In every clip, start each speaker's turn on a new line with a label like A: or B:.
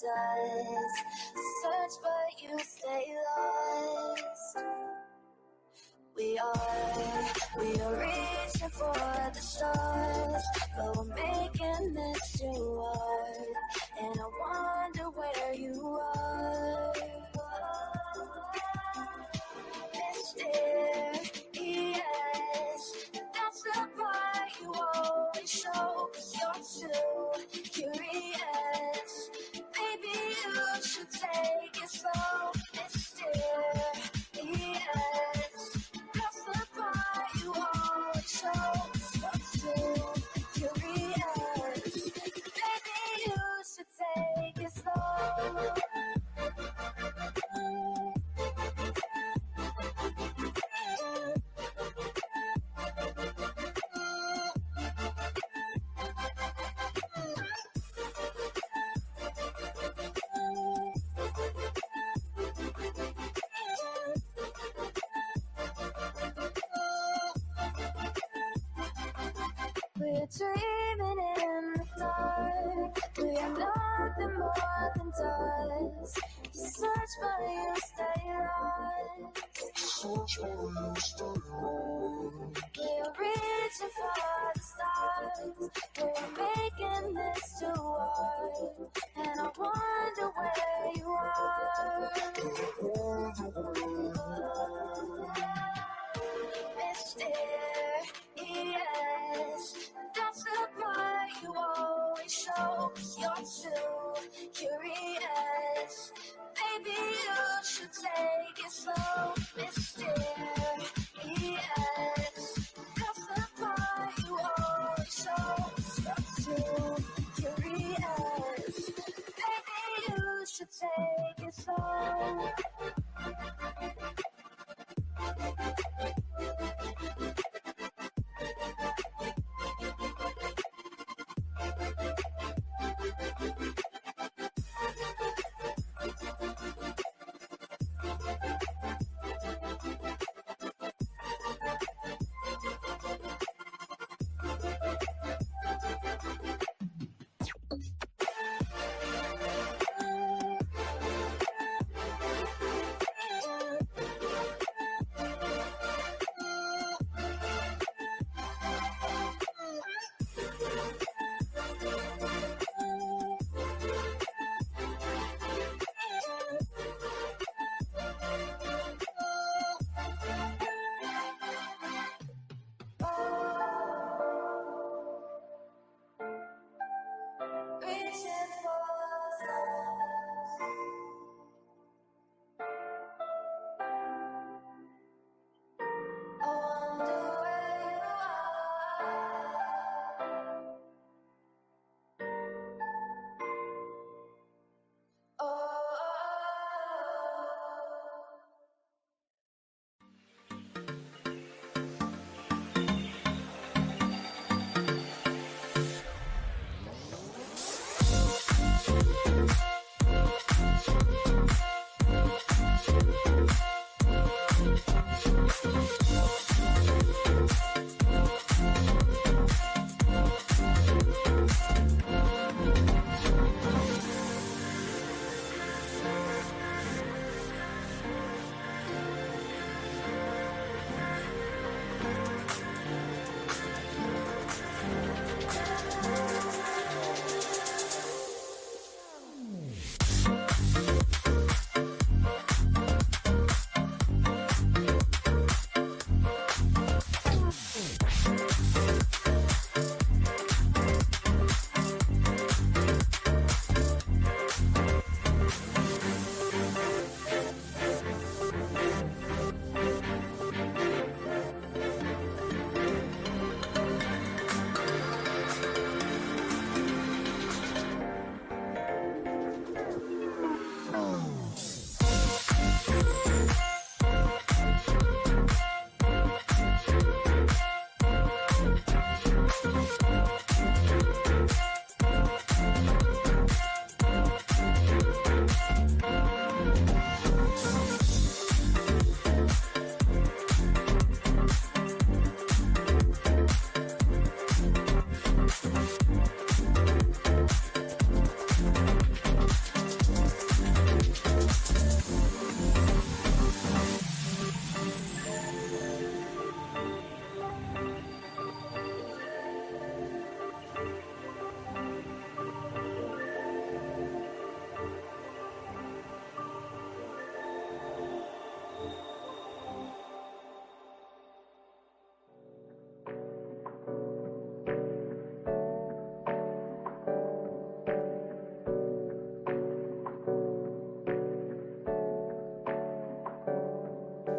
A: does. Search but you stay lost. We are reaching for the stars, but we're making this too hard. And I wonder where you are. Mysterious, that's the part you always show. 'Cause you're too curious. Baby, you should take it slow. Mysterious, that's the part you always show. 'Cause you're too curious. Baby, you should take it slow. We're dreaming in the dark. We are nothing more than dust. You search but you stay lost. Search but you stay lost. We're reaching for the stars. We're making this too hard. And I wonder where you are. Mysterious, that's the part you always show. 'Cause you're too curious. Baby, you should take it slow. Mysterious, that's the part you always show. 'Cause you're too curious. Baby, you should take it slow.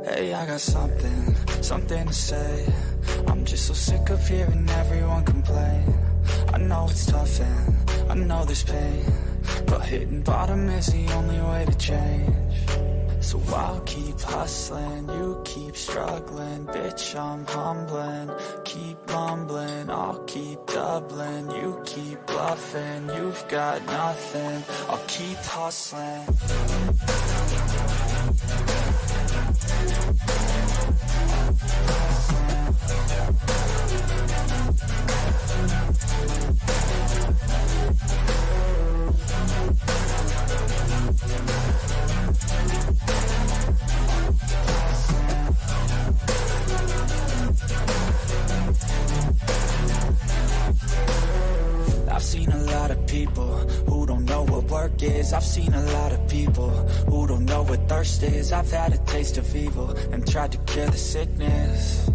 A: Hey, I got something to say. I'm just so sick of hearing everyone complain. I know it's tough and I know there's pain, but hitting bottom is the only way to change. So I'll keep hustling, you keep struggling. Bitch, I'm humbling, keep mumbling. I'll keep doubling, you keep bluffing. You've got nothing, I'll keep hustling. I've seen a lot of people who don't know what work is. I've seen a lot of people who don't know what thirst is. I've had a taste of evil and tried to cure the sickness,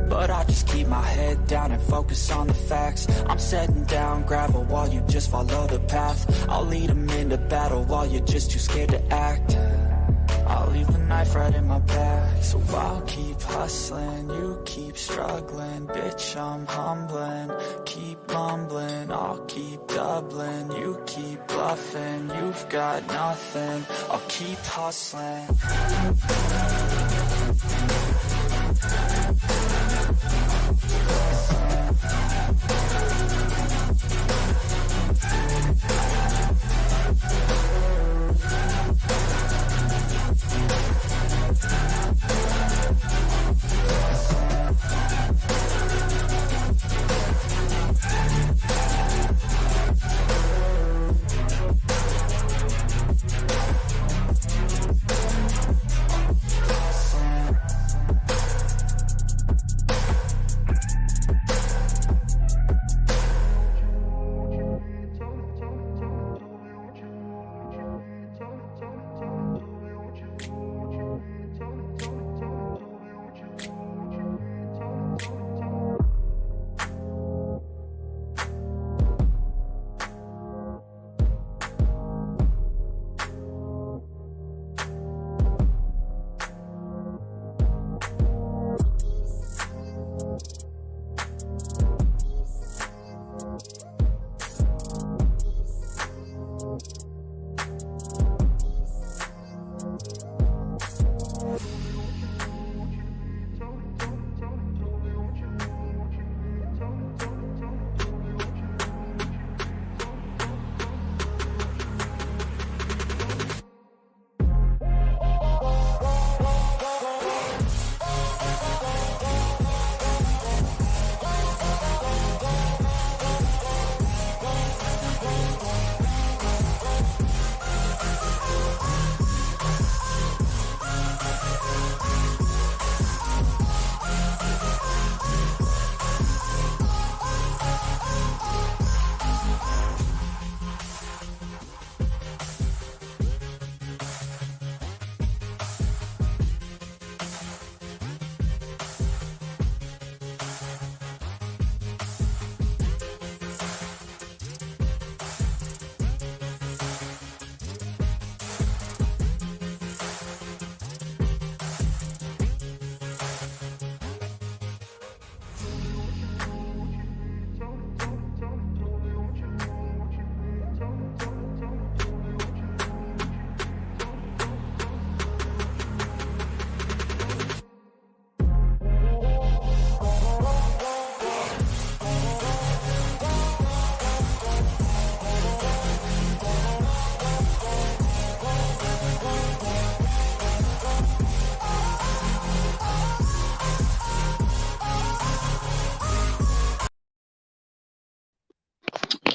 A: but I just keep my head down and focus on the facts. I'm setting down gravel while you just follow the path. I'll lead them into battle while you're just too scared to act. I'll leave the knife right in my back. So I'll keep hustling, you keep struggling. Bitch, I'm humbling, keep mumbling. I'll keep doubling, you keep bluffing. You've got nothing, I'll keep hustling.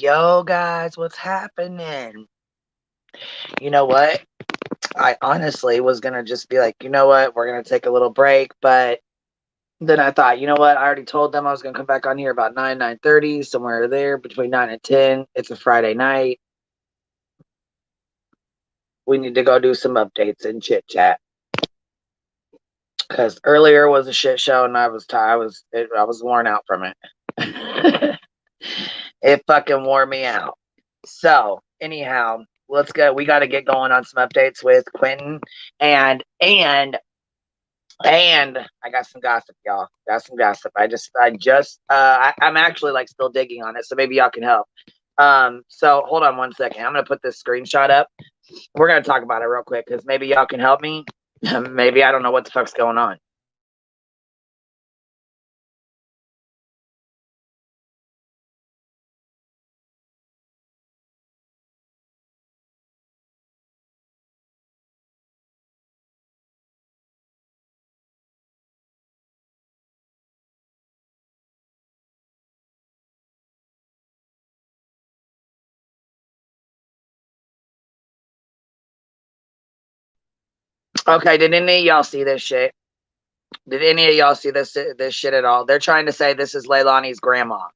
B: Yo, guys, what's happening? You know what? I honestly was going to just be like, you know what? We're going to take a little break. But then I thought, you know what? I already told them I was going to come back on here about 9:30, somewhere there between 9 and 10. It's a Friday night. We need to go do some updates and chit chat. Because earlier was a shit show and I was tired. I was worn out from it. It fucking wore me out. So, anyhow, let's go. We got to get going on some updates with Quentin, and I got some gossip, y'all. Got some gossip. I'm actually like still digging on it, so maybe y'all can help. So hold on one second. I'm gonna put this screenshot up. We're gonna talk about it real quick because maybe y'all can help me. Maybe I don't know what the fuck's going on. Okay, did any of y'all see this shit? Did any of y'all see this shit at all? They're trying to say this is Leilani's grandma.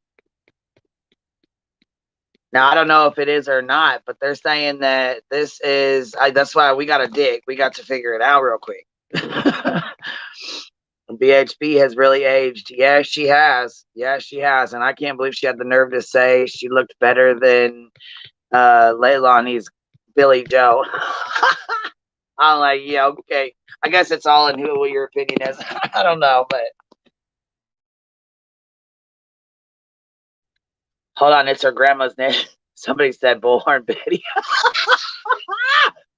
B: Now I don't know if it is or not, but they're saying that this is. That's why we got to dig. We got to figure it out real quick. BHB has really aged. Yeah, she has. Yeah, she has. And I can't believe she had the nerve to say she looked better than Leilani's Billy Joe. I'm like, yeah, okay. I guess it's all in who your opinion is. I don't know, but hold on, it's her grandma's name. Somebody said Bullhorn Betty.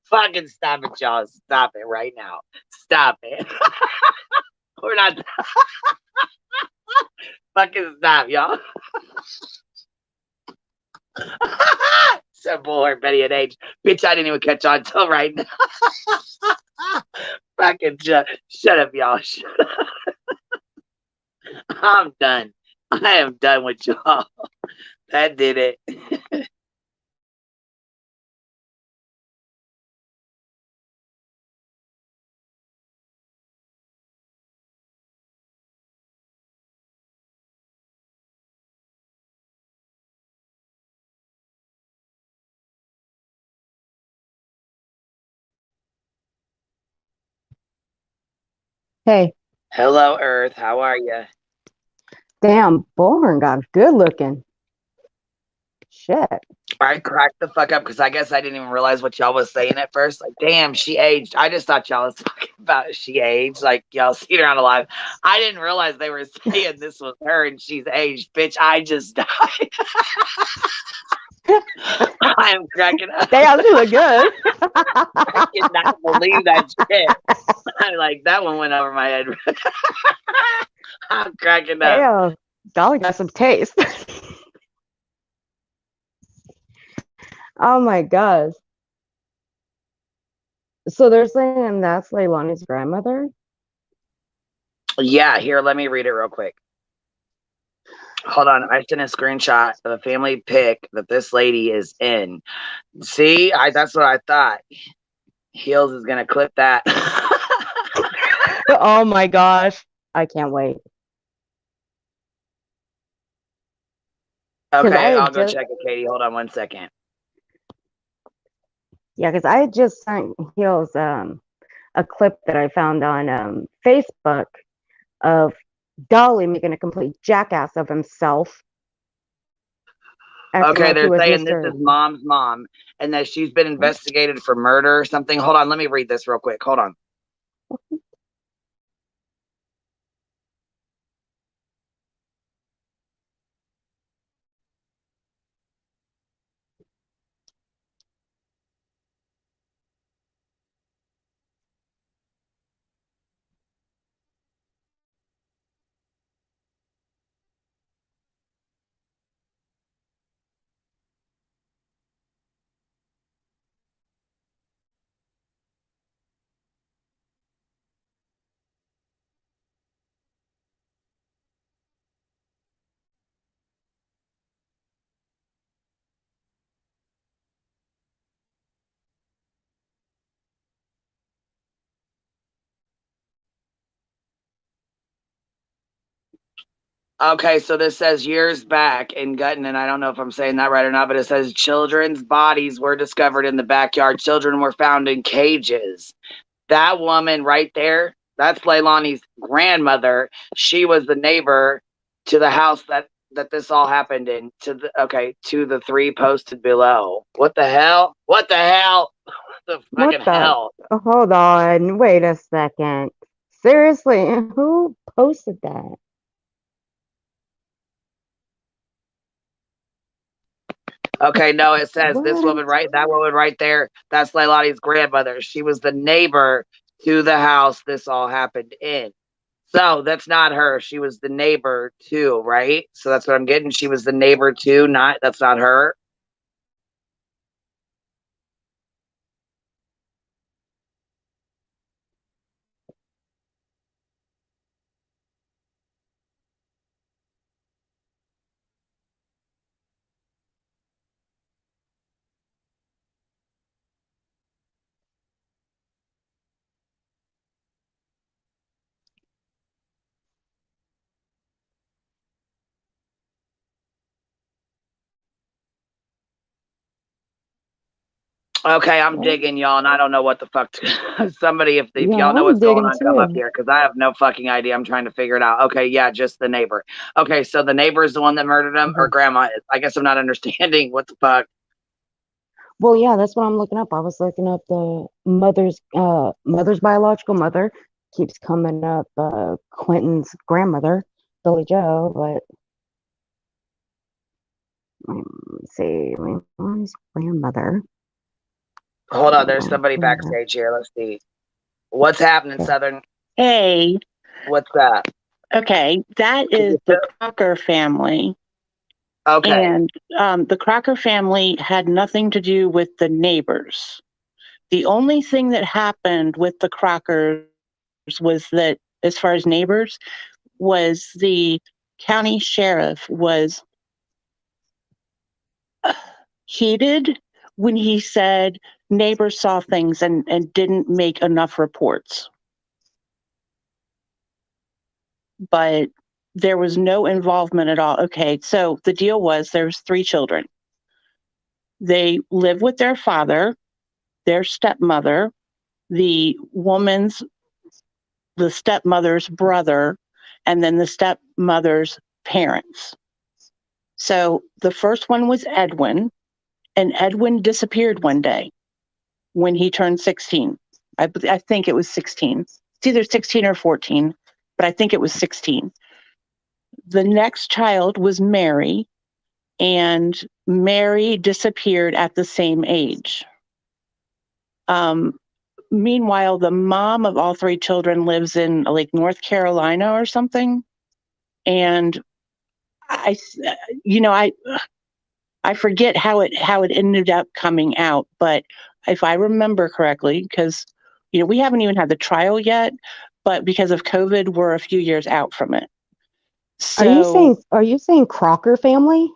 B: Fucking stop it, y'all. Stop it right now. Stop it. We're not. Fucking stop, y'all. Said Bullhorn Betty at age. Bitch, I didn't even catch on till right now. Fucking shut up, y'all. Shut up. I'm done. I am done with y'all. That did it.
C: Hey,
B: Hello, Earth. How are you?
C: damn, Bullhorn got good looking. Shit.
B: I cracked the fuck up because I guess I didn't even realize what y'all was saying at first. Like, damn, she aged. I just thought y'all was talking about she aged. Like, y'all seen her on a live. I didn't realize they were saying this was her and she's aged. Bitch, I just died. I am cracking up.
C: Damn, she look good.
B: I cannot believe that shit. I'm like, that one went over my head. I'm cracking up.
C: Damn, Dolly got some taste. Oh my gosh. So they're saying that's Leilani's grandmother?
B: Yeah, here, let me read it real quick. Hold on, I sent a screenshot of a family pic that this lady is in. See, that's what I thought. Heels is gonna clip that.
C: Oh my gosh. I can't wait.
B: Okay, I'll go check it, Katie. Hold on one second.
C: Yeah, because I just sent Heels a clip that I found on Facebook of Dolly making a complete jackass of himself.
B: Okay, they're saying this is mom's mom and that she's been investigated for murder or something. Hold on, let me read this real quick. Hold on. Okay, so this says years back in Gutton, and I don't know if I'm saying that right or not, but it says children's bodies were discovered in the backyard. Children were found in cages. That woman right there, that's Leilani's grandmother. She was the neighbor to the house that that this all happened in to the three posted below. What the hell? What the hell? What the
C: What
B: fucking
C: the?
B: hell?
C: Hold on. Wait a second. Seriously, who posted that?
B: Okay, no, it says this
C: What?
B: woman that woman right there, that's Leilani's grandmother. She was the neighbor to the house this all happened in. So that's not her. She was the neighbor too, right? So that's what I'm getting. She was the neighbor too, that's not her. Okay, I'm
C: What?
B: digging y'all, and I don't know what the fuck. Somebody, if
C: Yeah,
B: y'all know
C: I'm
B: what's going
C: digging
B: on, come up
C: too.
B: here because I have no fucking idea. I'm trying to figure it out. Okay, yeah, just the neighbor. Okay, so the neighbor is the one that murdered him, or
C: Mhm.
B: grandma is. I guess I'm not understanding what the fuck.
C: Well, yeah, that's what I'm looking up. I was looking up the mother's biological mother keeps coming up, Quentin's grandmother, Billy Joe, but let's see, Leon's grandmother.
B: Hold on, there's
C: Leon's
B: somebody
C: grandmother.
B: backstage here. Let's see what's happening,
C: Okay.
B: Southern.
D: Hey,
B: What's that?
D: okay, that
B: Can
D: is
B: you
D: the
B: feel-
D: Crocker family.
B: Okay,
D: And the Crocker family had nothing to do with the neighbors. The only thing that happened with the Crockers was that, as far as neighbors, was the county sheriff was heated when he said neighbors saw things and didn't make enough reports. But there was no involvement at all. Okay, so the deal was there's 3 children. They live with their father, their stepmother, the woman's, the stepmother's brother, and then the stepmother's parents. So the first one was Edwin, and Edwin disappeared one day when he turned 16. I think it was 16. It's either 16 or 14, but I think it was 16. The next child was Mary, and Mary disappeared at the same age. Meanwhile, the mom of all 3 children lives in like North Carolina or something. And I, you know, I forget how it ended up coming out, but if I remember correctly, because we haven't even had the trial yet, but because of COVID, we're a few years out from it. So
C: Are you saying Crocker family?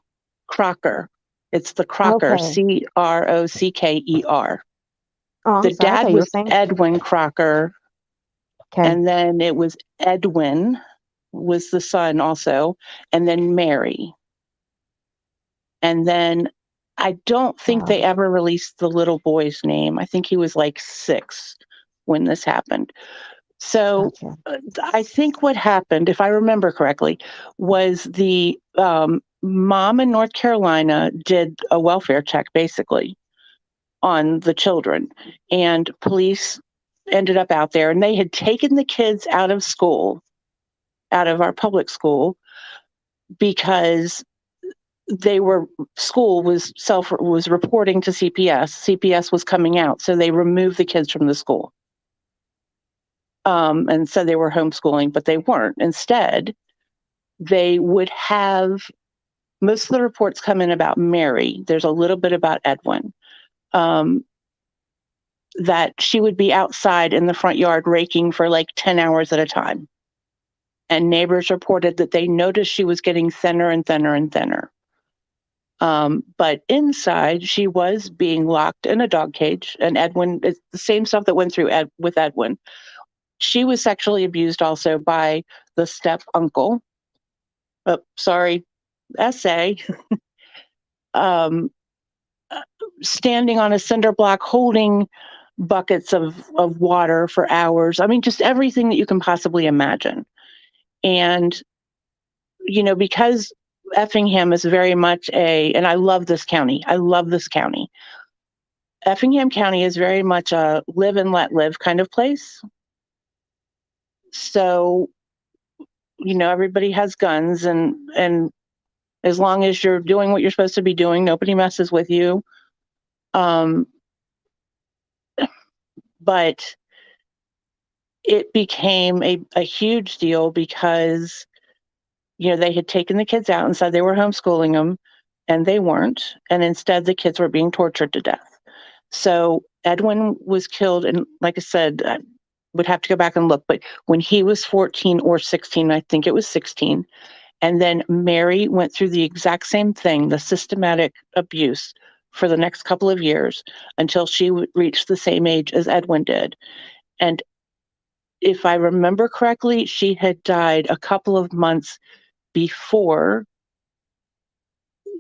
D: Crocker, it's the Crocker,
C: Okay.
D: Crocker.
C: Oh, I'm
D: The
C: sorry. I
D: dad
C: thought you were
D: was
C: saying.
D: Edwin Crocker,
C: Okay.
D: and then it was Edwin was the son also, and then Mary. And then I don't think they ever released the little boy's name. I think he was like 6 when this happened. So
C: Gotcha.
D: I think what happened, if I remember correctly, was the mom in North Carolina did a welfare check basically on the children, and police ended up out there, and they had taken the kids out of school, out of our public school, because school was reporting to CPS. CPS was coming out, so they removed the kids from the school, and said they were homeschooling, but they weren't. Instead, they would have most of the reports come in about Mary. There's a little bit about Edwin. That she would be outside in the front yard raking for like 10 hours at a time. And neighbors reported that they noticed she was getting thinner and thinner and thinner. But inside, she was being locked in a dog cage. And Edwin, it's the same stuff that went through with Edwin. She was sexually abused also by the step uncle. SA. um, Standing on a cinder block, holding buckets of water for hours. I mean, just everything that you can possibly imagine. And, because Effingham is very much and I love this county. I love this county. Effingham County is very much a live and let live kind of place. So, everybody has guns, and as long as you're doing what you're supposed to be doing, nobody messes with you. But it became a huge deal because, they had taken the kids out and said they were homeschooling them, and they weren't. And instead, the kids were being tortured to death. So Edwin was killed. And like I said, I would have to go back and look, but when he was 14 or 16, I think it was 16. And then Mary went through the exact same thing, the systematic abuse for the next couple of years until she reached the same age as Edwin did. And if I remember correctly, she had died a couple of months before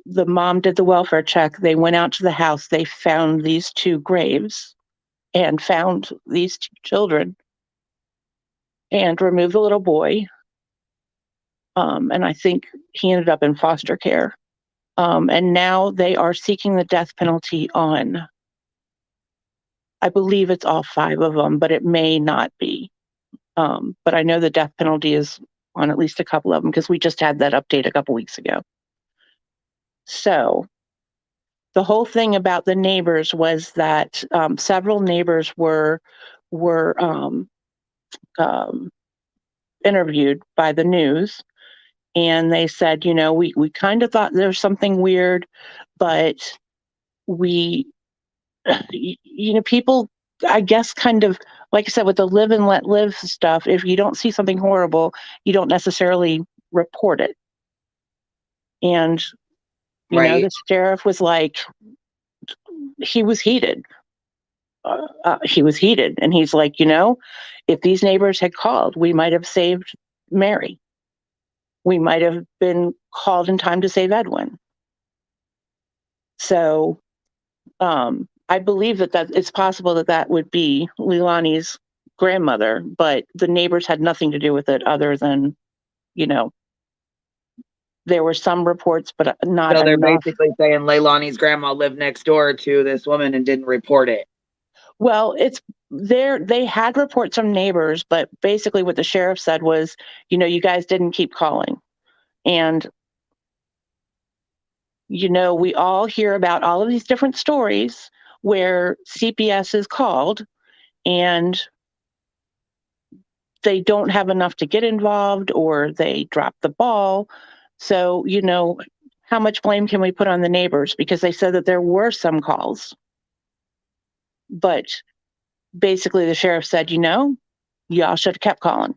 D: the mom did the welfare check. They went out to the house, they found these two graves and found these two children and removed the little boy. And I think he ended up in foster care. And now they are seeking the death penalty on, I believe it's all 5 of them, but it may not be. But I know the death penalty is on at least a couple of them because we just had that update a couple weeks ago. So the whole thing about the neighbors was that several neighbors were interviewed by the news, and they said, we kind of thought there was something weird, but we, people, I guess, kind of, like I said, with the live and let live stuff, if you don't see something horrible, you don't necessarily report it. And, the sheriff was like, he was heated. He was heated. And he's like, if these neighbors had called, we might have saved Mary. We might have been called in time to save Edwin. So I believe that it's possible that would be Leilani's grandmother, but the neighbors had nothing to do with it other than, there were some reports, but not
B: So they're
D: enough.
B: basically saying Leilani's grandma lived next door to this woman and didn't report it.
D: Well, it's there. They had reports from neighbors, but basically what the sheriff said was, you guys didn't keep calling. And, we all hear about all of these different stories where CPS is called and they don't have enough to get involved or they drop the ball. So, how much blame can we put on the neighbors? Because they said that there were some calls. But basically the sheriff said, y'all should have kept calling.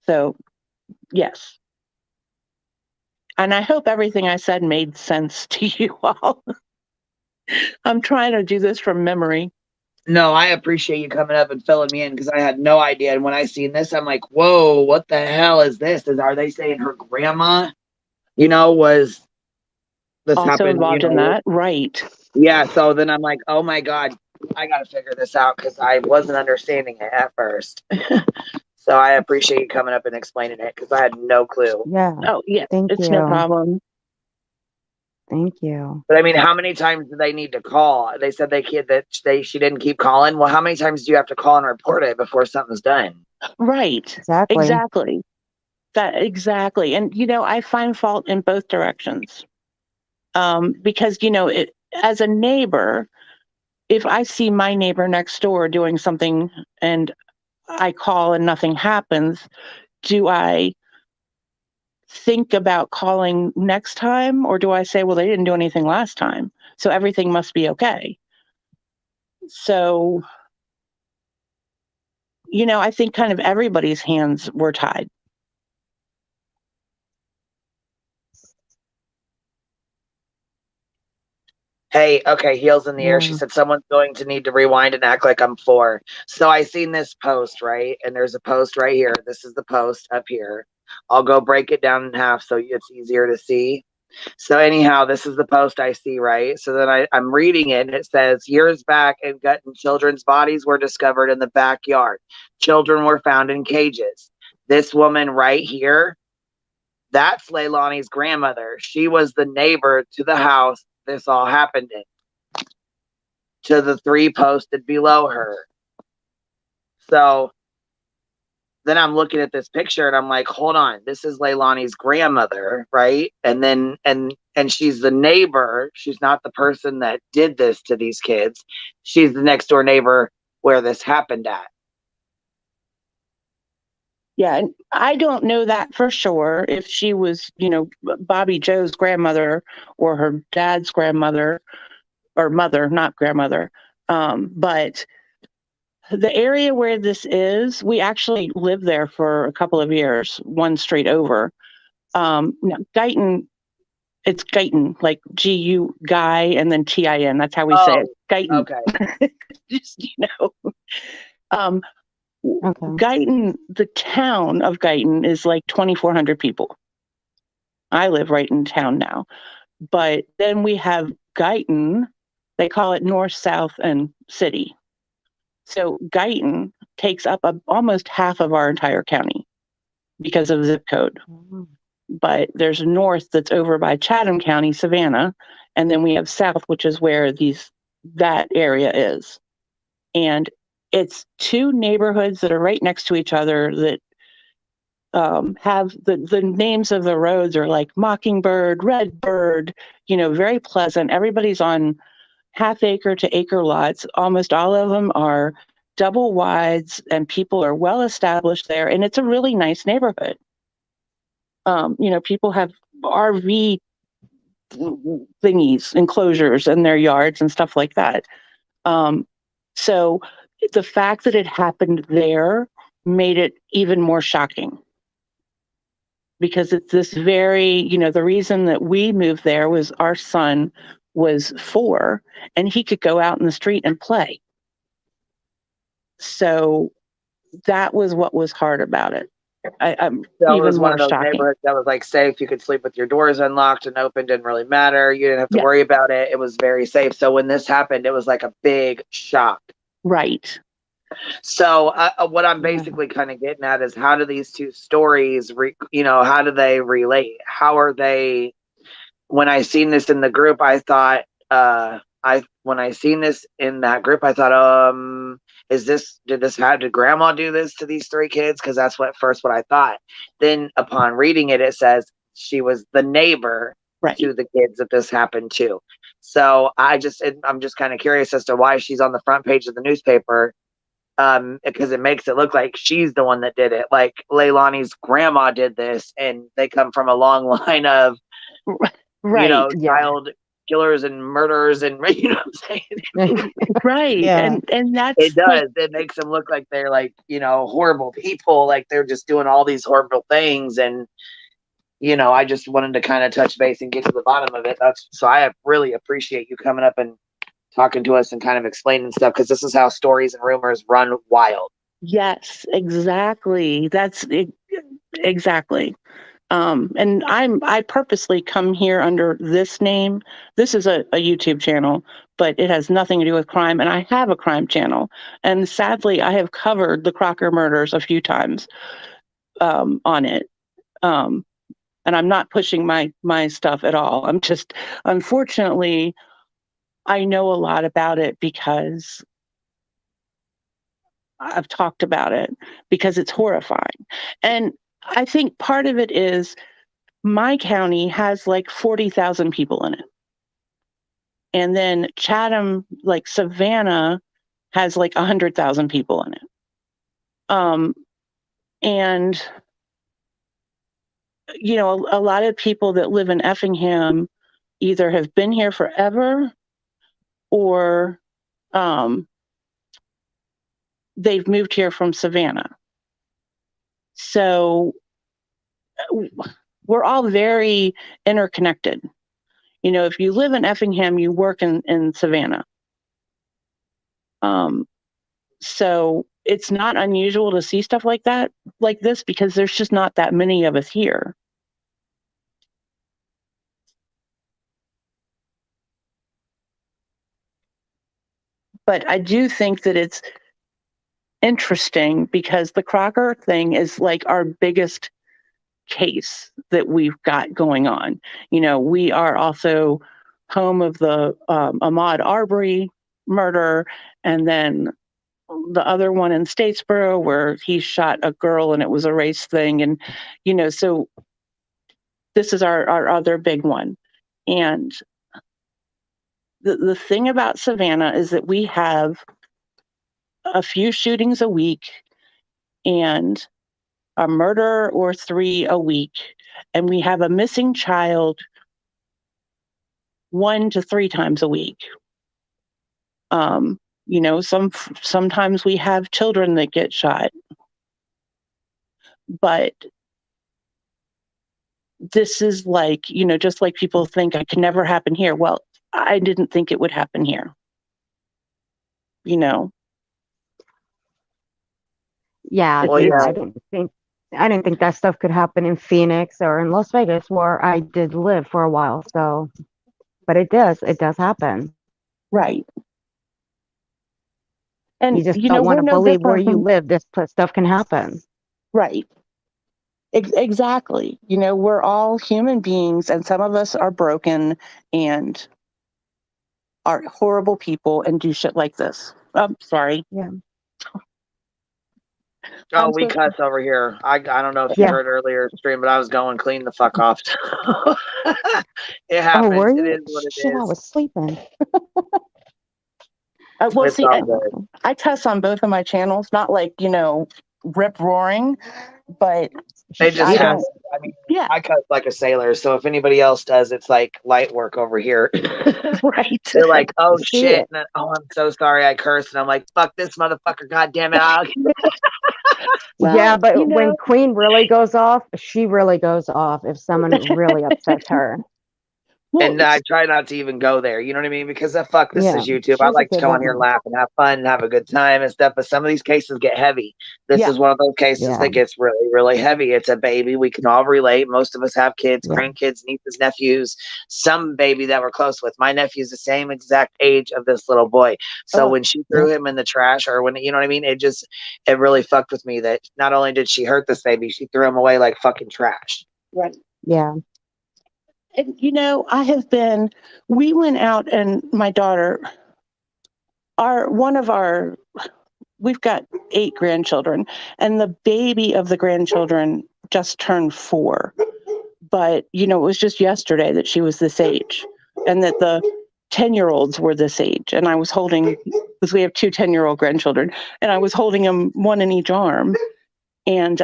D: So, yes. And I hope everything I said made sense to you all. I'm trying to do this from memory.
B: No, I appreciate you coming up and filling me in because I had no idea. And when I seen this, I'm like, whoa, what the hell is this? Are they saying her grandma, was this
D: Also
B: happened?
D: involved in that, right?
B: Yeah. So then I'm like, oh my God, I got to figure this out because I wasn't understanding it at first. So I appreciate you coming up and explaining it because I had no clue.
C: Yeah.
D: Oh, yeah.
C: Thank
D: it's
C: you.
D: no problem.
C: Thank you.
B: But I mean, how many times do they need to call? They said she didn't keep calling. Well, how many times do you have to call and report it before something's done?
D: Right. Exactly. Exactly. And, I find fault in both directions. Because, as a neighbor, if I see my neighbor next door doing something and I call and nothing happens, do I think about calling next time? Or do I say, well, they didn't do anything last time, so everything must be okay? So, I think kind of everybody's hands were tied.
B: Hey, okay, heels in the air. She
C: Yeah.
B: said someone's going to need to rewind and act like I'm 4. So I seen this post, right? And there's a post right here. This is the post up here. I'll go break it down in half so it's easier to see. So anyhow, this is the post I see, right? So then I'm reading it and it says, years back, in Gutton, children's bodies were discovered in the backyard. Children were found in cages. This woman right here, that's Leilani's grandmother. She was the neighbor to the house this all happened in, to the 3 posted below her. So then I'm looking at this picture and I'm like, hold on, this is Leilani's grandmother, right? And then and she's the neighbor. She's not the person that did this to these kids. She's the next door neighbor where this happened at.
D: Yeah, and I don't know that for sure if she was, Bobby Joe's grandmother or her dad's grandmother or mother, not grandmother. But the area where this is, we actually lived there for a couple of years, one street over. Now, Guyton, it's Guyton, like Gu Guy and then Tin. That's how we say it. Guyton.
B: Okay.
D: Just um,
C: Okay.
D: Guyton, the town of Guyton is like 2,400 people. I live right in town now. But then we have Guyton, they call it North, South, and City. So Guyton takes up almost half of our entire county because of zip code. But there's north that's over by Chatham County, Savannah, and then we have south, which is where that area is. And it's 2 neighborhoods that are right next to each other that have the names of the roads are like Mockingbird, Redbird, very pleasant. Everybody's on half-acre to acre lots. Almost all of them are double wides, and people are well established there. And it's a really nice neighborhood. People have RV thingies, enclosures in their yards and stuff like that. So the fact that it happened there made it even more shocking. Because it's this very, the reason that we moved there was our son was 4 and he could go out in the street and play. So that was what was hard about it. I'm
B: So it
D: even
B: was one
D: more
B: of those
D: shocking.
B: neighborhoods that was like safe. You could sleep with your doors unlocked and open. Didn't really matter. You didn't have to
D: Yeah.
B: worry about it. It was very safe. So when this happened, it was like a big shock.
D: Right.
B: So what I'm basically kind of getting at is how do these 2 stories, how do they relate? How are they? When I seen this in the group, I thought, when I seen this in that group, I thought, did grandma do this to these 3 kids? Because that's what I thought. Then upon reading it, it says she was the neighbor to the kids that this happened to. So I'm just kind of curious as to why she's on the front page of the newspaper. Because it makes it look like she's the one that did it. Like Leilani's grandma did this, and they come from a long line of, child killers and murderers, and you know what I'm saying?
D: Right.
C: Yeah.
D: And that's
B: it does. It makes them look like they're like, horrible people, like they're just doing all these horrible things. And I just wanted to kind of touch base and get to the bottom of it. So I really appreciate you coming up and talking to us and kind of explaining stuff, because this is how stories and rumors run wild.
D: Yes, exactly. That's it, exactly. And I purposely come here under this name. This is a YouTube channel, but it has nothing to do with crime. And I have a crime channel. And sadly, I have covered the Crocker murders a few times on it. And I'm not pushing my stuff at all. I'm just, unfortunately, I know a lot about it because I've talked about it, because it's horrifying. And I think part of it is my county has like 40,000 people in it. And then Chatham, like Savannah, has like 100,000 people in it. And, a lot of people that live in Effingham either have been here forever or they've moved here from Savannah. So we're all very interconnected. If you live in Effingham, you work in Savannah. So it's not unusual to see stuff like that, like this, because there's just not that many of us here. But I do think that interesting because the Crocker thing is like our biggest case that we've got going on. We are also home of the Ahmaud Arbery murder, and then the other one in Statesboro where he shot a girl and it was a race thing. And, so this is our other big one. And the thing about Savannah is that we have a few shootings a week and a murder or 3 a week. And we have a missing child 1 to 3 times a week. Sometimes we have children that get shot. But this is like, just like people think it can never happen here. Well, I didn't think it would happen here.
C: Yeah,
B: Well,
C: yeah.
B: yeah.
C: I didn't think that stuff could happen in Phoenix or in Las Vegas, where I did live for a while. So, but it does happen.
D: Right. And
C: You just don't want
D: we're
C: to
D: no
C: believe where
D: different
C: you live, this stuff can happen.
D: Right. Exactly. We're all human beings, and some of us are broken and are horrible people and do shit like this. I'm sorry.
C: Yeah.
B: Oh, we cuss over here. I don't know if you heard earlier stream, but I was going clean the fuck off. It happens.
C: Oh, were
B: It
C: you?
B: is what it
C: Shit,
B: is.
C: I was sleeping.
D: Well,
B: It's
D: see,
B: all good.
D: I cuss on both of my channels, not like, rip roaring, but
B: They just
D: I
B: cuss.
D: don't.
B: I mean,
D: Yeah,
B: I cuss like a sailor, so if anybody else does, it's like light work over here.
D: right.
B: They're like, "Oh
C: See
B: shit!"
C: it.
B: And oh, I'm so sorry, I cursed, and I'm like, "Fuck this motherfucker! God damn it!"
D: Well,
C: Yeah, but when Queen really goes off, she really goes off if someone really upsets her.
D: well,
B: And I try not to even go there. You know what I mean? Because fuck, this
C: Yeah,
B: is YouTube. I
C: she's a
B: like to
C: good
B: come on here and
C: woman.
B: laugh and have fun and have a good time and stuff. But some of these cases get heavy. This
D: Yeah.
B: is one of those cases
C: Yeah.
B: that gets really, really heavy. It's a baby. We can all relate. Most of us have kids,
C: Yeah.
B: grandkids, nieces, nephews. Some baby that we're close with. My nephew's the same exact age of this little boy. So when she threw him in the trash, or when, you know what I mean, it really fucked with me that not only did she hurt this baby, she threw him away like fucking trash.
D: Right.
C: Yeah.
D: And we went out, and my daughter, we've got 8 grandchildren, and the baby of the grandchildren just turned 4. But, it was just yesterday that she was this age, and that the 10-year-olds were this age. And I was holding, because we have 2 10-year-old grandchildren, and I was holding them, one in each arm. And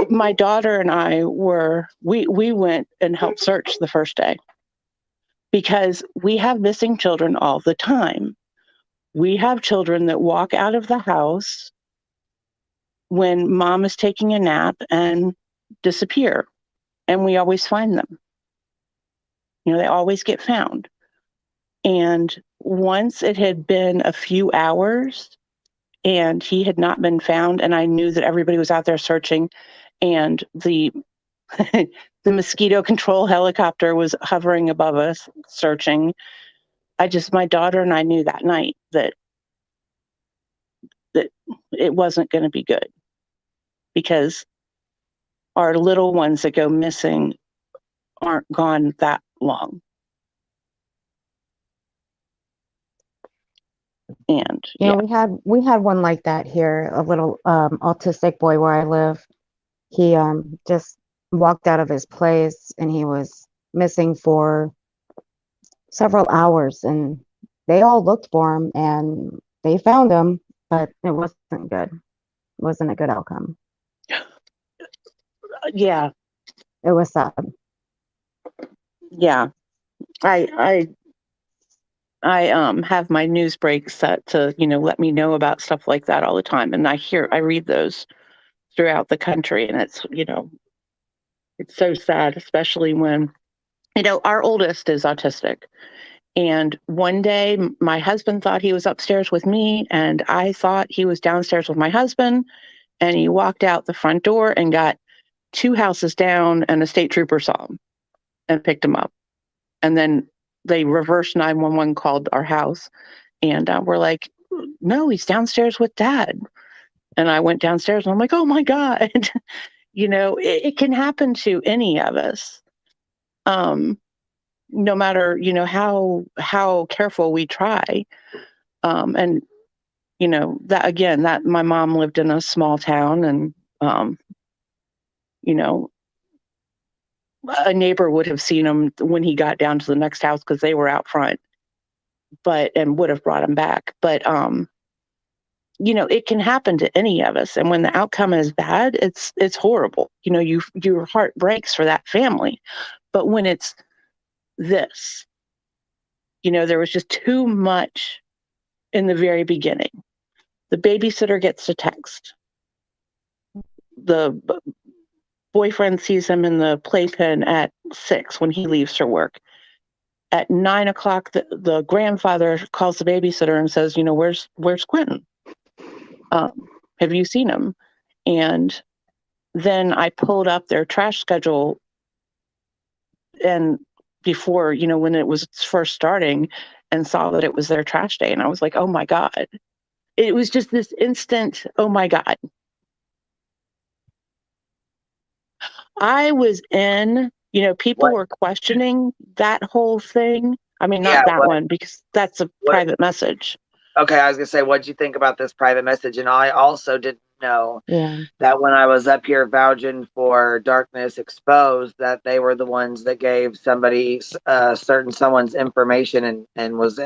D: my daughter and I we went and helped search the first day, because we have missing children all the time. We have children that walk out of the house when mom is taking a nap and disappear, and we always find them. They always get found. And once it had been a few hours and he had not been found, and I knew that everybody was out there searching, and the the mosquito control helicopter was hovering above us searching, my daughter and I knew that night that it wasn't going to be good, because our little ones that go missing aren't gone that long. And
C: we had one like that here, a little autistic boy where I live. He just walked out of his place and he was missing for several hours, and they all looked for him and they found him, but it wasn't good. It wasn't a good outcome.
D: Yeah.
C: It was sad.
D: Yeah. I have my news break set to, let me know about stuff like that all the time. And I read those throughout the country, and it's, it's so sad, especially when, our oldest is autistic. And one day my husband thought he was upstairs with me, and I thought he was downstairs with my husband. And he walked out the front door and got 2 houses down, and a state trooper saw him and picked him up. And then they reversed 911, called our house, and we're like, no, he's downstairs with Dad. And I went downstairs and I'm like, oh my God. It can happen to any of us. No matter, how careful we try. And, that again, that my mom lived in a small town and, a neighbor would have seen him when he got down to the next house because they were out front, and would have brought him back. But, it can happen to any of us. And when the outcome is bad, it's horrible. Your heart breaks for that family. But when it's this, there was just too much in the very beginning. The babysitter gets a text. The boyfriend sees him in the playpen at 6 when he leaves for work. At 9 o'clock, the grandfather calls the babysitter and says, where's Quentin? Have you seen him? And then I pulled up their trash schedule, and before, when it was first starting, and saw that it was their trash day. And I was like, oh my God. It was just this instant, oh my God. I was in, people were questioning that whole thing. I mean, not that one, because that's a private message.
B: Okay, I was going to say, what'd you think about this private message? And I also didn't know that when I was up here vouching for Darkness Exposed, that they were the ones that gave somebody, someone's information and was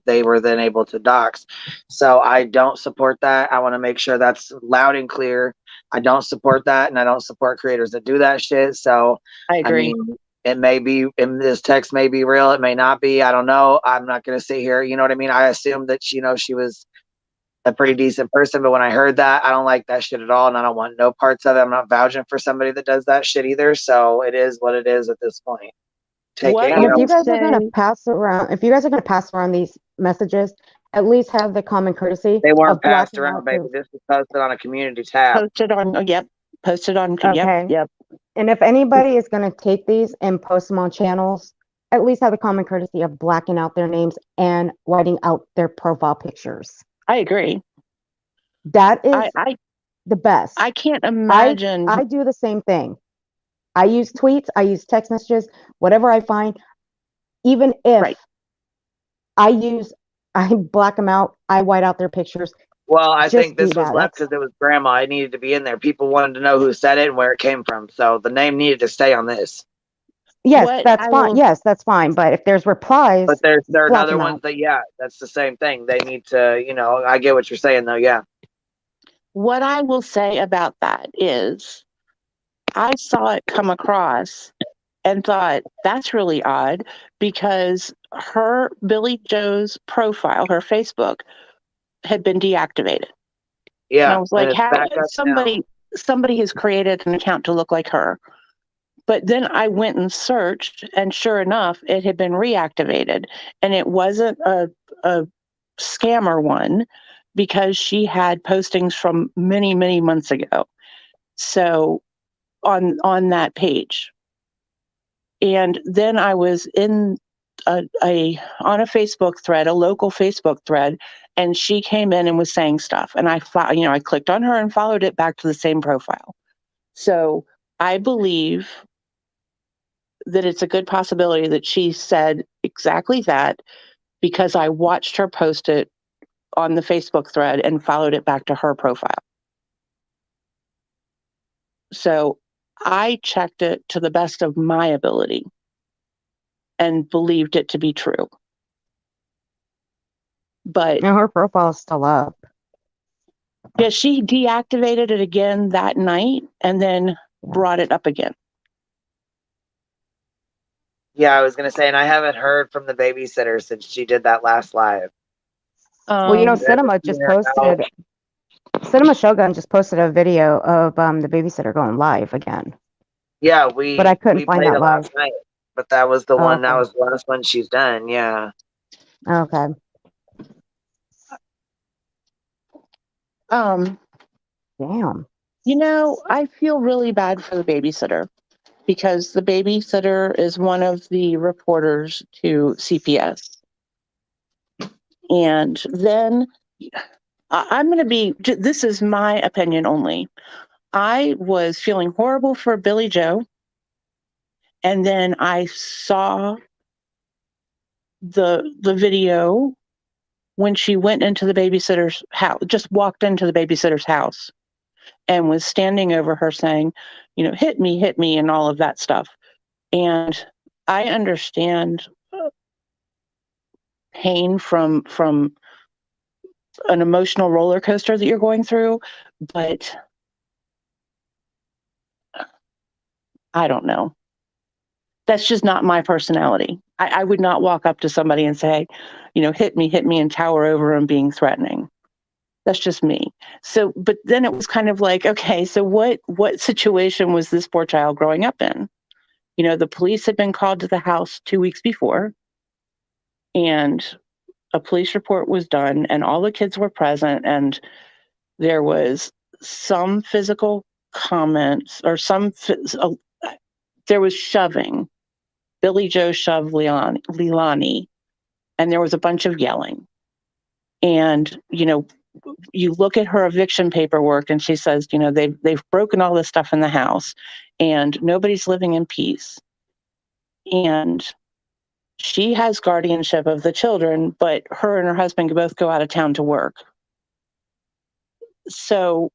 B: they were then able to dox. So I don't support that. I want to make sure that's loud and clear. I don't support that, and I don't support creators that do that shit. So
D: I agree.
B: I mean, it may be, and this text may be real. It may not be. I don't know. I'm not going to sit here. You know what I mean? I assumed that, she was a pretty decent person. But when I heard that, I don't like that shit at all. And I don't want no parts of it. I'm not vouching for somebody that does that shit either. So it is what it is at this point.
C: And if you guys are going to pass around these messages, at least have the common courtesy.
B: They weren't passed around, baby. This was posted on a community tab.
D: Posted on,
C: okay.
D: Yep.
C: And if anybody is going to take these and post them on channels, at least have the common courtesy of blacking out their names and whiting out their profile pictures.
D: I agree.
C: That is the best.
D: I can't imagine.
C: I do the same thing. I use tweets, I use text messages, whatever I find. Even if I black them out, I white out their pictures.
B: Well, I think this was left because it was grandma. It needed to be in there. People wanted to know who said it and where it came from. So the name needed to stay on this.
C: Yes, that's fine. Yes, that's fine. But if there's replies.
B: But there are other ones that, that's the same thing. They need to, I get what you're saying, though. Yeah.
D: What I will say about that is I saw it come across and thought, that's really odd, because her Billy Joe's profile, her Facebook, had been deactivated.
B: Yeah.
D: And I was like, how somebody has created an account to look like her. But then I went and searched, and sure enough, it had been reactivated. And it wasn't a scammer one, because she had postings from many, many months ago. So on that page. And then I was in on a Facebook thread, a local Facebook thread, and she came in and was saying stuff. And I clicked on her and followed it back to the same profile. So I believe that it's a good possibility that she said exactly that, because I watched her post it on the Facebook thread and followed it back to her profile. So I checked it to the best of my ability and believed it to be true. But
C: her profile is still up.
D: Yeah, she deactivated it again that night and then brought it up again.
B: Yeah, I was going to say, and I haven't heard from the babysitter since she did that last live.
C: Cinema just posted. Cinema Shogun just posted a video of the babysitter going live again.
B: Yeah,
C: but I couldn't find that live
B: last night. But that was the one. That was the last one she's done. Yeah.
C: Okay. Damn.
D: I feel really bad for the babysitter, because the babysitter is one of the reporters to CPS. And then I'm going to be, this is my opinion only. I was feeling horrible for Billy Joe. And then I saw the video when she went into the babysitter's house, just walked into the babysitter's house and was standing over her saying, hit me, and all of that stuff. And I understand pain from an emotional roller coaster that you're going through, but I don't know. That's just not my personality. I would not walk up to somebody and say, hit me and tower over them being threatening. That's just me. So, but then it was kind of like, okay, so what situation was this poor child growing up in? The police had been called to the house 2 weeks before, and a police report was done, and all the kids were present, and there was some physical comments or there was shoving. Billy Joe shoved Leilani, and there was a bunch of yelling. And, you look at her eviction paperwork and she says, they've broken all this stuff in the house and nobody's living in peace. And she has guardianship of the children, but her and her husband both go out of town to work. So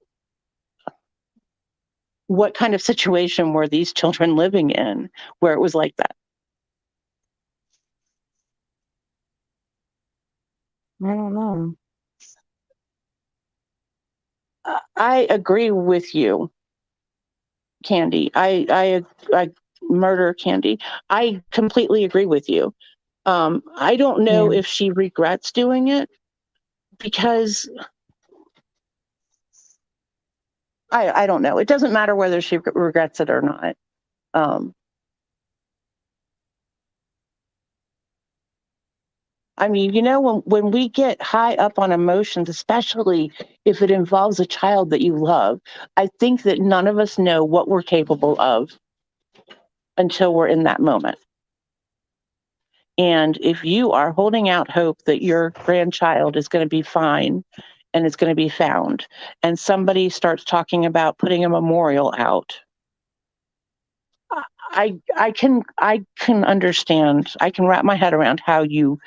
D: what kind of situation were these children living in where it was like that?
C: I don't know.
D: I agree with you, Candy. I murder Candy. I completely agree with you. I don't know if she regrets doing it, because I don't know. It doesn't matter whether she regrets it or not. I mean, when we get high up on emotions, especially if it involves a child that you love, I think that none of us know what we're capable of until we're in that moment. And if you are holding out hope that your grandchild is going to be fine and it's going to be found, and somebody starts talking about putting a memorial out, I can understand. I can wrap my head around how you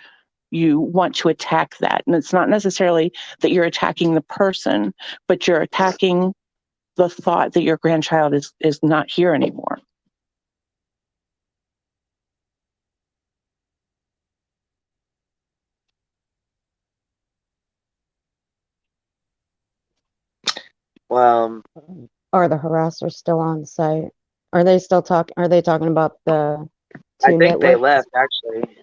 D: want to attack that. And it's not necessarily that you're attacking the person, but you're attacking the thought that your grandchild is not here anymore.
B: Well,
C: Are the harassers still on site? Are they still talking? Are they talking about the
B: I
C: two
B: think they
C: nitwits?
B: left, actually.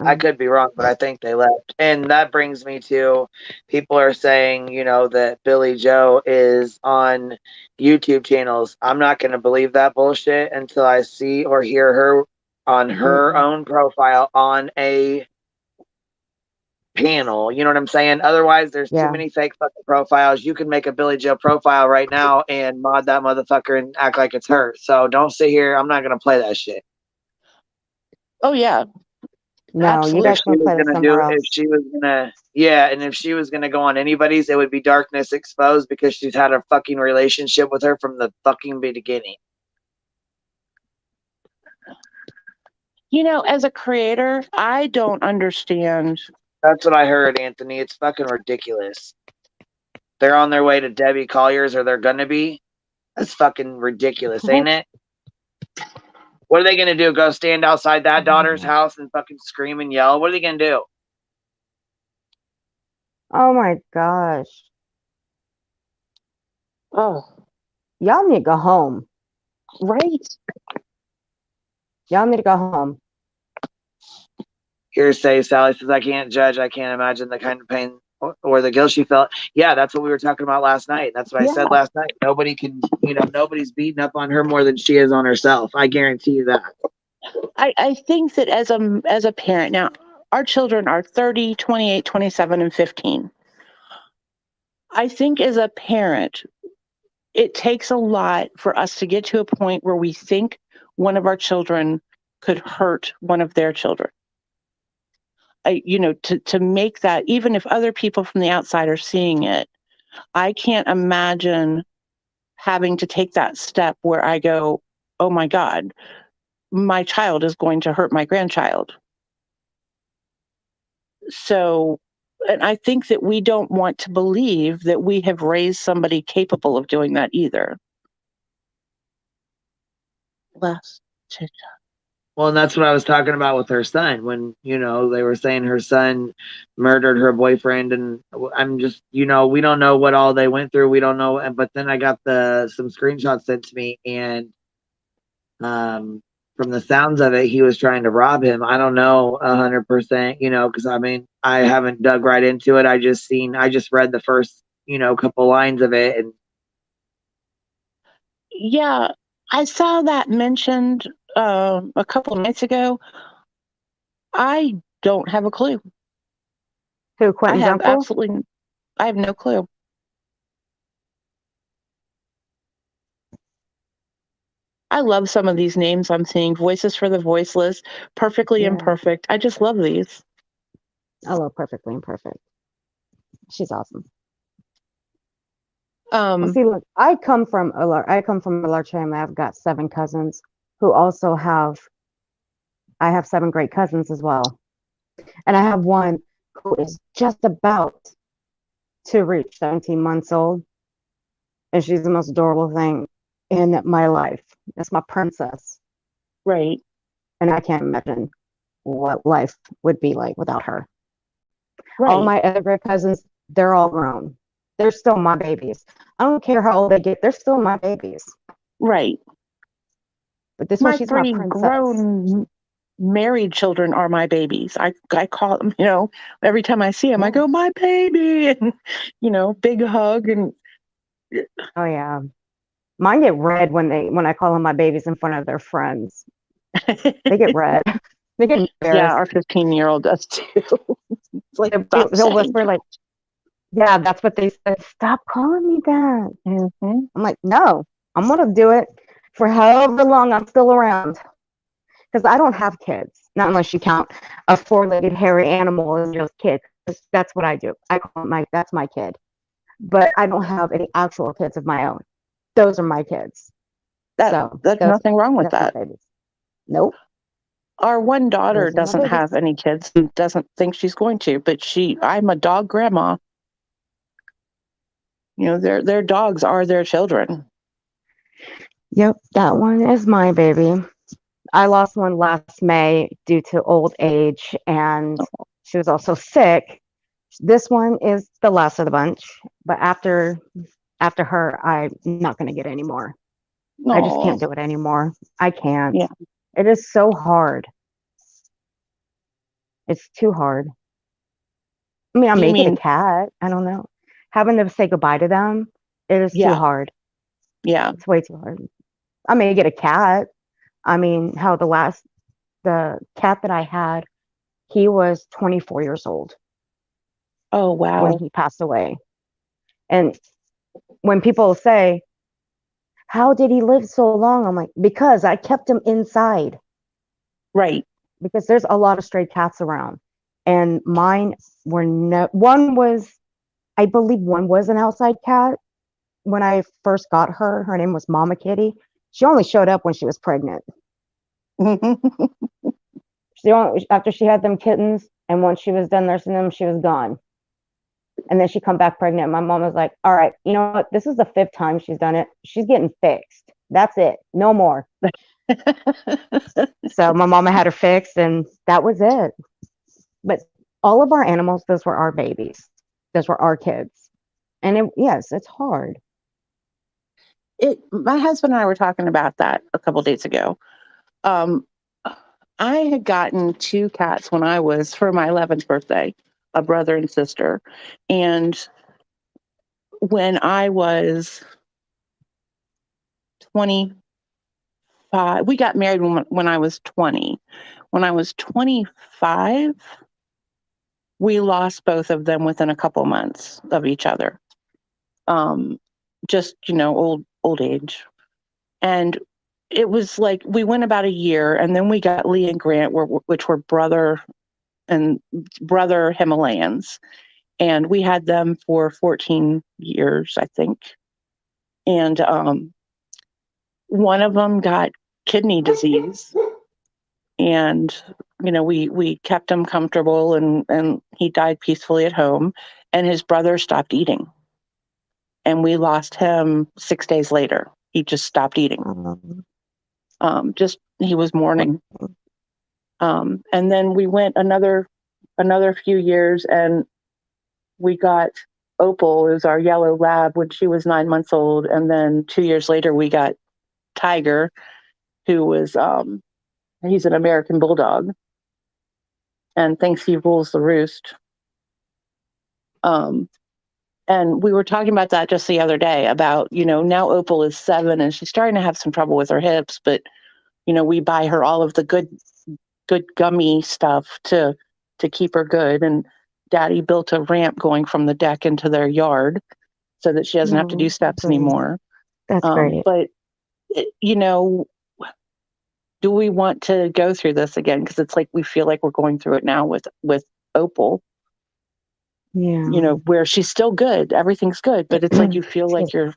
B: I could be wrong, but I think they left. And that brings me to, people are saying, that Billy Joe is on YouTube channels. I'm not going to believe that bullshit until I see or hear her on her own profile on a panel. You know what I'm saying? Otherwise, there's too many fake fucking profiles. You can make a Billy Joe profile right now and mod that motherfucker and act like it's her. So don't sit here. I'm not going to play that shit.
D: Oh, yeah.
C: No,
D: absolutely.
C: you guys can play that somewhere else.
B: If she was gonna, and if she was gonna go on anybody's, it would be Darkness Exposed, because she's had a fucking relationship with her from the fucking beginning.
D: As a creator, I don't understand.
B: That's what I heard, Anthony. It's fucking ridiculous. They're on their way to Debbie Collier's, or they're gonna be. That's fucking ridiculous, ain't it? What are they gonna do? Go stand outside that daughter's house and fucking scream and yell? What are they gonna do?
C: Oh my gosh.
D: Oh,
C: y'all need to go home.
D: Right.
C: Y'all need to go home.
B: Hearsay, Sally says, I can't judge. I can't imagine the kind of pain or the guilt she felt. Yeah, that's what we were talking about last night. That's what I said last night. Nobody can, nobody's beating up on her more than she is on herself. I guarantee you that.
D: I think that as a parent, now our children are 30, 28, 27, and 15. I think as a parent, it takes a lot for us to get to a point where we think one of our children could hurt one of their children. to make that, even if other people from the outside are seeing it, I can't imagine having to take that step where I go, oh my God, my child is going to hurt my grandchild. So, and I think that we don't want to believe that we have raised somebody capable of doing that either. Last chit chat.
B: Well, and that's what I was talking about with her son when, they were saying her son murdered her boyfriend. And I'm just, we don't know what all they went through. We don't know. But then I got some screenshots sent to me, and from the sounds of it, he was trying to rob him. I don't know 100%, because I haven't dug right into it. I just read the first, couple lines of it. And
D: yeah, I saw that mentioned a couple of nights ago. I don't have a clue.
C: Who, Quentin's uncle?
D: I have no clue. I love some of these names I'm seeing. Voices for the Voiceless, Perfectly Imperfect. I just love these.
C: I love Perfectly Imperfect. She's awesome. See, look, I come from a large family. I've got 7 cousins who also I have 7 great cousins as well. And I have one who is just about to reach 17 months old. And she's the most adorable thing in my life. That's my princess.
D: Right.
C: And I can't imagine what life would be like without her.
D: Right.
C: All my other great cousins, they're all grown. They're still my babies. I don't care how old they get. They're still my babies.
D: Right.
C: But this one, she's my
D: 3
C: princess.
D: grown married children are my babies. I call them, every time I see them, I go, my baby, and, big hug. And
C: oh yeah. Mine get red when I call them my babies in front of their friends. They get red. They get embarrassed.
D: Yeah, our 15-year-old does too. It's like,
C: they'll whisper like, yeah, that's what they said. Stop calling me that.
D: Mm-hmm.
C: I'm like, no, I'm going to do it for however long I'm still around. Because I don't have kids. Not unless you count a 4-legged hairy animal as just kids. That's what I do. I call it that's my kid. But I don't have any actual kids of my own. Those are my kids.
D: There's nothing wrong with that.
C: Nope.
D: Our one daughter doesn't have any kids and doesn't think she's going to, but I'm a dog grandma. Their dogs are their children.
C: Yep, that one is my baby. I lost one last May due to old age, and she was also sick. This one is the last of the bunch, but after her, I'm not going to get any more. Aww. I just can't do it anymore. I can't. Yeah. It is so hard. It's too hard. I mean, I may get a cat. I don't know. Having to say goodbye to them, it is too hard.
D: Yeah.
C: It's way too hard. I may get a cat. I mean, the cat that I had, he was 24 years old.
D: Oh, wow.
C: When he passed away. And when people say, how did he live so long? I'm like, because I kept him inside.
D: Right.
C: Because there's a lot of stray cats around. And mine were I believe one was an outside cat. When I first got her name was Mama Kitty. She only showed up when she was pregnant. After she had them kittens, and once she was done nursing them, she was gone. And then she come back pregnant. My mom was like, all right, you know what? This is the 5th time she's done it. She's getting fixed. That's it. No more. So my mama had her fixed, and that was it. But all of our animals, those were our babies. Those were our kids. And it's hard.
D: My husband and I were talking about that a couple days ago. I had gotten 2 cats when I was, for my 11th birthday, a brother and sister. And when I was 25, we got married when I was 20. When I was 25, we lost both of them within a couple months of each other. Just, old age. And it was like we went about a year, and then we got Lee and Grant, which were brother and brother Himalayans. And we had them for 14 years, I think. And one of them got kidney disease. And, we kept him comfortable, and he died peacefully at home. And his brother stopped eating. And we lost him 6 days later. He just stopped eating. He was mourning. And then we went another few years, and we got Opal, is our yellow lab, when she was 9 months old. And then 2 years later, we got Tiger, who was, he's an American bulldog and thinks he rules the roost. And we were talking about that just the other day about, now Opal is 7 and she's starting to have some trouble with her hips, but, we buy her all of the good gummy stuff to keep her good. And Daddy built a ramp going from the deck into their yard so that she doesn't have to do steps anymore.
C: That's great.
D: But, do we want to go through this again? Because it's like we feel like we're going through it now with Opal.
C: Yeah.
D: Where she's still good, everything's good, but it's like you feel like you're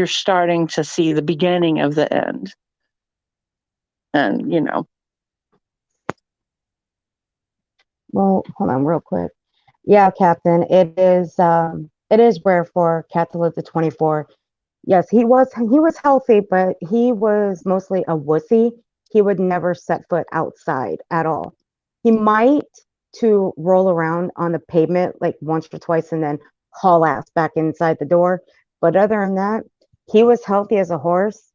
D: starting to see the beginning of the end. And
C: Well, hold on real quick. Yeah, Captain, it is rare for a cat to live to 24. Yes, he was healthy, but he was mostly a wussy. He would never set foot outside at all. He might to roll around on the pavement like once or twice and then haul ass back inside the door. But other than that, he was healthy as a horse,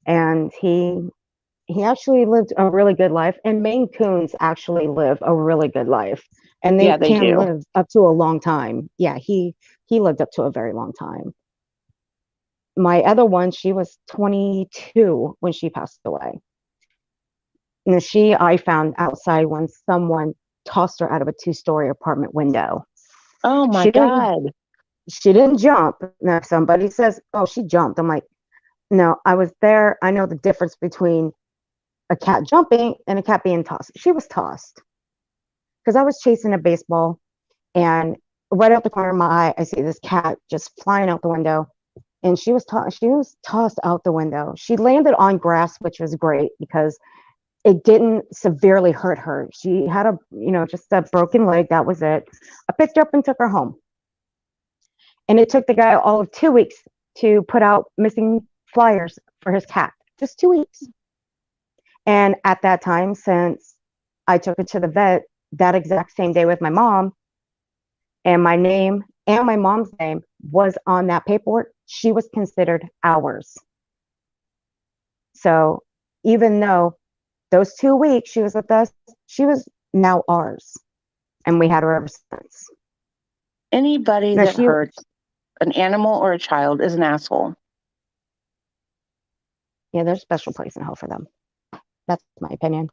C: and he actually lived a really good life. And Maine Coons actually live a really good life, and they
D: they
C: can
D: do.
C: live up to a long time. Yeah, he lived up to a very long time. My other one, she was 22 when she passed away. And I found outside when someone tossed her out of a 2-story apartment window.
D: Oh my God.
C: She didn't jump. Now, if somebody says, oh, she jumped, I'm like, no, I was there. I know the difference between a cat jumping and a cat being tossed. She was tossed. Because I was chasing a baseball, and right out the corner of my eye, I see this cat just flying out the window. And she was tossed out the window. She landed on grass, which was great because it didn't severely hurt her. She had just a broken leg. That was it. I picked her up and took her home. And it took the guy all of 2 weeks to put out missing flyers for his cat. Just 2 weeks. And at that time, since I took her to the vet that exact same day with my mom, and my name and my mom's name was on that paperwork, she was considered ours. So even though those 2 weeks she was with us, she was now ours. And we had her ever since.
D: Anybody that hurts an animal or a child is an asshole.
C: Yeah, there's a special place in hell for them. That's my opinion.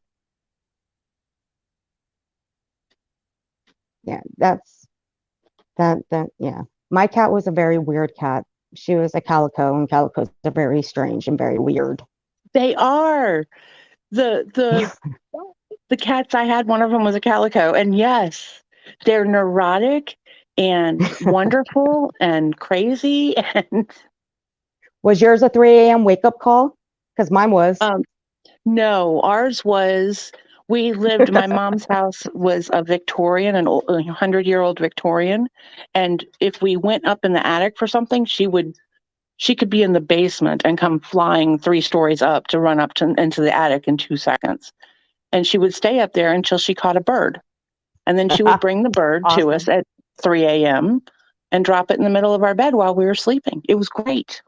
C: Yeah, yeah. My cat was a very weird cat. She was a calico, and calicos are very strange and very weird.
D: They are. The cats I had, one of them was a calico, and yes, they're neurotic and wonderful and crazy. And
C: was yours a 3 a.m. wake up call? Because mine was.
D: No, ours was. My mom's house was a Victorian, an 100-year-old Victorian. And if we went up in the attic for something, she could be in the basement and come flying 3 stories up to run up into the attic in 2 seconds. And she would stay up there until she caught a bird. And then she would bring the bird to us at 3 a.m. and drop it in the middle of our bed while we were sleeping. It was great.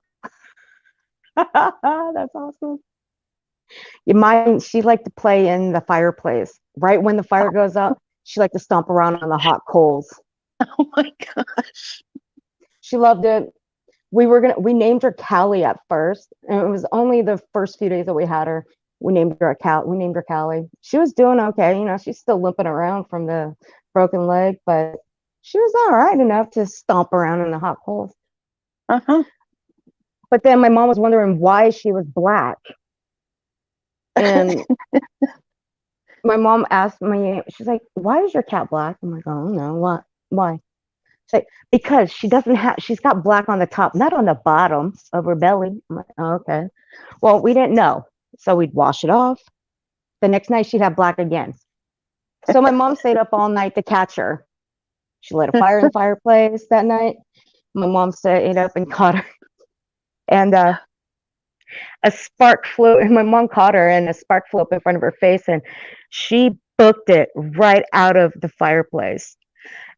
C: That's awesome. She liked to play in the fireplace. Right when the fire goes up, she liked to stomp around on the hot coals.
D: Oh my gosh.
C: She loved it. We named her Callie at first, and it was only the first few days that we had her. We named her Callie. She was doing okay. She's still limping around from the broken leg, but she was all right enough to stomp around in the hot coals. But then my mom was wondering why she was black. And my mom asked me, she's like, "Why is your cat black?" I'm like, "I don't know. What? Why?" She's like, "Because she's got black on the top, not on the bottom of her belly." I'm like, "Oh, okay." Well, we didn't know, so we'd wash it off. The next night she'd have black again. So my mom stayed up all night to catch her. She lit a fire in the fireplace that night. My mom stayed up and caught her. And a spark flew, and my mom caught her, and a spark flew up in front of her face, and she booked it right out of the fireplace.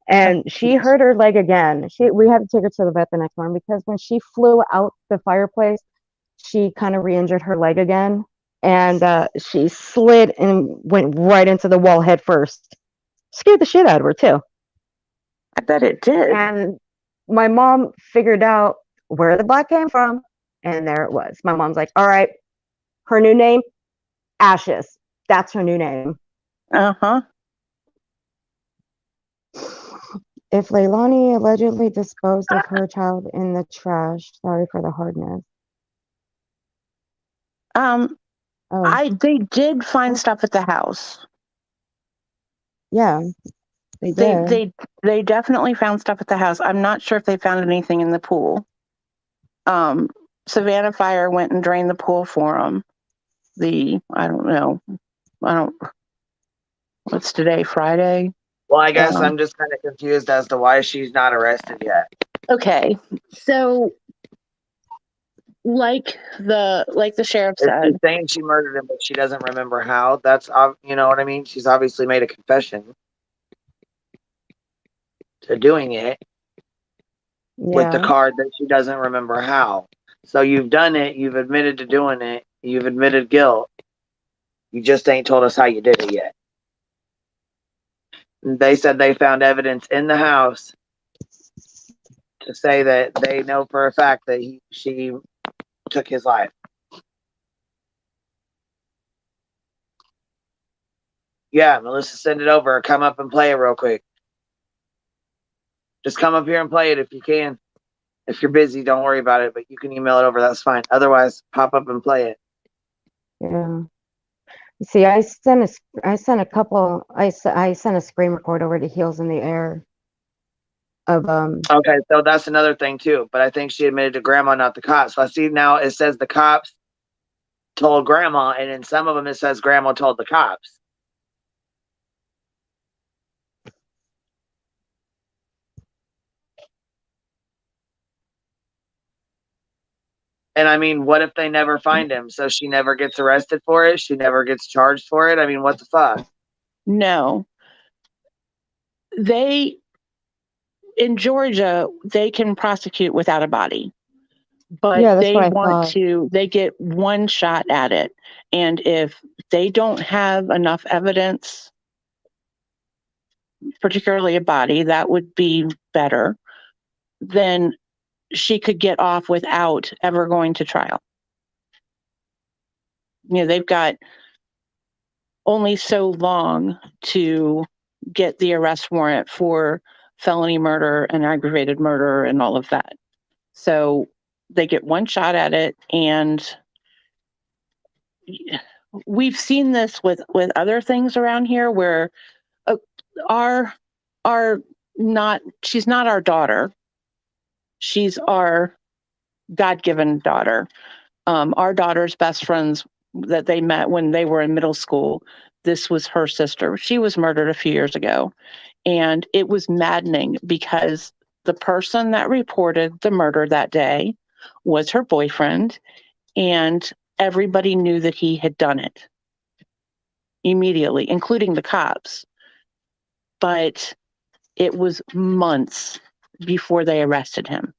C: And she hurt her leg again. We had to take her to the vet the next morning because when she flew out the fireplace, she kind of re-injured her leg again, and she slid and went right into the wall head first. Scared the shit out of her too.
D: I bet it did.
C: And my mom figured out where the black came from, and there it was. My mom's like, "All right, her new name, Ashes. That's her new name."
D: Uh-huh.
C: If Leilani allegedly disposed of her child in the trash, sorry for the hardness.
D: They did find stuff at the house.
C: Yeah, they did.
D: They definitely found stuff at the house. I'm not sure if they found anything in the pool. Savannah Fire went and drained the pool for them. What's today, Friday?
B: Well, I guess I'm just kind of confused as to why she's not arrested yet.
D: Okay, so like the sheriff said,
B: she's saying she murdered him, but she doesn't remember how. That's you know what I mean. She's obviously made a confession to doing it with the card that she doesn't remember how. So you've done it. You've admitted to doing it. You've admitted guilt. You just ain't told us how you did it yet. They said they found evidence in the house to say that they know for a fact that she took his life. Yeah, Melissa, send it over. Come up and play it real quick. Just come up here and play it if you can. If you're busy, don't worry about it, but you can email it over. That's fine. Otherwise, pop up and play it.
C: Yeah. See, I sent a screen record over to Heels in the Air of
B: Okay, so that's another thing too. But I think she admitted to grandma, not the cops. So I see now it says the cops told grandma, and in some of them it says grandma told the cops. And I mean, what if they never find him? So she never gets arrested for it? She never gets charged for it? I mean, what the fuck?
D: No. In Georgia, they can prosecute without a body. But they get one shot at it. And if they don't have enough evidence, particularly a body, that would be better, then she could get off without ever going to trial. They've got only so long to get the arrest warrant for felony murder and aggravated murder and all of that. So they get one shot at it, and we've seen this with other things around here where she's not our daughter. She's our God-given daughter. Our daughter's best friends that they met when they were in middle school, this was her sister. She was murdered a few years ago. And it was maddening because the person that reported the murder that day was her boyfriend, and everybody knew that he had done it immediately, including the cops. But it was months before they arrested him.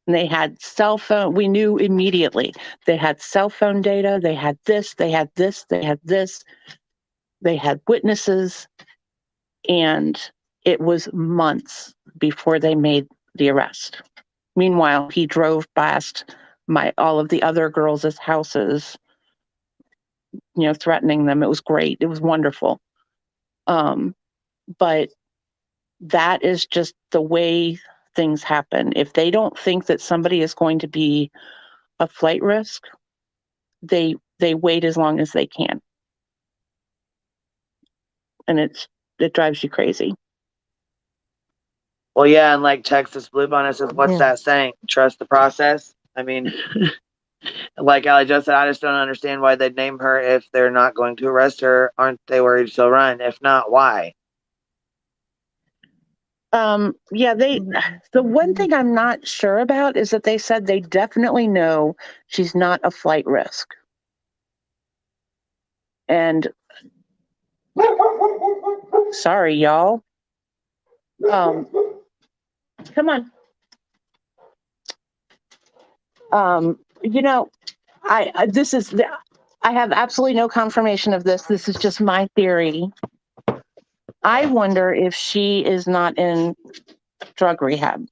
D: And they had cell phone. We knew immediately. They had cell phone data. They had this, they had this, they had this. They had witnesses. And it was months before they made the arrest. Meanwhile, he drove past all of the other girls' houses, threatening them. It was great. It was wonderful. But that is just the way things happen. If they don't think that somebody is going to be a flight risk, they wait as long as they can. and it drives you crazy.
B: Well, yeah, and like Texas Blue Bonnet says, what's
C: Yeah.
B: that saying? Trust the process. I mean, like Allie just said, I just don't understand why they'd name her if they're not going to arrest her. Aren't they worried she'll run? If not, why?
D: Yeah, the one thing I'm not sure about is that they said they definitely know she's not a flight risk. And sorry, y'all. Come on. You know, I have absolutely no confirmation of this. This is just my theory. I wonder if she is not in drug rehab.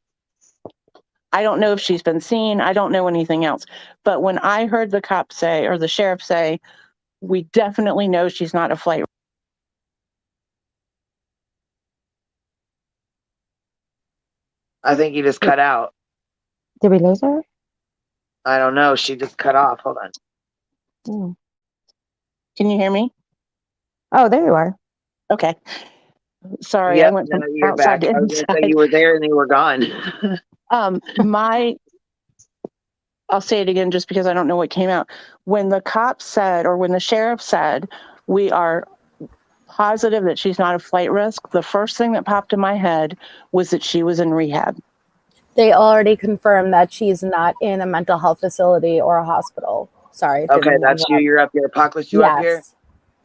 D: I don't know if she's been seen. I don't know anything else. But when I heard the cop say, or the sheriff say, we definitely know she's not a flight.
B: I think you just cut out.
C: Did we lose her?
B: I don't know. She just cut off. Hold on.
C: Oh,
D: Can you hear me?
C: oh, there you are.
D: Okay. Sorry,
B: Yep,
D: I went
B: now
D: from
B: you're
D: outside
B: back.
D: to
B: I was going to say
D: inside.
B: you were there and you were gone.
D: I'll say it again just because I don't know what came out. When the cop said, or when the sheriff said, we are positive that she's not a flight risk, the first thing that popped in my head was that she was in rehab.
A: They already confirmed that she's not in a mental health facility or a hospital. Sorry.
B: Okay, that's you. You're up here. Apocalypse, you up here?
A: Yes.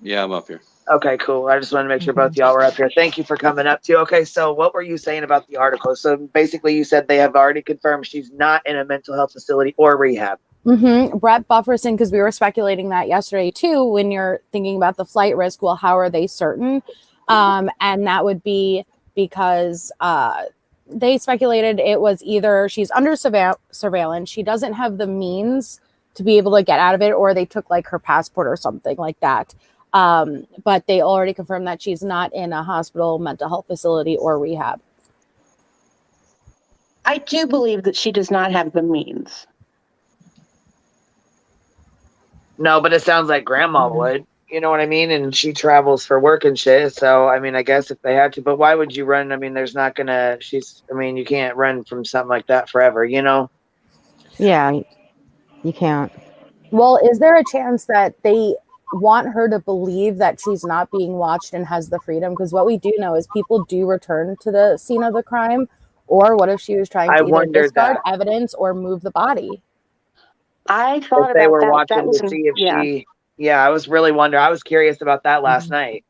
E: Yeah, I'm up here.
B: Okay, cool. I just wanted to make sure both y'all were up here. Thank you for coming up too. Okay, so what were you saying about the article? So basically you said they have already confirmed she's not in a mental health facility or rehab.
A: Brett Bufferson, because we were speculating that yesterday too, when you're thinking about the flight risk, well, how are they certain? And that would be because they speculated it was either she's under surveillance, she doesn't have the means to be able to get out of it, or they took like her passport or something like that. But they already confirmed that she's not in a hospital, mental health facility, or rehab.
D: I do believe that she does not have the means.
B: No, but it sounds like grandma would. You know what I mean? And she travels for work and shit. So, I mean, I guess if they had to, but why would you run? I mean, there's not gonna, you can't run from something like that forever, you know?
C: Yeah, you can't.
A: Well, is there a chance that they want her to believe that she's not being watched and has the freedom? Because what we do know is people do return to the scene of the crime. Or what if she was trying
B: I
A: to either
B: wondered
A: discard
B: that.
A: evidence or move the body?
D: I thought
B: If they
D: about
B: were
D: that. That
B: watching
D: was
B: to see if yeah, I was really wondering. I was curious about that last night.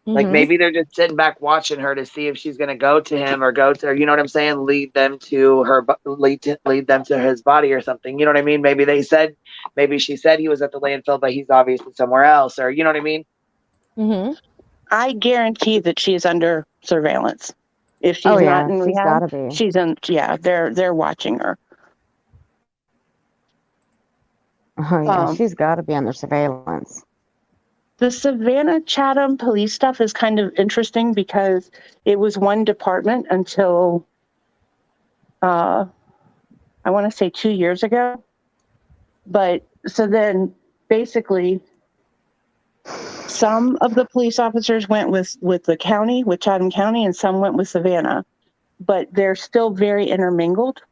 B: Like maybe they're just sitting back watching her to see if she's going to go to him or go to her. You know what I'm saying? Lead them to her, lead them to his body or something. You know what I mean? Maybe she said he was at the landfill, but he's obviously somewhere else. Or you know what I mean?
D: I guarantee that she is under surveillance. If she's
C: Oh,
D: not
C: yeah,
D: in
C: she's
D: rehab,
C: gotta be.
D: she's in. Yeah, they're watching her.
C: Oh, yeah, she's got to be under surveillance.
D: The Savannah Chatham police stuff is kind of interesting because it was one department until I want to say 2 years ago. But so then basically some of the police officers went with the county, with Chatham County, and some went with Savannah, but they're still very intermingled.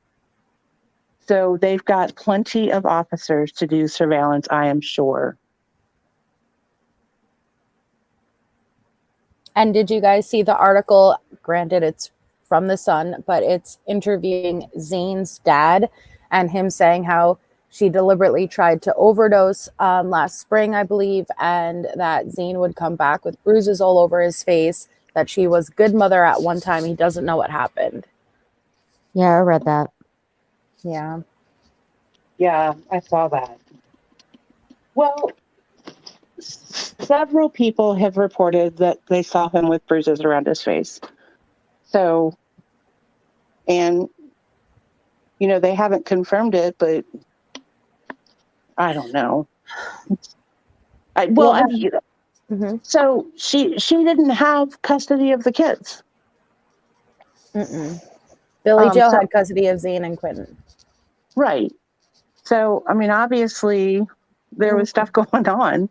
D: So they've got plenty of officers to do surveillance, I am sure.
A: And did you guys see the article? Granted, it's from The Sun, but it's interviewing Zane's dad and him saying how she deliberately tried to overdose last spring, I believe, and that Zane would come back with bruises all over his face, that she was good mother at one time. He doesn't know what happened.
C: Yeah, I read that.
A: Yeah.
D: Yeah, I saw that. Well, several people have reported that they saw him with bruises around his face. So, and, you know, they haven't confirmed it, but I don't know. So she didn't have custody of the kids.
A: Billy Joe had custody of Zane and Quentin.
D: Right. So, I mean, obviously there was stuff going on.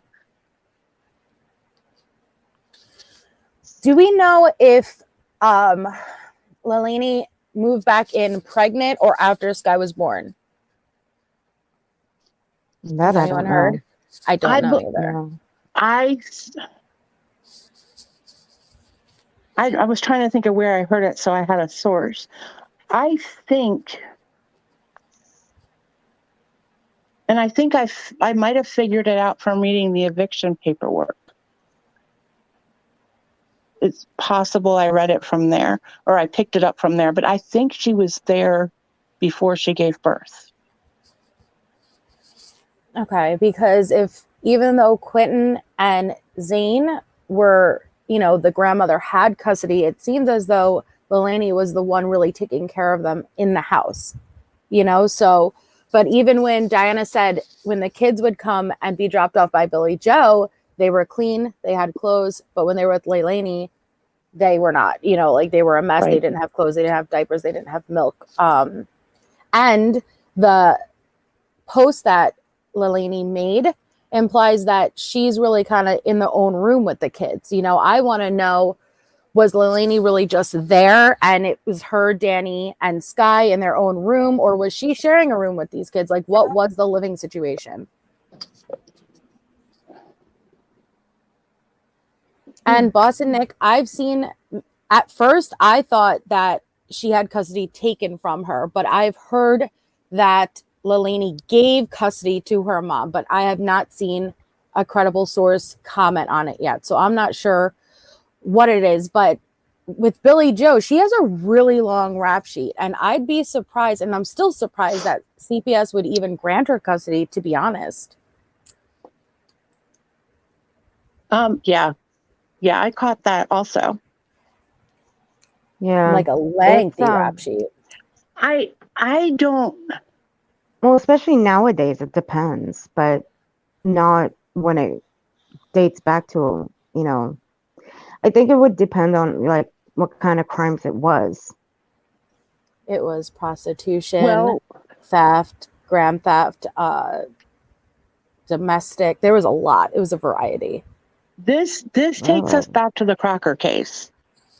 E: Do we know if Lelani moved back in pregnant or after Sky was born?
C: That
E: Has
C: I
E: anyone
C: don't
E: heard?
C: know.
E: I don't know either.
C: No.
D: I was trying to think of where I heard it, so I had a source. I think, and I think I might have figured it out from reading the eviction paperwork. It's possible I read it from there, or I picked it up from there, but I think she was there before she gave birth.
E: Okay, because even though Quentin and Zane were, the grandmother had custody, it seems as though Lelani was the one really taking care of them in the house, so, but even when Diana said when the kids would come and be dropped off by Billy Joe, they were clean, they had clothes, but when they were with Lelani, they were not, like they were a mess.
D: Right.
E: They didn't have clothes, they didn't have diapers, they didn't have milk. And the post that Lelani made implies that she's really kind of in the own room with the kids. I want to know, was Lelani really just there and it was her, Danny, and Sky in their own room, or was she sharing a room with these kids? Like, what was the living situation? And Boss and Nick, I've seen, at first I thought that she had custody taken from her, but I've heard that Lelani gave custody to her mom, but I have not seen a credible source comment on it yet. So I'm not sure what it is, but with Billy Joe, she has a really long rap sheet, and I'd be surprised, and I'm still surprised that CPS would even grant her custody, to be honest.
D: Yeah, I caught that also.
C: Yeah.
E: Like a lengthy rap sheet.
D: I don't.
C: Well, especially nowadays, it depends, but not when it dates back to, I think it would depend on like what kind of crimes it was.
E: It was prostitution, theft, grand theft, domestic. There was a lot. It was a variety.
D: This takes us back to the Crocker case.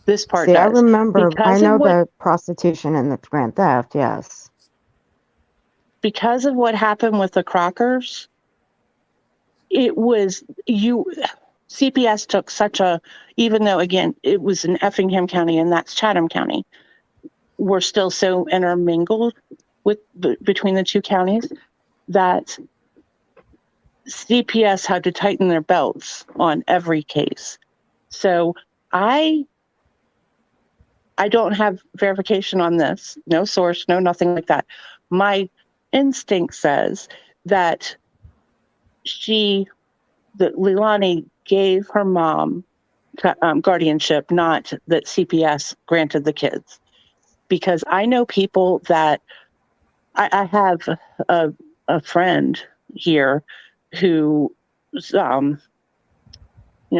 D: This part
C: See,
D: does.
C: I remember,
D: because
C: I know the prostitution and the grand theft, yes.
D: Because of what happened with the Crockers, it was, CPS took such a, even though, again, it was in Effingham County and that's Chatham County, we're still so intermingled between the two counties that CPS had to tighten their belts on every case. So I don't have verification on this, no source, no nothing like that. My instinct says that Lelani gave her mom guardianship, not that CPS granted the kids. Because I know people that, I have a friend here who,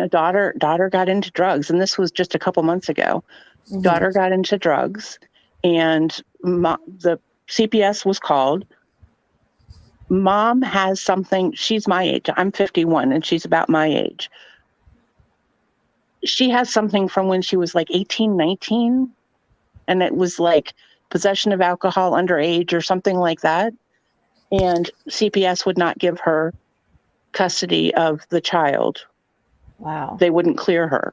D: daughter got into drugs, and this was just a couple months ago. Mm-hmm. Daughter got into drugs, and the CPS was called. Mom has something, she's my age, I'm 51, and she's about my age. She has something from when she was like 18, 19, and it was like possession of alcohol underage or something like that. And CPS would not give her custody of the child.
E: Wow.
D: They wouldn't clear her.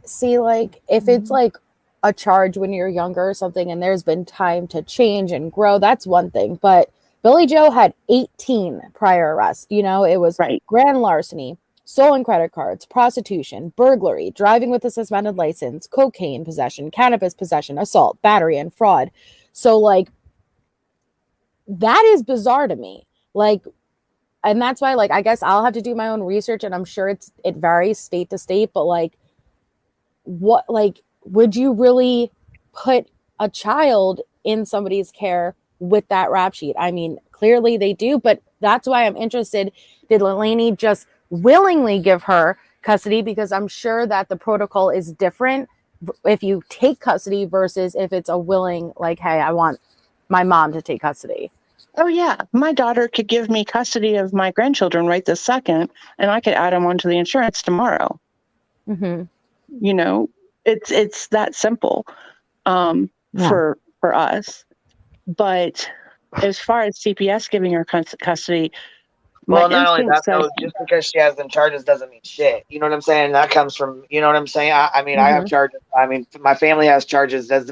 E: See, like, if it's like a charge when you're younger or something and there's been time to change and grow, that's one thing. But Billy Joe had 18 prior arrests. It was grand larceny, stolen credit cards, prostitution, burglary, driving with a suspended license, cocaine possession, cannabis possession, assault, battery, and fraud. So, like, that is bizarre to me. Like, and that's why, like, I guess I'll have to do my own research, and I'm sure it varies state to state, but like, what, like, would you really put a child in somebody's care with that rap sheet? I mean, clearly they do, but that's why I'm interested. Did Lelani just willingly give her custody? Because I'm sure that the protocol is different if you take custody versus if it's a willing, like, hey, I want my mom to take custody.
D: Oh yeah, my daughter could give me custody of my grandchildren right this second, and I could add them onto the insurance tomorrow.
E: Mm-hmm.
D: You know, it's that simple for us. But as far as CPS giving her custody, my
B: Well, not only
D: instinct
B: that,
D: says
B: though, just because she has them charges doesn't mean shit. You know what I'm saying? That comes from, you know what I'm saying? I mean, I have charges. I mean, my family has charges. That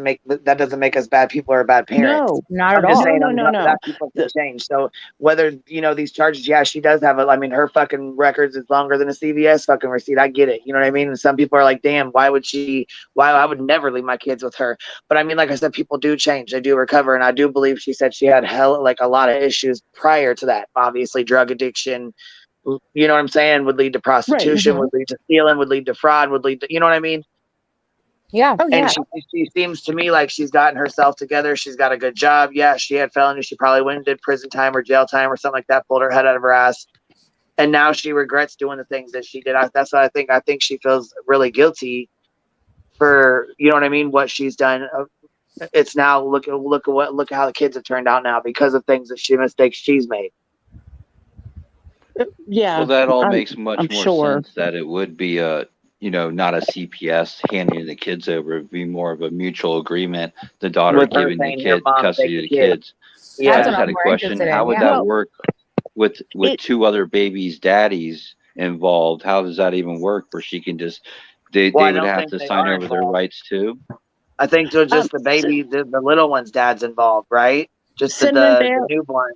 B: doesn't make us bad people or bad parents.
D: no,
E: Not
B: I'm
E: at
B: just
E: all.
B: saying,
D: no.
B: that people can change. So whether these charges, yeah, she does have it. I mean, her fucking records is longer than a CVS fucking receipt. I get it. You know what I mean? And some people are like, damn, why would she? Why I would never leave my kids with her. But I mean, like I said, people do change. They do recover, and I do believe she said she had a lot of issues prior to that. Obviously, drug addiction. You know what I'm saying? Would lead to
D: right.
B: prostitution, would lead to stealing, would lead to fraud, would lead to, you know what I mean?
E: Yeah.
D: Oh
B: And
D: yeah,
B: she seems to me like she's gotten herself together. She's got a good job. Yeah, she had felonies. She probably went and did prison time or jail time or something like that, pulled her head out of her ass. And now she regrets doing the things that she did. That's what I think. I think she feels really guilty for, you know what I mean, what she's done. It's now look at how the kids have turned out now because of things mistakes she's made.
D: yeah.
F: Well, that all
D: I'm
F: makes much
D: I'm
F: more
D: sure.
F: sense that it would be not a CPS handing the kids over. It'd be more of a mutual agreement. The daughter
B: With her
F: giving the
B: saying, "Here,
F: kid
B: mom,
F: custody
B: take
F: of
B: the
F: the
B: kid."
F: kids.
E: That's
F: I
B: Yeah.
E: what
F: just had
E: I'm
F: a
E: more
F: question.
E: interested
F: How
E: in.
F: would
E: Yeah.
F: that work with
D: It-
F: two other babies' daddies involved? How does that even work? Where she can just they
B: Well, I
F: would
B: don't
F: have
B: think
F: to
B: they
F: sign
B: are
F: over their
B: involved.
F: rights too?
B: I think they're just the
D: c-
B: baby, the little one's dad's involved, right? Just
D: Cinnamon
B: the
D: Bear,
B: newborn.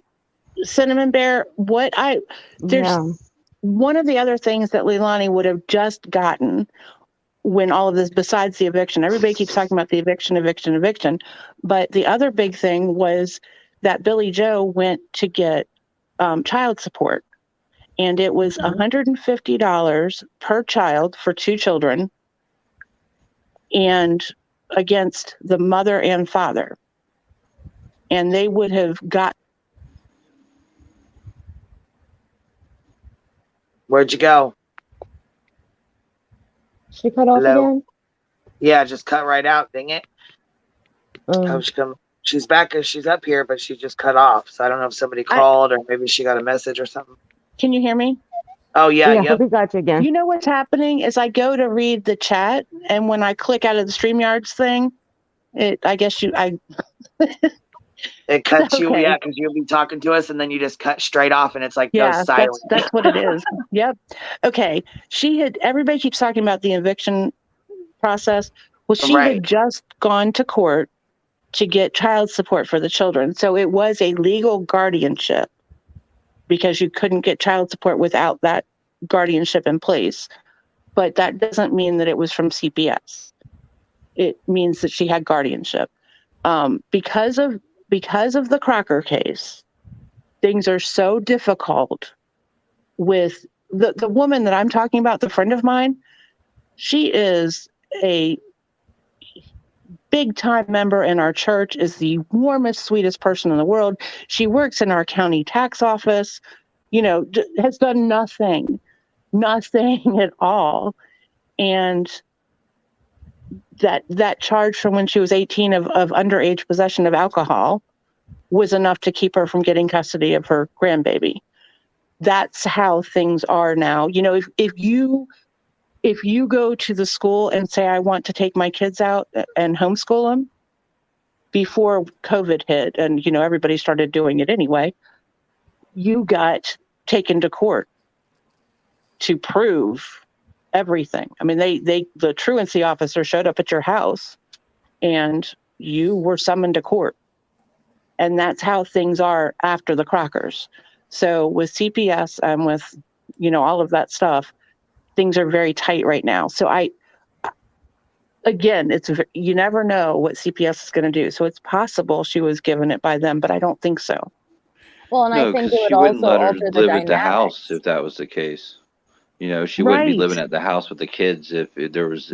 D: Cinnamon Bear. There's
C: Yeah.
D: one of the other things that Leilani would have just gotten when all of this, besides the eviction, everybody keeps talking about the eviction, but the other big thing was that Billy Joe went to get child support, and it was $150 per child for 2 children, and against the mother and father, and they would have got.
B: Where'd you go?
C: She cut off
B: Hello?
C: again?
B: Yeah, just cut right out. Dang it.
C: Oh,
B: She's back. She's up here, but she just cut off. So I don't know if somebody called or maybe she got a message or something.
D: Can you hear me?
B: Oh yeah,
C: yeah,
B: yep.
C: we got you again.
D: You know what's happening is I go to read the chat, and when I click out of the StreamYards thing, it
B: cuts you,
D: okay.
B: yeah, because you'll be talking to us and then you just cut straight off and it's like goes
D: Yeah,
B: silent.
D: that's what it is. Yep. Okay. Everybody keeps talking about the eviction process. Well, she
B: Right.
D: had just gone to court to get child support for the children. So it was a legal guardianship because you couldn't get child support without that guardianship in place. But that doesn't mean that it was from CPS. It means that she had guardianship. Because of the Crocker case, things are so difficult with the woman that I'm talking about, the friend of mine. She is a big time member in our church, is the warmest, sweetest person in the world. She works in our county tax office, has done nothing at all. And that charge from when she was 18 of underage possession of alcohol was enough to keep her from getting custody of her grandbaby. That's how things are now. If you go to the school and say, I want to take my kids out and homeschool them, before COVID hit and, everybody started doing it anyway, you got taken to court to prove everything. I mean, the truancy officer showed up at your house and you were summoned to court. And that's how things are after the Crockers. So with CPS and with, all of that stuff, things are very tight right now. So again, you never know what CPS is going to do. So it's possible she was given it by them, but I don't think so.
E: Well, and I
F: No,
E: think
F: because
E: it would
F: she wouldn't
E: also
F: let her
E: alter the
F: live at the house
E: dynamics.
F: if that was the case. She wouldn't be
D: Right.
F: living at the house with the kids if there was,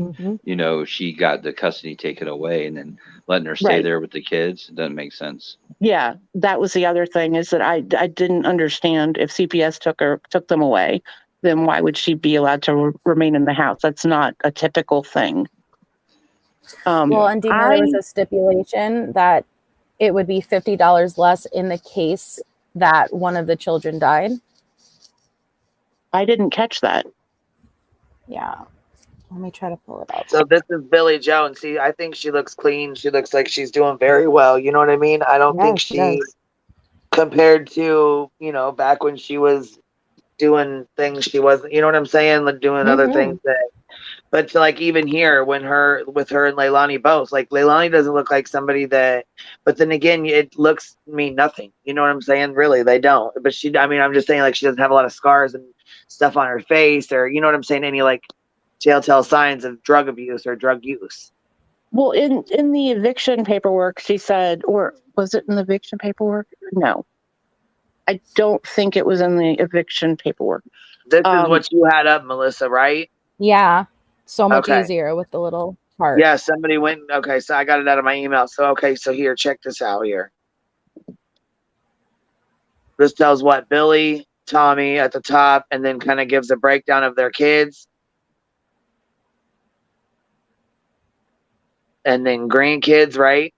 F: she got the custody taken away and then letting her stay
D: Right.
F: there with the kids. It doesn't make sense.
D: Yeah, that was the other thing, is that I didn't understand, if CPS took them away, then why would she be allowed to remain in the house? That's not a typical thing.
E: Well, and do you know there was a stipulation that it would be $50 less in the case that one of the children died?
D: I didn't catch that.
E: Yeah. Let me try to pull it up.
B: So this is Billy Joe, and see, I think she looks clean. She looks like she's doing very well. You know what I mean? I don't think
C: Yes,
B: she,
C: yes.
B: compared to, back when she was doing things she wasn't, you know what I'm saying? Like doing other things
C: Mm-hmm.
B: that, but to, like, even here with her and Leilani both, like Leilani doesn't look like somebody that, but then again, it looks mean nothing. You know what I'm saying? Really, they don't. But she, I mean, I'm just saying, like, she doesn't have a lot of scars and stuff on her face, or, you know what I'm saying? Any like telltale signs of drug abuse or drug use.
D: Well, in the eviction paperwork, she said, or was it in the eviction paperwork? No, I don't think it was in the eviction paperwork.
B: This is what you had up, Melissa, right?
E: Yeah, so much
B: Okay.
E: easier with the little heart.
B: Yeah, somebody went. Okay, so I got it out of my email. So, okay, so here, check this out here. This tells what Billy, Tommy at the top, and then kind of gives a breakdown of their kids. And then grandkids, right?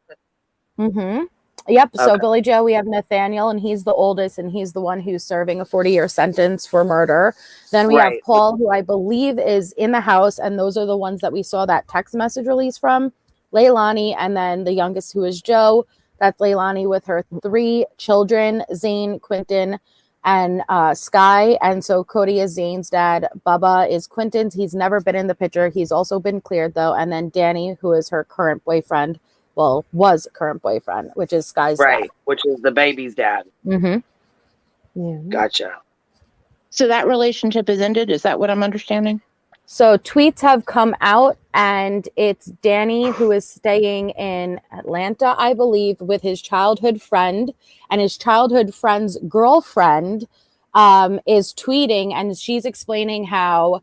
E: Mm-hmm. Yep. So
B: Okay.
E: Billy Joe, we have Nathaniel, and he's the oldest, and he's the one who's serving a 40-year sentence for murder. Then we have
B: Right.
E: Paul, who I believe is in the house, and those are the ones that we saw that text message release from. Leilani, and then the youngest, who is Joe. That's Leilani with her 3 children, Zane, Quentin, and Sky. And so Cody is Zane's dad. Bubba is Quentin's. He's never been in the picture. He's also been cleared, though. And then Danny, who is her current boyfriend. Well, was current boyfriend, which is Sky's
B: Right. Which is the baby's dad.
E: dad. Mm-hmm.
C: Yeah.
B: Gotcha.
D: So that relationship is ended. Is that what I'm understanding?
E: So tweets have come out, and it's Danny, who is staying in Atlanta, I believe, with his childhood friend, and his childhood friend's girlfriend is tweeting, and she's explaining how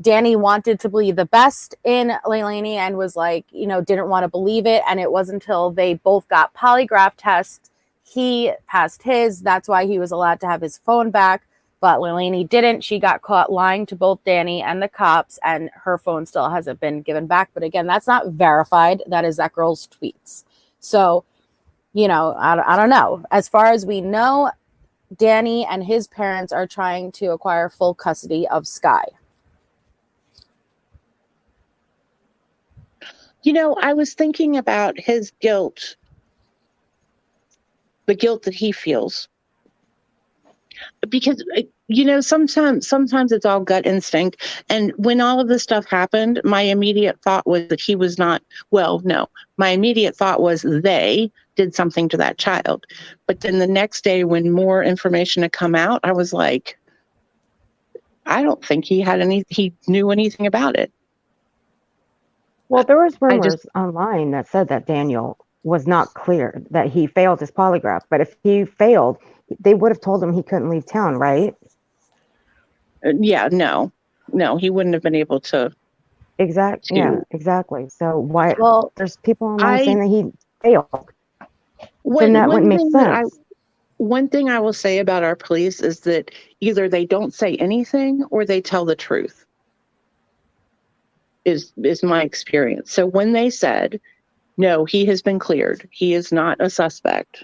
E: Danny wanted to believe the best in Leilani and was like, didn't want to believe it. And it wasn't until they both got polygraph tests, he passed his. That's why he was allowed to have his phone back. But Leilani didn't. She got caught lying to both Danny and the cops, and her phone still hasn't been given back. But again, that's not verified. That is that girl's tweets. So, I don't know. As far as we know, Danny and his parents are trying to acquire full custody of Sky.
D: I was thinking about his guilt, the guilt that he feels. Because, sometimes it's all gut instinct. And when all of this stuff happened, my immediate thought was that he was not, well, no. My immediate thought was they did something to that child. But then the next day when more information had come out, I was like, I don't think he knew anything about it.
C: Well, there was rumors online that said that Daniel was not clear, that he failed his polygraph. But if he failed, they would have told him he couldn't leave town, right?
D: Yeah, no, he wouldn't have been able to.
C: Exactly. Yeah, exactly. So why?
E: Well,
C: there's people online saying that he failed.
D: Then that
C: wouldn't make sense.
D: One thing I will say about our police is that either they don't say anything or they tell the truth. Is my experience. So when they said, no, he has been cleared, he is not a suspect,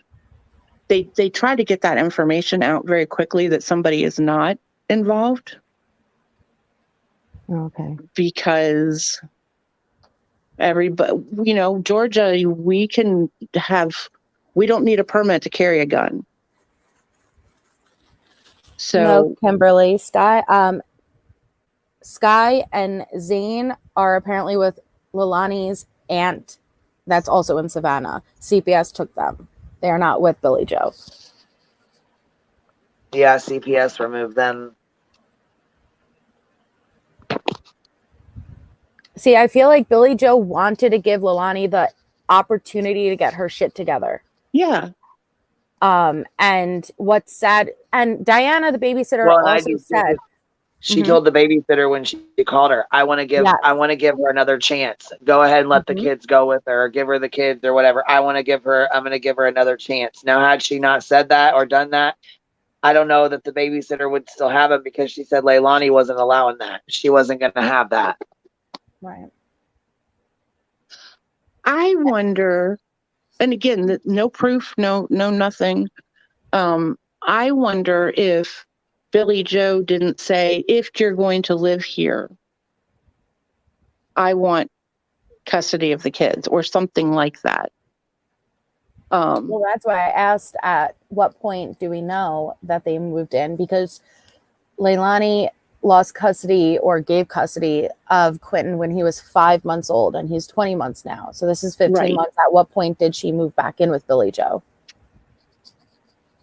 D: they try to get that information out very quickly that somebody is not involved.
C: Okay.
D: Because everybody, Georgia, we don't need a permit to carry a gun. So
E: no, Kimberly, Sky and Zane are apparently with Leilani's aunt that's also in Savannah. CPS took them. They are not with Billy Joe.
B: Yeah, CPS removed them.
E: See, I feel like Billy Joe wanted to give Leilani the opportunity to get her shit together.
D: Yeah.
E: And what's sad, and Diana, the babysitter, also said,
B: she told the babysitter when she called her, I want to give her another chance. Go ahead and let the kids go with her, or give her the kids or whatever. I'm going to give her another chance. Now, had she not said that or done that, I don't know that the babysitter would still have it, because she said Leilani wasn't allowing that. She wasn't going to have that.
E: Right.
D: I wonder, and again, no proof, no nothing. I wonder if Billy Joe didn't say, if you're going to live here, I want custody of the kids or something like that.
E: Well, that's why I asked at what point do we know that they moved in, because Leilani lost custody or gave custody of Quentin when he was 5 months old, and he's 20 months now. So this is 15
D: Right.
E: months. At what point did she move back in with Billy Joe?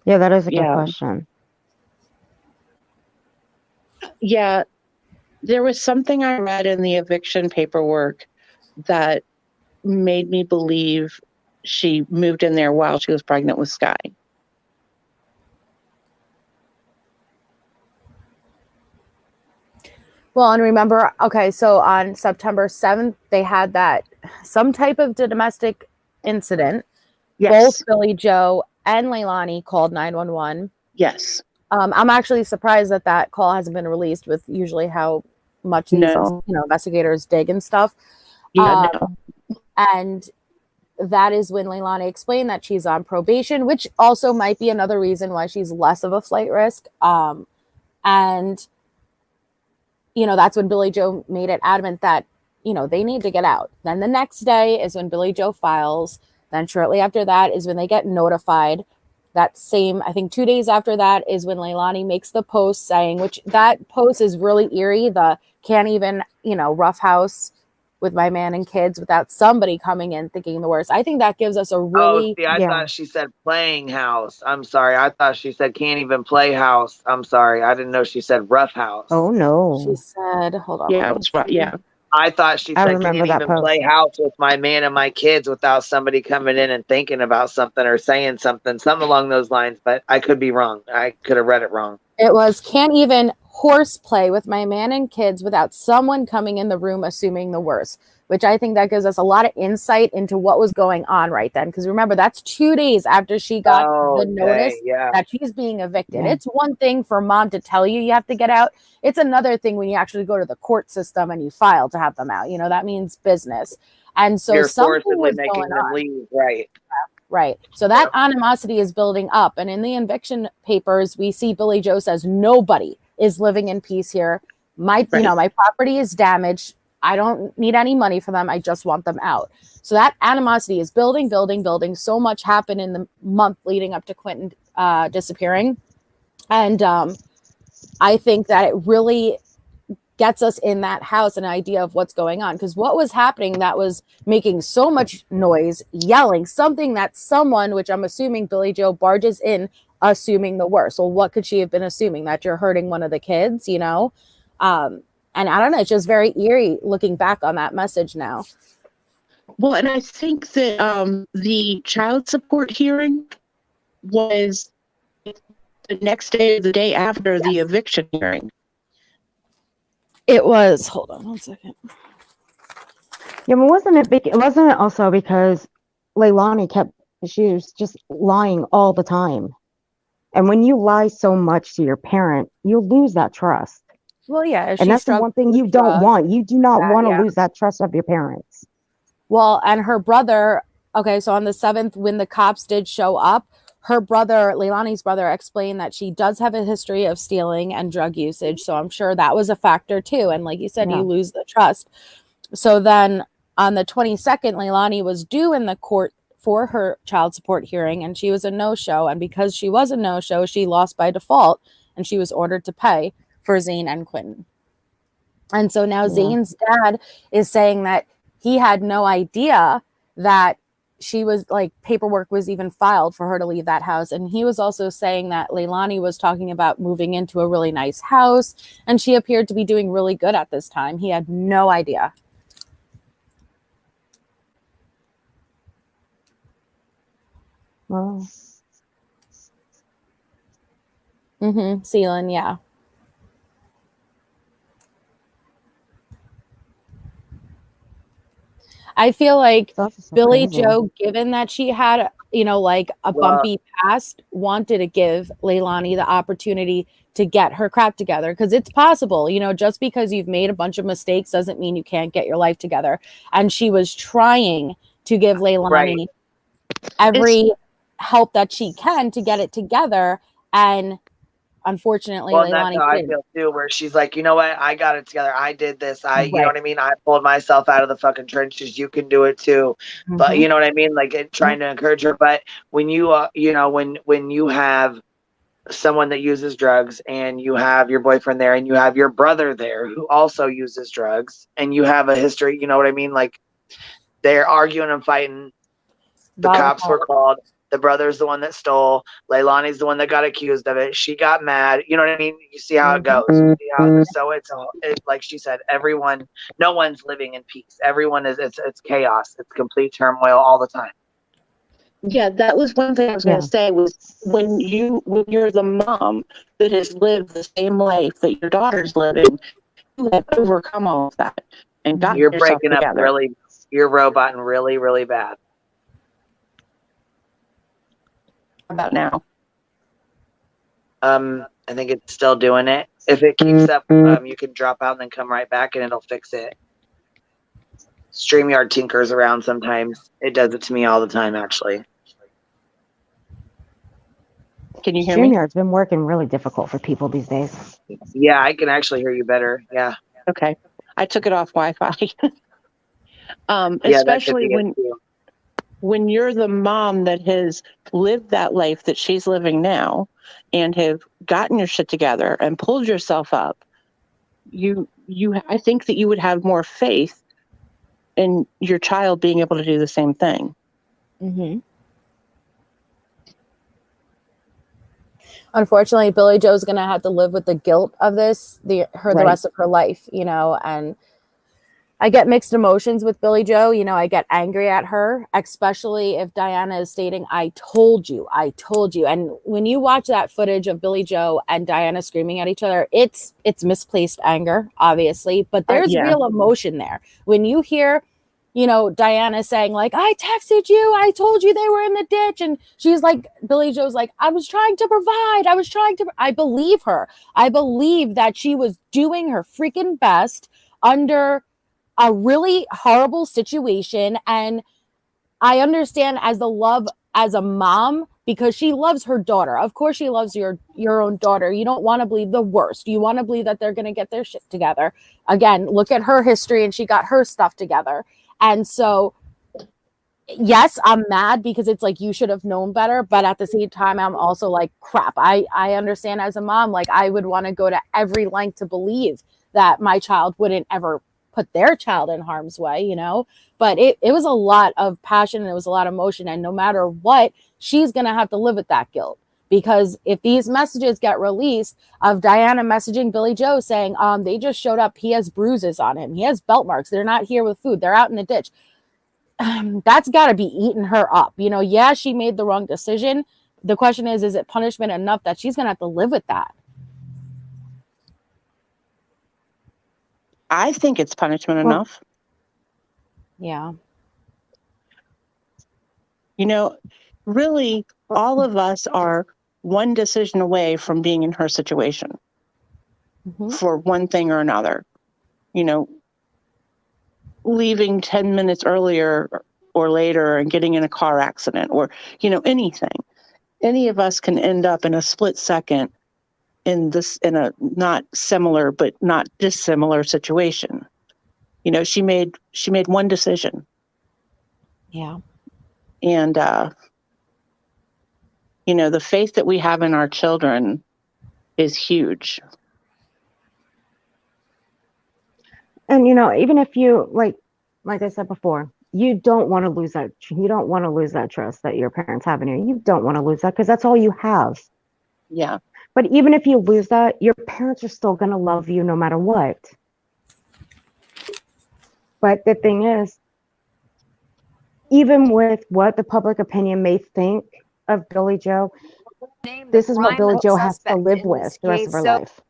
C: Yeah, that is a good
D: Yeah.
C: question.
D: Yeah, there was something I read in the eviction paperwork that made me believe she moved in there while she was pregnant with Sky.
E: Well, and remember, okay, so on September 7th, they had some type of domestic incident.
D: Yes.
E: Both Billy Joe and Leilani called 911.
D: Yes.
E: I'm actually surprised that call hasn't been released, with usually how much these investigators dig and stuff.
D: Yeah,
E: And that is when Leilani explained that she's on probation, which also might be another reason why she's less of a flight risk. And that's when Billy Joe made it adamant that they need to get out. Then the next day is when Billy Joe files. Then shortly after that is when they get notified. That same, I think 2 days after that is when Leilani makes the post saying, which that post is really eerie, the can't even, rough house with my man and kids without somebody coming in thinking the worst. I think that gives us a really...
B: Oh, see, I thought she said playing house. I'm sorry. I thought she said can't even play house. I'm sorry. I didn't know she said rough house.
C: Oh, no.
E: She said, hold on.
D: Yeah, that's right. Yeah.
B: I thought she said can't even play house with my man and my kids without somebody coming in and thinking about something or saying something along those lines, but I could be wrong. I could have read it wrong.
E: It was can't even horseplay with my man and kids without someone coming in the room assuming the worst, which I think that gives us a lot of insight into what was going on right then. Because remember, that's 2 days after she got the notice that she's being evicted. Yeah. It's one thing for mom to tell you have to get out. It's another thing when you actually go to the court system and you file to have them out. That means business. And so
B: you're
E: something
B: forcibly
E: was
B: making
E: going
B: them
E: on.
B: leave, right?
E: Right. So that animosity is building up. And in the eviction papers, we see Billy Joe says, nobody is living in peace here. My property is damaged. I don't need any money for them. I just want them out. So that animosity is building. So much happened in the month leading up to Quentin disappearing. And I think that it really gets us in that house an idea of what's going on. Because what was happening that was making so much noise, yelling, something that someone, which I'm assuming Billy Joe, barges in, assuming the worst. Well, what could she have been assuming? That you're hurting one of the kids, And I don't know, it's just very eerie looking back on that message now.
D: Well, and I think that the child support hearing was the next day or the day after the eviction hearing.
E: It was. Hold on 1 second.
C: Yeah, but wasn't it also because Leilani she was just lying all the time? And when you lie so much to your parent, you lose that trust.
E: Well, yeah.
C: And that's the one thing you don't want. You do not want to lose that trust of your parents.
E: Well, and her brother, okay, so on the 7th, when the cops did show up, her brother, Leilani's brother, explained that she does have a history of stealing and drug usage. So I'm sure that was a factor too. And like you said, you lose the trust. So then on the 22nd, Leilani was due in the court for her child support hearing, and she was a no-show. And because she was a no-show, she lost by default, and she was ordered to pay for Zane and Quentin. And so now Zane's dad is saying that he had no idea that she was paperwork was even filed for her to leave that house. And he was also saying that Leilani was talking about moving into a really nice house, and she appeared to be doing really good at this time. He had no idea.
C: Well.
E: Sealan, yeah. I feel like Billy Joe, given that she had, a bumpy past, wanted to give Leilani the opportunity to get her crap together. Because it's possible, just because you've made a bunch of mistakes doesn't mean you can't get your life together. And she was trying to give Leilani every help that she can to get it together. And unfortunately,
B: Well, and that's
E: Leilani
B: how I
E: didn't.
B: feel too, where she's like, you know what? I got it together. I did this. You know
E: Right.
B: what I mean? I pulled myself out of the fucking trenches. You can do it too. But
E: Mhm.
B: you know what I mean? Like trying to encourage her. But when you, you know, when you have someone that uses drugs and you have your boyfriend there and you have your brother there who also uses drugs and you have a history, you know what I mean? Like they're arguing and fighting. The cops were called. The brother's the one that stole. Leilani's the one that got accused of it. She got mad. You know what I mean? You see how it goes. You see how, so it's like she said, everyone, no one's living in peace. Everyone is, it's chaos. It's complete turmoil all the time.
D: Yeah, that was one thing I was going
C: Yeah.
D: to say was when you're the mom that has lived the same life that your daughter's living, you have overcome all of that and got
B: You're
D: yourself
B: breaking up
D: together.
B: really, you're roboting really, really bad.
D: How about now?
B: I think it's still doing it. If it keeps up, you can drop out and then come right back and it'll fix it. StreamYard tinkers around sometimes. It does it to me all the time, actually.
D: Can you hear me?
C: StreamYard's been working really difficult for people these days.
B: Yeah, I can actually hear you better. Yeah.
D: Okay. I took it off Wi-Fi.
B: Yeah,
D: Especially when you're the mom that has lived that life that she's living now and have gotten your shit together and pulled yourself up, I think that you would have more faith in your child being able to do the same thing.
E: Mm-hmm. Unfortunately, Billie Joe's going to have to live with the guilt of this the rest of her life, you know, and I get mixed emotions with Billie Joe. You know, I get angry at her, especially if Diana is stating, I told you. And when you watch that footage of Billie Joe and Diana screaming at each other, it's misplaced anger, obviously, but there's real emotion there. When you hear, you know, Diana saying like, I texted you, I told you they were in the ditch. And she's like, Billie Joe's like, I was trying to provide. I believe her. I believe that she was doing her freaking best under a really horrible situation. And I understand as a mom, because she loves her daughter. Of course she loves your own daughter. You don't want to believe the worst. You want to believe that they're going to get their shit together. Again, look at her history and she got her stuff together. And so yes, I'm mad because it's like you should have known better, but at the same time I'm also like, crap. I understand as a mom, like I would want to go to every length to believe that my child wouldn't ever put their child in harm's way, you know, but it was a lot of passion and it was a lot of emotion, and no matter what, she's gonna have to live with that guilt, because if these messages get released of Diana messaging Billie Joe saying they just showed up, he has bruises on him, he has belt marks, they're not here with food, they're out in the ditch, that's got to be eating her up, you know. Yeah, she made the wrong decision. The question is it punishment enough that she's gonna have to live with that?
D: I think it's punishment enough.
E: Yeah.
D: You know, really, all of us are one decision away from being in her situation for one thing or another. You know, leaving 10 minutes earlier or later and getting in a car accident, or, you know, anything. Any of us can end up in a split second in a not similar but not dissimilar situation. You know, she made one decision.
E: Yeah.
D: And you know, the faith that we have in our children is huge.
C: And you know, even if you like I said before, you don't want to lose that. You don't want to lose that trust that your parents have in you. You don't want to lose that because that's all you have.
D: Yeah.
C: But even if you lose that, your parents are still going to love you no matter what. But the thing is, even with what the public opinion may think of Billie Joe, this is what Billie Joe has to live with the rest of her life.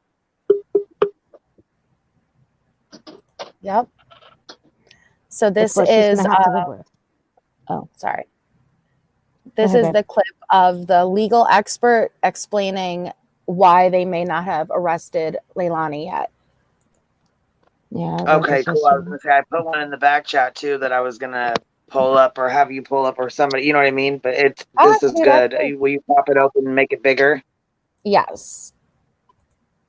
E: Yep. So this is sorry. This is the clip of the legal expert explaining why they may not have arrested Leilani yet.
C: Yeah.
B: Okay, cool. I was gonna say I put one in the back chat too that I was gonna pull up or have you pull up or somebody, you know what I mean? But this is good. Will you pop it open and make it bigger?
E: Yes.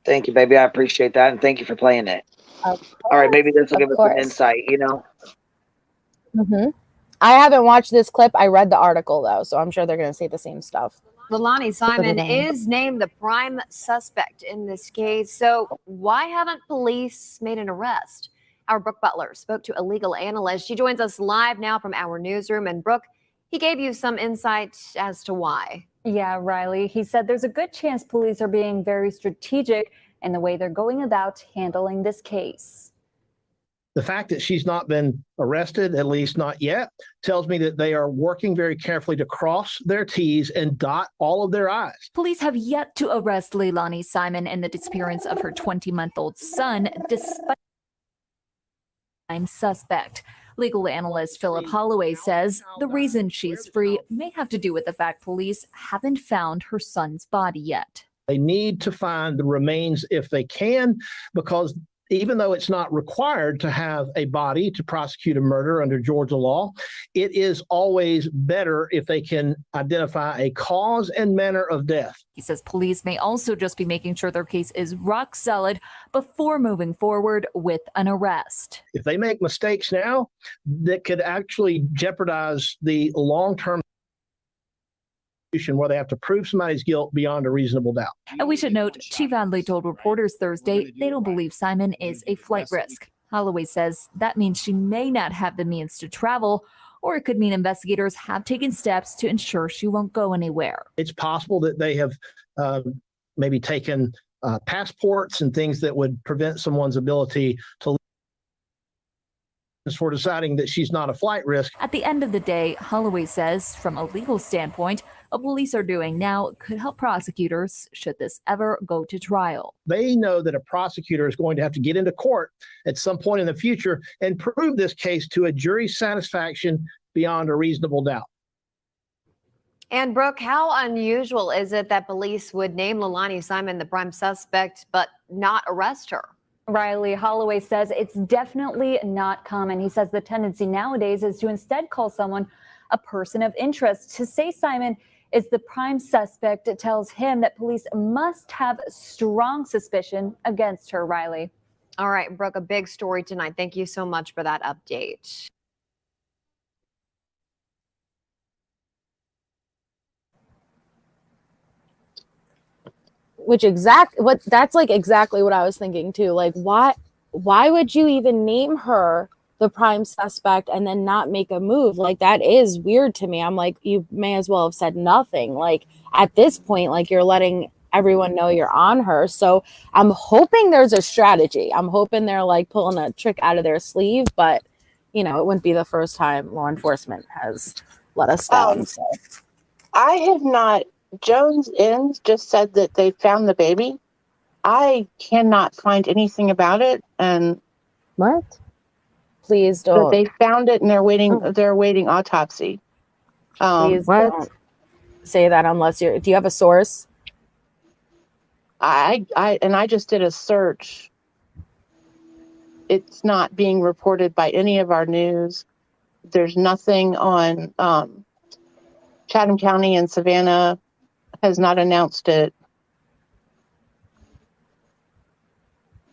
B: Thank you, baby. I appreciate that, and thank you for playing it.
E: Of
B: All right, maybe this will
E: Of
B: give us some
E: course.
B: insight. You know.
E: Mm-hmm. I haven't watched this clip. I read the article though, so I'm sure they're going to say the same stuff.
A: Leilani Simon
C: they?
A: is named the prime suspect in this case. So why haven't police made an arrest? Our Brooke Butler spoke to a legal analyst. She joins us live now from our newsroom. And Brooke, he gave you some insight as to why.
G: Yeah, Riley. He said there's a good chance police are being very strategic in the way they're going about handling this case.
H: The fact that she's not been arrested, at least not yet, tells me that they are working very carefully to cross their T's and dot all of their I's.
I: Police have yet to arrest Leilani Simon in the disappearance of her 20-month-old son, despite the suspect. Legal analyst Philip Holloway says the reason she's free may have to do with the fact police haven't found her son's body yet.
H: They need to find the remains if they can, because even though it's not required to have a body to prosecute a murder under Georgia law, it is always better if they can identify a cause and manner of death.
I: He says police may also just be making sure their case is rock solid before moving forward with an arrest.
H: If they make mistakes now, that could actually jeopardize the long-term where they have to prove somebody's guilt beyond a reasonable doubt.
I: And we should note, Chief Adley told reporters Thursday they don't believe Simon is a flight risk. Holloway says that means she may not have the means to travel, or it could mean investigators have taken steps to ensure she won't go anywhere.
H: It's possible that they have maybe taken passports and things that would prevent someone's ability to leave for deciding that she's not a flight risk.
I: At the end of the day, Holloway says, from a legal standpoint, what police are doing now could help prosecutors should this ever go to trial.
H: They know that a prosecutor is going to have to get into court at some point in the future and prove this case to a jury's satisfaction beyond a reasonable doubt.
A: And Brooke, how unusual is it that police would name Leilani Simon the prime suspect but not arrest her?
G: Riley, Holloway says it's definitely not common. He says the tendency nowadays is to instead call someone a person of interest. To say Simon is the prime suspect, it tells him that police must have strong suspicion against her, Riley.
A: All right, Brooke, a big story tonight. Thank you so much for that update.
E: That's like exactly what I was thinking too. Like, why would you even name her the prime suspect and then not make a move? Like, that is weird to me. I'm like, you may as well have said nothing. Like, at this point, like, you're letting everyone know you're on her. So I'm hoping there's a strategy. I'm hoping they're like pulling a trick out of their sleeve, but you know, it wouldn't be the first time law enforcement has let us down. So
D: I have not. Jones Inns just said that they found the baby. I cannot find anything about it, and
E: what? Please
D: that
E: don't.
D: they found it and they're waiting. They're awaiting autopsy.
E: Please don't say that unless you're. Do you have a source?
D: I just did a search. It's not being reported by any of our news. There's nothing on Chatham County and Savannah has not announced it.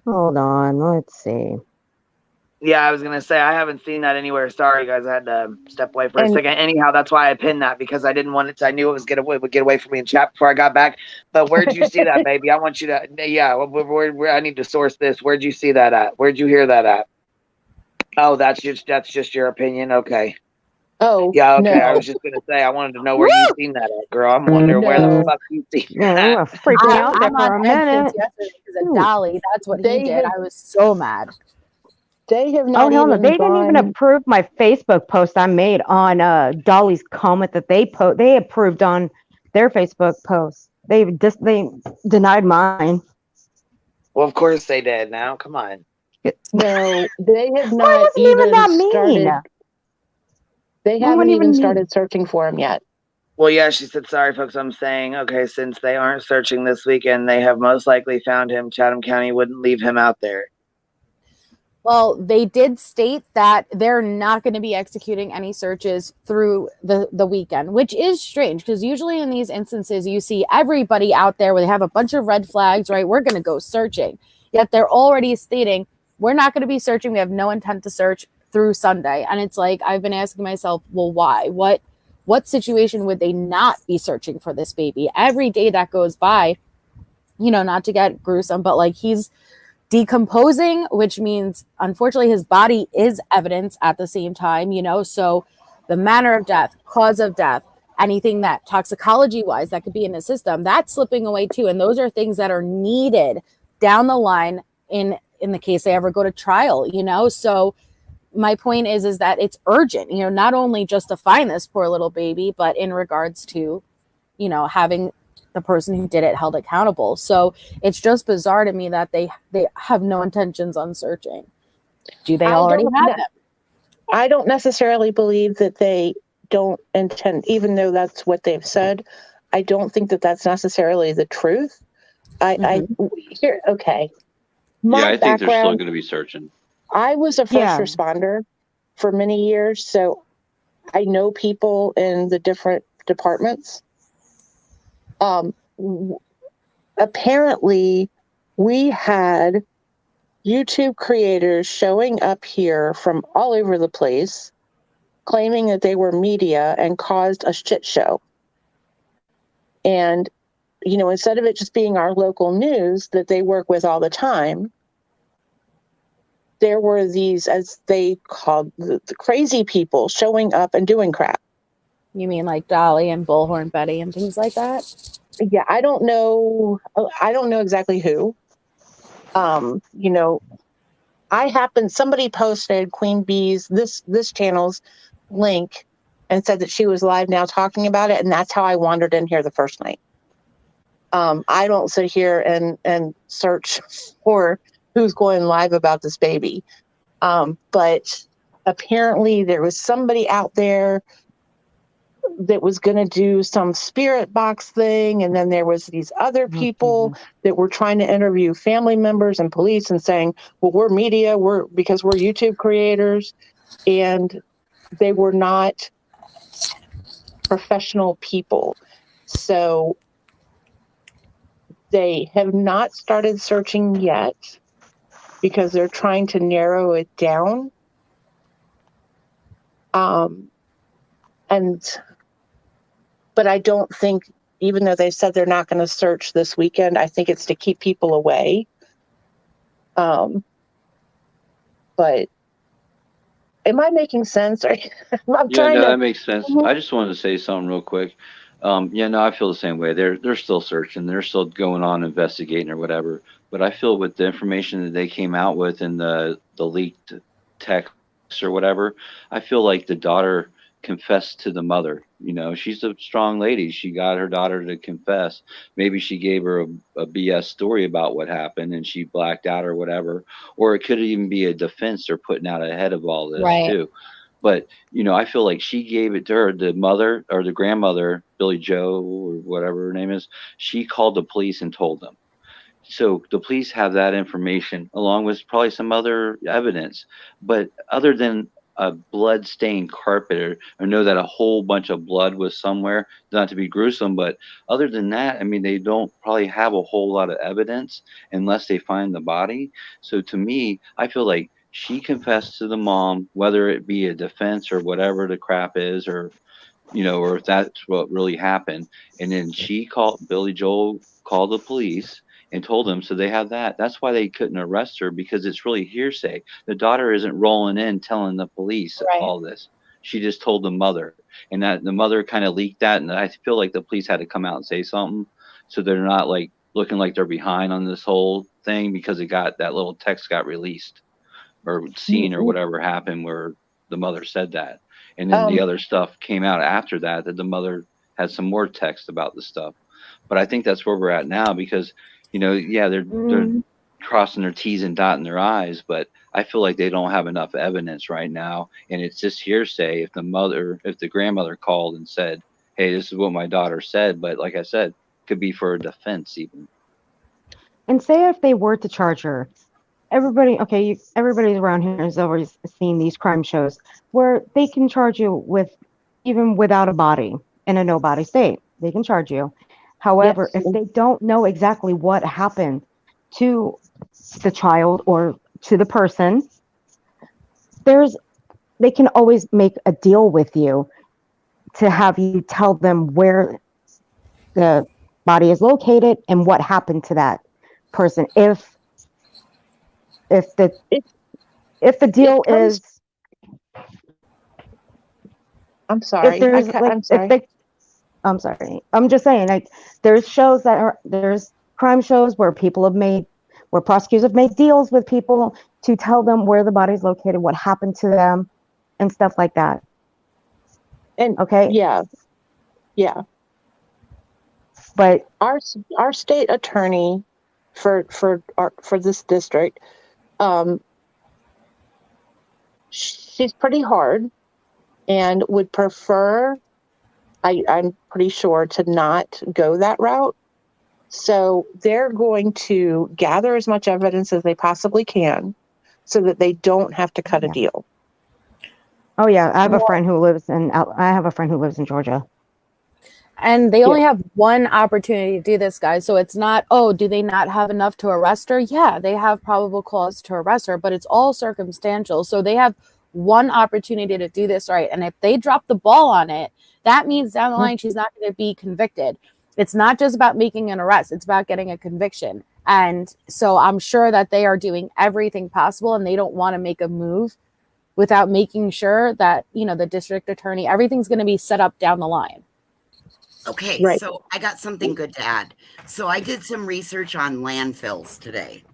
C: Hold on, let's see.
B: Yeah, I was gonna say I haven't seen that anywhere. Sorry, guys, I had to step away for a second. Anyhow, that's why I pinned that, because I didn't want it to. I knew it would get away from me in chat before I got back. But where'd you see that, baby? I want you to. Yeah, where I need to source this. Where'd you see that at? Where'd you hear that at? Oh, that's just your opinion. Okay.
D: Oh,
B: yeah. Okay.
D: no.
B: I was just gonna say I wanted to know where you seen that at, girl. I'm wondering where the fuck you seen that.
C: I'm freaking out there
E: I'm
C: for a
E: on edge
C: minute.
E: since yesterday because of Dolly. That's what
D: They
E: he did.
D: have-
E: I was so mad.
D: They have not.
C: Oh hell no!
D: even
C: They didn't even
D: gone-
C: approve my Facebook post I made on Dolly's comment that they approved on their Facebook post. They denied mine.
B: Well, of course they did. Now, come on.
D: No, they have
C: Why
D: not
C: wasn't even that mean?
D: started. They
C: Why
D: haven't
C: wouldn't
D: even
C: even
D: started searching for him yet.
B: Well, yeah, she said, sorry, folks. I'm saying, okay, since they aren't searching this weekend, they have most likely found him. Chatham County wouldn't leave him out there.
E: Well, they did state that they're not going to be executing any searches through the weekend, which is strange because usually in these instances, you see everybody out there where they have a bunch of red flags, right? We're going to go searching. Yet they're already stating, we're not going to be searching. We have no intent to search through Sunday. And it's like, I've been asking myself, well, why? What situation would they not be searching for this baby? Every day that goes by, not to get gruesome, but like he's decomposing, which means unfortunately his body is evidence at the same time, so the manner of death, cause of death, anything that toxicology wise that could be in the system, that's slipping away too. And those are things that are needed down the line in the case they ever go to trial, so my point is that it's urgent, not only just to find this poor little baby, but in regards to having the person who did it held accountable. So it's just bizarre to me that they have no intentions on searching. Do they already have them?
D: I don't necessarily believe that they don't intend, even though that's what they've said. I don't think that that's necessarily the truth. Okay.
F: Yeah, I think they're still going to be searching.
D: I was a first responder for many years, so I know people in the different departments. Apparently we had YouTube creators showing up here from all over the place claiming that they were media and caused a shit show. And, instead of it just being our local news that they work with all the time, there were these, as they called the crazy people, showing up and doing crap.
E: You mean like Dolly and Bullhorn Betty and things like that?
D: Yeah, I don't know exactly who. Somebody posted Queen Bee's, this channel's link, and said that she was live now talking about it, and that's how I wandered in here the first night. I don't sit here and search for who's going live about this baby. But apparently there was somebody out there that was going to do some spirit box thing. And then there was these other people that were trying to interview family members and police and saying, well, we're media, because we're YouTube creators. And they were not professional people. So they have not started searching yet because they're trying to narrow it down. But I don't think, even though they said they're not going to search this weekend, I think it's to keep people away. But am I making sense?
F: That makes sense. I just wanted to say something real quick. I feel the same way. They're still searching. They're still going on investigating or whatever. But I feel with the information that they came out with in the leaked texts or whatever, I feel like the daughter confessed to the mother. She's a strong lady. She got her daughter to confess. Maybe she gave her a BS story about what happened and she blacked out or whatever. Or it could even be a defense they're putting out ahead of all this too. But, I feel like she gave it to her, the mother or the grandmother, Billy Joe or whatever her name is. She called the police and told them. So the police have that information along with probably some other evidence. But other than a blood-stained carpet or know that a whole bunch of blood was somewhere, not to be gruesome, but other than that, they don't probably have a whole lot of evidence unless they find the body. So to me, I feel like she confessed to the mom, whether it be a defense or whatever the crap is, or or if that's what really happened. And then Billy Joel called the police and told them, so they have that. That's why they couldn't arrest her, because it's really hearsay. The daughter isn't rolling in telling the police all this. She just told the mother, and that the mother kind of leaked that. And I feel like the police had to come out and say something, so they're not like looking like they're behind on this whole thing, because that little text got released or seen or whatever happened where the mother said that. And then the other stuff came out after that the mother had some more text about the stuff. But I think that's where we're at now, because they're crossing their T's and dotting their I's, but I feel like they don't have enough evidence right now, and it's just hearsay. If the grandmother called and said, "Hey, this is what my daughter said," but like I said, could be for a defense even.
C: And say if they were to charge her, everybody's around here has always seen these crime shows where they can charge you with, even without a body, in a no body state, they can charge you. However,
D: Yes.
C: if they don't know exactly what happened to the child or to the person, they can always make a deal with you to have you tell them where the body is located and what happened to that person. If the
D: It,
C: if the deal
D: it comes,
C: is
D: I'm
C: if
D: sorry.
C: there's like
D: I'm
C: if
D: sorry.
C: they I'm sorry. I'm just saying, like, there's crime shows where where prosecutors have made deals with people to tell them where the body's located, what happened to them, and stuff like that.
D: And
C: Okay,
D: yeah, yeah.
C: but
D: Our state attorney for this district, she's pretty hard and would prefer, I'm pretty sure, to not go that route. So they're going to gather as much evidence as they possibly can so that they don't have to cut a deal.
C: oh yeah, I have a
D: Well,
C: friend who lives in Georgia.
E: And they only
D: yeah,
E: have one opportunity to do this, guys. So it's not, oh, do they not have enough to arrest her? Yeah, they have probable cause to arrest her, but it's all circumstantial. So they have one opportunity to do this right. And if they drop the ball on it, that means down the line she's not going to be convicted. It's not just about making an arrest, it's about getting a conviction. And so I'm sure that they are doing everything possible and they don't want to make a move without making sure that, you know, the district attorney, everything's going to be set up down the line.
J: Okay,
D: right.
J: so I got something good to add. So I did some research on landfills today.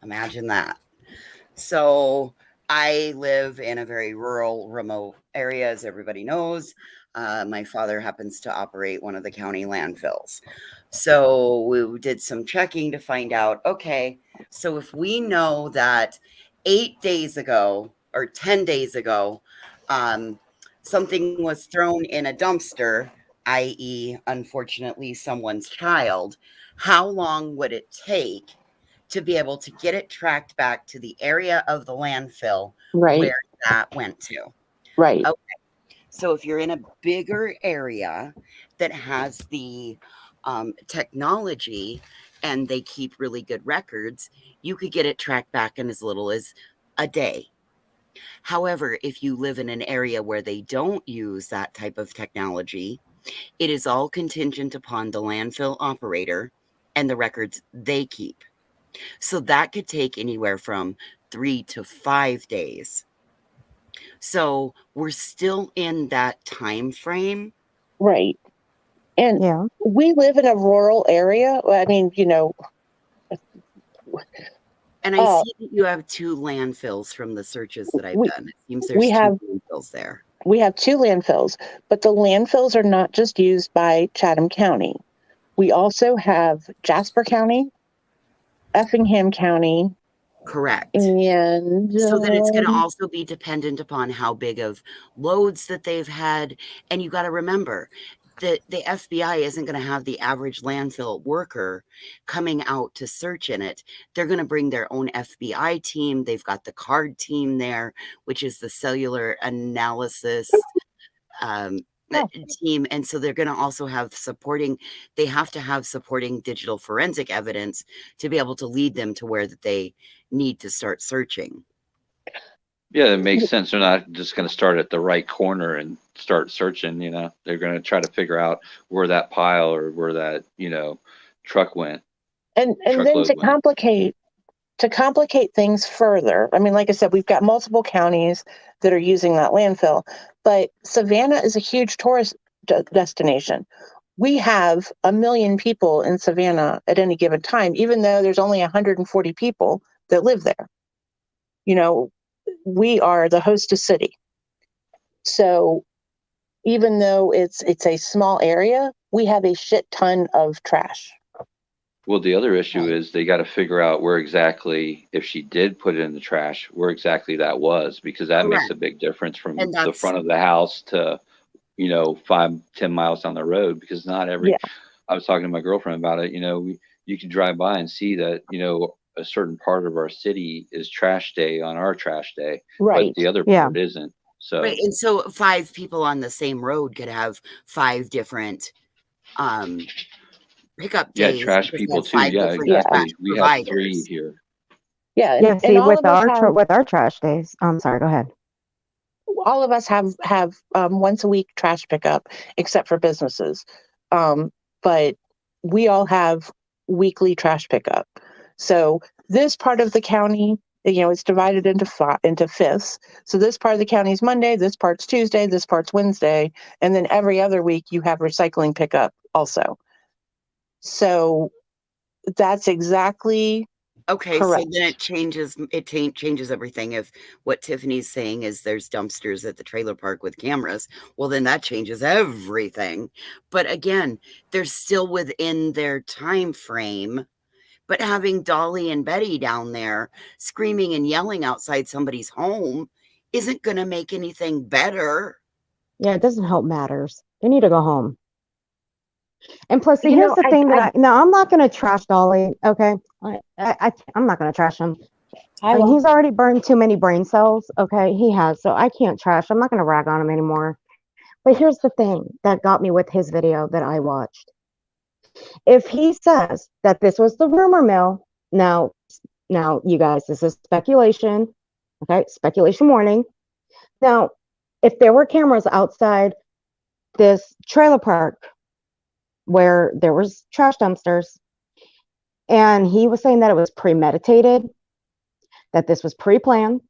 J: Imagine that. So I live in a very rural, remote area, as everybody knows. My father happens to operate one of the county landfills. So we did some checking to find out, okay, so if we know that 8 days ago or 10 days ago, something was thrown in a dumpster, i.e., unfortunately, someone's child, how long would it take to be able to get it tracked back to the area of the landfill
D: Right.
J: where that went to?
D: Right.
J: Okay. So if you're in a bigger area that has the technology and they keep really good records, you could get it tracked back in as little as a day. However, if you live in an area where they don't use that type of technology, it is all contingent upon the landfill operator and the records they keep. So that could take anywhere from 3 to 5 days. So we're still in that time frame.
D: Right. And
C: Yeah.
D: we live in a rural area. I mean, you know.
J: And I see that you have 2 landfills from the searches that I've done. It seems there's 2 landfills there.
D: We have 2 landfills, but the landfills are not just used by Chatham County. We also have Jasper County, Effingham County.
J: Correct.
D: And
J: so then it's going to also be dependent upon how big of loads that they've had. And you got to remember that the FBI isn't going to have the average landfill worker coming out to search in it. They're going to bring their own FBI team. They've got the CARD team there, which is the cellular analysis team. And so they're going to also have they have to have supporting digital forensic evidence to be able to lead them to where that they need to start searching.
F: Yeah, it makes sense. They're not just going to start at the right corner and start searching, you know. They're going to try to figure out where that pile or where that, you know, truck went.
D: And then to complicate things further, I mean, like I said, we've got multiple counties that are using that landfill, but Savannah is a huge tourist destination. We have 1 million people in Savannah at any given time, even though there's only 140 people that live there. You know, we are the hostess city. So even though it's a small area, we have a shit ton of trash.
F: Well, the other issue is they got to figure out where exactly, if she did put it in the trash, where exactly that was, because that makes a big difference from the front of the house to, you know, 5-10 miles down the road, because not every, I was talking to my girlfriend about it, you know, you can drive by and see that, you know, a certain part of our city is trash day on our trash day,
D: Right.
F: but the other
C: Yeah.
F: part isn't. So
J: Right. And so 5 people on the same road could have 5 different pickup
F: yeah,
J: days.
F: trash
J: because
F: people
J: have
F: too.
J: 5
F: Yeah,
J: different
F: exactly.
J: trash
F: We have 3
J: providers.
F: here.
D: Yeah.
C: Yeah, see,
D: all
C: with
D: of us have,
C: with our trash days, I'm sorry, go ahead.
D: all of us have once a week trash pickup, except for businesses. But we all have weekly trash pickup. So this part of the county, it's divided into fifths. So this part of the county is Monday, this part's Tuesday, this part's Wednesday, and then every other week you have recycling pickup also. So that's exactly
J: Okay,
D: correct.
J: so then it changes everything. If what Tiffany's saying is there's dumpsters at the trailer park with cameras, well, then that changes everything. But again, they're still within their time frame. But having Dolly and Betty down there screaming and yelling outside somebody's home isn't going to make anything better.
C: Yeah, it doesn't help matters. They need to go home. And plus, see, here's the thing that I'm not going to trash Dolly. Okay, I'm not going to trash him. I mean, he's already burned too many brain cells. Okay, he has, so I can't trash. I'm not going to rag on him anymore. But here's the thing that got me with his video that I watched. If he says that this was the rumor mill, now, you guys, this is speculation. Okay, speculation warning. Now, if there were cameras outside this trailer park where there was trash dumpsters, and he was saying that it was premeditated, that this was pre-planned.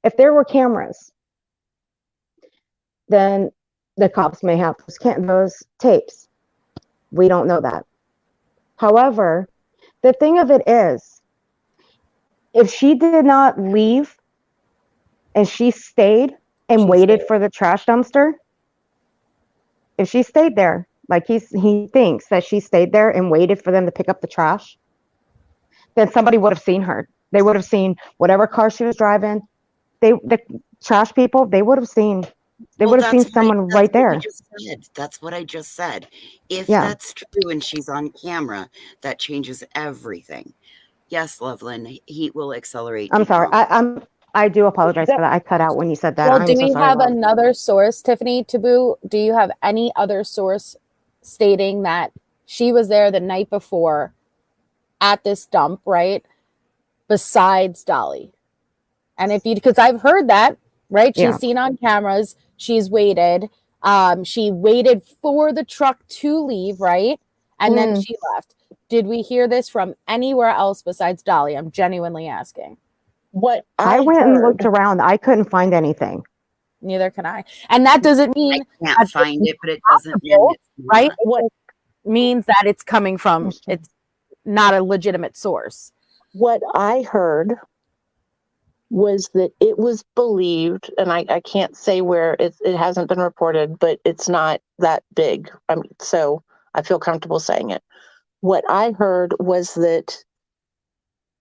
C: If there were cameras, then the cops may have those tapes. We don't know that. However, the thing of it is, if she did not leave and she stayed and waited for the trash dumpster, if she stayed there, like he thinks that she stayed there and waited for them to pick up the trash, then somebody would have seen her. They would have seen whatever car she was driving. The trash people, they would have seen. They would have seen someone right there.
J: That's what I just said. If that's true and she's on camera, that changes everything. Yes, Loveland, heat will accelerate.
C: I'm sorry. I do apologize for that. I cut out when you said that.
E: Well,
C: I'm
E: do
C: so
E: we
C: sorry,
E: have
C: Love.
E: another source, Tiffany Taboo? Do you have any other source stating that she was there the night before at this dump, right? Besides Dolly. And if you, because I've heard that, right? She's seen on cameras. She's waited. She waited for the truck to leave, right? And then she left. Did we hear this from anywhere else besides Dolly? I'm genuinely asking.
D: What
C: I went and looked around. I couldn't find anything.
E: Neither can I. And that doesn't mean
J: I can't find it, but it doesn't mean it's
E: right.
D: What
E: means that it's coming from, it's not a legitimate source.
D: What I heard was that it was believed, and I can't say where it hasn't been reported, but it's not that big. I mean, so I feel comfortable saying it. What I heard was that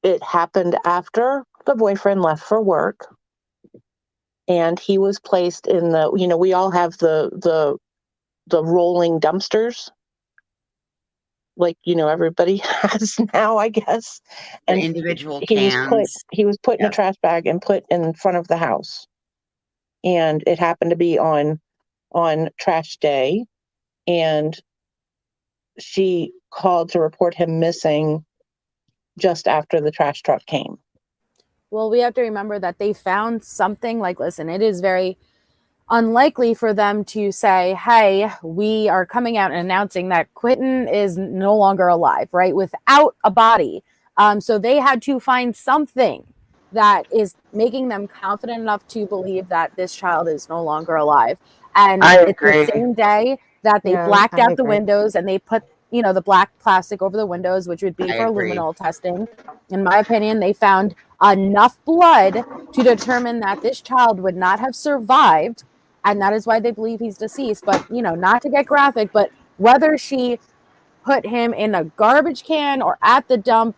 D: it happened after the boyfriend left for work, and he was placed in the, we all have the rolling dumpsters, like everybody has now, I guess. And
J: the individual
D: cans. He was put in a trash bag and put in front of the house, and it happened to be on trash day, and she called to report him missing just after the trash truck came.
E: Well, we have to remember that they found something. Like, listen, it is very unlikely for them to say, hey, we are coming out and announcing that Quentin is no longer alive, right? Without a body. So they had to find something that is making them confident enough to believe that this child is no longer alive. And it's the same day that they blacked out the windows and they put, the black plastic over the windows, which would be for luminol testing. In my opinion, they found enough blood to determine that this child would not have survived. And that is why they believe he's deceased. But, not to get graphic, but whether she put him in a garbage can or at the dump,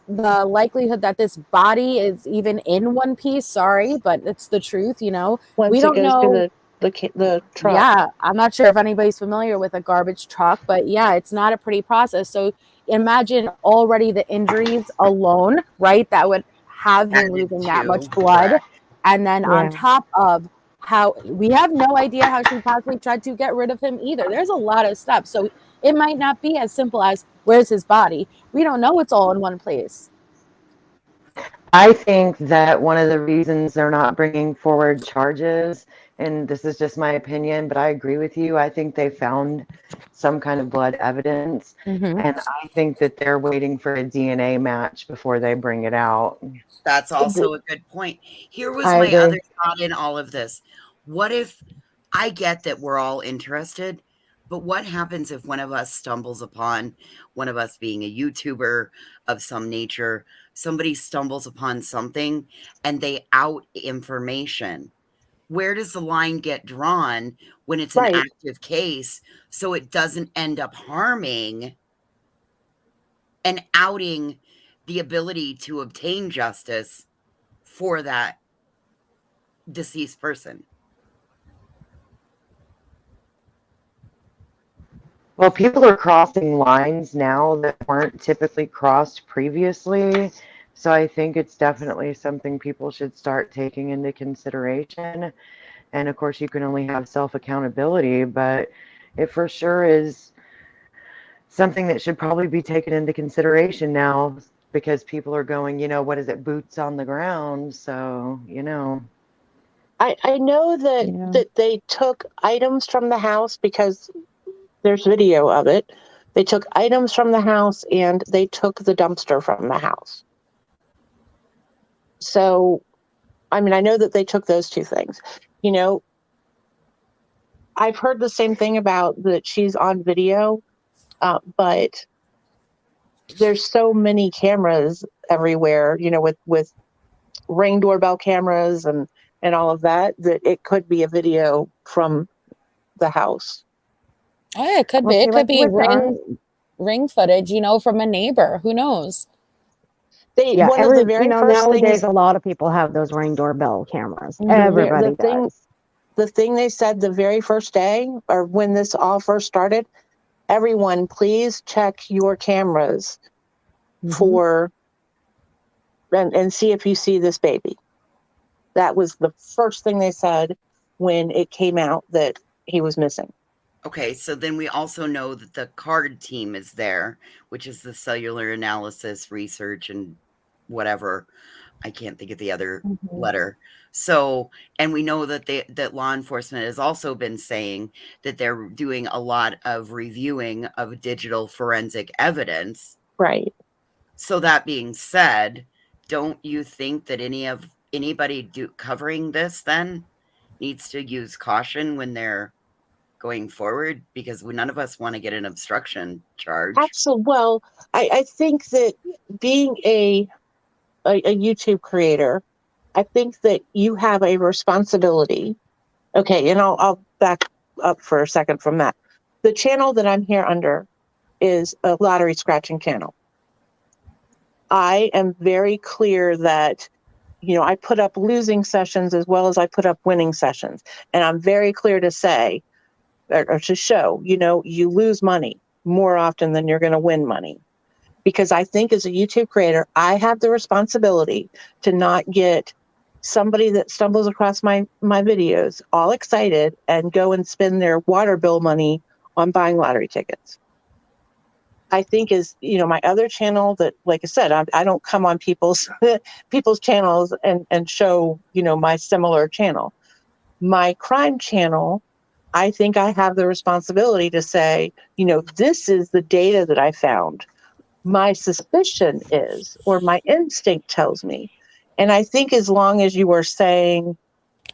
E: the likelihood that this body is even in one piece, sorry, but it's the truth,
D: Once
E: we don't know.
D: The truck.
E: Yeah, I'm not sure if anybody's familiar with a garbage truck, but yeah, it's not a pretty process. So Imagine already the injuries alone, right? That would have you
J: Added
E: losing that
J: to,
E: much blood.
J: correct.
E: And then on
C: Yeah.
E: top of how we have no idea how she possibly tried to get rid of him either. There's a lot of steps. So it might not be as simple as where's his body. We don't know it's all in one place.
C: I think that one of the reasons they're not bringing forward charges, and this is just my opinion, but I agree with you. I think they found some kind of blood evidence,
E: Mm-hmm.
C: and I think that they're waiting for a DNA match before they bring it out.
J: That's also a good point. Here was
C: I
J: my
C: agree.
J: other thought in all of this. What if, I get that we're all interested, but what happens if one of us stumbles upon, one of us being a YouTuber of some nature, somebody stumbles upon something and they out information? Where does the line get drawn when it's an
D: Right.
J: active case so it doesn't end up harming and outing the ability to obtain justice for that deceased person?
C: Well, people are crossing lines now that weren't typically crossed previously. So I think it's definitely something people should start taking into consideration. And of course, you can only have self accountability, but it for sure is something that should probably be taken into consideration now because people are going, what is it, boots on the ground. So,
D: I know that
C: Yeah.
D: that they took items from the house because there's video of it. They took items from the house and they took the dumpster from the house. So, I mean, I know that they took those two things. I've heard the same thing about that she's on video, but there's so many cameras everywhere, with Ring doorbell cameras and all of that it could be a video from the house.
E: Oh, yeah, it could
C: Well,
E: be.
C: see,
E: It could
C: like
E: be
C: with our,
E: ring footage, from a neighbor. Who knows?
C: yeah,
D: One of the very first
C: nowadays
D: things,
C: a lot of people have those Ring doorbell cameras.
E: Mhm.
C: Everybody
D: the
C: does.
D: thing they said the very first day, or when this all first started, everyone please check your cameras for and see if you see this baby. That was the first thing they said when it came out that he was missing.
J: Okay, so then we also know that the CARD team is there, which is the cellular analysis research and whatever. I can't think of the other letter. So, and we know that that law enforcement has also been saying that they're doing a lot of reviewing of digital forensic evidence.
D: Right.
J: So that being said, don't you think that anybody covering this then needs to use caution when they're going forward, because none of us want to get an obstruction charge?
D: Absolutely. Well, I think that being a YouTube creator, I think that you have a responsibility. Okay, and I'll back up for a second from that. The channel that I'm here under is a lottery scratching channel. I am very clear that I put up losing sessions as well as I put up winning sessions, and I'm very clear to say or to show, you lose money more often than you're going to win money. Because I think as a YouTube creator, I have the responsibility to not get somebody that stumbles across my videos all excited and go and spend their water bill money on buying lottery tickets. I think is, my other channel that, like I said, I don't come on people's channels and show, my similar channel. My crime channel, I think I have the responsibility to say, this is the data that I found. My suspicion is, or my instinct tells me. And I think as long as you are saying,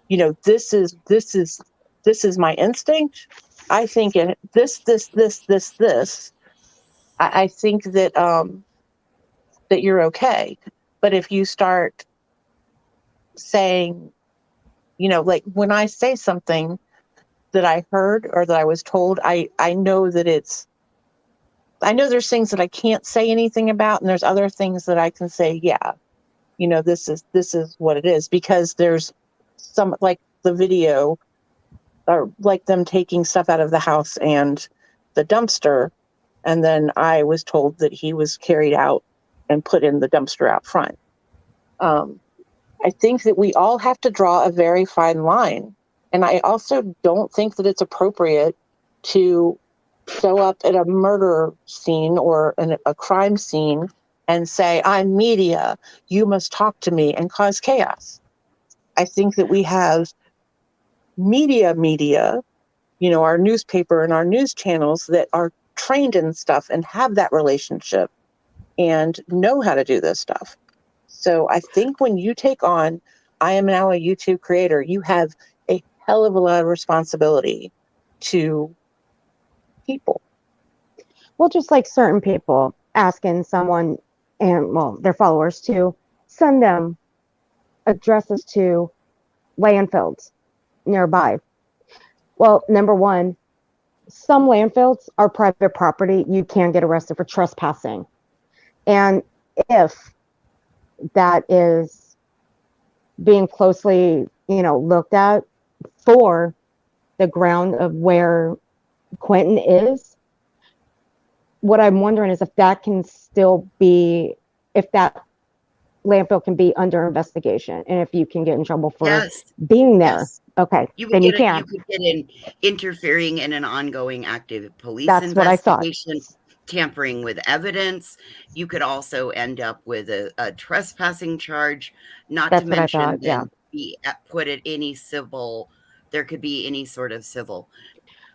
D: this is my instinct, I think this, I think that that you're okay. But if you start saying, like when I say something that I heard or that I was told, I know that I know there's things that I can't say anything about, and there's other things that I can say, yeah, this is what it is, because there's some, like the video, or like them taking stuff out of the house and the dumpster, And then I was told that he was carried out and put in the dumpster out front. I think that we all have to draw a very fine line. And I also don't think that it's appropriate to show up at a murder scene or a crime scene and say, I'm media, you must talk to me, and cause chaos. I think that we have media, our newspaper and our news channels that are trained in stuff and have that relationship and know how to do this stuff. So I think when you take on, I am now a YouTube creator, you have a hell of a lot of responsibility to people.
C: Well, just like certain people asking someone and, well, their followers to send them addresses to landfills nearby. Well, number one, some landfills are private property. You can get arrested for trespassing. And if that is being closely, looked at for the ground of where Quentin is, what I'm wondering is if that can still be, if that landfill can be under investigation, and if you can get in trouble for being there.
J: Yes.
C: Okay,
J: You
C: then
J: could
C: you
J: get
C: can.
J: You could get in interfering in an ongoing active police
C: That's what I thought.
J: investigation, tampering with evidence. You could also end up with a trespassing charge, not
C: That's
J: to
C: what I
J: mention
C: thought, yeah.
J: be put at any civil, there could be any sort of civil.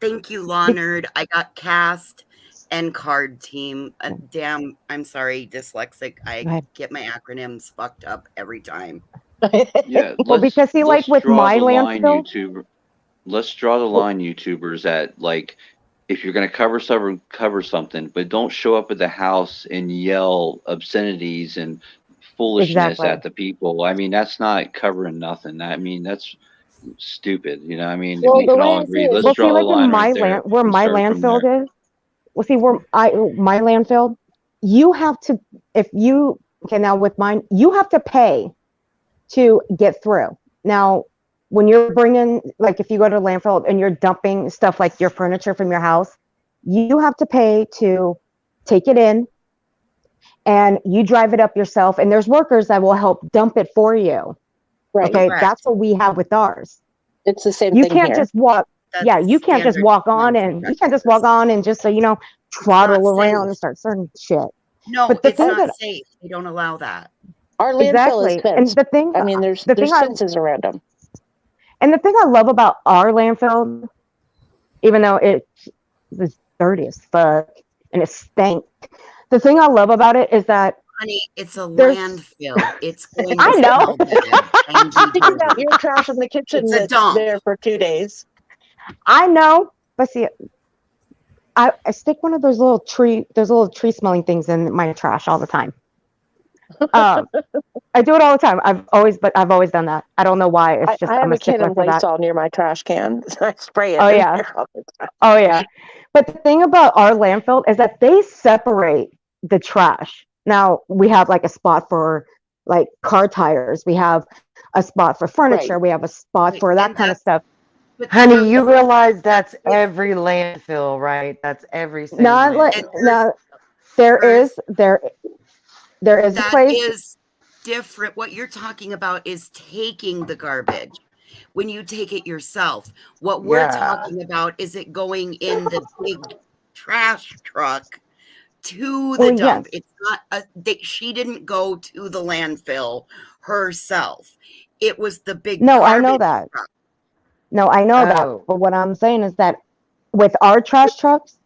J: Thank you, Law Nerd. I got cast and card team. Damn, I'm sorry, dyslexic. I get my acronyms fucked up every time.
F: Yeah,
C: Well, because see, like with my landfill,
F: YouTuber. Let's draw the line, YouTubers, at like, if you're going to cover something, but don't show up at the house and yell obscenities and foolishness at the people. I mean, that's not covering nothing. I mean, that's stupid. I mean, we can all agree. Let's draw the line right there.
C: Where my landfill is. Well, see, my landfill, you have to, now with mine, you have to pay to get through. Now, when you're bringing, like if you go to a landfill and you're dumping stuff like your furniture from your house, you have to pay to take it in, and you drive it up yourself, and there's workers that will help dump it for you.
D: Right.
C: Okay,
J: Correct.
C: that's what we have with ours.
D: It's the same
C: you
D: thing
C: can't
D: here.
C: just walk. You can't just walk on and just trottle around and start certain shit.
J: No,
C: but
J: it's not safe. They don't allow that.
D: Our landfill is fenced.
C: And the thing,
D: I mean, there's fences around them.
C: And the thing I love about our landfill, even though it's dirty as fuck and it stank, the thing I love about it is that,
J: honey, it's a landfill. It's going
C: I know.
D: Think about your trash in the kitchen that's there for 2 days.
C: I know, but see, I stick one of those little tree smelling things in my trash all the time. I do it all the time. I've always done that. I don't know why. It's just
D: I have
C: I'm
D: a can of Lysol near my trash can. I spray it.
C: Oh yeah. Oh yeah. But the thing about our landfill is that they separate the trash. Now we have like a spot for like car tires. We have a spot for furniture. Right. We have a spot for that kind of stuff.
B: Honey, you realize that's every landfill, right? That's every single landfill.
C: There is a place.
J: That is different. What you're talking about is taking the garbage. When you take it yourself, what we're talking about is it going in the big trash truck to the dump. Yes. It's not she didn't go to the landfill herself. It was the big
C: I know that. Truck. No, I know that. But what I'm saying is that with our trash trucks,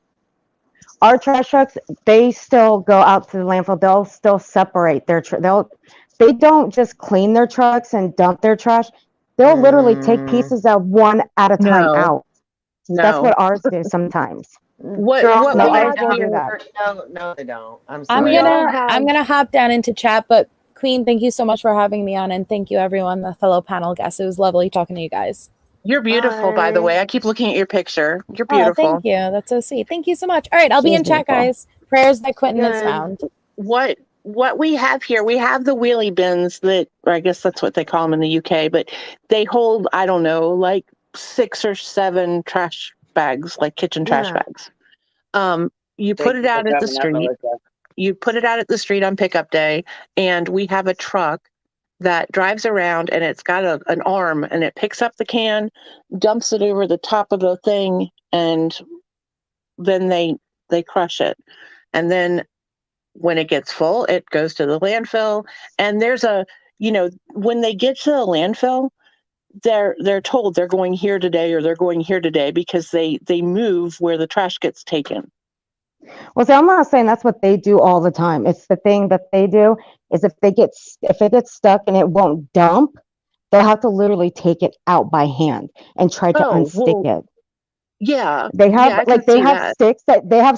C: they still go out to the landfill. They'll still separate their they don't just clean their trucks and dump their trash. They'll literally take pieces of one at a time out. No. That's what ours do sometimes.
B: No, they don't. I'm sorry.
E: I'm gonna hop down into chat, but Queen, thank you so much for having me on, and thank you everyone, the fellow panel guests. It was lovely talking to you guys.
D: You're beautiful, by the way. I keep looking at your picture. You're beautiful.
E: Oh, thank you. That's so sweet. Thank you so much. All right, I'll be in chat, guys. Prayers that Quentin is found.
D: What we have here, we have the wheelie bins that, or I guess that's what they call them in the UK, but they hold, I don't know, like 6 or 7 trash bags, like kitchen trash bags. You
B: Thank
D: put it
B: you for
D: out at the
B: coming up,
D: street.
B: Melissa.
D: You put it out at the street on pickup day, and we have a truck that drives around, and it's got an arm, and it picks up the can, dumps it over the top of the thing, and then they crush it. And then when it gets full, it goes to the landfill. And there's when they get to the landfill, they're told they're going here today or they're going here today because they move where the trash gets taken.
C: Well, see, I'm not saying that's what they do all the time. It's the thing that they do is if it gets stuck and it won't dump, they'll have to literally take it out by hand and try to unstick it.
D: Yeah.
C: They have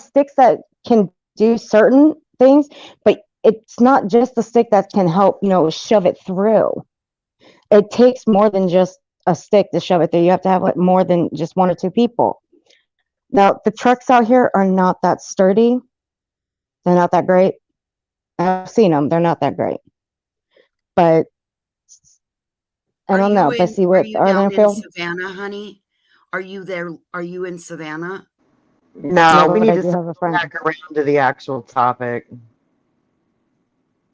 C: sticks that can do certain things, but it's not just the stick that can help, shove it through. It takes more than just a stick to shove it through. You have to have like more than just one or two people. Now, the trucks out here are not that sturdy. They're not that great. I've seen them. They're not that great. But I don't know. But see what are they
J: in Savannah, honey? Are you there? Are you in Savannah?
K: No, we need to circle back around to the actual topic.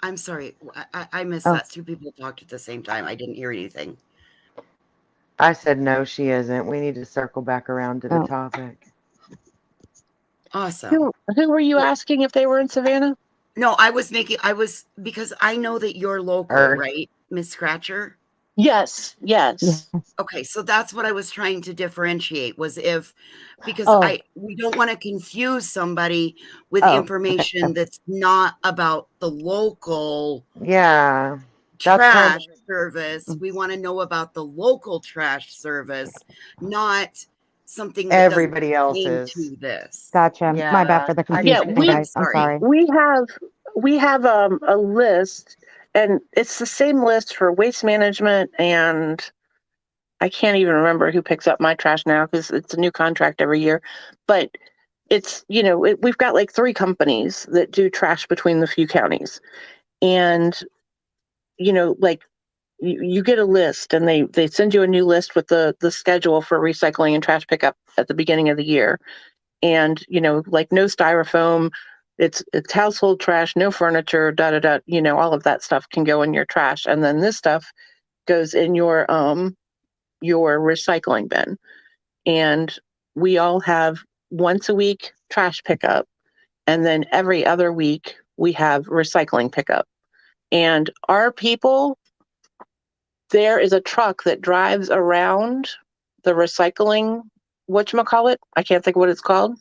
J: I'm sorry. I missed that. Two people talked at the same time. I didn't hear anything.
K: I said no, she isn't. We need to circle back around to the topic.
J: Awesome.
D: Who were you asking if they were in Savannah?
J: No, because I know that you're local, right, Miss Scratcher?
D: Yes.
J: Okay, so that's what I was trying to differentiate because we don't want to confuse somebody with information that's not about the local trash service. We want to know about the local trash service, not something that
K: everybody else's.
J: To this.
C: Gotcha. Yeah. My bad for the confusion, guys. I'm sorry.
D: We have a list, and it's the same list for waste management, and I can't even remember who picks up my trash now because it's a new contract every year. But it's we've got like 3 companies that do trash between the few counties, and you get a list, and they send you a new list with the schedule for recycling and trash pickup at the beginning of the year. And, like no styrofoam, it's household trash, no furniture, all of that stuff can go in your trash. And then this stuff goes in your recycling bin. And we all have once a week trash pickup. And then every other week we have recycling pickup. And our people, there is a truck that drives around the recycling, whatchamacallit, I can't think of what it's called.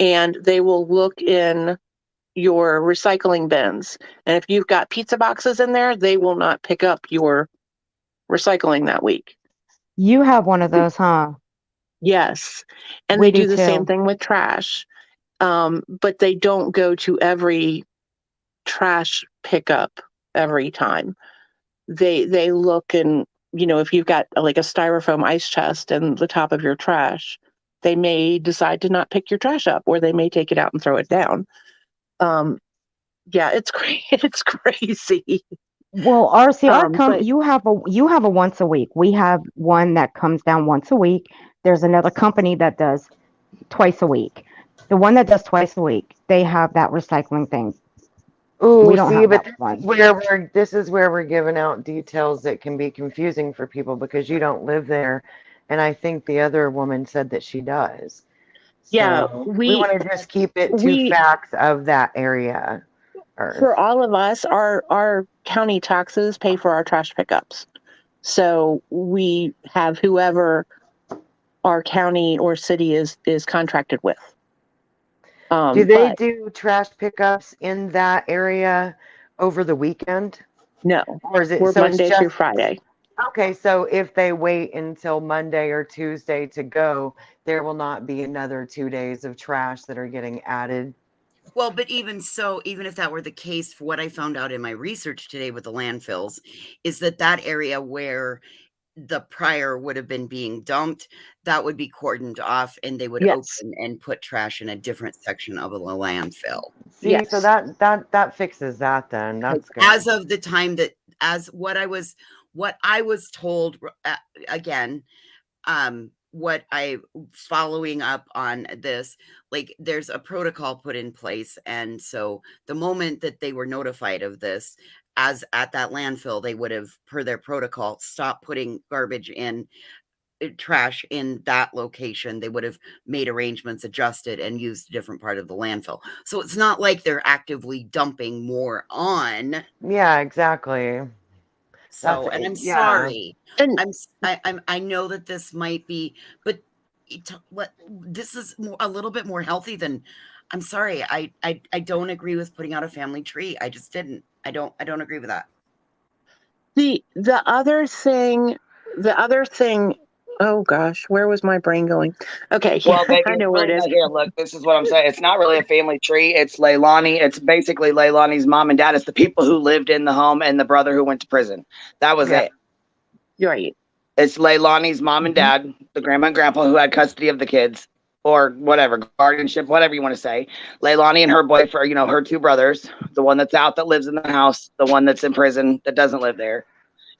D: And they will look in your recycling bins. And if you've got pizza boxes in there, they will not pick up your recycling that week.
C: You have one of those, huh?
D: Yes. And they do the same thing with trash. But they don't go to every trash pickup every time. They look, and if you've got like a styrofoam ice chest in the top of your trash, they may decide to not pick your trash up, or they may take it out and throw it down. It's crazy.
C: Well, you have a once a week. We have one that comes down once a week. There's another company that does twice a week. The one that does twice a week, they have that recycling thing.
K: Oh, see, but this is where we're giving out details that can be confusing for people because you don't live there. And I think the other woman said that she does.
D: Yeah,
K: so we want to just keep it to facts of that area.
D: For all of us, our county taxes pay for our trash pickups. So we have whoever our county or city is contracted with.
K: Do they do trash pickups in that area over the weekend?
D: No.
K: Or is it
D: Monday through Friday?
K: Okay, so if they wait until Monday or Tuesday to go, there will not be another 2 days of trash that are getting added.
J: Well, but even so, even if that were the case, for what I found out in my research today with the landfills, is that area where the prior would have been being dumped, that would be cordoned off, and they would open and put trash in a different section of the landfill.
K: See, so that fixes that then. That's good.
J: As of the time what I was told, again, what I following up on this, like there's a protocol put in place. And so the moment that they were notified of this, as at that landfill, they would have, per their protocol, stopped putting garbage in trash in that location. They would have made arrangements, adjusted, and used a different part of the landfill. So it's not like they're actively dumping more on.
K: Yeah, exactly.
J: So, and I'm sorry. I know that this might be, but this is a little bit more healthy than. I'm sorry. I don't agree with putting out a family tree. I just didn't. I don't agree with that.
D: The other thing. Oh gosh, where was my brain going? Okay,
B: well, baby,
D: I know where it is.
B: Here, look, this is what I'm saying. It's not really a family tree. It's Leilani. It's basically Leilani's mom and dad. It's the people who lived in the home and the brother who went to prison. That was it.
D: You're right.
B: It's Leilani's mom and dad, the grandma and grandpa who had custody of the kids, or whatever, guardianship, whatever you want to say. Leilani and her boyfriend, her two brothers, the one that's out that lives in the house, the one that's in prison that doesn't live there,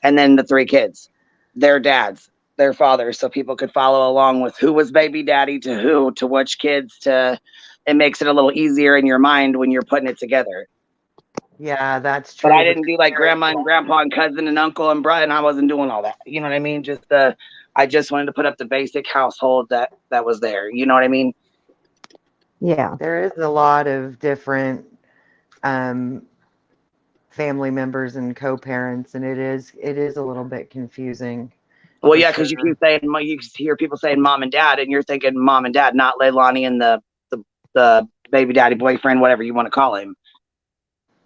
B: and then the three kids, their dads, their fathers, so people could follow along with who was baby daddy to who, to which kids, it makes it a little easier in your mind when you're putting it together.
K: Yeah, that's true.
B: But I didn't do like grandma and grandpa and cousin and uncle and brother, and I wasn't doing all that. You know what I mean? I just wanted to put up the basic household that was there. You know what I mean?
C: Yeah.
K: There is a lot of different family members and co-parents, and it is a little bit confusing.
B: Well, yeah, because you keep saying, you hear people saying mom and dad, and you're thinking mom and dad, not Leilani and the baby daddy boyfriend, whatever you want to call him.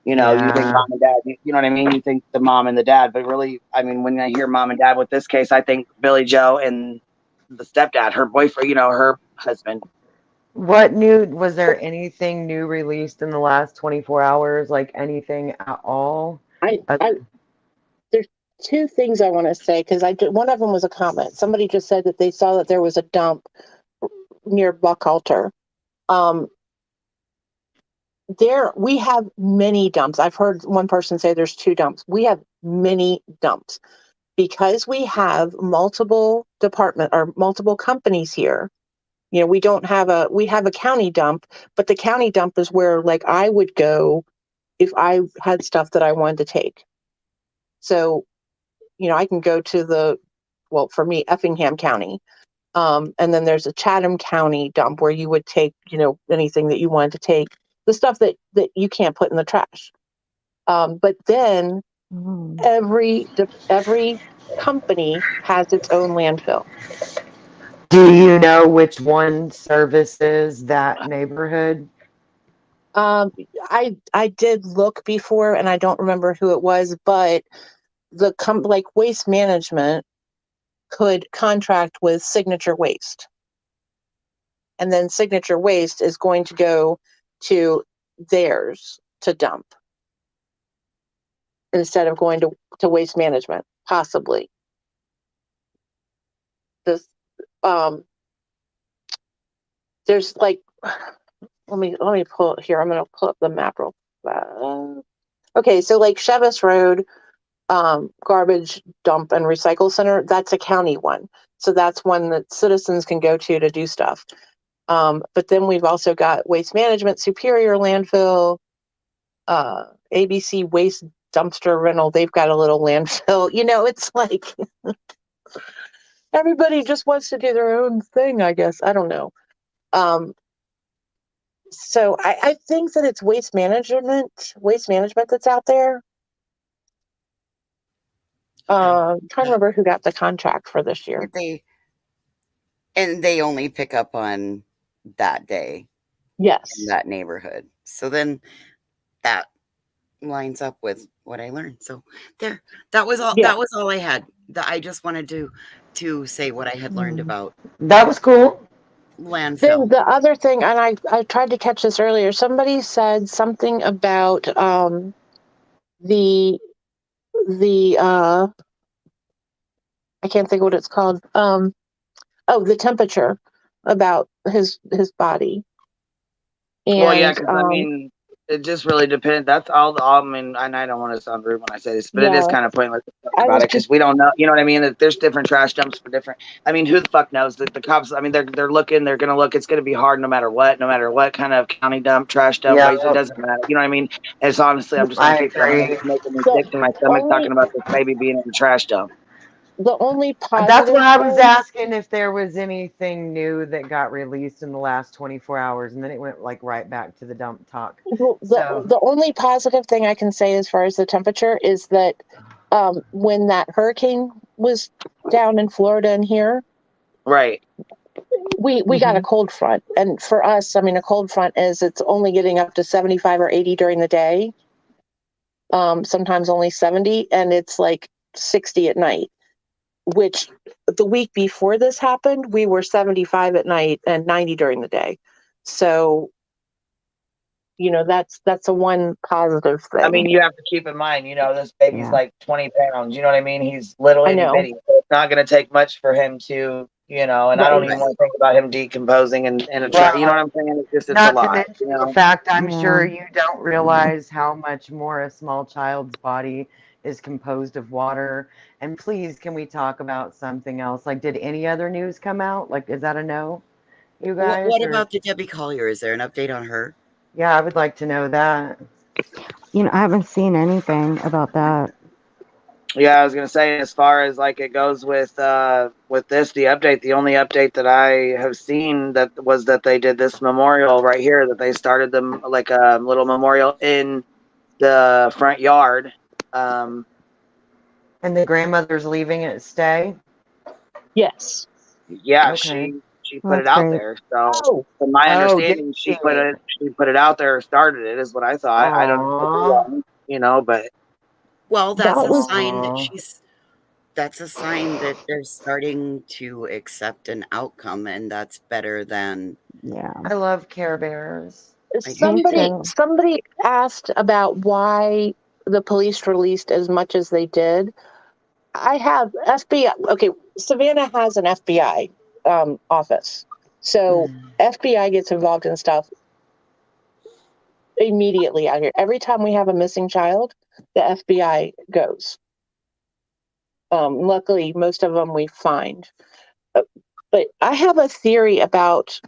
B: You think mom and dad, you know what I mean? You think the mom and the dad, but really, I mean, when I hear mom and dad with this case, I think Billy Joe and the stepdad, her boyfriend, her husband.
K: Was there anything new released in the last 24 hours? Like anything at all?
D: There's two things I want to say, because one of them was a comment. Somebody just said that they saw that there was a dump near Buckhalter. We have many dumps. I've heard one person say there's 2 dumps. We have many dumps because we have multiple department or multiple companies here. We have a county dump, but the county dump is where like I would go if I had stuff that I wanted to take. So, I can go to for me, Effingham County. And then there's a Chatham County dump where you would take, anything that you wanted to take. The stuff that you can't put in the trash. But then every company has its own landfill.
K: Do you know which one services that neighborhood?
D: I did look before, and I don't remember who it was, but like Waste Management could contract with Signature Waste. And then Signature Waste is going to go to theirs to dump instead of going to Waste Management, possibly. There's like, let me pull it here. I'm going to pull up the map real fast. Okay, so like Chevis Road, garbage dump and recycle center, that's a county one. So that's one that citizens can go to do stuff. But then we've also got Waste Management, Superior Landfill, ABC Waste Dumpster Rental. They've got a little landfill. It's like everybody just wants to do their own thing, I guess. I don't know. So I think that it's Waste Management that's out there. Trying to remember who got the contract for this year.
J: They only pick up on that day.
D: Yes.
J: In that neighborhood. So then that lines up with what I learned. So there, that was all. Yeah. That was all I had. I just wanted to say what I had learned about.
K: That was cool.
J: Landfill.
D: Then the other thing, and I tried to catch this earlier. Somebody said something about the I can't think of what it's called. The temperature about his body.
B: And, well, yeah, because I mean, it just really depends. That's all. I mean, and I don't want to sound rude when I say this, but it is
D: Yeah.
B: kind of pointless to talk
D: I
B: about
D: was
B: it because we don't know. You know what I mean? That there's different trash dumps for different. I mean, who the fuck knows? That the cops. I mean, they're looking. They're gonna look. It's gonna be hard no matter what. No matter what kind of county dump, trash dump,
K: Yeah,
B: waste. It doesn't matter. You know what I mean? It's honestly, I'm just gonna
K: I
B: keep saying it.
K: agree.
B: It's making me
D: the
B: sick to my stomach
D: only
B: talking about this baby being in the trash dump.
D: the only
K: That's
D: positive
K: why I was
D: thing,
K: asking if there was anything new that got released in the last 24 hours, and then it went like right back to the dump talk.
D: well,
K: So,
D: the only positive thing I can say as far as the temperature is that when that hurricane was down in Florida and here,
B: Right.
D: we got a cold front. And for us, I mean, a cold front is it's only getting up to 75 or 80 during the day. Sometimes only 70, and it's like 60 at night, which the week before this happened, we were 75 at night and 90 during the day. So, you know, that's a one positive thing.
B: I mean, you have to keep in mind, you know, this baby's
C: Yeah.
B: like 20 pounds. You know what I mean? He's little
D: I
B: itty
D: know.
B: bitty. So it's not going to take much for him to, you know, and I don't
D: Right.
B: even want to think about him decomposing and a try. You know what I'm saying? It's just, it's a
K: not to
B: lot,
K: mention
B: you
K: the
B: know?
K: fact I'm
C: Yeah.
K: sure you don't realize how much more a small child's body is composed of water. And please, can we talk about something else? Like, did any other news come out? Like, is that a no, you guys?
J: What
K: or-
J: about the Debbie Collier? Is there an update on her?
K: Yeah, I would like to know that.
C: You know, I haven't seen anything about that.
B: Yeah, I was going to say, as far as like it goes with this, the update, the only update that I have seen that was that they did this memorial right here, that they started them like a little memorial in the front yard.
K: And the grandmother's leaving it stay?
D: Yes.
B: Yeah,
K: Okay.
B: she
C: Well,
B: put it
C: that's
B: out
C: great.
B: there. So
D: Oh,
B: from my
K: Oh, did
B: understanding,
K: she?
B: she put it out there, started it, is what I thought. I don't know, could be
K: Aw.
B: wrong, you know, but
J: Well, that's
D: that
J: a
D: was
J: sign
K: Aw.
J: that's a sign that they're starting to accept an outcome, and that's better than
C: Yeah.
K: I love Care Bears.
J: I do
C: Me
J: too.
C: too.
D: somebody asked about why the police released as much as they did. I have FBI. Okay, Savannah has an FBI office, so FBI gets involved in stuff immediately out here. Every time we have a missing child, the FBI goes. Luckily, most of them we find. But I have a theory about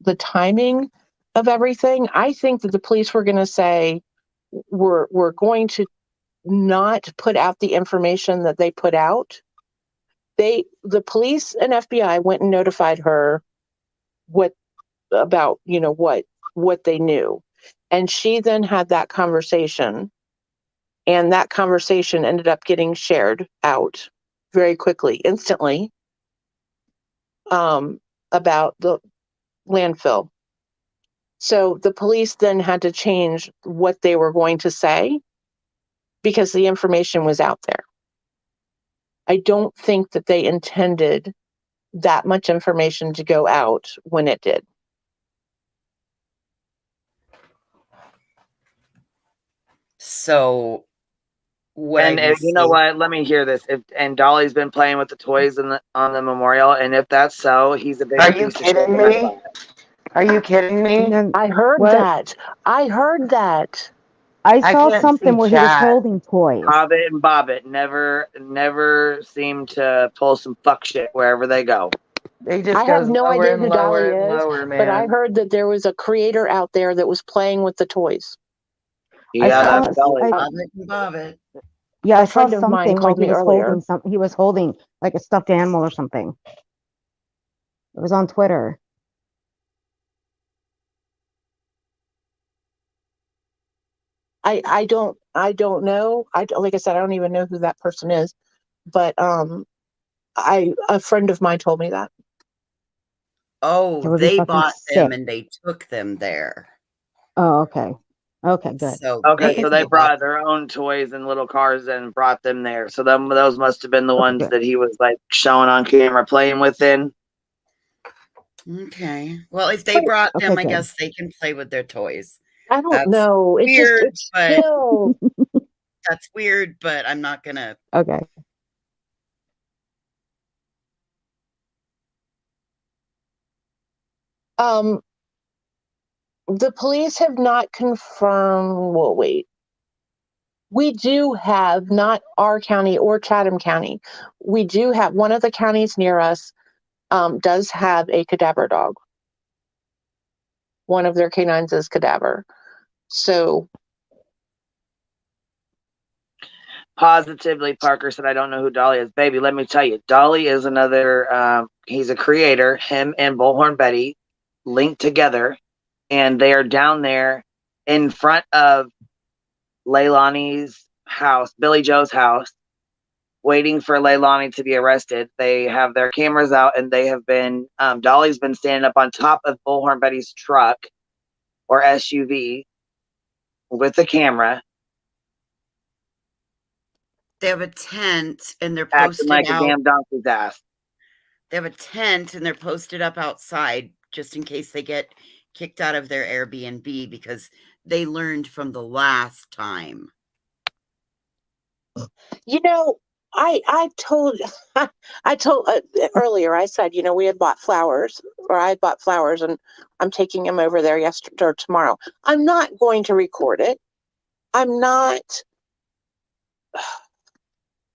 D: the timing of everything. I think that the police were going to say we're going to not put out the information that they put out. The police and FBI went and notified her what about, you know, what they knew. And she then had that conversation, and that conversation ended up getting shared out very quickly, instantly, about the landfill. So the police then had to change what they were going to say because the information was out there. I don't think that they intended that much information to go out when it did.
J: So what I
B: and
J: will
B: you know
J: say,
B: what? Let me hear this. If and Dolly's been playing with the toys on the memorial, and if that's so, he's a bigger
K: Are you
B: piece of shit
K: kidding
B: than I
K: me?
B: thought.
K: Are you kidding me?
C: And then
D: I heard
C: what?
D: that. I heard that.
C: I
K: I
C: saw
K: can't
C: something
K: see
C: where he was
K: chat.
C: holding toys.
B: Hobbit and Bobbit never seem to pull some fuck shit wherever they go.
K: They just
D: I have
K: goes
D: no
K: lower
D: idea
K: and
D: who
K: lower
D: Dolly
K: and
D: is,
K: lower,
D: but I
K: man.
D: heard that there was a creator out there that was playing with the toys.
C: I
B: Yeah,
C: saw.
B: that's Dolly.
J: Bobbit and Bobbit.
C: Yeah,
D: A
C: I saw
D: friend of mine
C: something where
D: called
C: he
D: me
C: was
D: earlier.
C: holding something. He was holding like a stuffed animal or something. It was on Twitter.
D: I don't know. Like I said, I don't even know who that person is, but a friend of mine told me that.
C: That
J: Oh,
C: would be
J: they
C: fucking
J: bought them
C: sick.
J: and they took them there.
C: Oh, okay. Okay, good.
J: So
B: Okay, so they
J: they bought
B: brought their own toys and little cars and brought them there. So those must have been the
C: Okay,
B: ones
C: good.
B: that he was like showing on camera playing with. Then
J: Okay. Well, if they brought
C: Okay,
J: them, I
C: good.
J: guess they can play with their toys.
D: I don't
J: That's
D: know.
J: weird,
D: It's
J: but
D: still.
J: that's weird, but I'm not gonna.
C: Okay.
D: Um,
L: The police have not confirmed. Well, wait. We do have, not our county or Chatham County, we do have, one of the counties near us does have a cadaver dog. One of their canines is cadaver. So
B: Positively, Parker said, I don't know who Dolly is. Baby, let me tell you, Dolly is another, he's a creator. Him and Bullhorn Betty linked together, and they are down there in front of Leilani's house, Billy Joe's house, waiting for Leilani to be arrested. They have their cameras out, and they have been, Dolly's been standing up on top of Bullhorn Betty's truck or SUV with the camera.
J: They have a tent and they're
B: acting
J: posted
B: like
J: out.
B: a damn donkey's ass.
J: They have a tent and they're posted up outside just in case they get kicked out of their Airbnb because they learned from the last time.
L: you know, I told earlier, I said, you know, we had bought flowers, or I had bought flowers, and I'm taking him over there yesterday or tomorrow. I'm not going to record it. I'm not.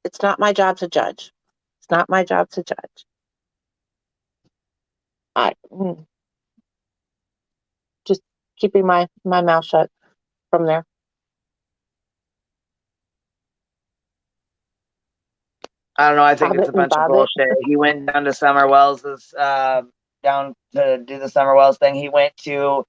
L: It's not my job to judge. It's not my job to judge. Just keeping my mouth shut from there.
B: I don't know. I think it's a bunch of bullshit. He went down to Summer Wells's, down to do the Summer Wells thing. He went to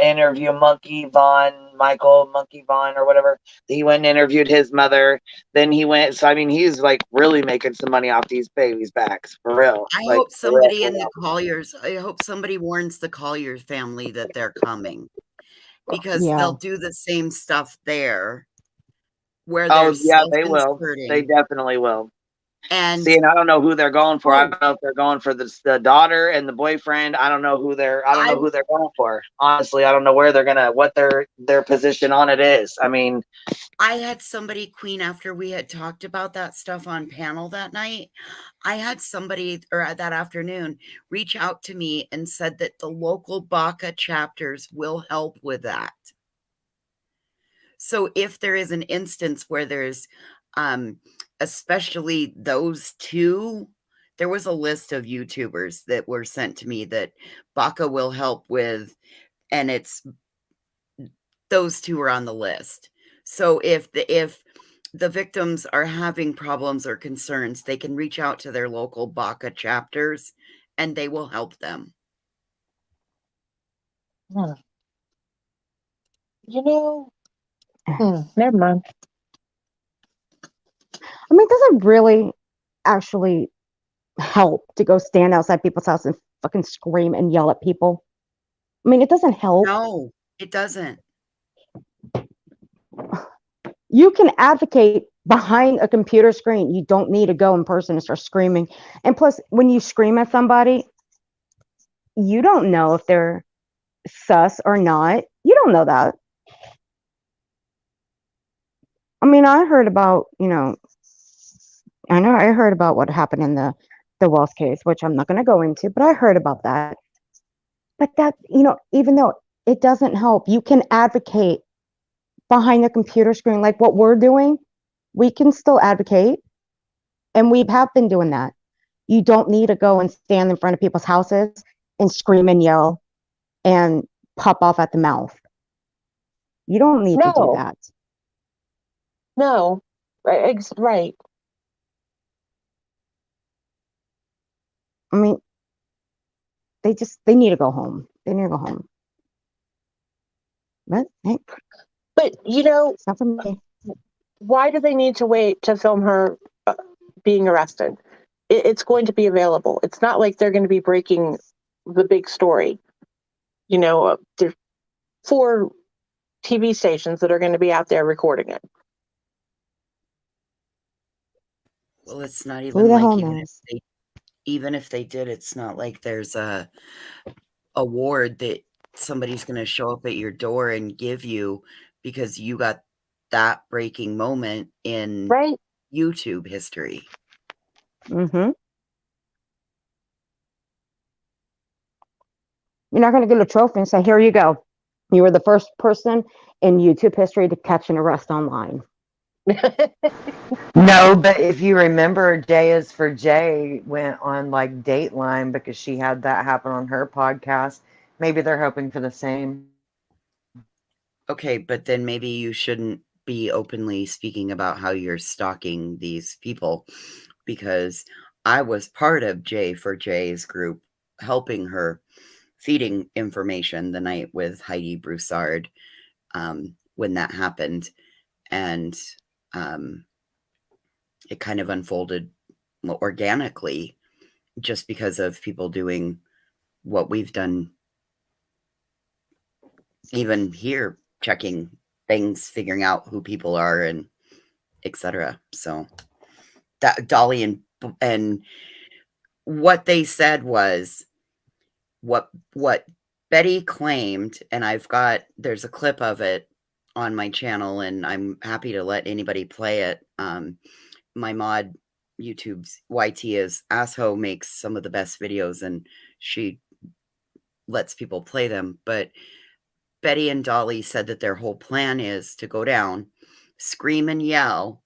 B: interview Michael Monkey Vaughn or whatever. He went and interviewed his mother. Then he went. So I mean, he's like really making some money off these babies' backs for real.
J: I hope somebody in the Colliers. I hope somebody warns the Colliers family that they're coming, because they'll do the same stuff there. Where
B: they will. They definitely will.
J: And
B: see, and I don't know who they're going for. I don't know if they're going for the daughter and the boyfriend. I don't know who they're going for. Honestly, I don't know where they're gonna, what their position on it is. I mean,
J: I had somebody, Queen, after we had talked about that stuff on panel that night, I had somebody, or that afternoon, reach out to me and said that the local BACA chapters will help with that. So if there is an instance where there's especially those two, there was a list of YouTubers that were sent to me that BACA will help with, and it's those two are on the list. So if the victims are having problems or concerns, they can reach out to their local BACA chapters and they will help them.
L: You know, never mind.
C: I mean, does it really actually help to go stand outside people's house and fucking scream and yell at people? I mean, it doesn't help.
J: No, it doesn't.
C: You can advocate behind a computer screen. You don't need to go in person and start screaming. And plus, when you scream at somebody, you don't know if they're sus or not. You don't know that. I mean, I heard about, I heard about what happened in the Wells case, which I'm not going to go into, but I heard about that. But that, even though it doesn't help, you can advocate behind the computer screen, like what we're doing. We can still advocate, and we have been doing that. You don't need to go and stand in front of people's houses and scream and yell and pop off at the mouth. You don't need to do that.
L: No, right.
C: I mean, they need to go home. They need to go home. But
L: it's not for me. Why do they need to wait to film her being arrested? It's going to be available. It's not like they're going to be breaking the big story. There's 4 TV stations that are going to be out there recording it.
J: Well, it's not even like even if they did, it's not like there's a award that somebody's going to show up at your door and give you because you got that breaking moment in YouTube history.
C: Mm-hmm. You're not going to get a trophy and say, here you go. You were the first person in YouTube history to catch an arrest online.
K: No, but if you remember, J is for Jay went on like Dateline because she had that happen on her podcast. Maybe they're hoping for the same.
J: Okay, but then maybe you shouldn't be openly speaking about how you're stalking these people, because I was part of J for J's group, helping her, feeding information the night with Heidi Broussard when that happened. And it kind of unfolded organically just because of people doing what we've done, even here, checking things, figuring out who people are, and etc. So that Dolly and what they said was what Betty claimed, and there's a clip of it on my channel, and I'm happy to let anybody play it. My mod YouTube's YT is Assho makes some of the best videos, and she lets people play them. But Betty and Dolly said that their whole plan is to go down, scream and yell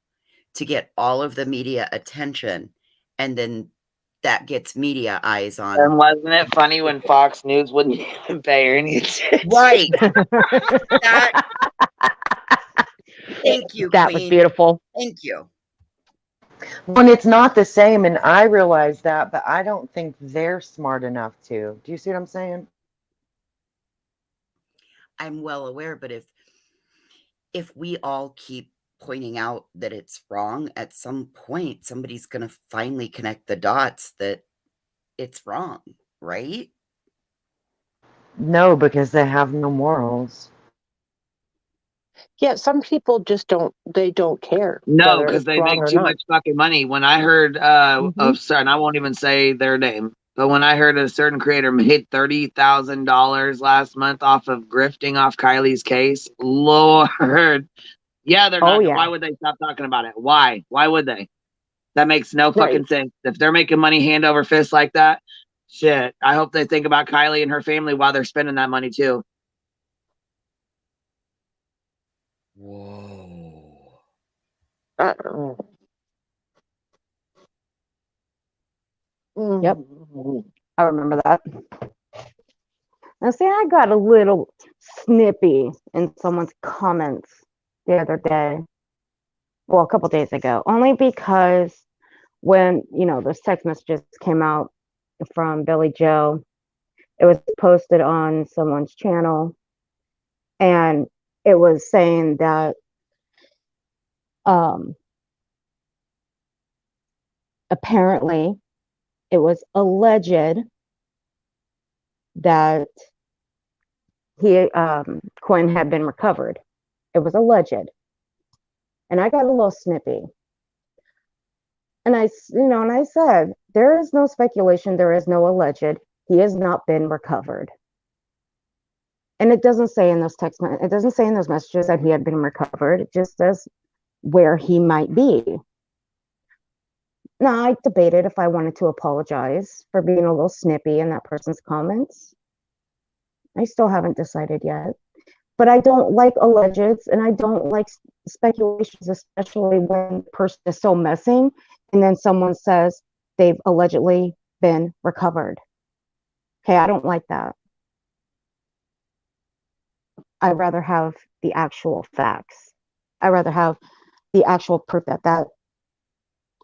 J: to get all of the media attention, and then that gets media eyes on.
B: And wasn't it funny when Fox News wouldn't even pay her any attention?
J: Right. Thank you,
C: That
J: Queen.
C: was beautiful.
J: Thank you.
K: When it's not the same, and I realize that, but I don't think they're smart enough to. Do you see what I'm saying?
J: I'm well aware, but if we all keep pointing out that it's wrong, at some point somebody's going to finally connect the dots that it's wrong, right?
K: No, because they have no morals.
L: Yeah, some people just don't care.
B: No,
L: whether
B: because
L: it's
B: they
L: wrong
B: make
L: or
B: too
L: not.
B: much fucking money. When I heard of and I won't even say their name, but when I heard a certain creator made $30,000 last month off of grifting off Kylie's case, Lord, yeah, they're not.
C: Oh, yeah.
B: Why would they stop talking about it? Why? Why would they? That makes no fucking
L: Right.
B: sense. If they're making money hand over fist like that, shit. I hope they think about Kylie and her family while they're spending that money too.
J: Whoa.
C: Yep. I remember that. Now, see, I got a little snippy in someone's comments the other day. Well, a couple days ago, only because when, those text messages came out from Billy Joe, it was posted on someone's channel, and it was saying that apparently it was alleged that coin had been recovered. It was alleged. And I got a little snippy. And I said, there is no speculation, there is no alleged. He has not been recovered. And it doesn't say in those it doesn't say in those messages that he had been recovered. It just says where he might be. Now, I debated if I wanted to apologize for being a little snippy in that person's comments. I still haven't decided yet. But I don't like allegeds, and I don't like speculations, especially when the person is so messing and then someone says they've allegedly been recovered. Okay, I don't like that. I'd rather have the actual facts. I'd rather have the actual proof that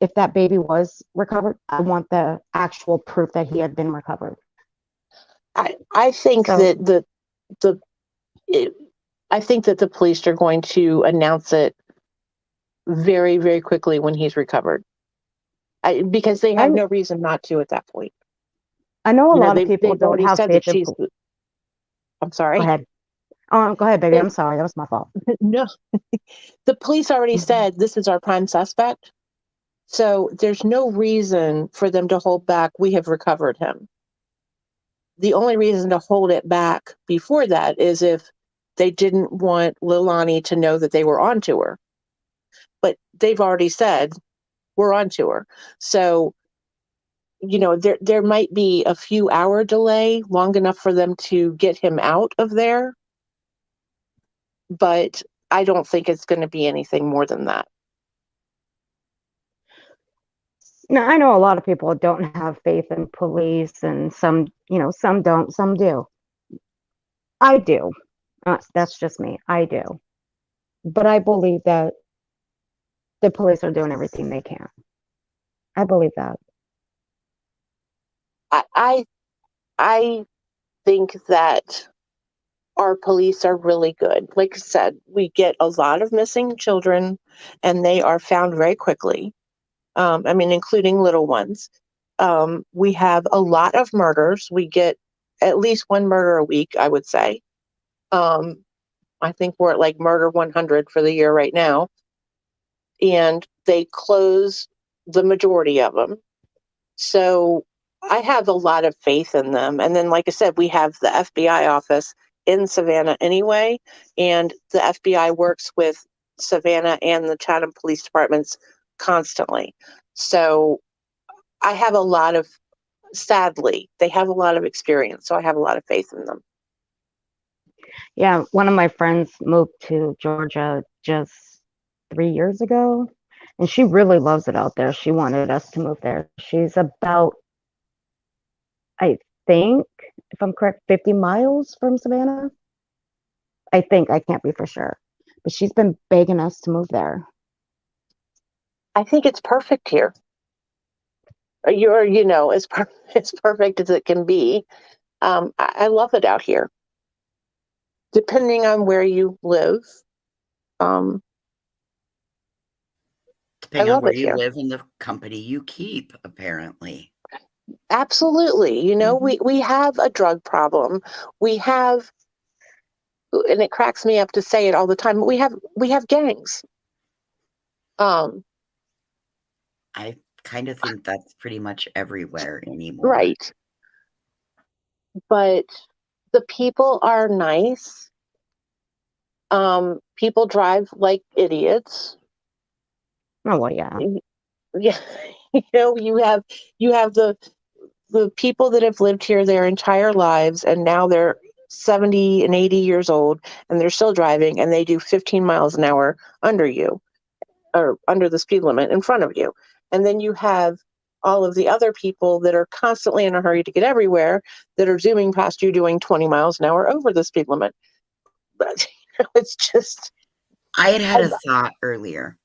C: if that baby was recovered, I want the actual proof that he had been recovered.
L: I think that I think that the police are going to announce it very, very quickly when he's recovered, because they have no reason not to at that point.
C: I know a lot of people don't have faith in.
L: I'm sorry.
C: Go ahead. Go ahead, baby. I'm sorry. That was my fault.
L: No, the police already said this is our prime suspect, so there's no reason for them to hold back. We have recovered him. The only reason to hold it back before that is if they didn't want Leilani to know that they were onto her. But they've already said we're onto her. So, there might be a few hour delay, long enough for them to get him out of there. but I don't think it's going to be anything more than that.
C: Now, I know a lot of people don't have faith in police, and some, some don't, some do. I do. That's just me. I do. But I believe that the police are doing everything they can. I believe that.
L: I think that our police are really good. Like I said, we get a lot of missing children, and they are found very quickly. Including little ones. We have a lot of murders. We get at least one murder a week, I would say. I think we're at like murder 100 for the year right now. And they close the majority of them. So I have a lot of faith in them. And then, like I said, we have the FBI office in Savannah anyway. And the FBI works with Savannah and the Chatham Police Departments constantly. So I have sadly, they have a lot of experience. So I have a lot of faith in them.
C: Yeah, one of my friends moved to Georgia just 3 years ago, and she really loves it out there. She wanted us to move there. She's about, I think, if I'm correct, 50 miles from Savannah. I think, I can't be for sure, but she's been begging us to move there.
L: I think it's perfect here. You're, as perfect as it can be. I love it out here. Depending on where you live,
J: depending on where you live and the company you keep, apparently.
L: Absolutely. We have a drug problem. We have, and it cracks me up to say it all the time, we have gangs.
J: I kind of think that's pretty much everywhere anymore.
L: Right. But the people are nice. People drive like idiots.
C: Oh, well, yeah.
L: Yeah. You have the people that have lived here their entire lives, and now they're 70 and 80 years old, and they're still driving, and they do 15 miles an hour under you, or under the speed limit in front of you. And then you have all of the other people that are constantly in a hurry to get everywhere, that are zooming past you doing 20 miles an hour over the speed limit. But it's just...
J: I had a thought earlier.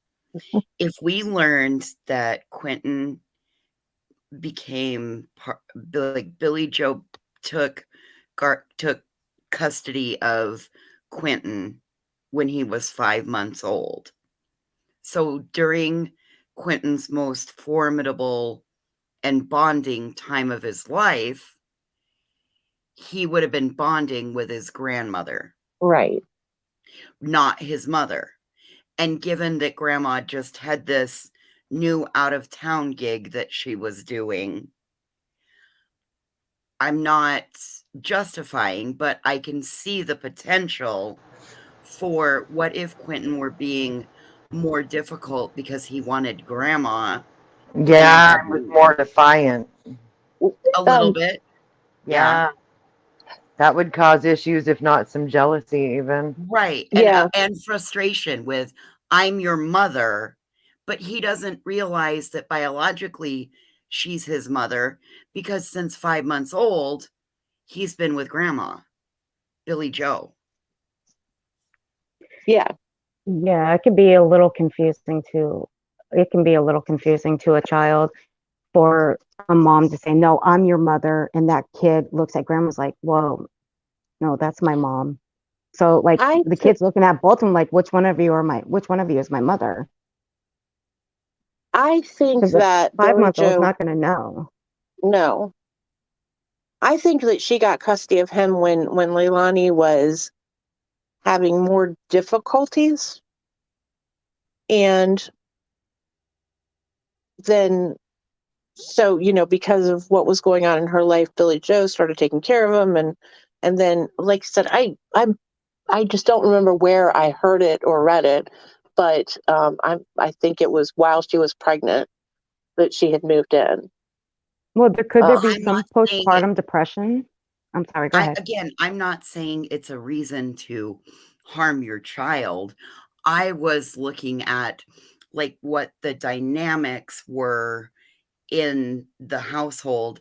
J: If we learned that Quentin became Billy Joe took custody of Quentin when he was 5 months old. So during Quentin's most formidable and bonding time of his life, he would have been bonding with his grandmother.
L: Right.
J: Not his mother. And given that grandma just had this new out-of-town gig that she was doing, I'm not justifying, but I can see the potential for what if Quentin were being more difficult because he wanted grandma.
K: Yeah, I was more defiant.
J: A little bit.
K: Yeah. That would cause issues, if not some jealousy even.
J: Right. And frustration with, I'm your mother, but he doesn't realize that biologically she's his mother, because since 5 months old, he's been with grandma, Billy Joe.
L: Yeah.
C: Yeah, it can be a little confusing to a child for a mom to say, no, I'm your mother. And that kid looks at grandma's like, whoa, no, that's my mom. So like the kid's looking at both of them like, which one of you is my mother?
L: I think that
C: 5-month-old's not going to know.
L: No. I think that she got custody of him when Leilani was having more difficulties. And then, so, because of what was going on in her life, Billy Joe started taking care of him. And then, like I said, I just don't remember where I heard it or read it, but I think it was while she was pregnant that she had moved in.
C: Well, could there be some postpartum depression? I'm sorry, go ahead.
J: Again, I'm not saying it's a reason to harm your child. I was looking at like what the dynamics were in the household,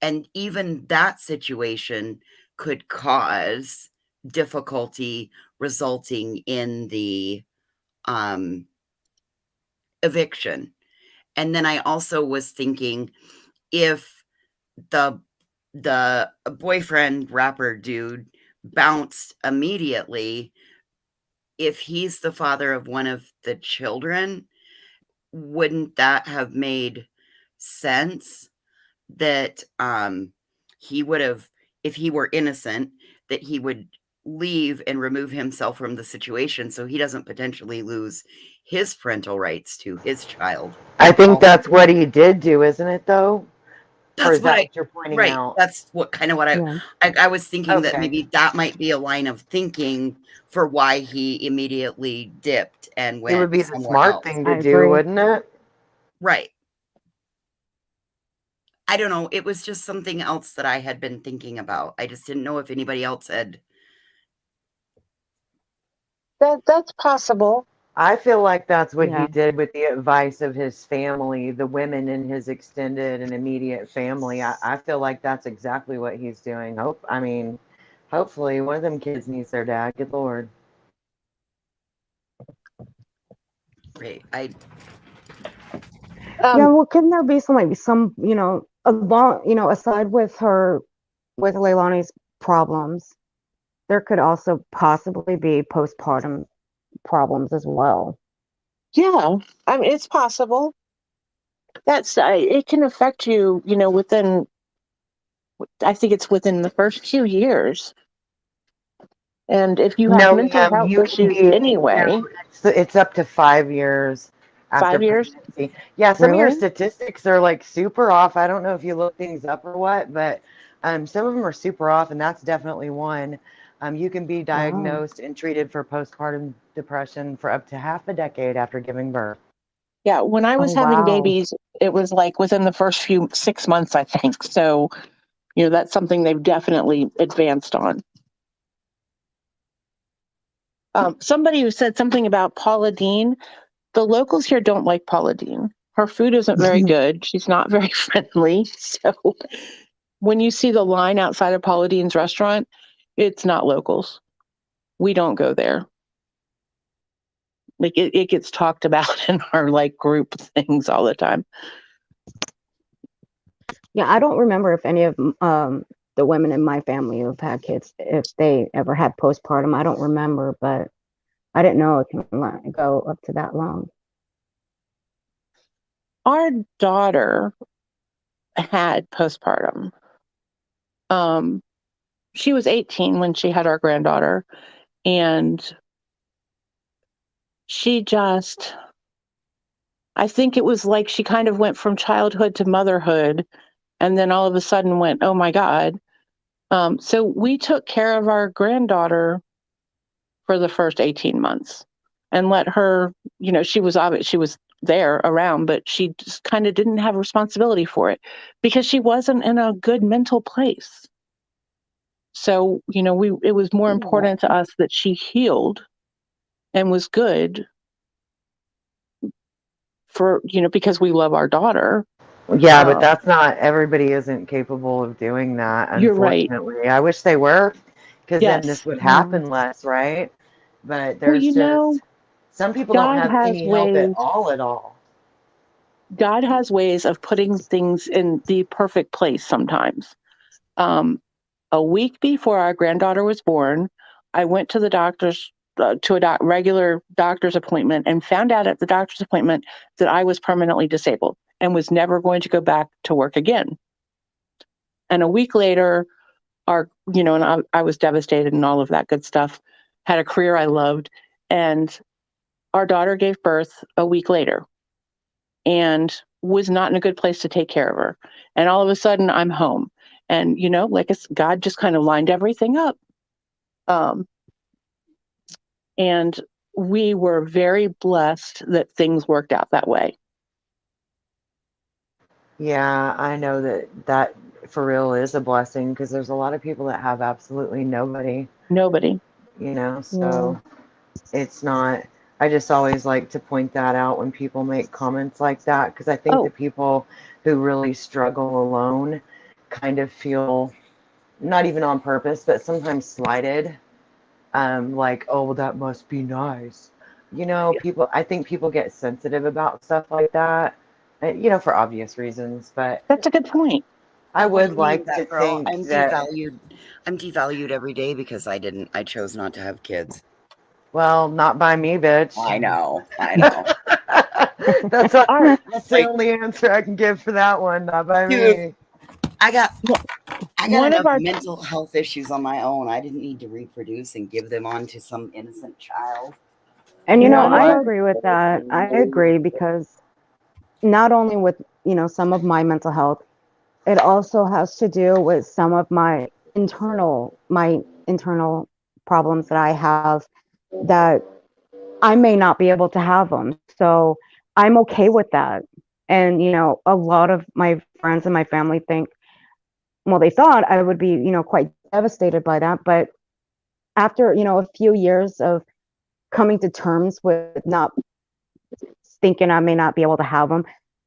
J: and even that situation could cause difficulty resulting in the eviction. And then I also was thinking, if the boyfriend rapper dude bounced immediately, if he's the father of one of the children, wouldn't that have made sense that he would have, if he were innocent, that he would leave and remove himself from the situation so he doesn't potentially lose his parental rights to his child?
K: I think that's what he did do, isn't it, though? Or
J: That's
K: is that what you're pointing
J: right.
K: out?
J: That's what kind of what I was thinking, that
K: Okay.
J: maybe that might be a line of thinking for why he immediately dipped and
K: It
J: went
K: would be the
J: somewhere
K: smart
J: else.
K: thing
C: I
K: to do,
C: agree.
K: wouldn't it?
J: Right. I don't know. It was just something else that I had been thinking about. I just didn't know if anybody else had.
L: That's possible.
K: I feel like that's what
C: Yeah.
K: he did with the advice of his family, the women in his extended and immediate family. I feel like that's exactly what he's doing. Hopefully one of them kids needs their dad. Good Lord.
J: Right.
C: Yeah, well, couldn't there be some, aside with Leilani's problems, there could also possibly be postpartum problems as well.
L: Yeah, I mean, it's possible. That's it can affect you, within, I think it's within the first 2 years. And if you have
K: No,
L: mental health
K: you can
L: issues
K: be,
L: anyway,
K: it's up to 5 years after
L: 5 years.
K: pregnancy. Yeah, some of your
C: Really?
K: statistics are like super off. I don't know if you look things up or what, but some of them are super off, and that's definitely one. You can be diagnosed and treated for postpartum depression for up to half a decade after giving birth.
L: Yeah, when I
C: Oh,
L: was having
C: wow.
L: babies, it was like within the first 6 months, I think. So, that's something they've definitely advanced on. Somebody who said something about Paula Deen. The locals here don't like Paula Deen. Her food isn't very good. She's not very friendly. So when you see the line outside of Paula Deen's restaurant, it's not locals. We don't go there. Like it gets talked about in our group things all the time.
C: Yeah, I don't remember if any of the women in my family who've had kids, if they ever had postpartum. I don't remember, but I didn't know it can go up to that long.
L: Our daughter had postpartum. She was 18 when she had our granddaughter, and I think it was like she kind of went from childhood to motherhood, and then all of a sudden went, oh my God. So we took care of our granddaughter for the first 18 months and let her, she was there around, but she just kind of didn't have responsibility for it because she wasn't in a good mental place. So, it was more important to us that she healed and was good for, because we love our daughter.
K: Yeah, but that's not, everybody isn't capable of doing that,
L: You're right.
K: unfortunately. I wish they were, because then
L: Yes.
K: this would happen less, right? But
L: Well,
K: there's some people don't have any help at all.
L: God has ways of putting things in the perfect place sometimes. A week before our granddaughter was born, I went to the doctor's to a regular doctor's appointment and found out at the doctor's appointment that I was permanently disabled and was never going to go back to work again. And a week later, and I was devastated and all of that good stuff, had a career I loved, and our daughter gave birth a week later and was not in a good place to take care of her. And all of a sudden I'm home, and, God just kind of lined everything up. And we were very blessed that things worked out that way.
K: Yeah, I know that for real is a blessing, because there's a lot of people that have absolutely nobody.
L: Nobody.
K: you know, so it's not, I just always like to point that out when people make comments like that, because I think the people who really struggle alone kind of feel, not even on purpose, but sometimes slighted. Like, oh, well, that must be nice. You know, people, I think people get sensitive about stuff like that, you know, for obvious reasons, but
D: that's a good point.
K: I would like to
J: girl,
K: think
J: I'm
K: that,
J: devalued. I'm devalued every day because I chose not to have kids.
K: well, not by me, bitch.
J: I know.
K: That's the only answer I can give for that one. Not by me.
J: I got enough mental health issues on my own. I didn't need to reproduce and give them on to some innocent child.
C: And you know, I agree with that. I agree, because not only with, you know, some of my mental health, it also has to do with some of my internal problems that I have, that I may not be able to have them. So I'm okay with that. And, you know, a lot of my friends and my family think, well, they thought I would be, you know, quite devastated by that. But after, you know, a few years of coming to terms with not thinking I may not be able to have them,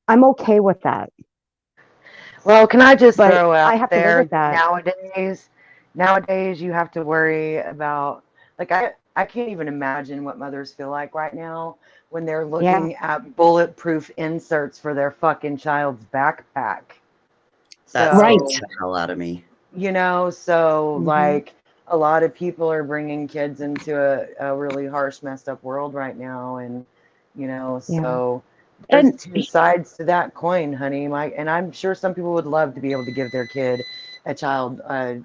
C: I'm okay with that.
K: Well, can I just
C: But
K: throw out
C: I have to live
K: there,
C: with that.
K: nowadays you have to worry about, like, I can't even imagine what mothers feel like right now when they're looking at bulletproof inserts for their fucking child's backpack.
J: That scares the hell out of me.
K: You know, so like a lot of people are bringing kids into a really harsh, messed up world right now, and you know, so there's two sides to that coin, honey. And I'm sure some people would love to be able to give their kid a child,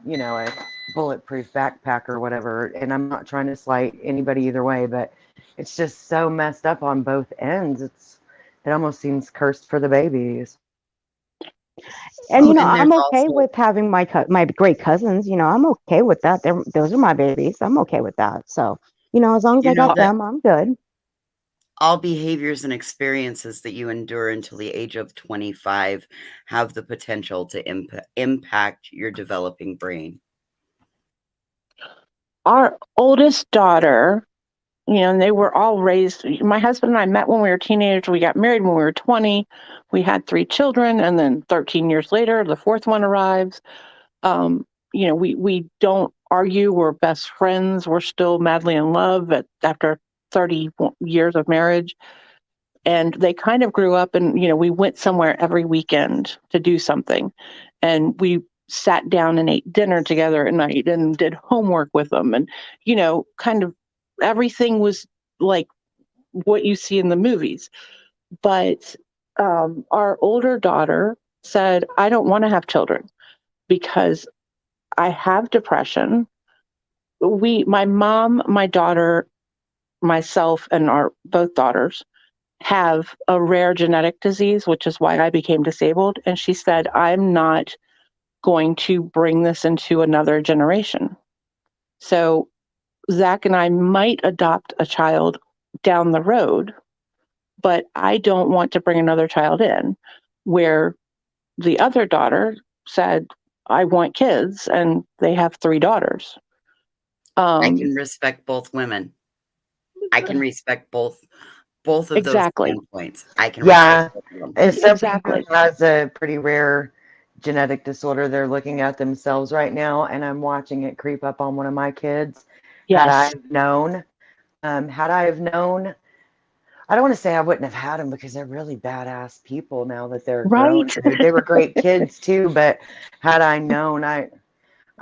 K: you know, a bulletproof backpack or whatever. And I'm not trying to slight anybody either way, but it's just so messed up on both ends. It almost seems cursed for the babies.
C: And you know, I'm okay with having my great cousins. You know, I'm okay with that. Those are my babies. I'm okay with that. So, you know, as long as I got them, I'm good.
J: All behaviors and experiences that you endure until the age of 25 have the potential to impact your developing brain.
D: Our oldest daughter, you know, and they were all raised. My husband and I met when we were teenagers. We got married when we were 20. We had 3 children, and then 13 years later, the 4th one arrives. You know, we don't argue. We're best friends. We're still madly in love after 30 years of marriage. And they kind of grew up, and, you know, we went somewhere every weekend to do something. And we sat down and ate dinner together at night and did homework with them. And, you know, kind of everything was like what you see in the movies. But our older daughter said, I don't want to have children because I have depression. My mom, my daughter, myself, and our both daughters have a rare genetic disease, which is why I became disabled. And she said, I'm not going to bring this into another generation. So Zach and I might adopt a child down the road, but I don't want to bring another child in. Where the other daughter said, I want kids, and they have 3 daughters.
J: I can respect both women. I can respect both of those standpoints. I can respect both of them.
K: If somebody who has a pretty rare genetic disorder, they're looking at themselves right now, and I'm watching it creep up on one of my kids. Had I have known, I don't want to say I wouldn't have had them, because they're really badass people now that they're grown. They were great kids too, but had I known, I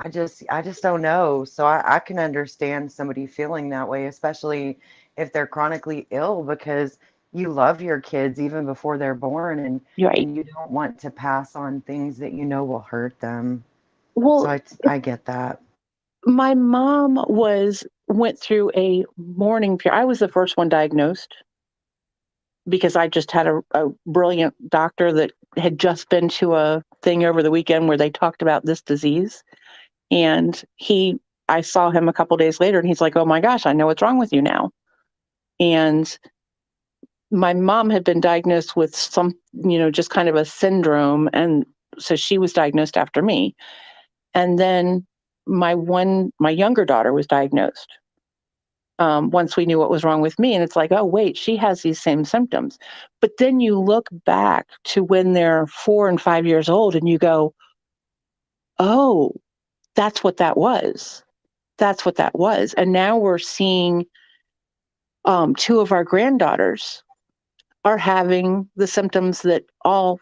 K: just don't know. So I can understand somebody feeling that way, especially if they're chronically ill, because you love your kids even before they're born, and you don't want to pass on things that you know will hurt them.
D: Well,
K: so I get that.
D: My mom went through a mourning period. I was the first one diagnosed because I just had a brilliant doctor that had just been to a thing over the weekend where they talked about this disease. And I saw him a couple days later, and he's like, oh my gosh, I know what's wrong with you now. And my mom had been diagnosed with some, you know, just kind of a syndrome. And so she was diagnosed after me. And then my younger daughter was diagnosed. once we knew what was wrong with me. And it's like, oh, wait, she has these same symptoms. But then you look back to when they're 4 and 5 years old and you go, oh, that's what that was. That's what that was. And now we're seeing 2 of our granddaughters are having the symptoms that all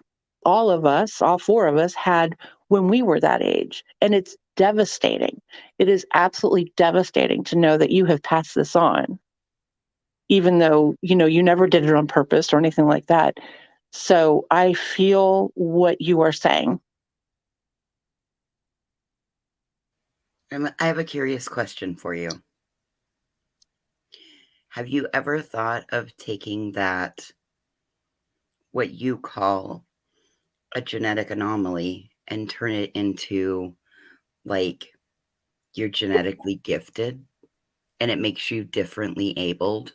D: of us, all 4 of us had when we were that age. And it's devastating. It is absolutely devastating to know that you have passed this on, even though, you never did it on purpose or anything like that. So I feel what you are saying.
J: I have a curious question for you. Have you ever thought of taking that, what you call a genetic anomaly, and turn it into like you're genetically gifted and it makes you differently abled?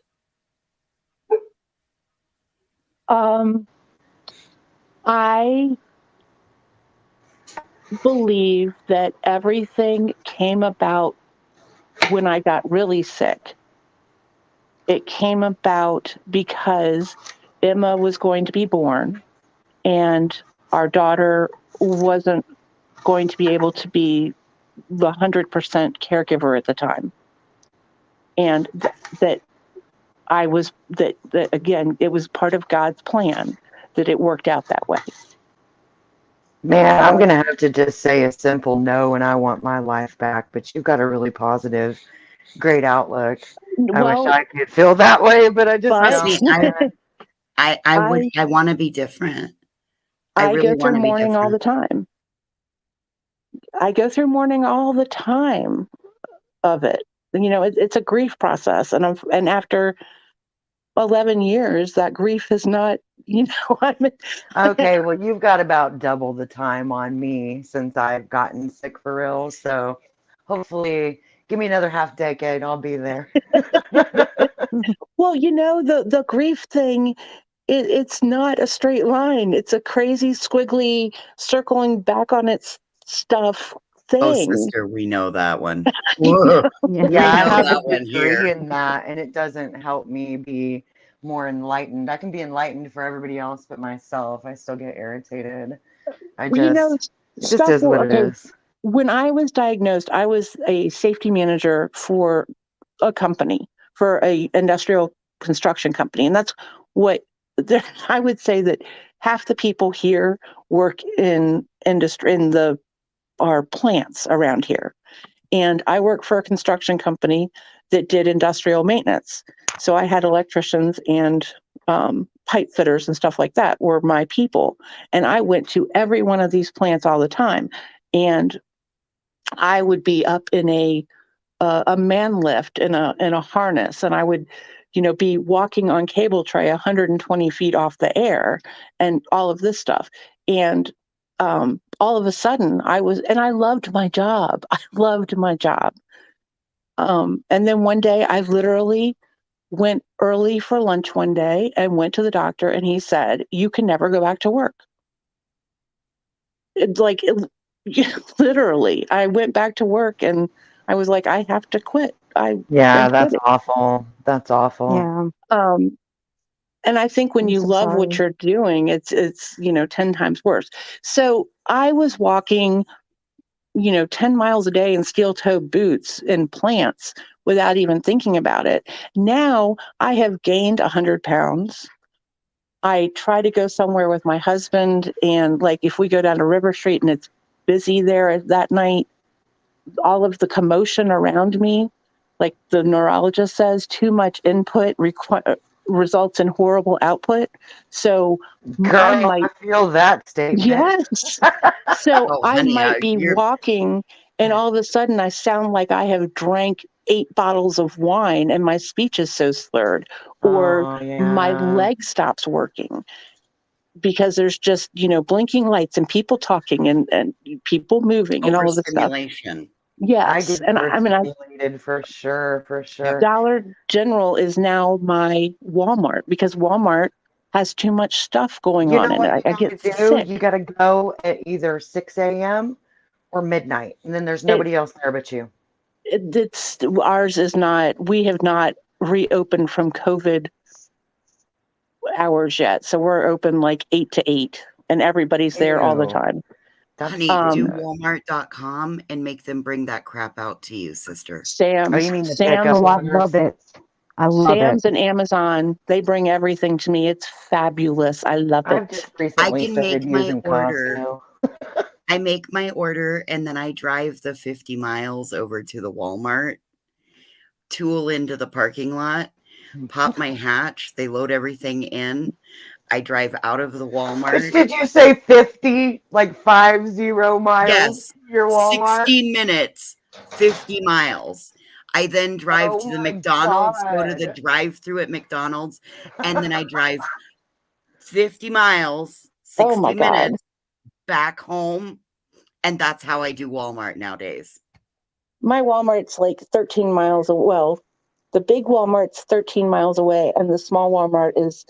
D: I believe that everything came about when I got really sick. It came about because Emma was going to be born and our daughter wasn't going to be able to be the 100% caregiver at the time. And that again, it was part of God's plan that it worked out that way.
K: Man, I'm going to have to just say a simple no, and I want my life back. But you've got a really positive, great outlook. I wish I could feel that way, but I just don't.
J: I want to be different.
D: I go through mourning all the time. I go through mourning all the time of it. It's a grief process, and after 11 years, that grief is not,
K: Okay, well, you've got about double the time on me since I've gotten sick for real. So hopefully, give me another half decade, I'll be there.
D: Well, the grief thing, it's not a straight line. It's a crazy, squiggly, circling back on its stuff thing.
J: Oh, sister, we know that one.
K: Yeah, I have a degree in that, and it doesn't help me be more enlightened. I can be enlightened for everybody else but myself. I still get irritated. It just is what it is.
D: When I was diagnosed, I was a safety manager for a company, for a industrial construction company. And that's what I would say that half the people here work in industry, our plants around here. And I work for a construction company that did industrial maintenance. So I had electricians and pipe fitters and stuff like that were my people. And I went to every one of these plants all the time. And I would be up in a man lift in a harness, and I would, be walking on cable tray 120 feet off the air and all of this stuff. And all of a sudden I loved my job. I loved my job. And then one day I literally went early for lunch one day and went to the doctor, and he said, "You can never go back to work." Literally, I went back to work and I was like, I have to quit.
K: That's awful. That's awful.
C: Yeah.
D: And I think when you love what you're doing, it's 10 times worse. So I was walking, 10 miles a day in steel-toed boots in plants without even thinking about it. Now I have gained 100 pounds. I try to go somewhere with my husband, and like if we go down to River Street and it's busy there that night, all of the commotion around me, like the neurologist says, too much input results in horrible output. So
K: I feel that statement.
D: Yes. So I might be walking and all of a sudden I sound like I have drank 8 bottles of wine and my speech is so slurred, or my leg stops working because there's just, blinking lights and people talking and people moving and all of this stuff. Yes.
K: I get for sure.
D: Dollar General is now my Walmart because Walmart has too much stuff going on in it. I get sick.
K: You got to go at either 6 a.m. or midnight, and then there's nobody else there but you.
D: Ours is not. We have not reopened from COVID hours yet, so we're open like 8 to 8, and everybody's there all the
K: Ew.
D: time.
J: Honey, do Walmart.com and make them bring that crap out to you, sister.
K: Oh, you mean the
D: Sam's,
K: pickup
C: Oh, I
K: orders?
C: love it. I love
D: Sam's
C: it.
D: and Amazon, they bring everything to me. It's fabulous. I love
K: I've
D: it.
K: just
J: I
K: recently
J: can
K: started
J: make my
K: using
J: order.
K: Costco.
J: I make my order and then I drive the 50 miles over to the Walmart, tool into the parking lot, pop my hatch. They load everything in. I drive out of the Walmart.
K: Did you say 50? Like 50 miles?
J: Yes.
K: Your Walmart?
J: 16 minutes, 50 miles. I then drive to the McDonald's, go to the drive-through at McDonald's, and then I drive 50 miles, 60 minutes back home. And that's how I do Walmart nowadays.
D: My Walmart's like 13 miles away. Well, the big Walmart's 13 miles away, and the small Walmart is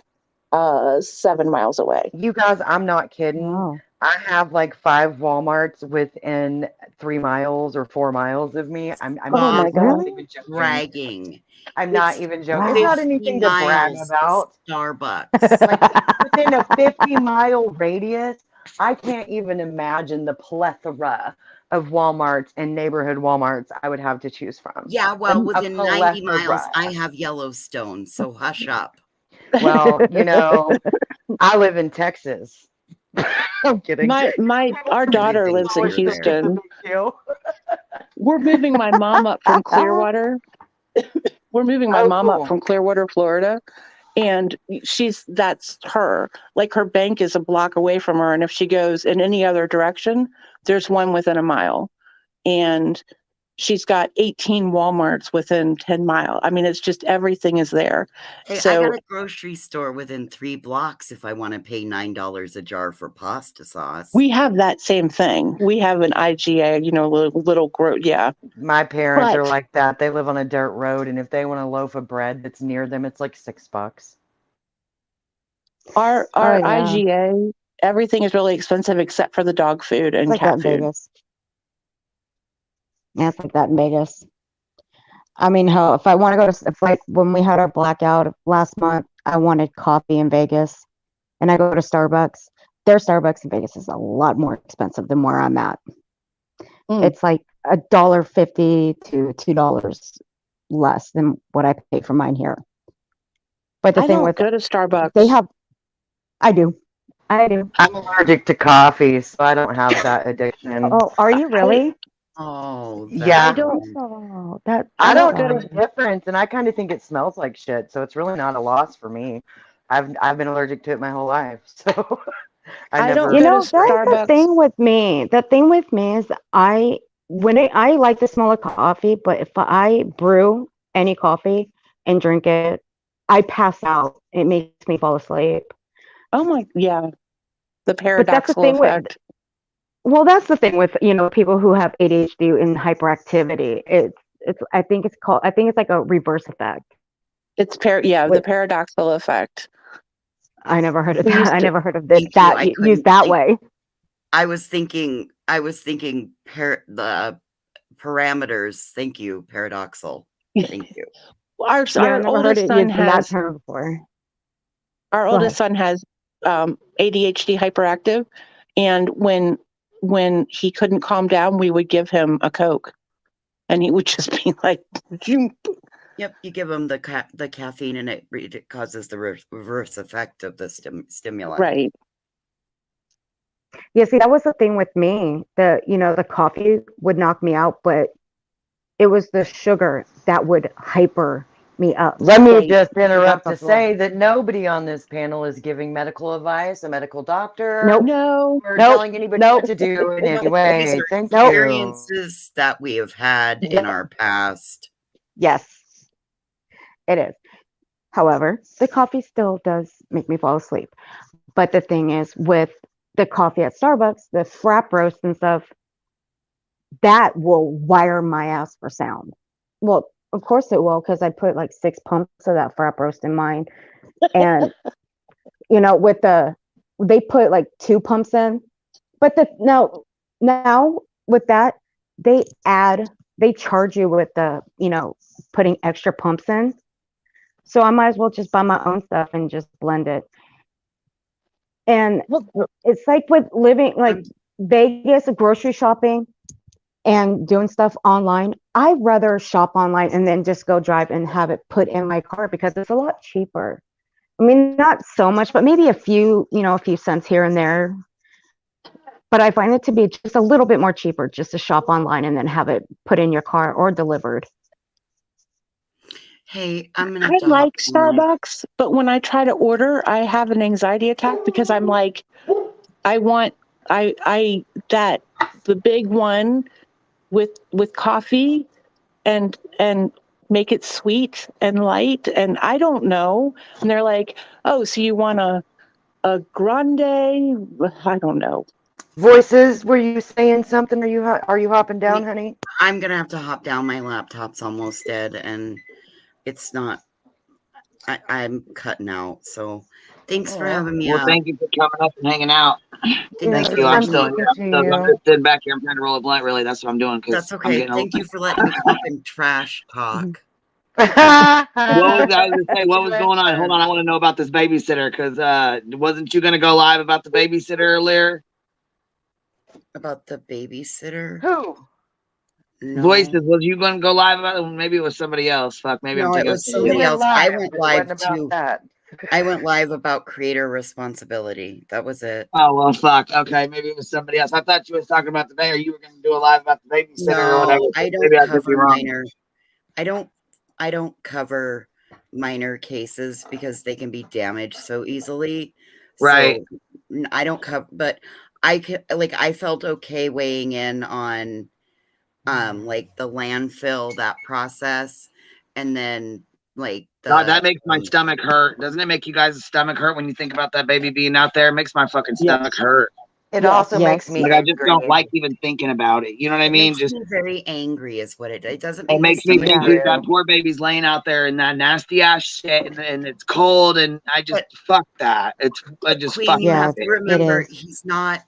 D: 7 miles away.
K: You guys, I'm not kidding.
C: Wow.
K: I have like 5 Walmarts within 3 miles or 4 miles of me. I'm
D: my God.
K: not even joking.
J: Bragging.
K: I'm not even joking.
C: Wow.
K: It's not anything to brag about.
J: Starbucks.
K: Like within a 50-mile radius, I can't even imagine the plethora of Walmarts and neighborhood Walmarts I would have to choose from.
J: Yeah, well,
K: A
J: within 90 miles,
K: plethora.
J: I have Yellowstone, so hush up.
K: Well, you know, I live in Texas. I'm kidding.
D: Our daughter lives in Houston. We're moving my mom up from Clearwater. We're moving my mom up from Clearwater, Florida. And that's her. Like her bank is a block away from her. And if she goes in any other direction, there's one within a mile. And she's got 18 Walmarts within 10 miles. I mean, it's just everything is there.
J: Hey,
D: So
J: I got a grocery store within 3 blocks if I want to pay $9 a jar for pasta sauce.
D: we have that same thing. We have an IGA, yeah.
K: My parents are like that. They live on a dirt road, and if they want a loaf of bread that's near them, it's like $6.
D: Our IGA, everything is really expensive except for the dog food and
C: It's like
D: cat
C: that in
D: food.
C: Vegas. Yeah, it's like that in Vegas. I mean, hell, if I want to go to, like when we had our blackout last month, I wanted coffee in Vegas, and I go to Starbucks. Their Starbucks in Vegas is a lot more expensive than where I'm at. It's like $1.50 to $2 less than what I pay for mine here. But the
D: I
C: thing
D: don't
C: with
D: go to Starbucks.
C: I do.
K: I'm allergic to coffee, so I don't have that addiction.
C: Oh, are you really?
J: Oh,
K: yeah.
D: I don't
K: know the difference, and I kind of think it smells like shit. So it's really not a loss for me. I've been allergic to it my whole life, so I never.
C: You know, that's the thing with me. The thing with me is I like the smell of coffee, but if I brew any coffee and drink it, I pass out. It makes me fall asleep.
D: Oh my, yeah. The paradoxical
C: But that's the thing
D: effect.
C: Well, that's the thing with, people who have ADHD and hyperactivity. I think it's like a reverse effect.
D: It's the paradoxical effect.
C: I never heard of that. I never heard of this
J: I
C: used that way.
J: I was thinking the parameters. Thank you, paradoxal. Thank you.
D: Our oldest son has
C: that term before.
D: Our oldest son has ADHD hyperactive, and when he couldn't calm down, we would give him a Coke, and he would just be like,
J: Yep, you give him the caffeine, and it causes the reverse effect of the stimulant.
D: Right.
C: Yeah, see, that was the thing with me. The coffee would knock me out, but it was the sugar that would hyper me up.
K: Let me just interrupt to say that nobody on this panel is giving medical advice, a medical doctor. Or telling anybody what to do in any way.
J: These are
K: Thank
J: experiences that we have had in our past.
C: Yes, it is. However, the coffee still does make me fall asleep. But the thing is, with the coffee at Starbucks, the frap roast and stuff, that will wire my ass for sound. Well, of course it will, because I put like 6 pumps of that frap roast in mine. And, they put like 2 pumps in. But now with that, they add they charge you with the, putting extra pumps in. So I might as well just buy my own stuff and just blend it. And it's like with living like Vegas, grocery shopping and doing stuff online. I'd rather shop online and then just go drive and have it put in my car because it's a lot cheaper. I mean, not so much, but maybe a few cents here and there. But I find it to be just a little bit more cheaper just to shop online and then have it put in your car or delivered.
J: Hey, I'm gonna.
D: I like Starbucks, but when I try to order, I have an anxiety attack because I'm like, I want the big one with coffee and make it sweet and light, and I don't know. And they're like, oh, so you want a grande? I don't know.
K: Voices, were you saying something? Are you hopping down, honey?
J: I'm gonna have to hop down. My laptop's almost dead, and it's not. I'm cutting out. So, thanks for having me.
B: Well, thank you for coming up and hanging out. Thank you. I'm still here. I'm just sitting back here. I'm trying to roll a blunt. Really, that's what I'm doing.
J: That's okay. Thank you for letting me come up and trash talk.
B: What was going on? Hold on, I want to know about this babysitter because wasn't you going to go live about the babysitter earlier?
J: About the babysitter?
K: Who?
J: No.
B: Voices. Was you going to go live about it? Maybe it was somebody else. Fuck. Maybe
J: no,
B: I'm thinking
J: it was somebody else. I went live
K: too.
J: I went live about creator responsibility. That was it.
B: Oh well, fuck. Okay, maybe it was somebody else. I thought you was talking about the baby, or you were going to do a live about the babysitter or whatever.
J: I don't
B: maybe
J: cover minor. I don't cover minor cases because they can be damaged so easily.
B: Right.
J: So I don't cover, but I felt okay weighing in on like the landfill, that process, and then like
B: God, that makes my stomach hurt. Doesn't it make you guys' stomach hurt when you think about that baby being out there? It makes my fucking stomach hurt.
K: It also makes me
B: I just don't like even thinking about it. You know what I mean?
J: Makes me very angry is what it doesn't
B: it makes me think that poor baby's laying out there in that nasty ass shit and it's cold and I just fuck that. I just
J: Queen,
B: fuck
J: you have
B: it.
J: to remember he's not.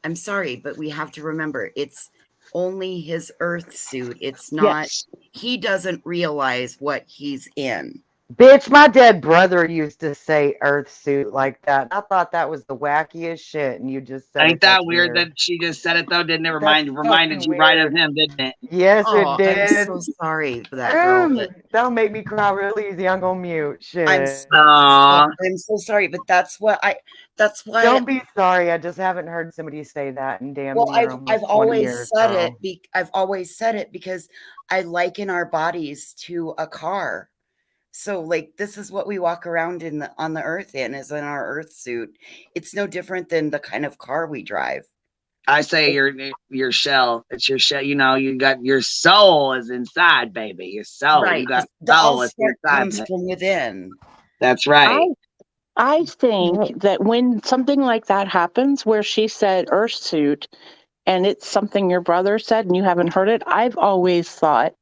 J: I'm sorry, but we have to remember it's only his Earth suit. It's not. He doesn't realize what he's in.
K: Bitch, my dead brother used to say Earth suit like that. I thought that was the wackiest shit, and you just said
B: Ain't that weird that she just said it though? Didn't it reminded you right of him, didn't it?
K: Yes, it did.
J: I'm so sorry for that girl. But
K: don't make me cry real easy. I'm gonna mute. Shit.
J: I'm so sorry, but that's why.
K: Don't be sorry. I just haven't heard somebody say that in damn near
J: I've always said it. I've always said it because I liken our bodies to a car. So like this is what we walk around on the earth is in our Earth suit. It's no different than the kind of car we drive.
B: I say your shell. It's your shell. You know, you got your soul is inside, baby. Your soul.
J: Right.
B: You got
J: the
B: soul is inside.
J: Comes from within.
B: That's right.
D: I think that when something like that happens, where she said Earth suit, and it's something your brother said and you haven't heard it, I've always thought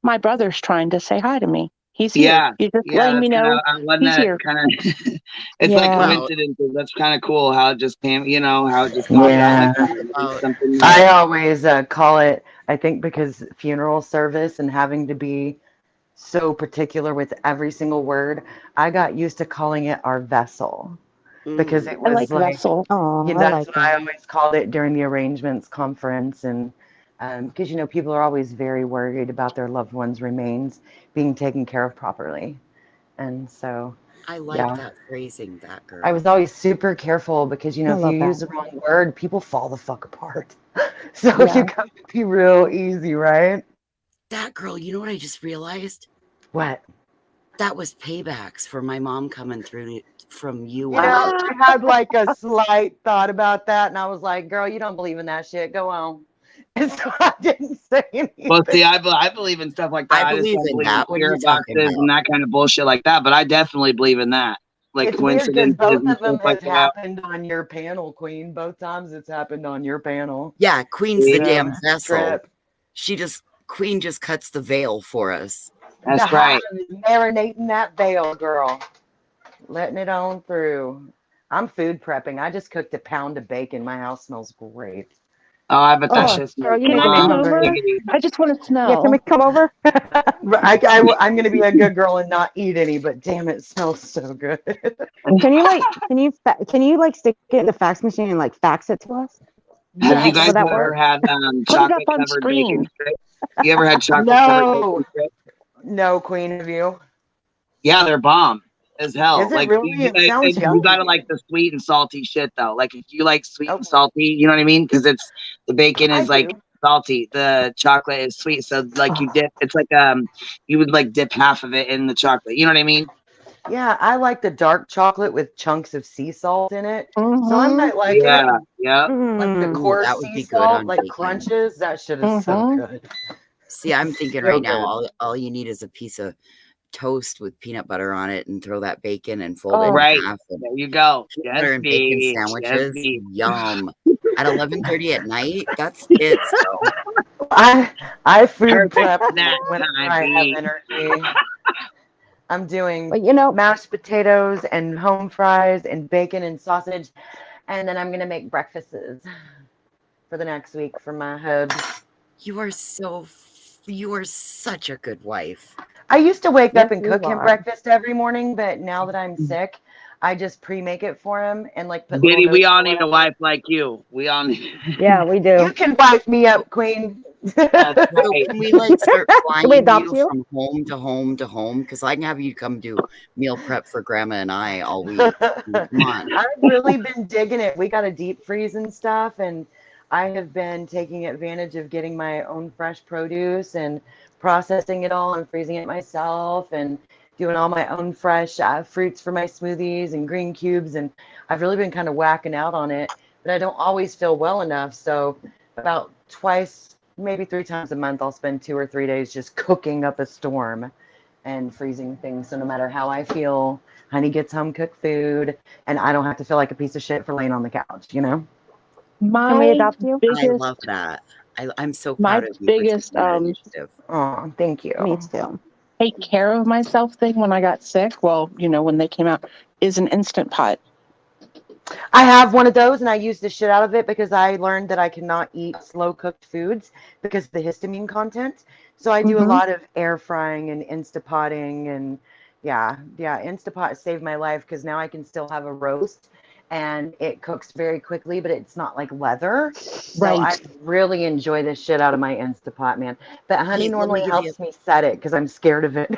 D: my brother's trying to say hi to me. He's here. He's just letting me know he's here.
B: It's like coincidence. That's kind of cool how it just came, how it just popped out. Like
K: I always call it, I think because funeral service and having to be so particular with every single word, I got used to calling it our vessel. Because it was like
D: vessel.
K: That's what I always called it during the arrangements conference. And because people are always very worried about their loved ones' remains being taken care of properly, and so
J: I like that phrasing, that girl.
K: I was always super careful because if you use the wrong word, people fall the fuck apart. So you got to be real easy, right?
J: That girl, you know what I just realized?
K: What?
J: That was paybacks for my mom coming through from you.
K: I had like a slight thought about that, and I was like, "Girl, you don't believe in that shit. Go on." And so I didn't say anything.
B: Well, see, I believe in stuff like that.
J: I believe in that. What are you talking about?
B: And that kind of bullshit like that. But I definitely believe in that. Like
K: it's coincidences. Both of them
B: has
K: happened on your panel, Queen. Both times it's happened on your panel.
J: Yeah, Queen's the damn vessel. Queen just cuts the veil for us.
B: That's right.
K: Marinating that veil, girl. Letting it on through. I'm food prepping. I just cooked a pound of bacon. My house smells great.
B: Oh, I bet that
L: Oh,
B: shit's
E: Girl, you
L: can
E: make
L: I
E: me
L: come
E: hungry.
L: over? I just want to smell.
C: Yeah, can we come over?
K: I'm going to be a good girl and not eat any, but damn, it smells so good.
C: Can you like stick it in the fax machine and like fax it to us?
B: Have you
L: Yes.
B: guys
C: Will that
B: ever
C: work?
B: had
L: Put it up
B: chocolate
L: on
B: covered bacon
L: screen.
B: strips? You ever had chocolate covered
K: No,
B: bacon strips?
K: no, Queen, have you?
B: Yeah, they're bomb as hell.
K: Is it
B: Like
K: really? It sounds
B: you gotta
K: yummy.
B: like the sweet and salty shit though. Like if you like sweet and
K: Okay,
B: salty, you know what I mean? Because it's the bacon
K: I
B: is like
K: do.
B: salty, the chocolate is sweet. So like you dip, it's like you would like dip half of it in the chocolate. You know what I mean?
K: Yeah, I like the dark chocolate with chunks of sea salt in it. So I
L: Mm-hmm.
K: might like it.
B: Yeah, yeah.
K: Like the
C: Mm.
J: Ooh,
K: coarse
J: that would
K: sea
J: be good
K: salt,
J: on
K: like
J: bacon.
K: crunches. That shit is so
L: Mm-hmm.
K: good.
J: See, I'm thinking
K: So
J: right now,
K: good.
J: all you need is a piece of toast with peanut butter on it and throw that bacon and fold it
L: Oh,
J: in
B: Right.
J: half. And
B: There you go.
J: peanut
B: Yes,
J: butter and bacon
B: bitch. Yes,
J: sandwiches.
B: bitch.
J: Yum. At 11:30 at night, that's tits, though.
K: I food
B: Perfect
K: prep
B: snack
K: whenever
B: time,
K: I have
B: bitch.
K: energy. I'm doing
C: But you know,
K: mashed potatoes and home fries and bacon and sausage, and then I'm gonna make breakfasts for the next week for my hubs.
J: You are such a good wife.
K: I used to wake up
C: yes,
K: and
C: you
K: cook him
C: are.
K: breakfast every morning, but now that I'm sick, I just pre-make it for him and like put little
B: Diddy, we
K: notes
B: all
K: or
B: need a
K: whatever.
B: wife like you. We all need.
C: Yeah, we do.
K: You can wife me up, Queen.
B: That's
J: So
B: right.
J: can we like start
C: Can we
J: flying
C: adopt
J: you
C: you?
J: from home to home to home? Because I can have you come do meal prep for Grandma and I all week. Come on.
K: I've really been digging it. We got a deep freeze and stuff, and I have been taking advantage of getting my own fresh produce and processing it all and freezing it myself and doing all my own fresh fruits for my smoothies and green cubes. And I've really been kind of whacking out on it, but I don't always feel well enough. So about twice, maybe 3 times a month, I'll spend 2 or 3 days just cooking up a storm and freezing things. So no matter how I feel, honey gets home cooked food, and I don't have to feel like a piece of shit for laying on the couch, you know?
C: Can we
L: My
C: adopt you?
J: I love
L: biggest,
J: that. I'm so
L: my
J: proud of you for
L: biggest
J: taking that initiative.
K: Oh, thank you.
C: Me too.
L: take care of myself thing when I got sick, well, when they came out, is an Instant Pot.
K: I have one of those, and I use the shit out of it because I learned that I cannot eat slow cooked foods because of the histamine content. So I do a
C: Mm-hmm.
K: lot of air frying and Instapotting, and yeah, Instapot saved my life because now I can still have a roast and it cooks very quickly, but it's not like leather. So I
C: Right.
K: really enjoy the shit out of my Instapot, man. But honey
J: Hey,
K: normally helps me set it because I'm scared of it.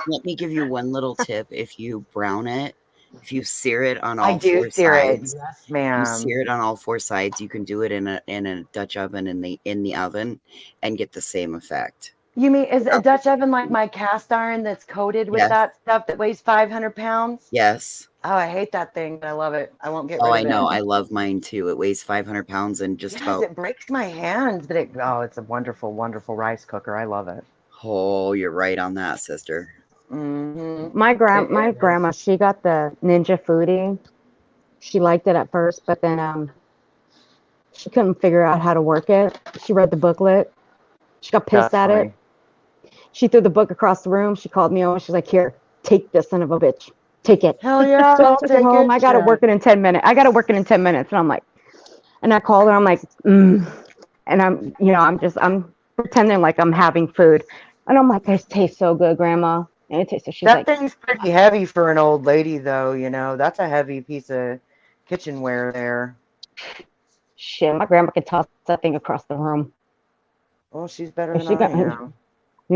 J: let me give you one little tip. If you brown it, if you sear it on
K: I
J: all
K: do
J: four
K: sear it.
J: sides,
K: Yes,
J: you
K: ma'am.
J: sear it on all four sides. You can do it in a Dutch oven in the oven and get the same effect.
K: You mean is a Dutch oven like my cast iron that's coated with
J: Yes.
K: that stuff that weighs 500 pounds?
J: Yes.
K: Oh, I hate that thing, but I love it. I won't get
J: Oh,
K: rid
J: I
K: of
J: know.
K: it.
J: I love mine too. It weighs 500 pounds and just
K: Yes,
J: about.
K: it breaks my hands, but it's a wonderful, wonderful rice cooker. I love it.
J: Oh, you're right on that, sister.
K: Mm-hmm.
C: My
K: It is.
C: grandma, she got the Ninja Foodie. She liked it at first, but then she couldn't figure out how to work it. She read the booklet. She got pissed
K: That's
C: at
K: funny.
C: it. She threw the book across the room. She called me over. She's like, "Here, take this son of a bitch. Take it."
K: Hell yeah,
C: So I
K: I'll
C: took it
K: take
C: home.
K: it.
C: I got to
K: Shit.
C: work it in 10 minutes. I got to work it in 10 minutes. And I'm like, and I called her. I'm like, and I'm pretending like I'm having food. And I'm like, this tastes so good, Grandma. And it tastes. So she's
K: That
C: like,
K: thing's pretty heavy for an old lady, though. That's a heavy piece of kitchenware there.
C: shit, my grandma could toss that thing across the room.
K: Well, she's better
C: If
K: than
C: she
K: I
C: got,
K: am.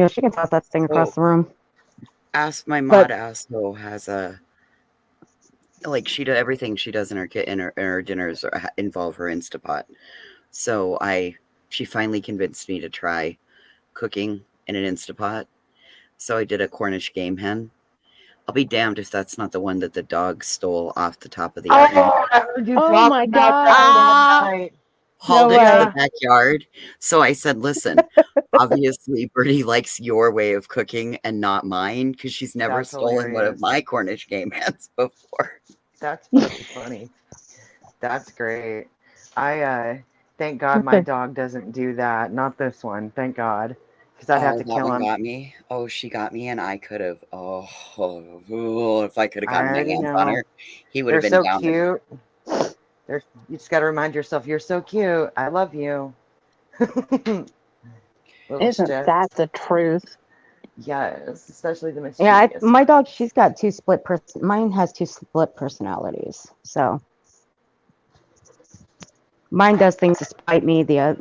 C: she can toss that thing across
J: Oh,
C: the room.
J: my
C: But
J: mod also has a she does everything she does in her dinners involve her Instapot. So she finally convinced me to try cooking in an Instapot. So I did a Cornish game hen. I'll be damned if that's not the one that the dog stole off the top of the oven.
K: Oh, I heard you
L: Oh
K: talk
L: my
K: about that
L: God.
K: last night.
J: Hauled
C: no
J: it to
C: way.
J: the backyard. So I said, listen, obviously Birdie likes your way of cooking and not mine because she's never
K: That's
J: stolen one of
K: hilarious.
J: my Cornish game hens before.
K: That's fucking funny. That's great. I thank God my dog doesn't do that. Not this one. Thank God. Because I'd have to
J: That
K: kill
J: one
K: him.
J: got me. Oh, she got me, and I could have. If I could have
K: I
J: gotten my
K: already
J: hands on
K: know.
J: her, he would
K: They're
J: have been
K: so
J: down.
K: cute. You just got to remind yourself, you're so cute. I love you.
L: Isn't that the truth?
K: Yes, especially the
C: Yeah,
K: mischievous.
C: my dog, she's got mine has two split personalities. So mine does things to spite me. The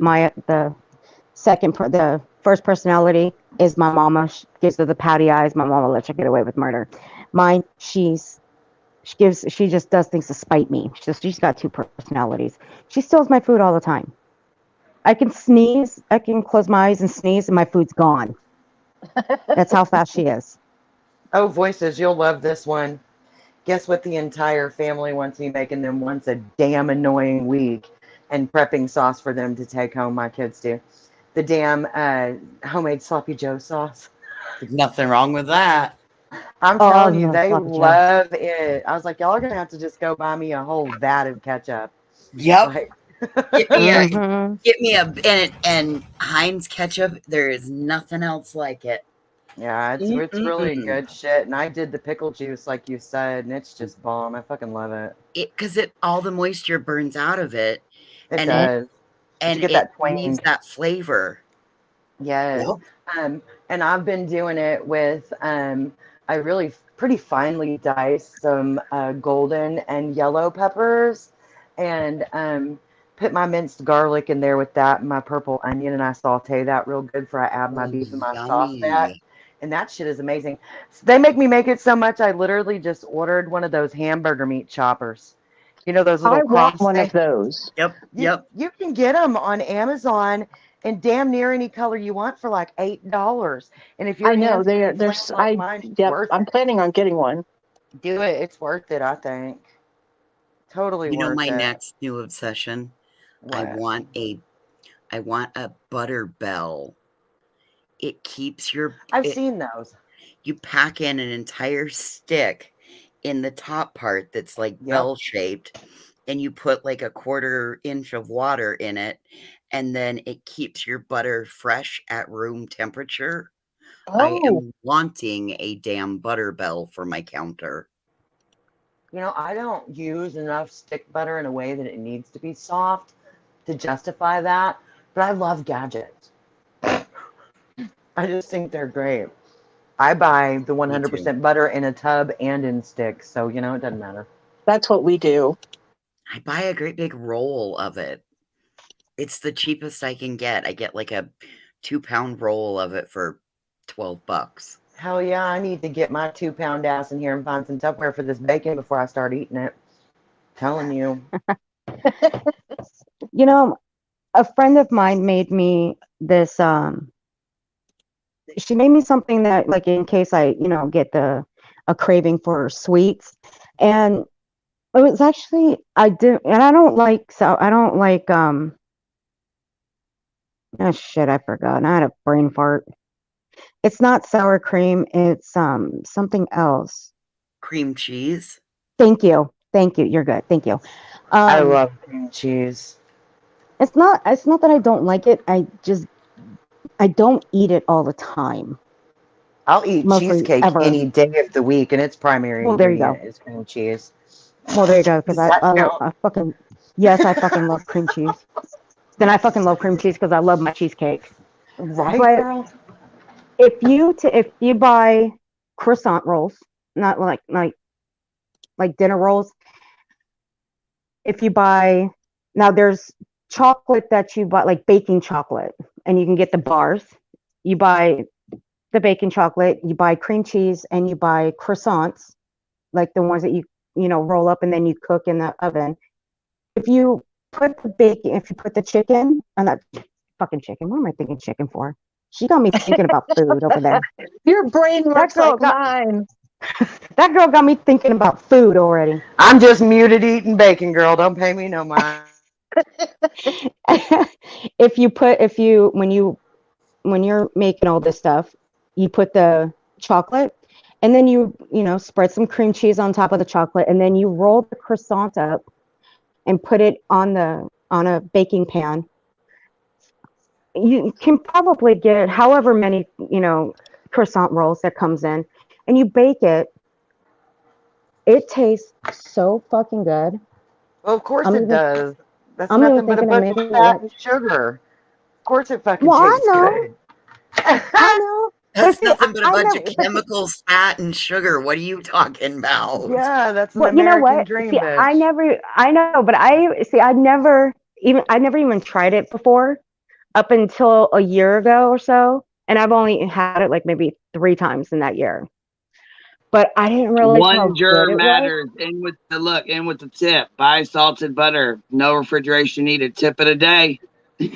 C: the first personality is my mama. She gives her the pouty eyes. My mama lets her get away with murder. Mine, she just does things to spite me. She's got two personalities. She steals my food all the time. I can sneeze. I can close my eyes and sneeze, and my food's gone. That's how fast she is.
K: Oh, voices, you'll love this one. Guess what the entire family wants me making them once a damn annoying week and prepping sauce for them to take home, my kids do. The damn homemade sloppy joe sauce.
J: There's nothing wrong with that.
K: I'm
C: Oh,
K: telling you,
C: no,
K: they
C: sloppy joe.
K: love it. I was like, y'all are going to have to just go buy me a whole vat of ketchup.
J: Yep.
K: Like,
J: Get me and Heinz ketchup. There is nothing else like it.
K: yeah, it's really good shit. And I did the pickle juice like you said, and it's just bomb. I fucking love it.
J: Because all the moisture burns out of it.
K: It does.
J: And
K: you get
J: it
K: that twang.
J: leaves that flavor.
K: Yes.
J: Yep.
K: And I've been doing it with I really pretty finely diced some golden and yellow peppers, and put my minced garlic in there with that and my purple onion, and I saute that real good before I add my beef and my sauce vat. And that shit is amazing. So they make me make it so much I literally just ordered one of those hamburger meat choppers. You know those little
L: I want one of those.
J: Yep.
K: You can get them on Amazon in damn near any color you want for like $8. And if you're
L: I know there's I'm planning on getting one.
K: Do it. It's worth it, I think. Totally worth it.
J: My next new obsession?
K: What?
J: I want a butter bell. It keeps your
K: I've seen those.
J: You pack in an entire stick in the top part that's like bell shaped, and you put like a 1/4 inch of water in it, and then it keeps your butter fresh at room temperature. I am wanting a damn butter bell for my counter.
K: You know, I don't use enough stick butter in a way that it needs to be soft to justify that, but I love gadgets. I just think they're great. I buy the 100% butter in a tub and in sticks, so you know it doesn't matter.
L: That's what we do.
J: I buy a great big roll of it. It's the cheapest I can get. I get like a 2-pound roll of it for $12.
K: Hell yeah, I need to get my 2-pound ass in here and find some Tupperware for this bacon before I start eating it. Telling you.
C: You know, a friend of mine made me this she made me something that, like, in case I, get a craving for sweets. And it was actually, I don't like oh shit, I forgot. I had a brain fart. It's not sour cream, it's something else.
J: Cream cheese?
C: Thank you. You're good. Thank you.
K: I love cream cheese.
C: It's not that I don't like it. I don't eat it all the time.
K: I'll eat cheesecake any day of the week, and its primary ingredient is cream cheese.
C: Well, there you go. Because I fucking love cream cheese. Then I fucking love cream cheese because I love my cheesecake.
K: Right,
C: but
K: girl?
C: If you buy croissant rolls, not like dinner rolls. If you buy, now there's chocolate that you buy, like baking chocolate, and you can get the bars. You buy the baking chocolate, you buy cream cheese, and you buy croissants, like the ones that you roll up and then you cook in the oven. If you put the chicken, and that fucking chicken, what am I thinking chicken for? She got me thinking about food over there.
L: Your brain works like mine.
C: That girl got me thinking about food already.
K: I'm just muted eating bacon, girl. Don't pay me no mind.
C: When you're making all this stuff, you put the chocolate, and then you spread some cream cheese on top of the chocolate, and then you roll the croissant up and put it on a baking pan. You can probably get however many croissant rolls that comes in, and you bake it. It tastes so fucking good.
K: Well, of course
C: I'm
K: it
C: even,
K: does. That's
C: I'm even
K: nothing but a
C: thinking of
K: bunch of
C: making it
K: fat
C: like.
K: and sugar. Of course it fucking
C: Well, I
K: tastes
C: know,
K: good.
C: I know. But
J: That's
C: see, I,
J: nothing but a
C: I
J: bunch of
C: never.
J: chemicals, fat, and sugar. What are you talking about?
K: Yeah, that's an
C: Well, you know
K: American
C: what?
K: dream,
C: See, I
K: bitch.
C: never. I know, but I see. I never even tried it before up until a year ago or so, and I've only had it like maybe 3 times in that year. But I didn't realize how
B: One
C: good
B: germ
C: it was.
B: matters. In with the tip. Buy salted butter. No refrigeration needed. Tip of the day.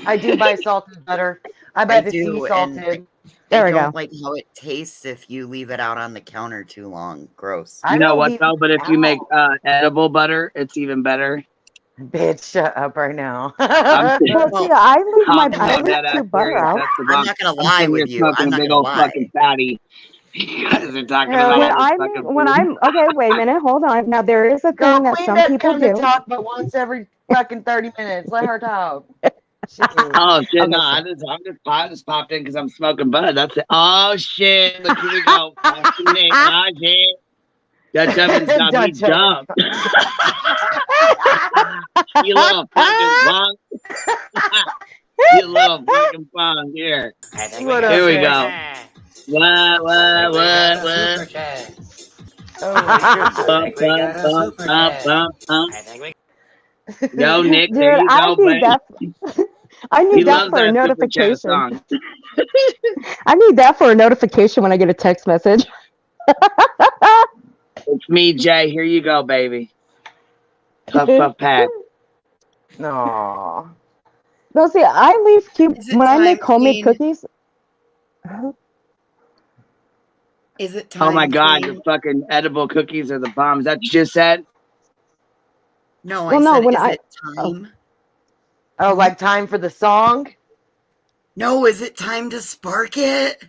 K: I do buy salted butter. I buy
J: I
K: the sea
J: do, and
K: salted.
J: I
C: There we
J: don't
C: go.
J: like how it tastes if you leave it out on the counter too long. Gross.
K: I
B: You know
K: don't
B: what
K: leave
B: though?
K: it
B: But if you make
K: out.
B: edible butter, it's even better.
K: Bitch, shut up right now.
B: I'm
C: Well, see,
J: Well,
B: no
C: I leave
B: dead ass
C: cube butter
B: serious.
C: out.
B: That's the
J: I'm
B: bomb.
J: not gonna
B: I'm
J: lie
B: sitting here
J: with you.
B: smoking
J: I'm
B: a
J: not
B: big
J: gonna
B: old
J: lie.
B: fucking fatty. You guys are talking
K: Hell
B: about all
C: When
K: yeah.
B: this
C: I'm
B: fucking
C: when
B: food.
C: I'm okay, wait a minute, hold on. Now there is a thing that
K: Queen
C: some
K: doesn't
C: people
K: come to
C: do.
K: talk but once every fucking 30 minutes. Let her talk. Shit.
B: Oh shit! No,
C: Okay, so
B: I just popped in because I'm smoking bud. That's it. Oh shit! Look, here we go. That's the Nick. Oh shit! Dutch oven's got me
K: Dutch oven.
B: dumped. You little fucking punk. You little fucking punk. Here.
K: What
B: Here
K: up,
B: we
K: Nick?
B: go. What?
K: Oh,
B: Bump, bump, bump, bump, bump, bump. Yo, Nick,
C: dude,
B: there you
C: I
B: go,
C: need
B: buddy.
C: that. I
B: He
C: need that
B: loves
C: for a
B: that super chat
C: notification.
B: song.
C: I need that for a notification when I get a text message.
B: It's me, Jay. Here you go, baby. Puff, puff, pass.
K: no.
C: No, see, I leave cube
J: Is it
C: when I
J: time,
C: make homemade
J: Queen?
C: cookies.
J: Is it
B: Oh my
J: time,
B: God, your
J: Queen?
B: fucking edible cookies are the bomb. Is that what you just said?
J: No, I
C: Well, no,
J: said,
C: when
J: is
C: I
J: it time?
K: Oh, like time for the song?
J: No, is it time to spark it?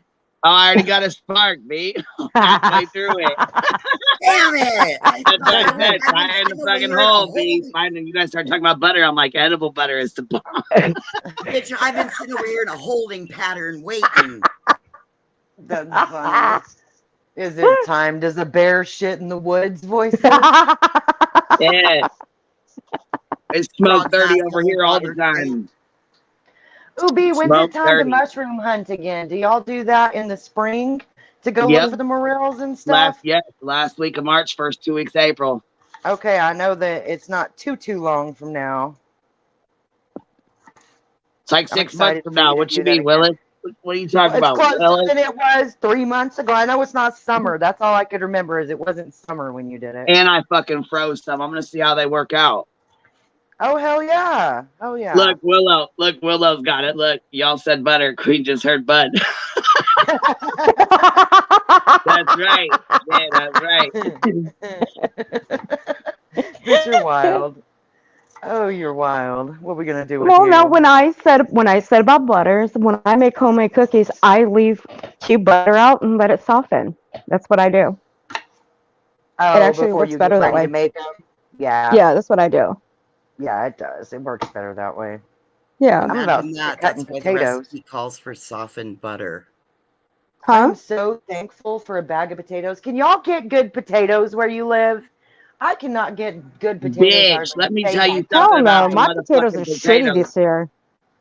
B: Oh, I already got a spark, B. Halfway through it.
J: Damn it!
B: That's what I said.
J: I've been
B: Fire in the
J: sitting over
B: fucking
J: here in a
B: hole, B.
J: holding.
B: Finally, you guys start talking about butter. I'm like, edible butter is the bomb.
J: Bitch, I've been sitting over here in a holding pattern waiting.
K: That's funny. Is it time? Does a bear shit in the woods voices?
B: Yeah. It's smoke
J: Frog
B: 30
J: has
B: over
J: no
B: here all the
J: water
B: time.
K: Ubi, when's
B: Smoke
K: it time to
B: 30.
K: mushroom hunt again? Do y'all do that in the spring to go look
B: Yep.
K: for the morels and stuff?
B: Last week of March, first 2 weeks of April.
K: Okay, I know that it's not too long from now.
B: It's like
K: I'm
B: 6 months
K: excited
B: from
K: for you
B: now.
K: to
B: What
K: do
B: you
K: that
B: mean,
K: again.
B: Willis? What are you talking
K: It's
B: about,
K: closer
B: Willis?
K: than it was 3 months ago. I know it's not summer. That's all I could remember is it wasn't summer when you did it.
B: And I fucking froze some. I'm gonna see how they work out.
K: Oh hell yeah! Oh yeah!
B: Look, Willow's got it. Look, y'all said butter. Queen just heard bud. That's right. Yeah, that's right.
K: Bitch, you're wild. Oh, you're wild. What are we gonna do with
C: Well,
K: you?
C: no, when I said about butters, when I make homemade cookies, I leave cube butter out and let it soften. That's what I do.
K: Oh,
C: It actually
K: before
C: works
K: you
C: better
K: get
C: that
K: ready
C: way.
K: to make them? Yeah.
C: Yeah, that's what I do.
K: Yeah, it does. It works better that way.
C: Yeah.
K: I'm about
J: Imagine
K: to
J: that.
K: cutting
J: That's why the
K: potatoes.
J: recipe calls for softened butter.
C: Huh?
K: I'm so thankful for a bag of potatoes. Can y'all get good potatoes where you live? I cannot get good potatoes.
B: Bitch, let me tell you
C: Hell
B: something about
C: no,
B: some
C: my potatoes are
B: motherfucking
C: shitty
B: potatoes.
C: this year.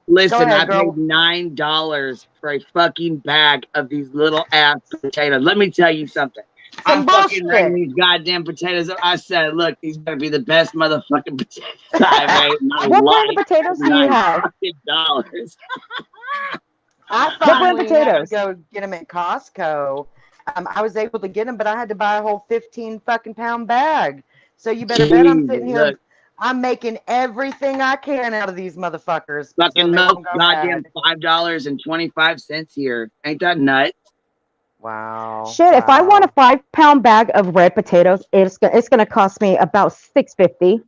B: Listen,
K: ahead,
B: I paid
K: girl.
B: $9 for a fucking bag of these little ass potatoes. Let me tell you something.
K: Some
B: I'm fucking
K: bullshit.
B: rating these goddamn potatoes. I said, look, these better be the best motherfucking potatoes I've ate in my
C: What brand
B: life.
C: of potatoes do you have?
B: $9.
K: I
C: What brand
K: finally had
C: potatoes?
K: to go get them at Costco. I was able to get them, but I had to buy a whole 15 fucking pound bag. So you better bet I'm sitting here.
B: Look,
K: I'm making everything I can out of these motherfuckers.
B: fucking
K: so they
B: milk,
K: won't go
B: goddamn
K: bad.
B: $5.25 here. Ain't that nuts?
K: Wow.
C: Shit, if I want a 5-pound bag of red potatoes, it's gonna cost me about $6.50.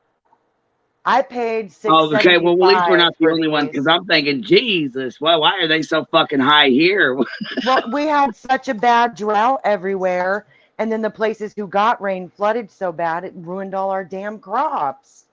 K: I paid
B: Oh, okay. Well, at least we're
K: $6.75
B: not the
K: for
B: only one,
K: these.
B: because I'm thinking, Jesus, well, why are they so fucking high here?
K: Well, we had such a bad drought everywhere, and then the places who got rain flooded so bad it ruined all our damn crops.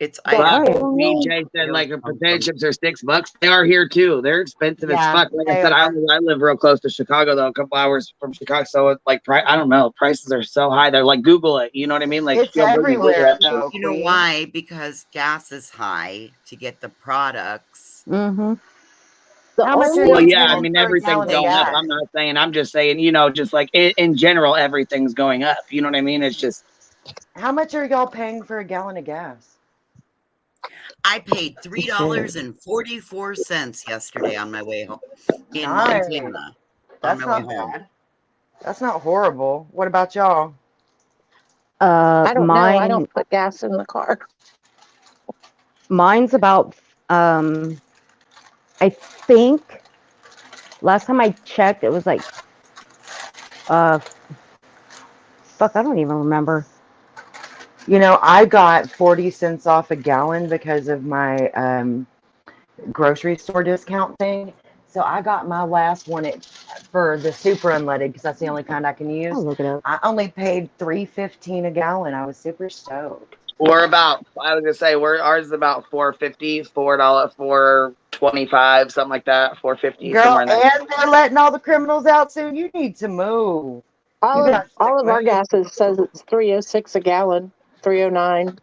J: It's
B: But
J: I
B: BJ said like if potato chips are $6, they are here too. They're expensive as fuck. Like I said, I live real close to Chicago though, a couple hours from Chicago. So it's like I don't know, prices are so high. They're like Google it. You know what I mean? Like
K: it's everywhere though.
J: You know why? Because gas is high to get the products.
C: Mm-hmm.
K: How much are
B: Well,
K: you
B: yeah, I
K: paying
B: mean
K: for a
B: everything's
K: gallon of
B: going up.
K: gas?
B: I'm not saying. I'm just saying. You know, just like in general, everything's going up. You know what I mean? It's just.
K: How much are y'all paying for a gallon of gas?
J: I paid $3.44 yesterday on my way home in Montana.
K: That's not bad. That's not horrible. What about y'all?
L: I don't know. I
C: Mine,
L: don't put gas in the car.
C: mine's about, I think last time I checked, it was like, fuck, I don't even remember.
K: You know, I got 40 cents off a gallon because of my grocery store discount thing. So I got my last one for the super unleaded because that's the only kind I can use.
C: I'll look it up.
K: I only paid $3.15 a gallon. I was super stoked.
B: We're about. I was gonna say ours is about $4.50, $4.25, something like that. $4.50.
K: Girl,
B: Somewhere in there.
K: and they're letting all the criminals out soon. You need to move.
L: All of our gases says it's $3.06 a gallon, $3.09.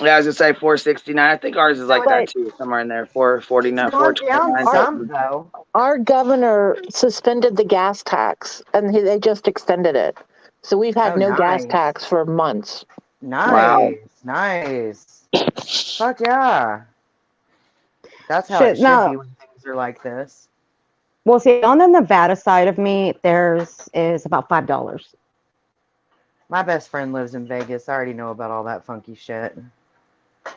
B: Yeah, I was gonna say $4.69. I think ours is like that too, somewhere in there. $4.49, $4.29.
L: Our governor suspended the gas tax, and they just extended it. So we've had no gas tax for months.
K: Nice. Fuck yeah. That's how it should be when things are like this.
C: Well, see, on the Nevada side of me, theirs is about $5.
K: My best friend lives in Vegas. I already know about all that funky shit.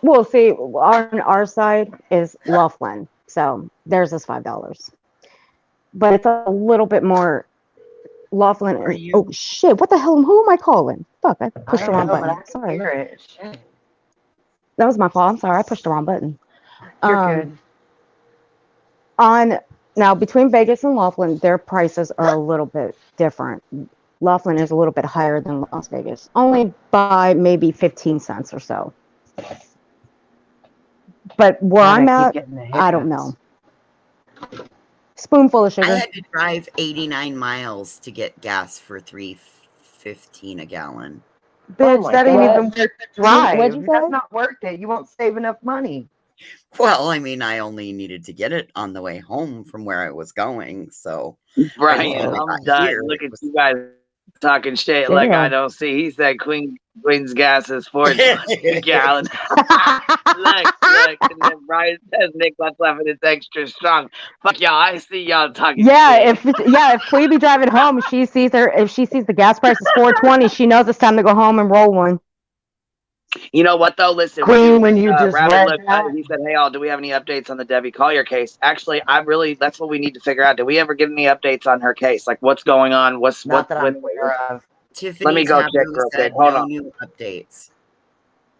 C: Well, see, on our side is Laughlin, so theirs is $5. But it's a little bit more. Laughlin. Oh shit! What the hell? Who am I calling? Fuck! I pushed the wrong button. Sorry.
K: Shit.
C: That was my fault. I'm sorry. I pushed the wrong button.
K: You're good.
C: Now between Vegas and Laughlin, their prices are a little bit different. Laughlin is a little bit higher than Las Vegas, only by maybe 15 cents or so. But where I'm at, I don't know. Spoonful of sugar.
J: I had to drive 89 miles to get gas for $3.15 a gallon.
K: Bitch, that ain't even worth the drive.
C: What'd you say?
K: That's not worth it. You won't save enough money.
J: Well, I mean, I only needed to get it on the way home from where I was going. So,
B: Brian, I'm done. Look at you guys talking shit like I don't see. He said Queen's gas is $4.20 a gallon. look. And then Brian says Nick left and it's extra strong. Fuck y'all. I see y'all talking shit.
C: If Queen be driving home, if she sees the gas price is $4.20, she knows it's time to go home and roll one.
B: You know what though? Listen,
K: Queen, when you just read
B: that, he said, "Hey, all, do we have any updates on the Debbie Collier case?" Actually, that's what we need to figure out. Do we ever get any updates on her case? Like, what's going on?
K: I'm aware of.
B: Let me go check real quick. Hold on.
J: New updates.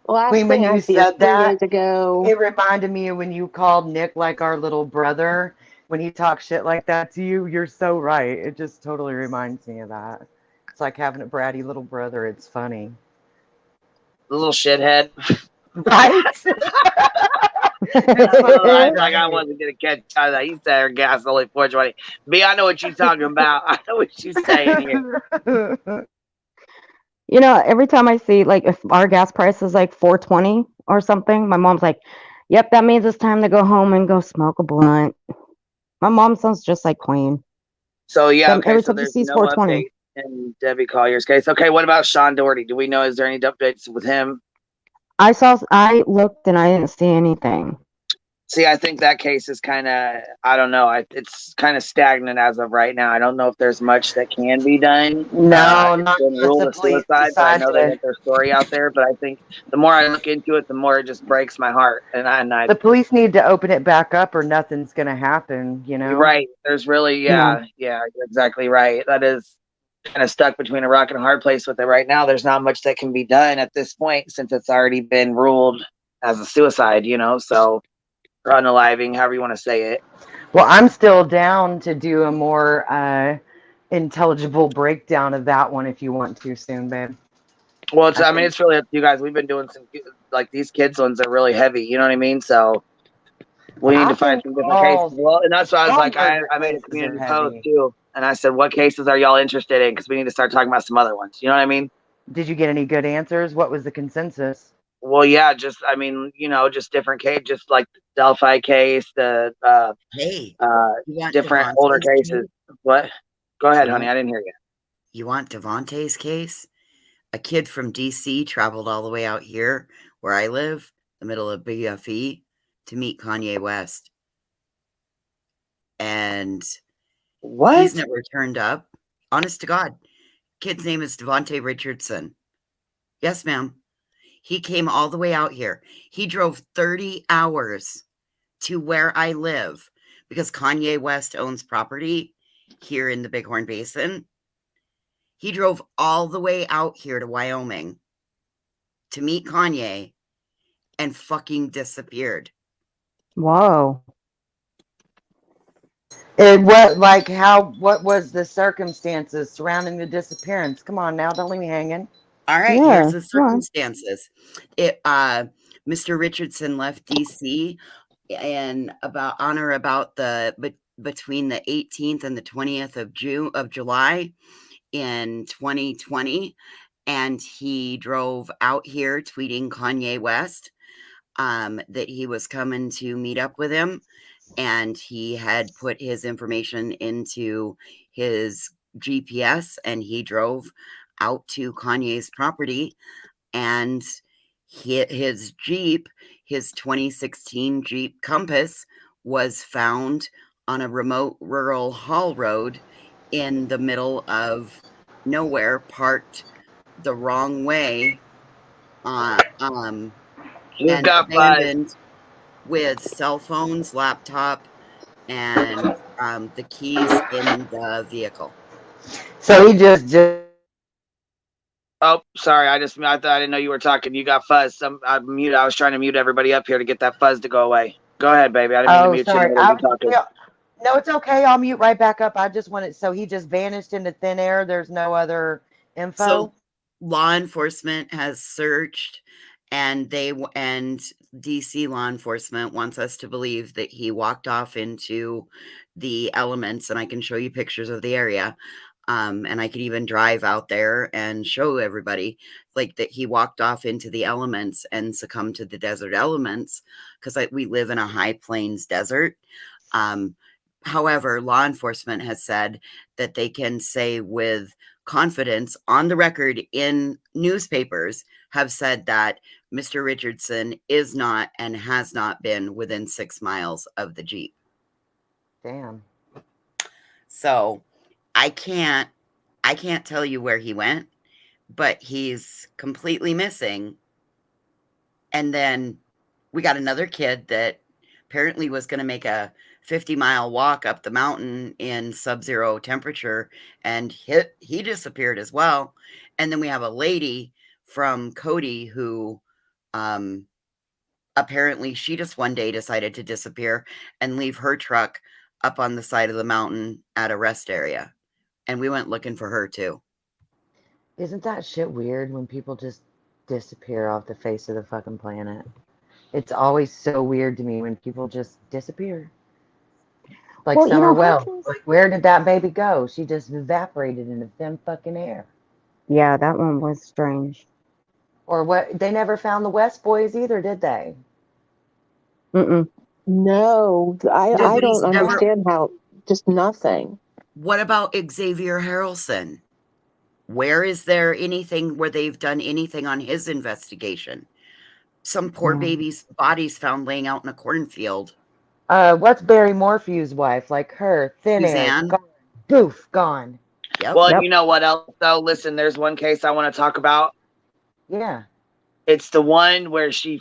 K: Queen, when you said that, it reminded me of when you called Nick like our little brother. When he talks shit like that to you, you're so right. It just totally reminds me of that. It's like having a bratty little brother. It's funny.
B: The little shithead.
K: Right?
B: Like I wasn't gonna catch on that. He said her gas only $4.20. B, I know what you're talking about. I know what you're saying here.
C: You know, every time I see like if our gas price is like $4.20 or something, my mom's like, "Yep, that means it's time to go home and go smoke a blunt." My mom sounds just like Queen.
B: So yeah, okay.
C: Every
B: So
C: time she
B: there's
C: sees
B: no
C: $4.20.
B: update in Debbie Collier's case. Okay, what about Sean Doherty? Do we know? Is there any updates with him?
C: I looked and I didn't see anything.
B: See, I think that case is kind of, I don't know. It's kind of stagnant as of right now. I don't know if there's much that can be done.
K: No, not
B: ruled a suicide, but I know they got their story out there. But I think the more I look into it, the more it just breaks my heart. And the
K: police need to open it back up, or nothing's gonna happen. You know,
B: right? There's really, yeah, you're exactly right. That is kind of stuck between a rock and a hard place with it right now. There's not much that can be done at this point since it's already been ruled as a suicide. You know, so. Unaliving, however you want to say it.
K: Well, I'm still down to do a more intelligible breakdown of that one if you want to soon, babe.
B: Well, it's really up to you guys. We've been doing like these kids ones are really heavy. You know what I mean? So we need to find some different cases. Well, and that's why I was like, I made a community post too, and I said, what cases are y'all interested in? Because we need to start talking about some other ones. You know what I mean?
K: Did you get any good answers? What was the consensus?
B: Well, yeah, just I mean, just different case, just like the Delphi case, the different older cases. What? Go ahead, honey. I didn't hear you.
J: You want Devontae's case? A kid from DC traveled all the way out here where I live, the middle of BFE, to meet Kanye West. And he's never turned up. Honest to God. Kid's name is Devontae Richardson. Yes, ma'am. He came all the way out here. He drove 30 hours to where I live because Kanye West owns property here in the Bighorn Basin. He drove all the way out here to Wyoming to meet Kanye and fucking disappeared.
C: Whoa.
K: And what was the circumstances surrounding the disappearance? Come on now, don't leave me hanging.
J: All right, here's the circumstances. Mr. Richardson left DC and between the 18th and the 20th of July in 2020, and he drove out here tweeting Kanye West that he was coming to meet up with him, and he had put his information into his GPS, and he drove out to Kanye's property, and his Jeep, his 2016 Jeep Compass, was found on a remote rural haul road in the middle of nowhere, parked the wrong way, and abandoned with cell phones, laptop, and the keys in the vehicle.
K: So he just
B: Oh, sorry. I didn't know you were talking. You got fuzz. I was trying to mute everybody up here to get that fuzz to go away. Go ahead, baby. I didn't mean to mute you.
K: No, it's okay. I'll mute right back up. I just wanted, so he just vanished into thin air. There's no other info.
J: So law enforcement has searched, and DC law enforcement wants us to believe that he walked off into the elements, and I can show you pictures of the area. And I could even drive out there and show everybody like that he walked off into the elements and succumbed to the desert elements, because we live in a high plains desert. However, law enforcement has said that they can say with confidence on the record in newspapers have said that Mr. Richardson is not and has not been within 6 miles of the Jeep.
K: Damn.
J: So I can't tell you where he went, but he's completely missing. And then we got another kid that apparently was going to make a 50-mile walk up the mountain in sub-zero temperature, and he disappeared as well. And then we have a lady from Cody who apparently she just one day decided to disappear and leave her truck up on the side of the mountain at a rest area. And we went looking for her too.
K: Isn't that shit weird when people just disappear off the face of the fucking planet? It's always so weird to me when people just disappear. Like Summer Wells. Like, where did that baby go? She just evaporated into thin fucking air.
C: Yeah, that one was strange.
K: Or what? They never found the West boys either, did they?
L: No, I don't understand how. Just nothing.
J: What about Xavier Harrelson? Where is there anything where they've done anything on his investigation? Some poor baby's body's found laying out in a cornfield.
K: What's Barry Morphew's wife? Like her, thin air, gone, poof, gone.
J: Yep.
B: Well, you know what else though? Listen, there's one case I want to talk about.
K: Yeah.
B: It's the one where she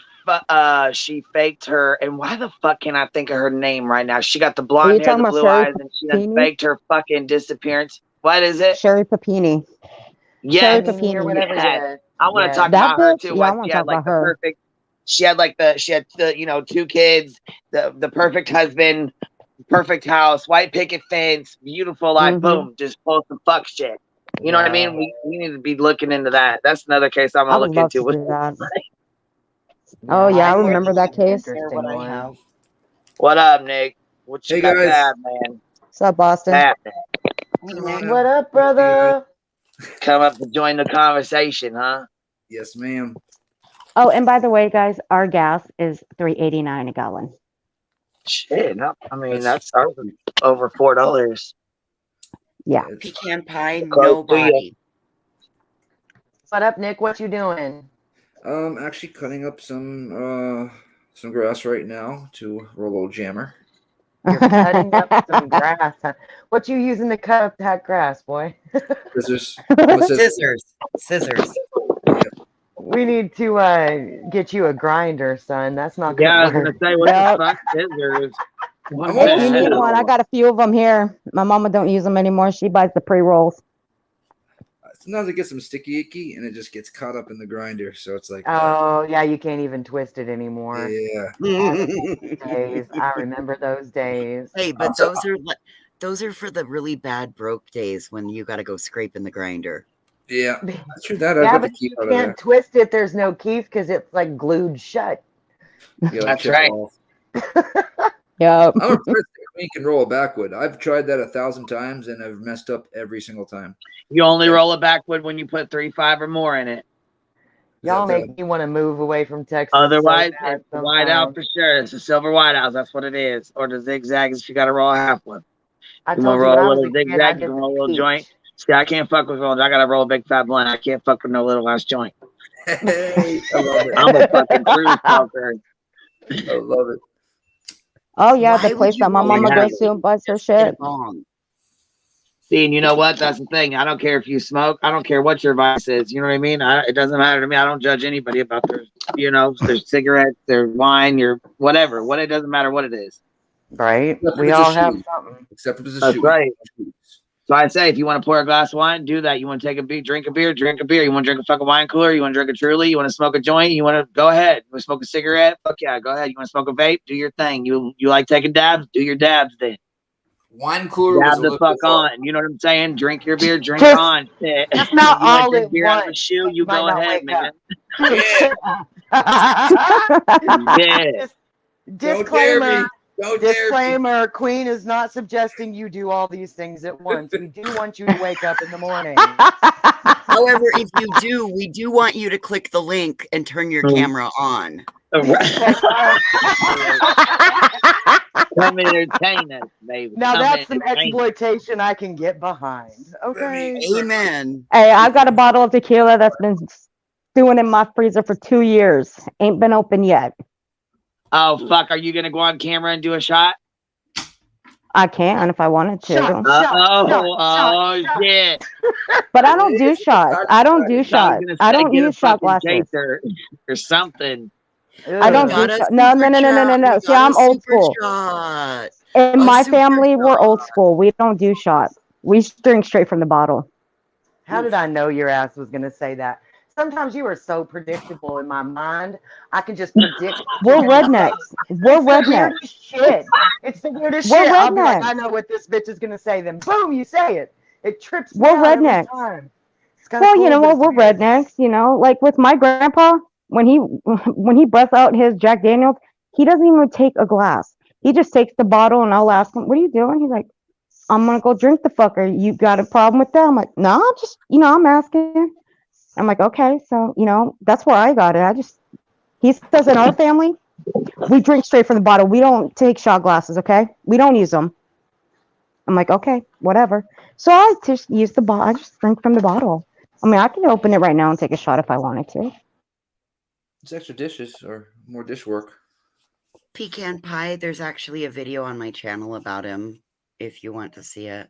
B: faked her, and why the fuck can't I think of her name right now? She got the blonde hair, the blue eyes, and she done faked her fucking disappearance. What is it?
C: Sherry Papini.
B: Yes.
C: Sherry Papini.
K: Or whatever.
B: Yes. I want to talk about her too.
C: Yeah, I want to talk about her.
B: She had the 2 kids, the perfect husband, perfect house, white picket fence, beautiful life. Boom, just pull some fuck shit. You know what I mean? We need to be looking into that. That's another case I'm gonna look into.
C: Oh yeah, I
J: I'm
C: remember that case.
J: share what I have.
B: What up, Nick? What you
M: Hey
B: got
M: guys.
B: to add, man?
C: What's up, Boston?
B: Happening?
K: What up, brother?
B: Come up to join the conversation, huh?
M: Yes, ma'am.
C: Oh, and by the way, guys, our gas is $3.89 a gallon.
B: Shit, no, I mean that's over $4.
C: Yeah.
J: Pecan pie,
B: Close to you.
J: nobody.
K: What up, Nick? What you doing?
M: Actually cutting up some grass right now to roll a little jammer.
K: You're cutting up some grass. Huh? What you using to cut up that grass, boy?
M: Scissors.
J: Scissors.
K: We need to get you a grinder, son. That's not gonna
B: Yeah, I was
K: work.
B: gonna say what the fuck scissors.
C: If you need one, I got a few of them here. My mama don't use them anymore. She buys the pre-rolls.
M: Sometimes it gets some sticky icky and it just gets caught up in the grinder. So it's like,
K: Oh yeah, you can't even twist it anymore.
M: yeah.
K: Days. I remember those days.
J: Hey, but those are for the really bad broke days when you got to go scrape in the grinder.
M: Yeah, that's true. That I
K: Yeah,
M: got the
K: but
M: key
K: you
M: out of there.
K: can't twist it. There's no key because it's like glued shut.
M: Yeah,
B: That's right.
C: Yeah.
M: I'm impressed that Queen can roll a backwood. I've tried that 1,000 times and I've messed up every single time.
B: You only roll a backwood when you put 3, 5, or more in it.
K: Y'all make me want to move away from Texas.
B: Otherwise,
K: so bad
B: it's white out
K: sometimes.
B: for sure. It's a silver white out. That's what it is. Or the zigzag is if you got to roll a half one.
K: I
B: You
K: told
B: want to
K: you when
B: roll
K: I
B: a
K: was
B: little
K: a kid,
B: zigzag?
K: I
B: You
K: did
B: can
K: the
B: roll a little
K: peach.
B: joint. See, I can't fuck with rolling. I got to roll a big fat blunt. I can't fuck with no little ass joint.
M: Hey, I love it.
B: I'm a fucking cruise smoker.
M: I love it.
C: Oh yeah,
J: Why
C: the place
J: would you
C: that my
J: roll
C: mama
B: Yeah.
C: goes to and buys her
J: Get a
C: shit.
J: bong.
B: See, and you know what? That's the thing. I don't care if you smoke. I don't care what your vice is. You know what I mean? It doesn't matter to me. I don't judge anybody about their, their cigarettes, their wine, your whatever. It doesn't matter what it is.
K: Right?
M: Except if
K: We
M: it's a
K: all have
M: shoe.
K: something.
M: Except if it's a
B: That's
M: shoe.
B: right. So I say, if you want to pour a glass of wine, do that. You want to take a beer, drink a beer, drink a beer. You want to drink a fucking wine cooler? You want to drink a Truly? You want to smoke a joint? You want to go ahead. You want to smoke a cigarette? Fuck yeah, go ahead. You want to smoke a vape? Do your thing. You like taking dabs? Do your dabs then.
M: Wine cooler was
B: Dab
M: a
B: the
M: little
B: fuck
M: bit far.
B: on. You know what I'm saying? Drink your beer, drink
K: Just-
B: on. Shit.
K: That's not
B: You want
K: all
B: to drink
K: at
B: beer out of a
K: once.
B: shoe? You
K: Might
B: go
K: not
B: ahead,
K: wake
B: man.
K: up.
B: Yeah.
K: Disclaimer.
M: Don't dare me.
K: Disclaimer, Queen is not suggesting you do all these things at once. We do want you to wake up in the morning.
J: However, if you do, we do want you to click the link and turn your camera on.
B: Come entertain us, baby.
K: Now
B: Come
K: that's some
B: entertain us.
K: exploitation I can get behind. Okay.
J: Amen.
C: Hey, I've got a bottle of tequila that's been stewing in my freezer for 2 years. Ain't been open yet.
B: Oh, fuck. Are you going to go on camera and do a shot?
C: I can if I wanted to.
B: Shit.
C: But I don't do shots. I don't do shots. I don't use shot glasses.
B: Or something.
C: I don't do shots. No. See, I'm old school. In my family, we're old school. We don't do shots. We drink straight from the bottle.
K: How did I know your ass was going to say that? Sometimes you are so predictable in my mind. I can just predict.
C: We're rednecks. We're rednecks.
K: Shit. It's the weirdest
C: We're
K: shit. I'll be like,
C: rednecks.
K: I know what this bitch is going to say. Then boom, you say it. It trips me
C: We're
K: out every
C: rednecks.
K: time. It's kinda
C: Well,
K: cool,
C: you know
K: but
C: what?
K: it's
C: We're rednecks. You know, like with my grandpa, when he busts out his Jack Daniels, he doesn't even take a glass. He just takes the bottle, and I'll ask him, "What are you doing?" He's like, "I'm gonna go drink the fucker. You got a problem with that?" I'm like, "No, I'm just, I'm asking." I'm like, "Okay, so that's where I got it. He says in our family, we drink straight from the bottle. We don't take shot glasses. Okay, we don't use them." I'm like, "Okay, whatever." So I just use the bottle. I just drink from the bottle. I mean, I can open it right now and take a shot if I wanted to.
M: It's extra dishes or more dish work.
J: Pecan pie, there's actually a video on my channel about him if you want to see it.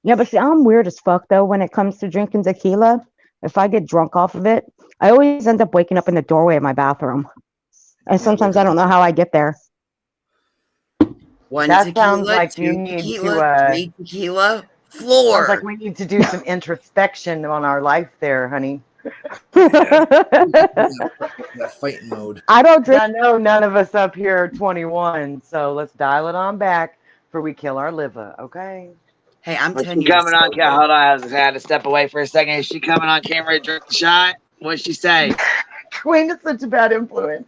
C: Yeah, but see, I'm weird as fuck though when it comes to drinking tequila. If I get drunk off of it, I always end up waking up in the doorway of my bathroom. And sometimes I don't know how I get there.
J: One
K: That
J: tequila,
K: sounds like
J: two
K: you need
J: tequila,
K: to,
J: three tequila, floor.
K: Sounds like we need to do some introspection on our life there, honey.
M: That fighting mode.
C: I don't drink.
K: I know none of us up here are 21, so let's dial it on back before we kill our liver, okay?
J: Hey, I'm
B: Was
J: 10
B: she
J: years
B: coming on
J: sober.
B: camera? Hold on, I had to step away for a second. Is she coming on camera to drink the shot? What'd she say?
K: Wayne is such a bad influence.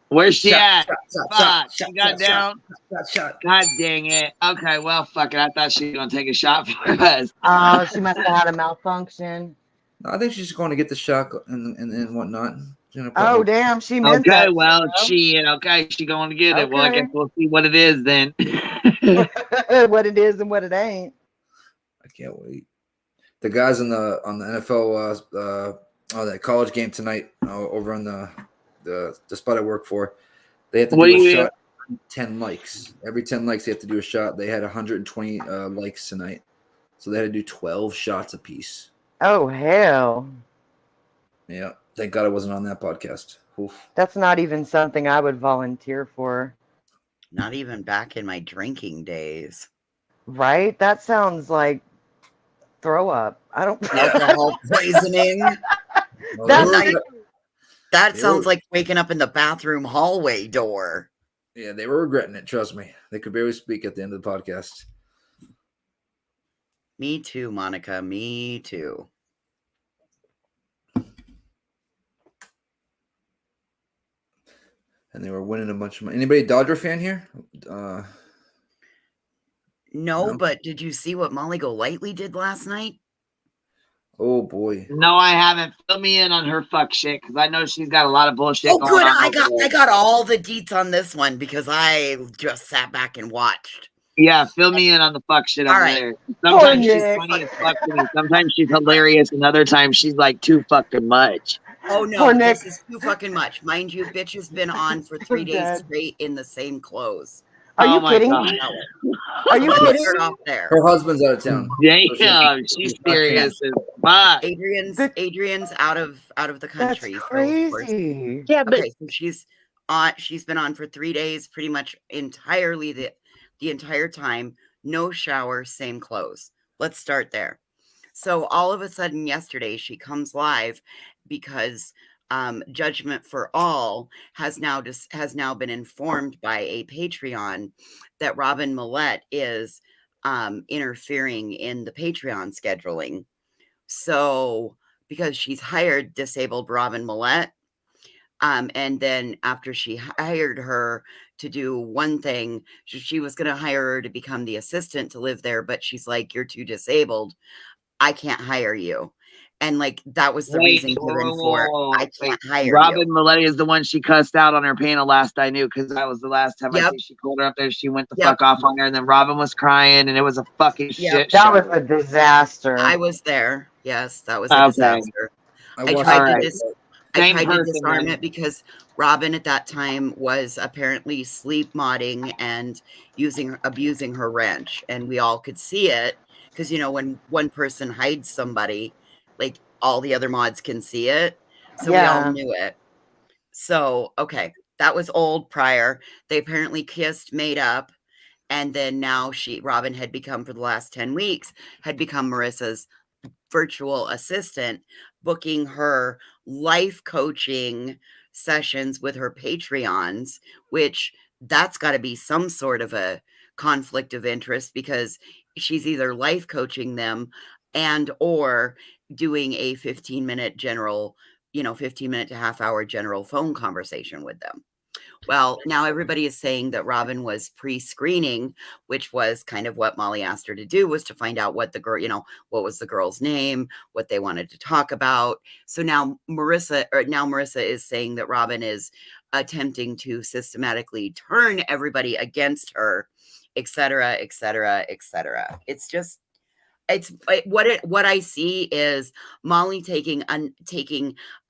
B: Where's she
M: Shot,
B: at?
M: shot,
B: Fuck,
M: shot,
B: she
M: shot,
B: got
M: shot,
B: down.
M: shot.
B: God dang it. Okay, well, fuck it. I thought she was gonna take a shot for us.
K: Oh, she must have had a malfunction.
M: No, I think she's going to get the shot and whatnot.
K: Oh, damn, she meant
B: Okay,
K: that.
B: well, okay, she going to get it. Well, I guess
K: Okay.
B: we'll see what it is then.
K: What it is and what it ain't.
M: I can't wait. The guys on the NFL that college game tonight over on the spot I work for, they have to do a shot. 10 likes. Every 10 likes they have to do a shot. They had 120 likes tonight, so they had to do 12 shots apiece.
K: Oh, hell.
M: Yeah, thank God I wasn't on that podcast. Oof.
K: That's not even something I would volunteer for.
J: Not even back in my drinking days.
K: Right? That sounds like throw up. I don't
J: Alcohol poisoning. That sounds like waking up in the bathroom hallway door.
M: Yeah, they were regretting it. Trust me. They could barely speak at the end of the podcast.
J: Me too, Monica. Me too.
M: And they were winning a bunch of money. Anybody a Dodger fan here?
J: No, but did you see what Molly Golightly did last night?
M: Oh boy.
B: No, I haven't. Fill me in on her fuck shit because I know she's got a lot of bullshit going
J: good.
B: on.
J: I got all the deets on this one because I just sat back and watched.
B: Yeah, fill me in on the fuck shit over there. Sometimes she's funny as fuck to me. Sometimes she's hilarious, and other times she's like too fucking much.
J: Oh no, this is too fucking much. Mind you, bitch has been on for 3 days straight in the same clothes.
K: Are you kidding? Are you kidding?
J: Off there.
M: Her husband's out of town.
B: Damn, she's serious as fuck.
J: Adrian's out of the country.
K: That's crazy.
J: Yeah, but so she's been on for 3 days, pretty much entirely the entire time. No shower, same clothes. Let's start there. So all of a sudden yesterday she comes live because Judgment for All has now been informed by a Patreon that Robin Millette is interfering in the Patreon scheduling. So because she's hired disabled Robin Millette, and then after she hired her to do one thing, she was going to hire her to become the assistant to live there, but she's like, you're too disabled. I can't hire you. And like, that was the reason given for I can't hire
B: Robin
J: you.
B: Millette is the one she cussed out on her panel last I knew, because that was the last time I think she called her up there. She went the fuck off on her, and then Robin was crying, and it was a fucking shit
K: That
B: show.
K: was a disaster.
J: I was there. Yes, that was a disaster. I tried to disarm it because Robin at that time was apparently sleep modding and abusing her wrench, and we all could see it because, you know, when one person hides somebody, like all the other mods can see it, so we all knew it. So okay, that was old prior. They apparently kissed, made up, and then now Robin had become, for the last 10 weeks, had become Marissa's virtual assistant, booking her life coaching sessions with her Patreons, which that's got to be some sort of a conflict of interest, because she's either life coaching them and or doing a 15-minute general, 15-minute to half-hour general phone conversation with them. Well, now everybody is saying that Robin was pre-screening, which was kind of what Molly asked her to do, was to find out what the girl, what was the girl's name, what they wanted to talk about. So now Marissa is saying that Robin is attempting to systematically turn everybody against her, et cetera, et cetera, et cetera. It's just, what I see is Molly taking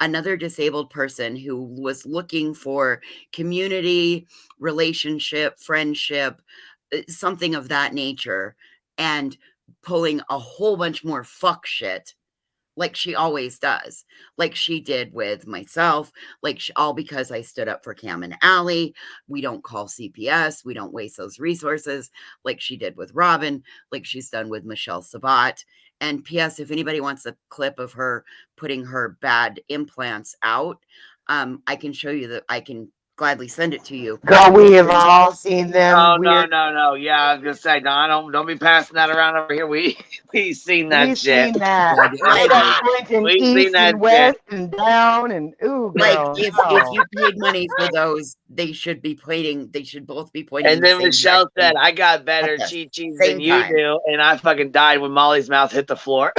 J: another disabled person who was looking for community, relationship, friendship, something of that nature, and pulling a whole bunch more fuck shit, like she always does, like she did with myself, all because I stood up for Cam and Allie. We don't call CPS. We don't waste those resources, like she did with Robin, like she's done with Michelle Sabat. And P.S., if anybody wants a clip of her putting her bad implants out, I can show you that. I can gladly send it to you.
K: Girl, we have all seen them.
B: Oh
K: weird.
B: no. Yeah, I was gonna say, no, don't be passing that around over here. We've seen that
K: We've
B: shit.
K: seen that.
J: Like,
K: Pointing
B: We've seen
K: east
B: that
K: and west and down and ooh,
J: like
K: girl.
J: if
K: no.
J: you paid money for those, they should be pointing. They should both be pointing.
B: And
J: the
B: then
J: same
B: Michelle
J: direction
B: said, "I got
J: at
B: better
J: the
B: cheat cheats
J: same
B: than you
J: time.
B: do," and I fucking died when Molly's mouth hit the floor.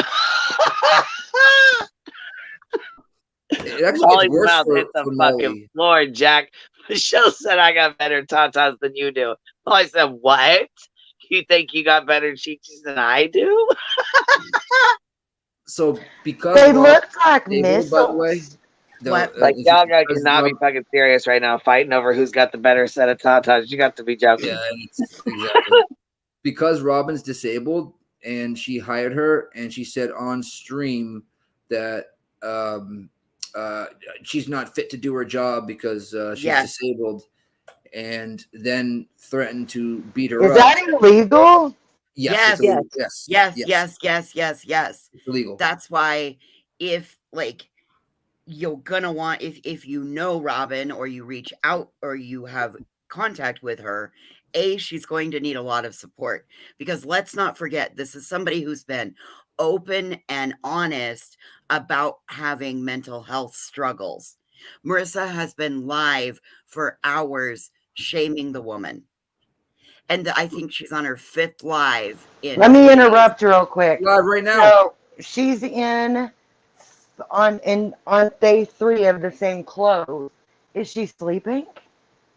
M: It actually gets
B: Molly's
M: worse
B: mouth hit
M: for
B: the fucking
M: Molly.
B: floor, Jack. Michelle said, "I got better tatas than you do." Molly said, "What? You think you got better cheat cheats than I do?"
M: So because
K: They
M: Rob
K: look like
M: disabled, by the way,
K: missiles.
J: What?
B: Like y'all guys
M: because
B: cannot be
M: Rob,
B: fucking serious right now, fighting over who's got the better set of tatas. You got to be joking.
M: yeah, exactly. Because Robin's disabled, and she hired her, and she said on stream that she's not fit to do her job because she's
J: Yes.
M: disabled, and then threatened to beat her
K: Is
M: up.
K: that illegal?
M: Yes, it's illegal. Yes,
J: Yes.
M: it's illegal.
J: That's why if like you're gonna want if you know Robin or you reach out or you have contact with her, she's going to need a lot of support, because let's not forget, this is somebody who's been open and honest about having mental health struggles. Marissa has been live for hours shaming the woman. And I think she's on her 5th live.
K: Let me interrupt real quick.
M: Live right now.
K: So she's on day 3 of the same clothes. Is she sleeping?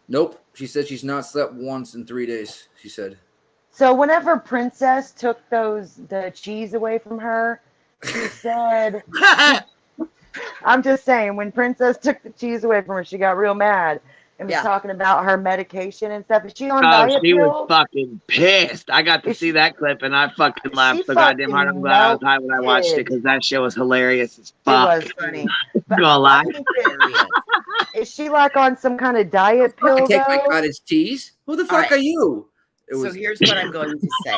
M: Nope. She said she's not slept once in 3 days. She said.
K: So whenever Princess took the cheese away from her, she said, I'm just saying, when Princess took the cheese away from her, she got real mad and was talking about her medication and stuff. Is she on diet
B: She
K: pills?
B: was fucking pissed. I got to see that clip and I fucking laughed so goddamn hard. I'm glad I was high when I watched it because that shit was hilarious as fuck.
K: It was funny. But
B: Gonna lie.
K: Is she like on some kind of diet pill?
M: I take my
K: though?
M: cottage cheese. Who the fuck are you?
J: So here's what I'm going to say.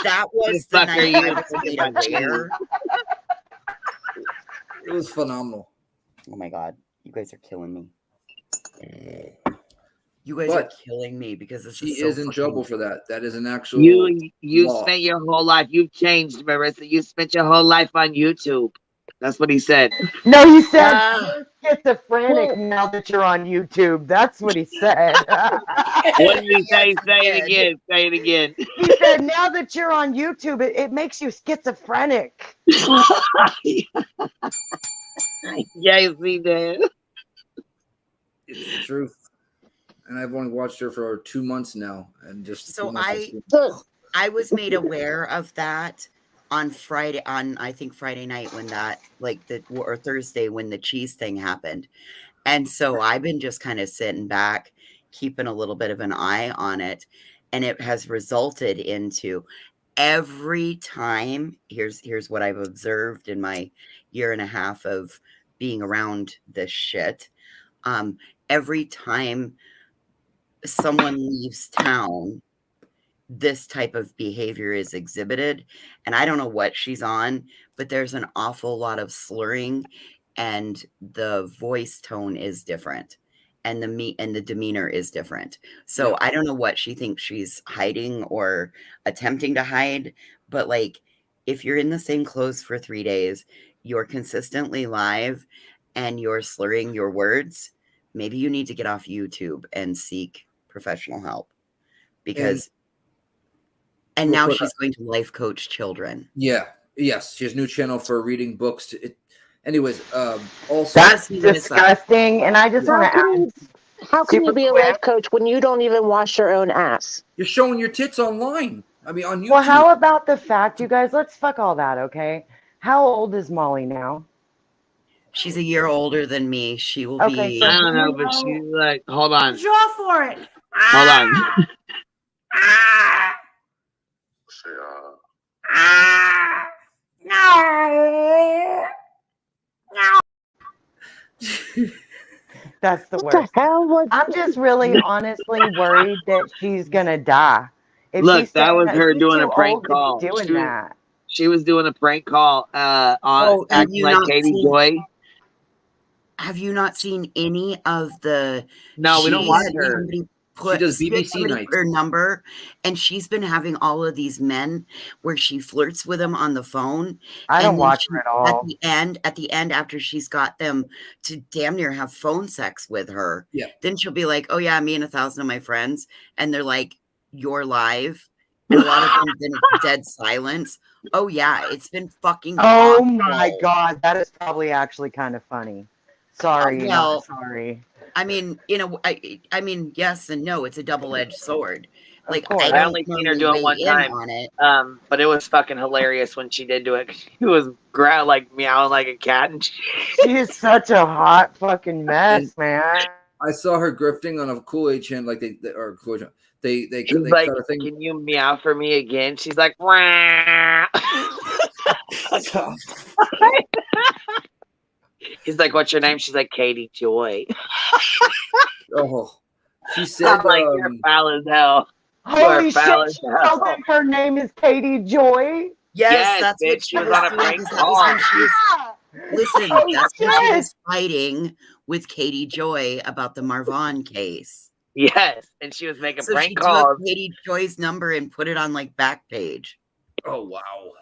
J: That was the night I was made aware.
M: It was phenomenal.
J: Oh my god, you guys are killing me. You guys are killing me because this
M: she
J: is so
M: is in trouble for that. That is an actual.
B: You
M: law.
B: spent your whole life. You've changed, Marissa. You spent your whole life on YouTube. That's what he said.
K: No, he said you're schizophrenic now that you're on YouTube. That's what he said.
B: What did he say? Say it again. Say it again.
K: He said now that you're on YouTube, it makes you schizophrenic.
B: Yes, he did.
M: It's the truth. And I've only watched her for 2 months now, and just
J: So I was made aware of that on Friday, I think Friday night when that or Thursday when the cheese thing happened. And so I've been just kind of sitting back, keeping a little bit of an eye on it. And it has resulted into every time, here's what I've observed in my 1.5 years of being around this shit. Every time someone leaves town, this type of behavior is exhibited. And I don't know what she's on, but there's an awful lot of slurring and the voice tone is different and the demeanor is different. So I don't know what she thinks she's hiding or attempting to hide, but like if you're in the same clothes for 3 days, you're consistently live and you're slurring your words, maybe you need to get off YouTube and seek professional help, because and now she's going to life coach children.
M: Yeah. Yes. She has a new channel for reading books. Anyways, also
K: that's disgusting. And I just want to ask,
L: how can you be a life coach when you don't even wash your own ass?
M: You're showing your tits online. I mean, on YouTube.
K: Well, how about the fact, you guys, let's fuck all that, okay? How old is Molly now?
J: She's a year older than me. She will be.
B: So I don't know, but she's like, hold on.
J: Draw for it.
B: Hold on.
J: No.
K: That's the
L: What
K: worst.
L: the hell?
K: I'm just really honestly worried that she's gonna die. If
B: Look,
K: she's
B: that was her
K: she's
B: doing
K: too
B: a prank
K: old to be
B: call.
K: doing that.
B: She was doing a prank call on acting like Katie Joy.
J: have you not seen any of the?
B: No, we don't watch her.
M: She does BBC nights.
J: Her number, and she's been having all of these men where she flirts with them on the phone.
K: I don't
J: and then
K: watch her at all.
J: At the end, after she's got them to damn near have phone sex with her, then she'll be like, "Oh yeah, me and 1,000 of my friends," and they're like, "You're live," and a lot of them then it's dead silence. Oh yeah, it's been fucking.
K: Oh
J: awful.
K: my God, that is probably actually kind of funny. Sorry,
J: well,
K: not sorry.
J: I mean, I mean, yes and no. It's a double-edged sword. Like
B: I only seen her do it one time.
J: On it.
B: But it was fucking hilarious when she did do it. She was like meowing like a cat, and
K: she is such a hot fucking mess, man.
M: I saw her grifting on a Kool-Aid channel, like they
B: She's like,
M: cut a thing.
B: "Can you meow for me again?" She's like, "Wah." He's like, "What's your name?" She's like, "Katie Joy."
M: Oh, she said,
B: like, "You're foul as hell."
K: Holy shit! She told them her name is Katie Joy.
J: Yes, that's
B: bitch.
J: what
B: She was on a prank call.
J: Listen, that's when she was fighting with Katie Joy about the Marvon case.
B: Yes, and she was making prank
J: she
B: calls.
J: took Katie Joy's number and put it on like Backpage.
M: Oh wow.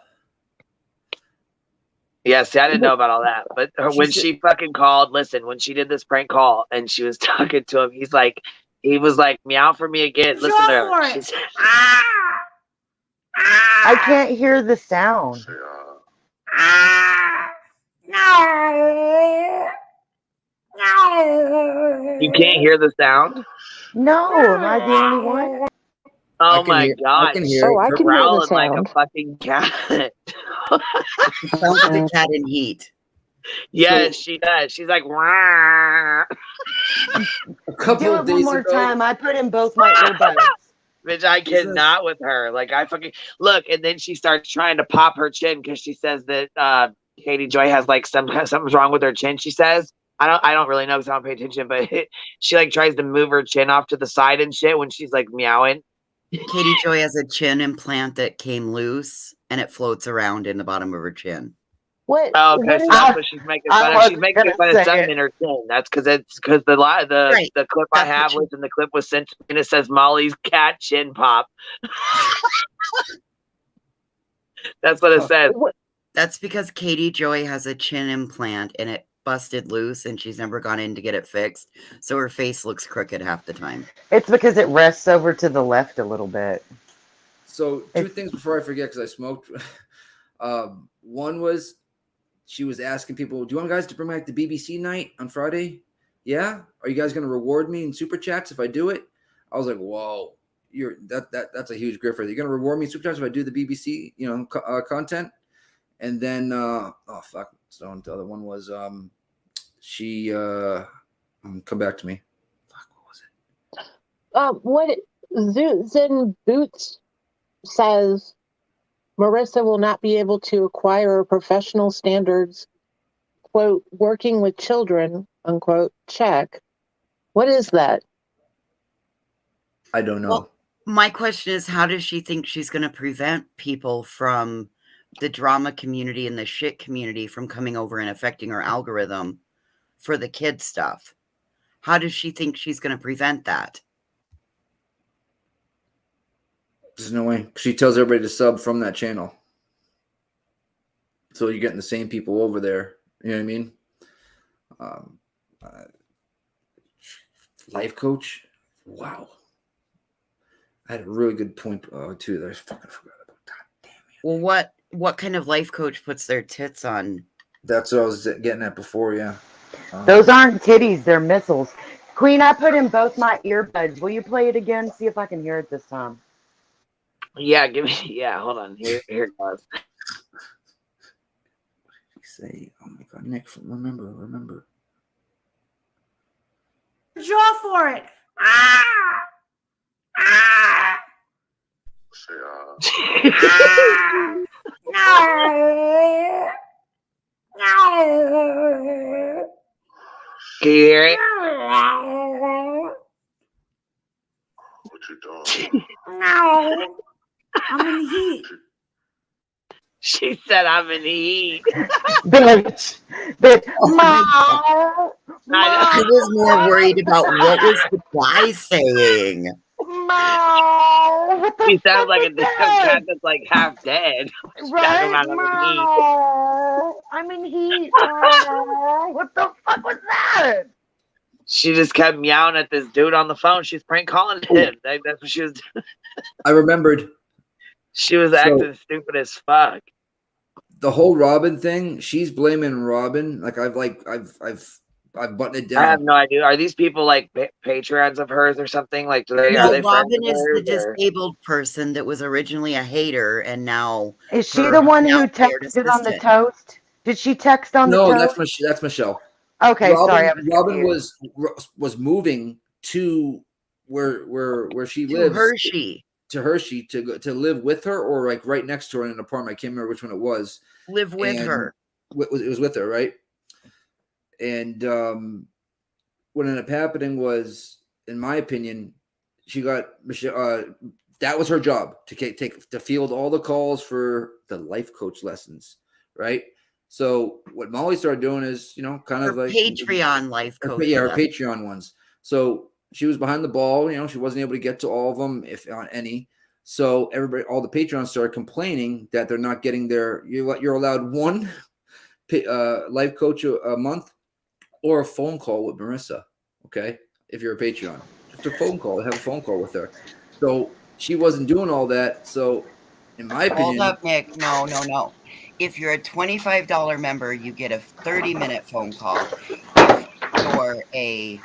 B: Yeah, see, I didn't know about all that. But when she fucking called, listen, when she did this prank call and she was talking to him, he was like, "Meow for me again." Listen to her. She's,
K: I can't hear the sound.
B: You can't hear the sound?
K: No, am I the only one?
B: Oh my God.
L: I can hear the
B: growling like
L: sound.
B: a fucking cat.
J: Sounds like a cat in heat.
B: Yes, she does. She's like, "Wah."
M: A couple
K: Do
M: of
K: it one
M: days
K: more
M: ago,
K: time. I put in both my earbuds.
B: Bitch, I cannot with her. Like, I fucking look, and then she starts trying to pop her chin because she says that Katie Joy has like something's wrong with her chin. She says, I don't really know because I don't pay attention, but she like tries to move her chin off to the side and shit when she's like meowing.
J: Katie Joy has a chin implant that came loose and it floats around in the bottom of her chin.
L: What?
B: Oh, okay, so that's what she's making fun of. She's making fun of something in her chin. That's because the clip I have was in the clip was sent and it says Molly's cat chin pop. That's what it says.
J: That's because Katie Joy has a chin implant and it busted loose and she's never gone in to get it fixed. So her face looks crooked half the time.
K: It's because it rests over to the left a little bit.
M: So two things before I forget, because I smoked. One was she was asking people, "Do you want guys to bring back the BBC night on Friday? Yeah? Are you guys going to reward me in super chats if I do it?" I was like, "Whoa, that's a huge griffer. You're going to reward me in super chats if I do the BBC, content?" And then so the other one was she come back to me. Fuck, what was it?
L: What Zen Boots says Marissa will not be able to acquire professional standards, quote, working with children, unquote, check. What is that?
M: I don't know.
J: Well, my question is, how does she think she's going to prevent people from the drama community and the shit community from coming over and affecting her algorithm for the kid stuff? How does she think she's going to prevent that?
M: There's no way. She tells everybody to sub from that channel. So you're getting the same people over there. You know what I mean? Life coach. Wow. I had a really good point too that I fucking forgot about. God damn it.
J: Well, what kind of life coach puts their tits on?
M: That's what I was getting at before, yeah.
K: Those aren't titties, they're missiles. Queen, I put in both my earbuds. Will you play it again? See if I can hear it this time.
B: Yeah, hold on. Here it goes.
M: Say, oh my God, Nick, remember.
N: Draw for it.
B: No. Can you hear it?
N: What you doing? No. I'm in the heat.
B: She said I'm in the heat.
K: Bitch.
J: Oh I was more worried about what was the guy saying.
B: He sounds like a damn cat that's like half dead.
K: Right?
B: I'm in heat.
K: I'm in heat. What the fuck was that?
B: She just kept meowing at this dude on the phone. She's prank calling him. That's what she was doing.
M: I remembered.
B: She was acting stupid as fuck.
M: The whole Robin thing, she's blaming Robin. Like I've buttoned it down.
B: I have no idea. Are these people like patrons of hers or something? Like, are they
J: Robin
B: friends
J: is
B: of
J: the
B: hers, or?
J: disabled person that was originally a hater, and now
K: is she the one who texted on the toast? Did she text on the toast?
M: No, that's Michelle.
K: Okay,
M: Robin,
K: sorry, I was
M: Robin
K: confused.
M: was moving to where she lives. To Hershey to live with her, or like right next to her in an apartment. I can't remember which one it was.
J: Live with her.
M: It was with her, right? And what ended up happening was, in my opinion, she got Michelle. That was her job to field all the calls for the life coach lessons, right? So what Molly started doing is, kind of like
J: Patreon life coach.
M: Her Patreon ones. So she was behind the ball. She wasn't able to get to all of them, if on any. So all the Patreons started complaining that they're not getting you're allowed one life coach a month or a phone call with Marissa. Okay. If you're a Patreon, just a phone call, have a phone call with her. So she wasn't doing all that. So in my opinion,
J: hold up, Nick. No. If you're a $25 member, you get a 30-minute phone call. If you're a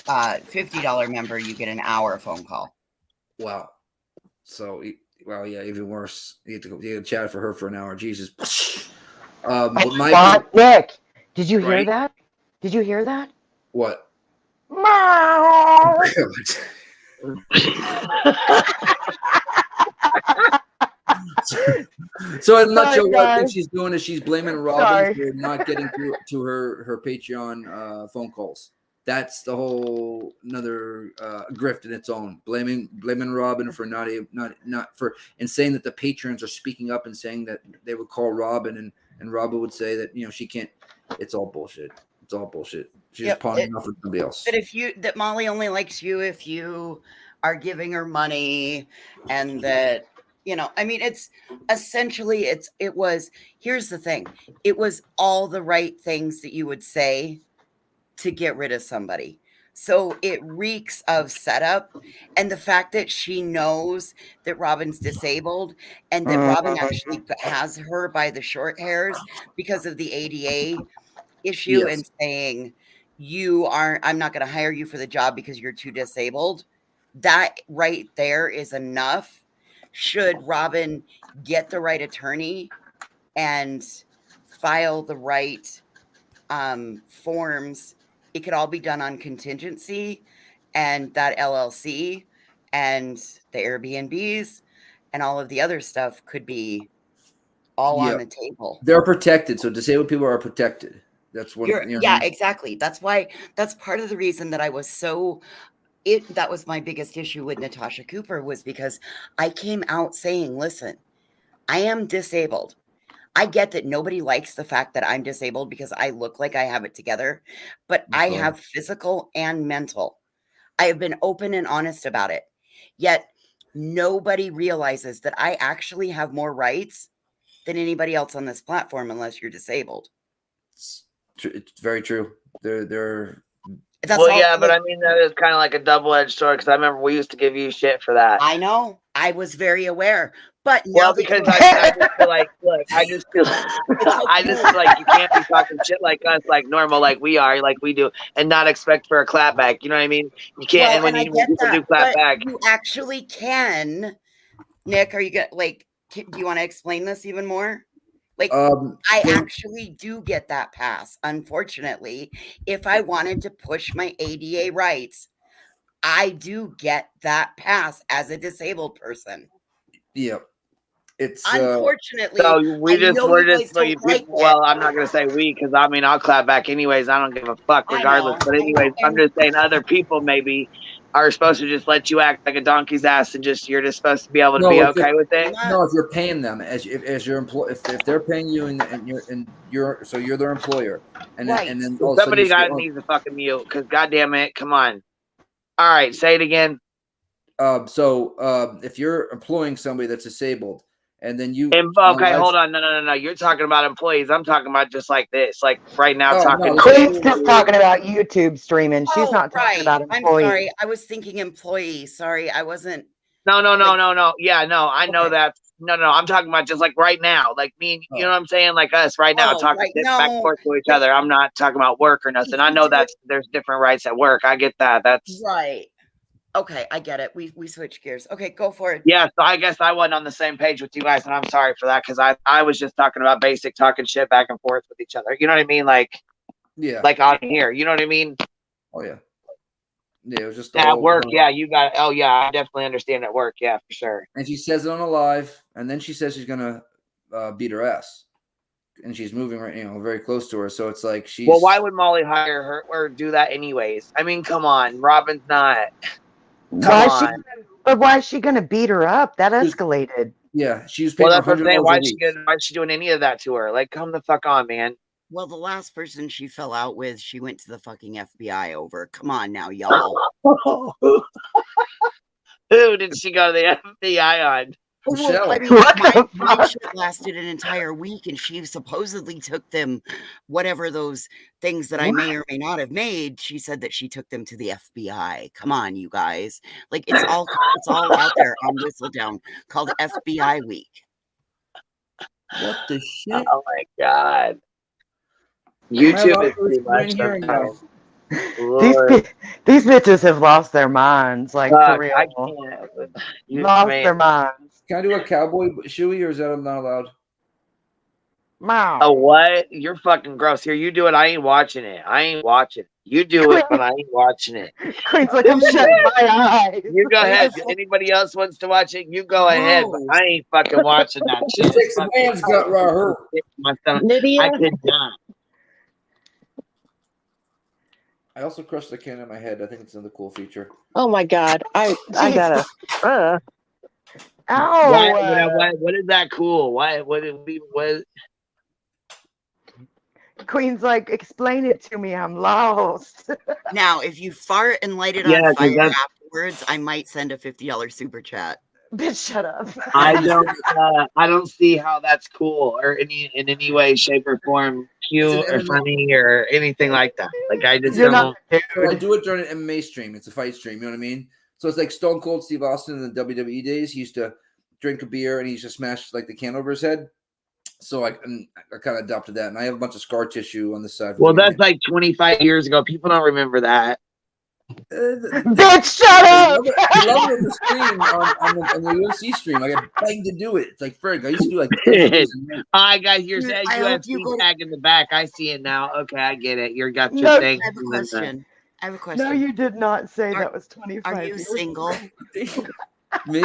J: $50 member, you get an hour phone call.
M: Wow. So, yeah, even worse. You get to chat for her for an hour. Jesus.
K: Nick, did you hear that? Did you hear that?
M: What? So in a nutshell, what I think she's doing is she's blaming Robin for not getting to her Patreon phone calls. That's the whole another grift in its own. Blaming Robin for not for and saying that the patrons are speaking up and saying that they would call Robin and Robin would say that she can't. It's all bullshit. It's all bullshit. She's pawning off with somebody else.
J: But that Molly only likes you if you are giving her money, and that it's essentially here's the thing. It was all the right things that you would say to get rid of somebody. So it reeks of setup, and the fact that she knows that Robin's disabled and that Robin actually has her by the short hairs because of the ADA issue, and saying I'm not going to hire you for the job because you're too disabled. That right there is enough. Should Robin get the right attorney and file the right forms, it could all be done on contingency, and that LLC and the Airbnbs and all of the other stuff could be all on the table.
M: They're protected. So disabled people are protected. That's what.
J: Yeah, exactly. That's part of the reason that I was that was my biggest issue with Natasha Cooper, was because I came out saying, listen, I am disabled. I get that nobody likes the fact that I'm disabled because I look like I have it together, but I have physical and mental. I have been open and honest about it. Yet nobody realizes that I actually have more rights than anybody else on this platform, unless you're disabled.
M: It's very true. They're
B: but I mean, that is kind of like a double-edged sword, because I remember we used to give you shit for that.
J: I know. I was very aware. But
B: because I just feel like, look, I just feel like you can't be talking shit like us, like normal, like we are, like we do, and not expect for a clap back. You know what I mean? You can't, and when people do clap back,
J: you actually can. Nick, are you do you want to explain this even more? I actually do get that pass. Unfortunately, if I wanted to push my ADA rights, I do get that pass as a disabled person.
M: Yeah. It's
J: unfortunately.
B: So well, I'm not gonna say we, because I'll clap back anyways. I don't give a fuck regardless. But anyways, I'm just saying other people maybe are supposed to just let you act like a donkey's ass and you're just supposed to be able to
M: No,
B: be
M: if
B: okay with it?
M: No, if you're paying them as your employee, if they're paying you and you're their employer, and then all of a sudden
B: Somebody needs to fucking mute because goddamn it, come on. All right, say it again.
M: If you're employing somebody that's disabled, and then you
B: okay, hold on, no, you're talking about employees. I'm talking about just like this, like right now, talking.
K: Queen's just talking about YouTube streaming. She's not talking about employees.
J: I'm sorry, I was thinking employee. Sorry, I wasn't.
B: No. Yeah, no, I know that. No, I'm talking about just like right now, like me and you know what I'm saying, like us right now, talking back and forth to each other. I'm not talking about work or nothing. I know that there's different rights at work. I get that. That's
J: right. Okay, I get it. We switch gears. Okay, go for it.
B: Yeah, so I guess I wasn't on the same page with you guys, and I'm sorry for that because I was just talking about basic talking shit back and forth with each other. You know what I mean? Like,
M: yeah,
B: like on here. You know what I mean?
M: Oh yeah. Yeah, it was just
B: at work. Yeah, you got. Oh yeah, I definitely understand at work. Yeah, for sure.
M: And she says it on a live, and then she says she's gonna beat her ass, and she's moving very close to her. So it's like she's.
B: Well, why would Molly hire her or do that anyways? I mean, come on, Robin's not.
K: Why is she gonna beat her up? That escalated.
M: Yeah, she was paying.
B: Well, that's what I'm saying. Why is she doing any of that to her? Like, come the fuck on, man.
J: Well, the last person she fell out with, she went to the fucking FBI over. Come on now, y'all.
B: Who did she go to the FBI on?
J: Well, I mean, my shit lasted an entire week, and she supposedly took them, whatever those things that I may or may not have made. She said that she took them to the FBI. Come on, you guys! Like it's all out there on Whistledown called FBI Week.
M: What the shit?
B: Oh my god! YouTube is too much sometimes.
K: These bitches have lost their minds, like for real.
B: I can't.
K: Lost their minds.
M: Can I do a cowboy shoey, or is that not allowed?
K: Wow.
B: Oh, what? You're fucking gross. Here, you do it. I ain't watching it. You do it, but I ain't watching it.
K: Queen's like, I'm shutting my eyes.
B: You go ahead. If anybody else wants to watch it, you go ahead. But I ain't fucking watching that shit.
M: Take some man's gut right here.
B: Lydia? I could not.
M: I also crushed the can in my head. I think it's another cool feature.
L: Oh my god. I gotta.
K: Ow!
B: What is that cool? What?
K: Queen's like, explain it to me. I'm lost.
J: Now, if you fart and light it on fire afterwards, I might send a $50 super chat.
K: Bitch, shut up.
B: I don't see how that's cool or in any way, shape, or form cute or funny or anything like that. Like I just don't.
M: I do it during an MMA stream. It's a fight stream. You know what I mean? So it's like Stone Cold Steve Austin in the WWE days. He used to drink a beer and he used to smash like the can over his head. So I kind of adopted that, and I have a bunch of scar tissue on the side.
B: Well, that's like 25 years ago. People don't remember that.
K: Bitch, shut up!
M: I love it on the stream on the UFC stream. I got begged to do it. It's like Ferg. I used to do like.
B: I got your UFC tag in the back. I see it now. Okay, I get it. You got your thing.
J: I have a question.
K: No, you did not say that was 25.
J: Are you single?
M: Me?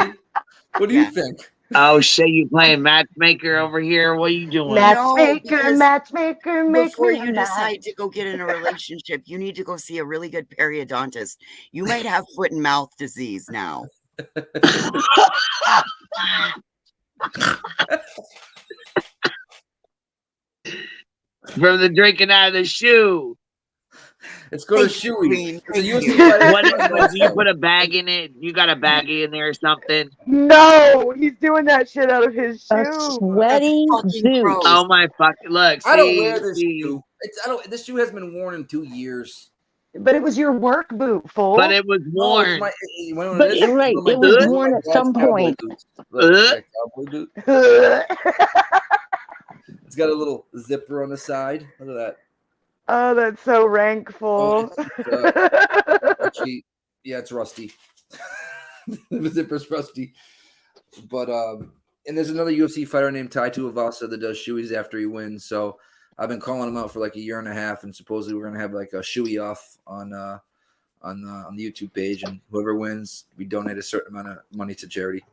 M: What do you think?
B: Oh shit! You playing matchmaker over here? What are you doing?
K: Matchmaker,
J: before you decide to go get in a relationship, you need to go see a really good periodontist. You might have foot and mouth disease now.
B: From the drinking out of the shoe.
M: Let's go to Shoey.
B: Do you put a bag in it? You got a baggie in there or something?
K: No, he's doing that shit out of his shoe.
L: Sweaty boot.
B: Oh my fucking look!
M: I don't wear this shoe. This shoe has been worn in 2 years.
K: But it was your work boot, fool.
B: But it was worn.
L: But you're right. It was worn at some point.
M: It's got a little zipper on the side. Look at that.
K: Oh, that's so rankful.
M: Actually, yeah, it's rusty. The zipper's rusty. But and there's another UFC fighter named Tai Tuivasa that does shoeies after he wins. So I've been calling him out for like a year and a half, and supposedly we're gonna have like a shoey off on the YouTube page, and whoever wins, we donate a certain amount of money to charity.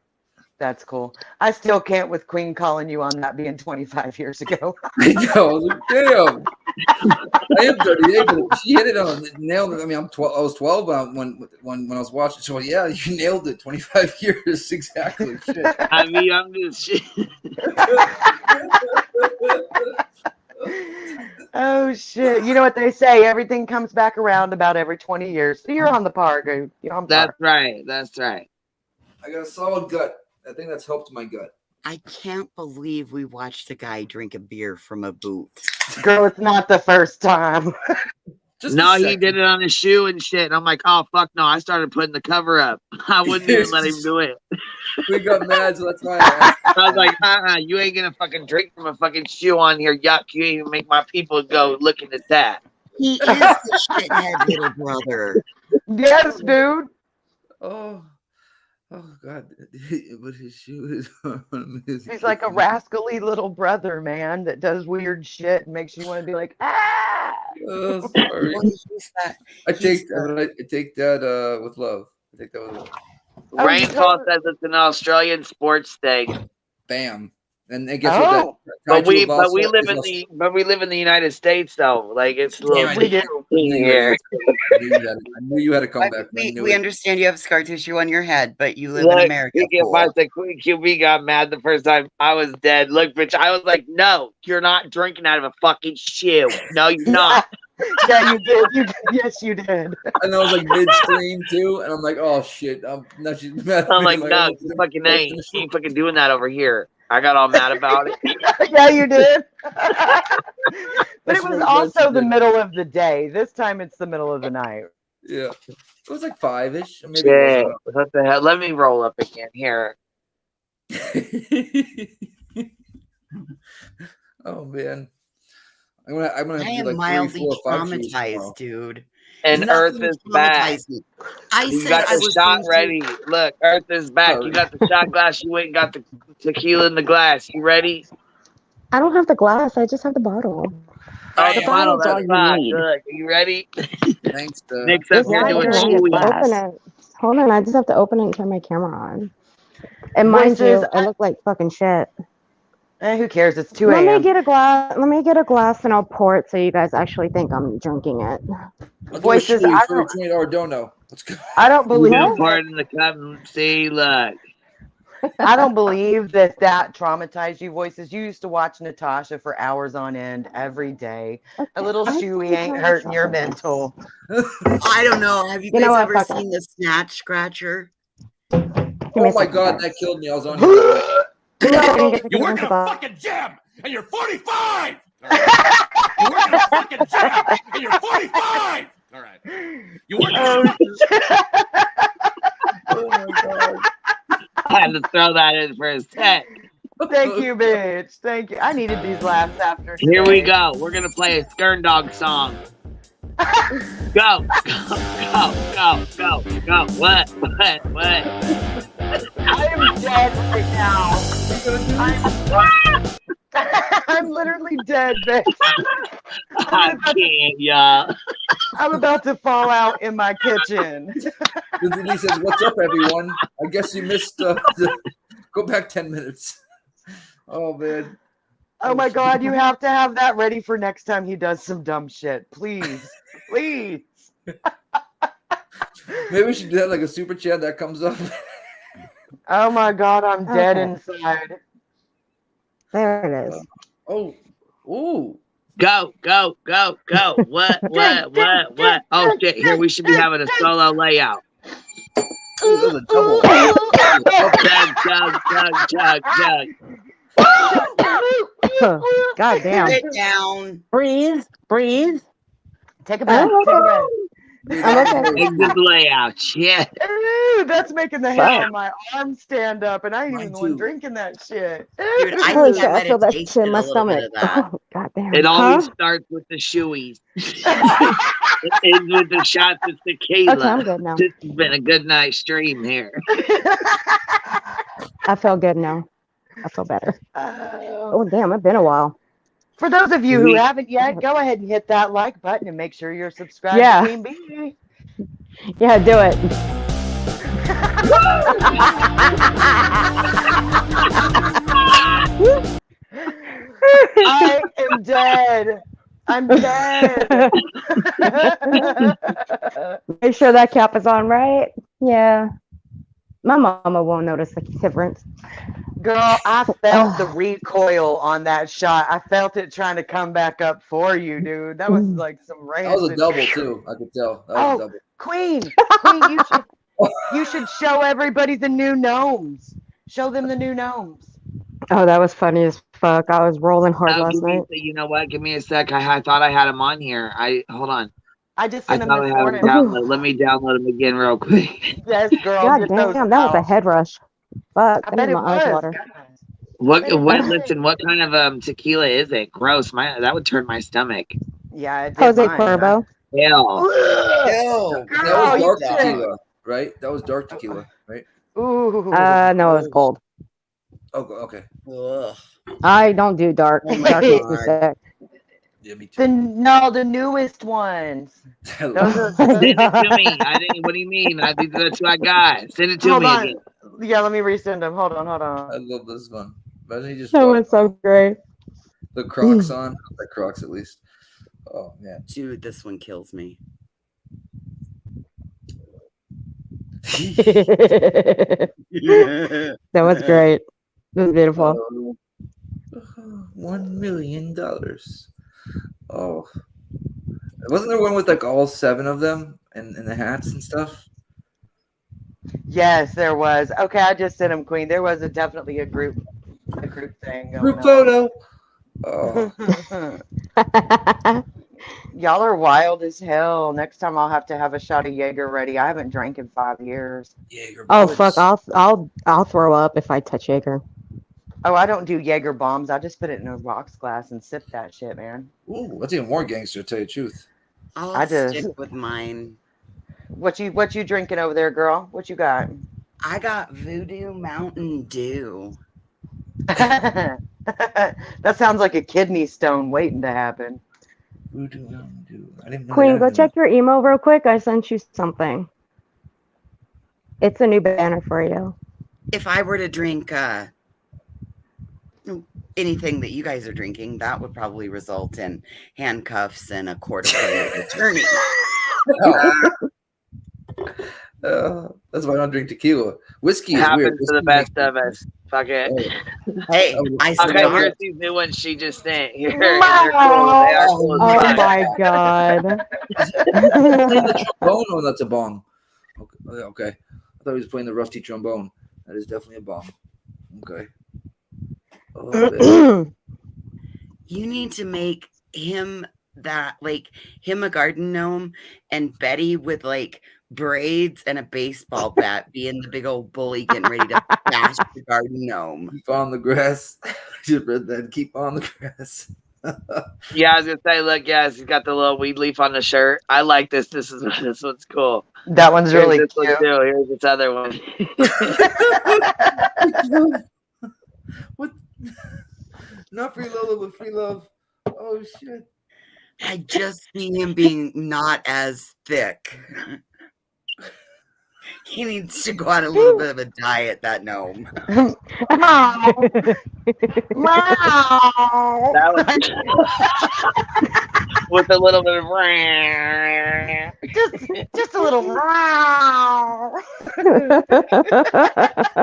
K: That's cool. I still can't with Queen calling you on that being 25 years ago.
M: I know. Damn. I am 38, but she hit it on nailed it. I mean, I was 12 when I was watching. So yeah, you nailed it. 25 years exactly. Shit.
O: I mean, I'm just shit.
K: Oh shit! You know what they say? Everything comes back around about every 20 years. So you're on the par, dude. You're on par.
O: That's right. That's right.
M: I got a solid gut. I think that's helped my gut.
J: I can't believe we watched a guy drink a beer from a boot.
K: Girl, it's not the first time.
O: No, he did it on his shoe and shit. And I'm like, oh, fuck no. I started putting the cover up. I wouldn't even let him do it.
M: We got mad, so that's why I
O: was like, you ain't going to fucking drink from a fucking shoe on here. Yuck. You ain't even make my people go looking at that.
J: He is the shithead little brother.
K: Yes, dude.
M: Oh God! But his shoe is on.
K: He's like a rascally little brother, man, that does weird shit and makes you want to be like, ah.
M: Oh, sorry. I take that with love. I take that with love.
O: Rainfall says it's an Australian sports thing.
M: Bam. And guess what?
O: But we live in the United States though. Like it's a little here.
M: I knew you had to come back.
J: We understand you have scar tissue on your head, but you live in America.
O: The Queen QB got mad the first time I was dead. Look, bitch, I was like, no, you're not drinking out of a fucking shoe. No, you're not.
K: Yeah, you did. Yes, you did.
M: And I was like midstream too, and I'm like, oh shit. I'm like,
O: no, you fucking ain't. You ain't fucking doing that over here. I got all mad about it.
K: Yeah, you did. But it was also the middle of the day. This time it's the middle of the night.
M: Yeah. It was like 5-ish.
O: Maybe what the hell? Let me roll up again here.
M: Oh man. I'm gonna have
J: I
M: to
J: am
M: do like
J: mildly
M: 3, 4, 5 shoes
J: traumatized,
M: tomorrow.
J: dude.
O: And
J: Nothing
O: Earth is back. You got the shot ready. Look, Earth is back. You got the shot glass. You went and got the tequila in the glass. You ready?
C: I don't have the glass. I just have the bottle.
O: Oh, the bottle. That's fine. Good. Are you ready?
M: Thanks.
O: Next up, you're doing
C: open it. Hold on. I just have to open it and turn my camera on. And mind you, I look like fucking shit.
K: Who cares? It's 2 a.m.
C: Let me get a glass and I'll pour it so you guys actually think I'm drinking it.
K: Voices,
M: I don't know. Let's go.
K: I don't believe
O: pour it in the cup and see, look.
K: I don't believe that traumatized you, Voices. You used to watch Natasha for hours on end every day. Okay. A little shoey ain't hurting your mental.
J: I don't know. Have you guys ever seen the Snatch Scratcher?
M: Oh my God, that killed me. I was on here.
P: You work in a fucking gym and you're 45! You work in a fucking gym and you're 45! All right. You work in a
M: Oh my God.
O: I had to throw that in for a sec.
K: Thank you, bitch. Thank you. I needed these laughs after today.
O: Here we go. We're going to play a Skern Dog song. Go. Go. What?
K: I am dead right now. I'm literally dead, bitch.
O: I can't, y'all.
K: I'm about to fall out in my kitchen.
M: He says, "What's up, everyone? I guess you missed. Go back 10 minutes." Oh man.
K: Oh my God, you have to have that ready for next time he does some dumb shit. Please. Please.
M: Maybe we should do that like a super chat that comes up.
K: Oh my God, I'm dead inside.
C: There it is.
M: Ooh.
O: Go. What? Oh shit, here we should be having a solo layout.
M: Ooh, a double.
O: Chug.
C: God damn.
J: Sit down.
C: Breathe.
K: Take a breath.
O: Good layout. Yeah.
K: Ooh, that's making the hair on my arm stand up, and I ain't even the one drinking that shit.
J: Dude, I
C: feel that shit in my stomach. Oh, God damn.
O: It always starts with the shoeies. It ends with the shots of tequila.
C: Okay, I'm good now.
O: This has been a good night stream here.
C: I feel good now. I feel better. Oh, damn, it's been a while.
K: For those of you who haven't yet, go ahead and hit that like button and make sure you're subscribed to Queen Bee.
C: Yeah, do it.
K: I am dead. I'm dead.
C: Make sure that cap is on, right? Yeah. My mama won't notice the difference.
K: Girl, I felt the recoil on that shot. I felt it trying to come back up for you, dude. That was like some
M: That was a
K: rancid.
M: double too. I could tell. That was a double.
K: Queen, you should show everybody the new gnomes. Show them the new gnomes.
C: Oh, that was funny as fuck. I was rolling hard
O: Oh,
C: last night.
O: you know what? Give me a sec. I thought I had him on here. Hold on.
K: I just
O: I
K: sent them
O: thought I
K: this
O: had him
K: morning.
O: download. Let me download him again real quick.
K: Yes, girl.
C: God
K: get those
C: damn, that was a
K: out.
C: head rush. Fuck,
K: I
C: I
K: bet
C: need
K: it
C: my eyes
K: was.
C: water.
O: Listen, what kind of tequila is it? Gross. That would turn my stomach.
K: Yeah, it did
C: Jose
K: mine.
C: Cuervo.
O: Ew.
M: That was
K: you
M: dark
K: said-
M: tequila, right? That was dark tequila, right?
K: Ooh.
C: No, it's gold.
M: Oh, okay.
J: Ugh.
C: I don't do dark.
J: Oh my
C: Dark makes me
J: God.
C: sick.
M: Yeah, me too.
K: The newest ones. Those are,
O: Send it to me. What do you mean? That's what I got. Send it to
K: hold
O: me
K: on.
O: again.
K: Yeah, let me resend them. Hold on.
M: I love this one. Imagine he just
C: That was so great.
M: the Crocs on. The Crocs at least. Oh man.
J: Dude, this one kills me.
C: That was great. It was beautiful.
M: $1 million. Oh, wasn't there one with like all 7 of them and the hats and stuff?
K: Yes, there was. Okay, I just sent them, Queen. There was definitely a group thing going
M: Group
K: on.
M: photo. Oh.
K: Y'all are wild as hell. Next time I'll have to have a shot of Jaeger ready. I haven't drank in 5 years.
M: Jaeger
C: Oh
M: bombs.
C: fuck! I'll throw up if I touch Jaeger.
K: Oh, I don't do Jaeger bombs. I just put it in a rocks glass and sip that shit, man.
M: Ooh, that's even more gangster, to tell you the truth.
J: I'll stick with mine.
K: What you drinking over there, girl? What you got?
J: I got Voodoo Mountain Dew.
K: That sounds like a kidney stone waiting to happen.
M: Voodoo Mountain Dew. I didn't know
C: Queen,
M: they
C: go
M: had
C: check your email real quick. I sent you something. It's a new banner for you.
J: If I were to drink anything that you guys are drinking, that would probably result in handcuffs and a court-appointed attorney.
M: That's why I don't drink tequila. Whiskey is
O: Happens
M: weird.
O: to the best of us. Fuck it.
J: Hey, I
O: okay,
J: stopped.
O: here's these new ones she just sent. Here, and they're cool. They are cool as
C: Oh
O: fuck.
C: my god.
M: Playing the trombone. Oh, that's a bong. Okay. I thought he was playing the rusty trombone. That is definitely a bong. Okay. Oh,
J: You need to make him him a garden gnome and Betty with like braids and a baseball bat being the big old bully getting ready to bash the garden gnome.
M: keep on the grass. Just read that. Keep on the grass.
O: Yeah, I was gonna say, look, yes, he's got the little weed leaf on the shirt. I like this. This one's cool.
K: That one's
O: Here's
K: really
O: this
K: cute.
O: one too. Here's this other one.
M: What? Not free Lola, but free love. Oh shit!
J: I just see him being not as thick. He needs to go on a little bit of a diet, that gnome.
O: That was with a little bit of
K: just a little.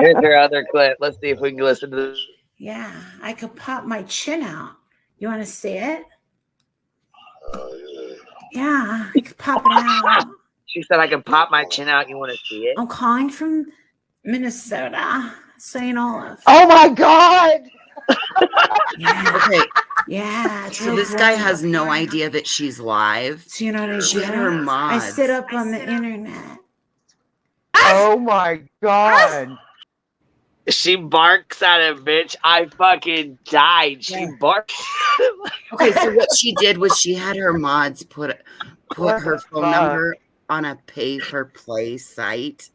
O: Here's your other clip. Let's see if we can listen to this.
Q: Yeah, I could pop my chin out. You want to see it? Yeah, I could pop it out.
O: She said I can pop my chin out. You want to see it?
Q: I'm calling from Minnesota, St. Olaf.
K: Oh my god!
J: Okay.
Q: Yeah. it's
J: So
Q: real
J: this guy
Q: good.
J: has no idea that she's live.
Q: So you know what I
J: She
Q: do?
J: had her
Q: I
J: mods.
Q: sit up on the internet.
K: Oh my god!
O: She barks at him, bitch. I fucking died. She barks.
J: Okay, so what she did was she had her mods put her phone number on a pay for play site,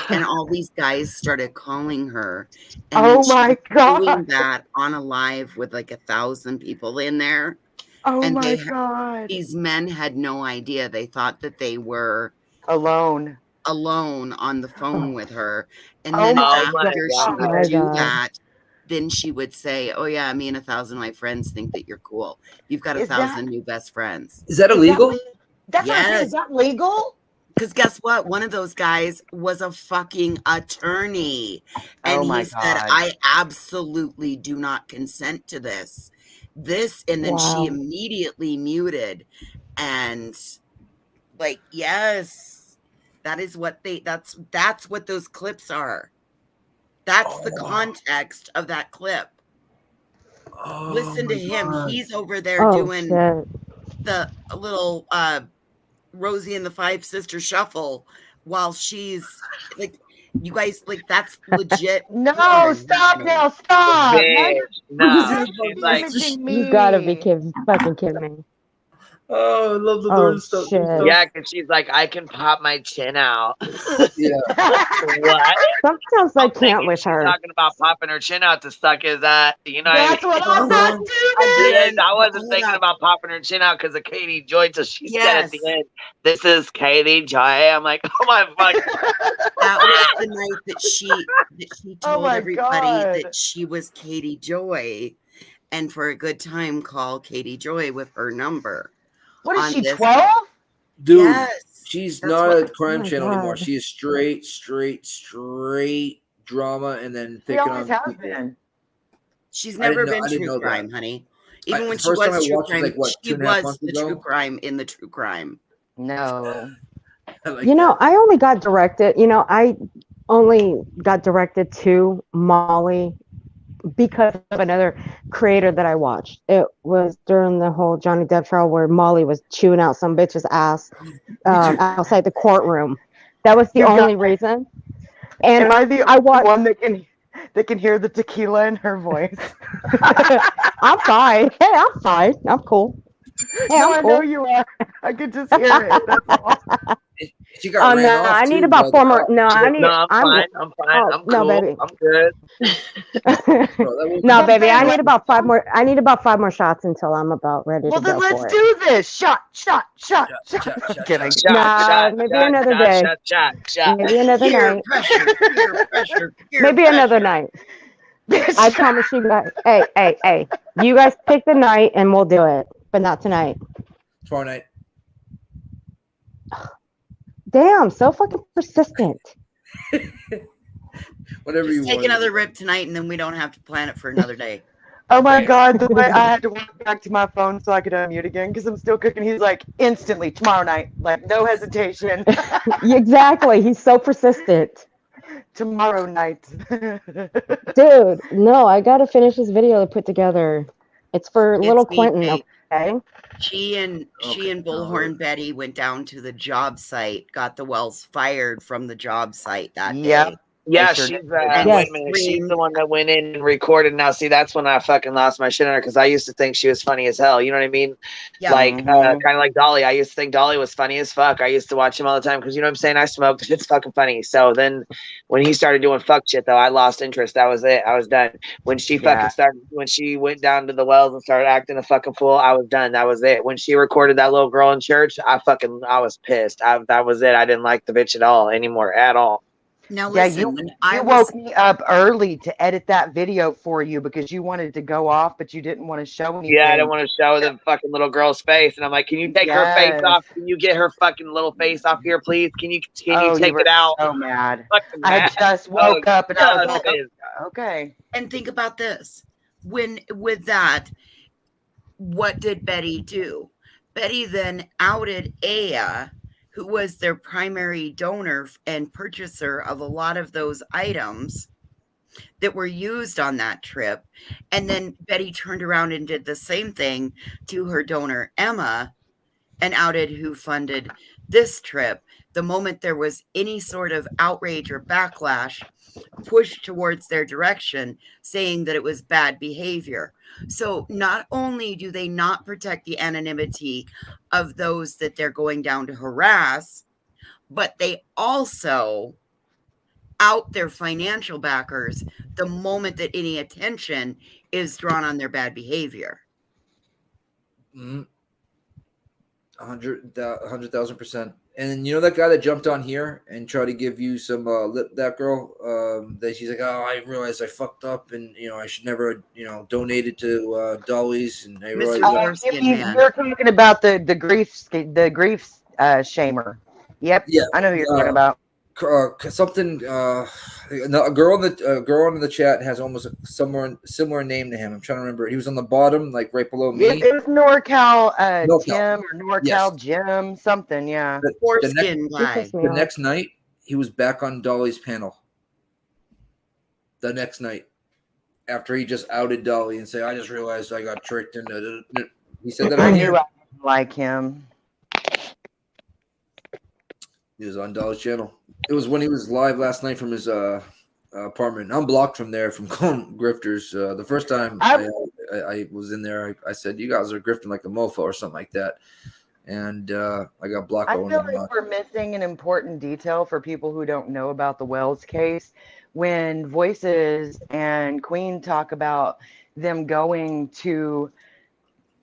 J: and all these guys started calling her. And
K: Oh
J: then she
K: my
J: was
K: God.
J: doing that on a live with like 1,000 people in there.
K: Oh
J: And
K: my
J: they
K: god!
J: these men had no idea. They thought that they were
K: Alone
J: on the phone with her. And
K: Oh
J: then
K: my
J: after she
K: God.
J: would do
C: God.
J: that, then she would say, "Oh yeah, me and 1,000 of my friends think that you're cool. You've got
K: Is
J: 1,000
K: that-
J: new best friends."
M: Is that illegal?
K: That's what I'm saying.
J: Yes.
K: Is that legal?
J: Because guess what? One of those guys was a fucking attorney. And
K: Oh my
J: he said,
K: God.
J: I absolutely do not consent to this. And then she
C: Wow.
J: immediately muted. And like, yes, that is what that's what those clips are. That's the context of that clip. Listen to him. He's over there doing
C: shit.
J: the little Rosie and the Five Sister shuffle while she's like, you guys, like, that's legit.
K: No,
J: porn.
K: stop now, stop. Now you're
B: she's like,
K: imaging me.
C: You gotta be fucking kidding me.
M: Oh, I love the
C: Oh,
M: learn stuff.
C: shit.
B: yeah, because she's like, I can pop my chin out.
M: Yeah.
B: What?
C: Sometimes I can't with
B: She's
C: her.
B: talking about popping her chin out to suck his you know
K: That's what I thought too,
B: Yes,
K: man.
B: I wasn't thinking about popping her chin out because of Katie Joy. So she said at the
J: Yes.
B: end, "This is Katie Joy." I'm like, "Oh my fuck!"
J: That was the night that she
K: Oh
J: told
K: my
J: everybody
K: God.
J: that she was Katie Joy, and for a good time, call Katie Joy with her number.
K: What is
J: on
K: she,
J: this.
K: 12?
M: Dude,
J: Yes.
M: she's
J: That's
M: not
J: what-
M: a crime
C: Oh my
M: channel anymore.
C: God.
M: She is straight drama and then
K: She
M: picking
K: always
M: on
K: has
M: people.
K: been.
J: She's
M: I didn't
J: never
M: know-
J: been
M: I didn't
J: true
M: know that.
J: crime, honey. Even when
M: the
J: she
M: first time
J: was
M: I
J: true
M: watched it was
J: crime,
M: like, what,
J: she
M: 2.5
J: was
M: months
J: the
M: ago?
J: true crime in the true crime.
K: No.
M: I like
C: You know,
M: that.
C: I only got directed, I only got directed to Molly because of another creator that I watched. It was during the whole Johnny Depp trial where Molly was chewing out some bitch's ass outside the courtroom. That was the
K: You got-
C: only reason. And
K: Am I the
C: I
K: only
C: watched.
K: one that can hear the tequila in her voice?
C: I'm fine. Hey, I'm fine. I'm cool. Hey,
K: No,
C: I'm
K: I
C: cool.
K: know you are. I could just hear it. That's all.
M: She got ran
C: no,
M: off
C: I
M: too
C: need
M: by
C: about
M: the
C: 4 more.
M: cop.
C: No, I need.
B: No, I'm fine. I'm fine.
C: Oh,
B: I'm
C: no,
B: cool.
C: baby.
B: I'm good.
M: Bro, that was
C: No, baby, I
K: then
C: need about 5 more. I need about 5 more shots until I'm about ready
K: Well,
C: to
K: then
C: go
K: let's
C: for it.
K: do this. Shot.
M: shot,
K: Kidding.
B: Shot,
C: Nah,
B: shot,
C: maybe
B: shot,
C: another
B: shot,
C: day.
B: shot, shot.
C: Maybe another
J: Peer
C: night.
J: pressure, peer pressure, peer
C: Maybe
J: pressure.
C: another night. I promise you guys. Hey. You guys pick the night and we'll do it, but not tonight.
M: Tomorrow night.
C: Damn, so fucking persistent.
M: Whatever you
J: Just take
M: want.
J: another rip tonight, and then we don't have to plan it for another day.
K: Oh my God, the way I had to walk back to my phone so I could unmute again because I'm still cooking. He's like, instantly, tomorrow night. Like, no hesitation.
C: Exactly. He's so persistent.
K: Tomorrow night.
C: Dude, no, I gotta finish this video to put together. It's for little
J: me,
C: Quentin,
J: Kate.
C: okay?
J: She and Bullhorn Betty went down to the job site, got the Wells fired from the job site that day.
B: Yeah,
K: sure
B: she's
K: did.
B: wait a minute. She's the one that went in and recorded. Now, see, that's when I fucking lost my shit on her because I used to think she was funny as hell. You know what I mean?
J: Yeah.
B: Like, kind of like Dolly. I used to think Dolly was funny as fuck. I used to watch him all the time because you know what I'm saying. I smoked. Shit's fucking funny. So then, when he started doing fuck shit, though, I lost interest. That was it. I was done. When she fucking started, when she went down to the Wells and started acting a fucking fool, I was done. That was it. When she recorded that little girl in church, I was pissed. That was it. I didn't like the bitch at all anymore, at all.
J: Now
K: Yeah,
J: listen,
K: you woke me up early to edit that video for you because you wanted to go off, but you didn't want to show anything.
B: Yeah, I didn't want to show the fucking little girl's face, and I'm like, "Can you take her face off? Can you get her fucking little face off here, please? Can you take it out?"
K: So mad.
B: Fucking
K: I
B: mad.
K: just woke up and I was like,
B: pissed.
K: okay.
J: And think about this. With that, what did Betty do? Betty then outed Aya, who was their primary donor and purchaser of a lot of those items that were used on that trip. And then Betty turned around and did the same thing to her donor, Emma, and outed who funded this trip. The moment there was any sort of outrage or backlash pushed towards their direction, saying that it was bad behavior. So not only do they not protect the anonymity of those that they're going down to harass, but they also out their financial backers the moment that any attention is drawn on their bad behavior.
M: 100,000%. And then, you know that guy that jumped on here and tried to give you some lip, that girl that she's like, oh, I realized I fucked up, and I should never donated to Dolly's, and I realized
K: You're talking about the grief shamer. Yep.
M: Yeah,
K: I know who you're talking about.
M: something. A girl in the chat has almost a similar name to him. I'm trying to remember. He was on the bottom, like right below me.
K: It was NorCal,
M: NorCal.
K: Tim or NorCal Jim, something. Yeah.
M: The next night, he was back on Dolly's panel. The next night, after he just outed Dolly and said, "I just realized I got tricked," and he said that
K: I
M: on
K: knew
M: here.
K: I didn't like him.
M: He was on Dolly's channel. It was when he was live last night from his apartment. I'm blocked from there from calling grifters. The first time I was in there, I said, "You guys are grifting like a mofo" or something like that, and I got blocked.
K: I feel like we're missing an important detail for people who don't know about the Wells case. When Voices and Queen talk about them going to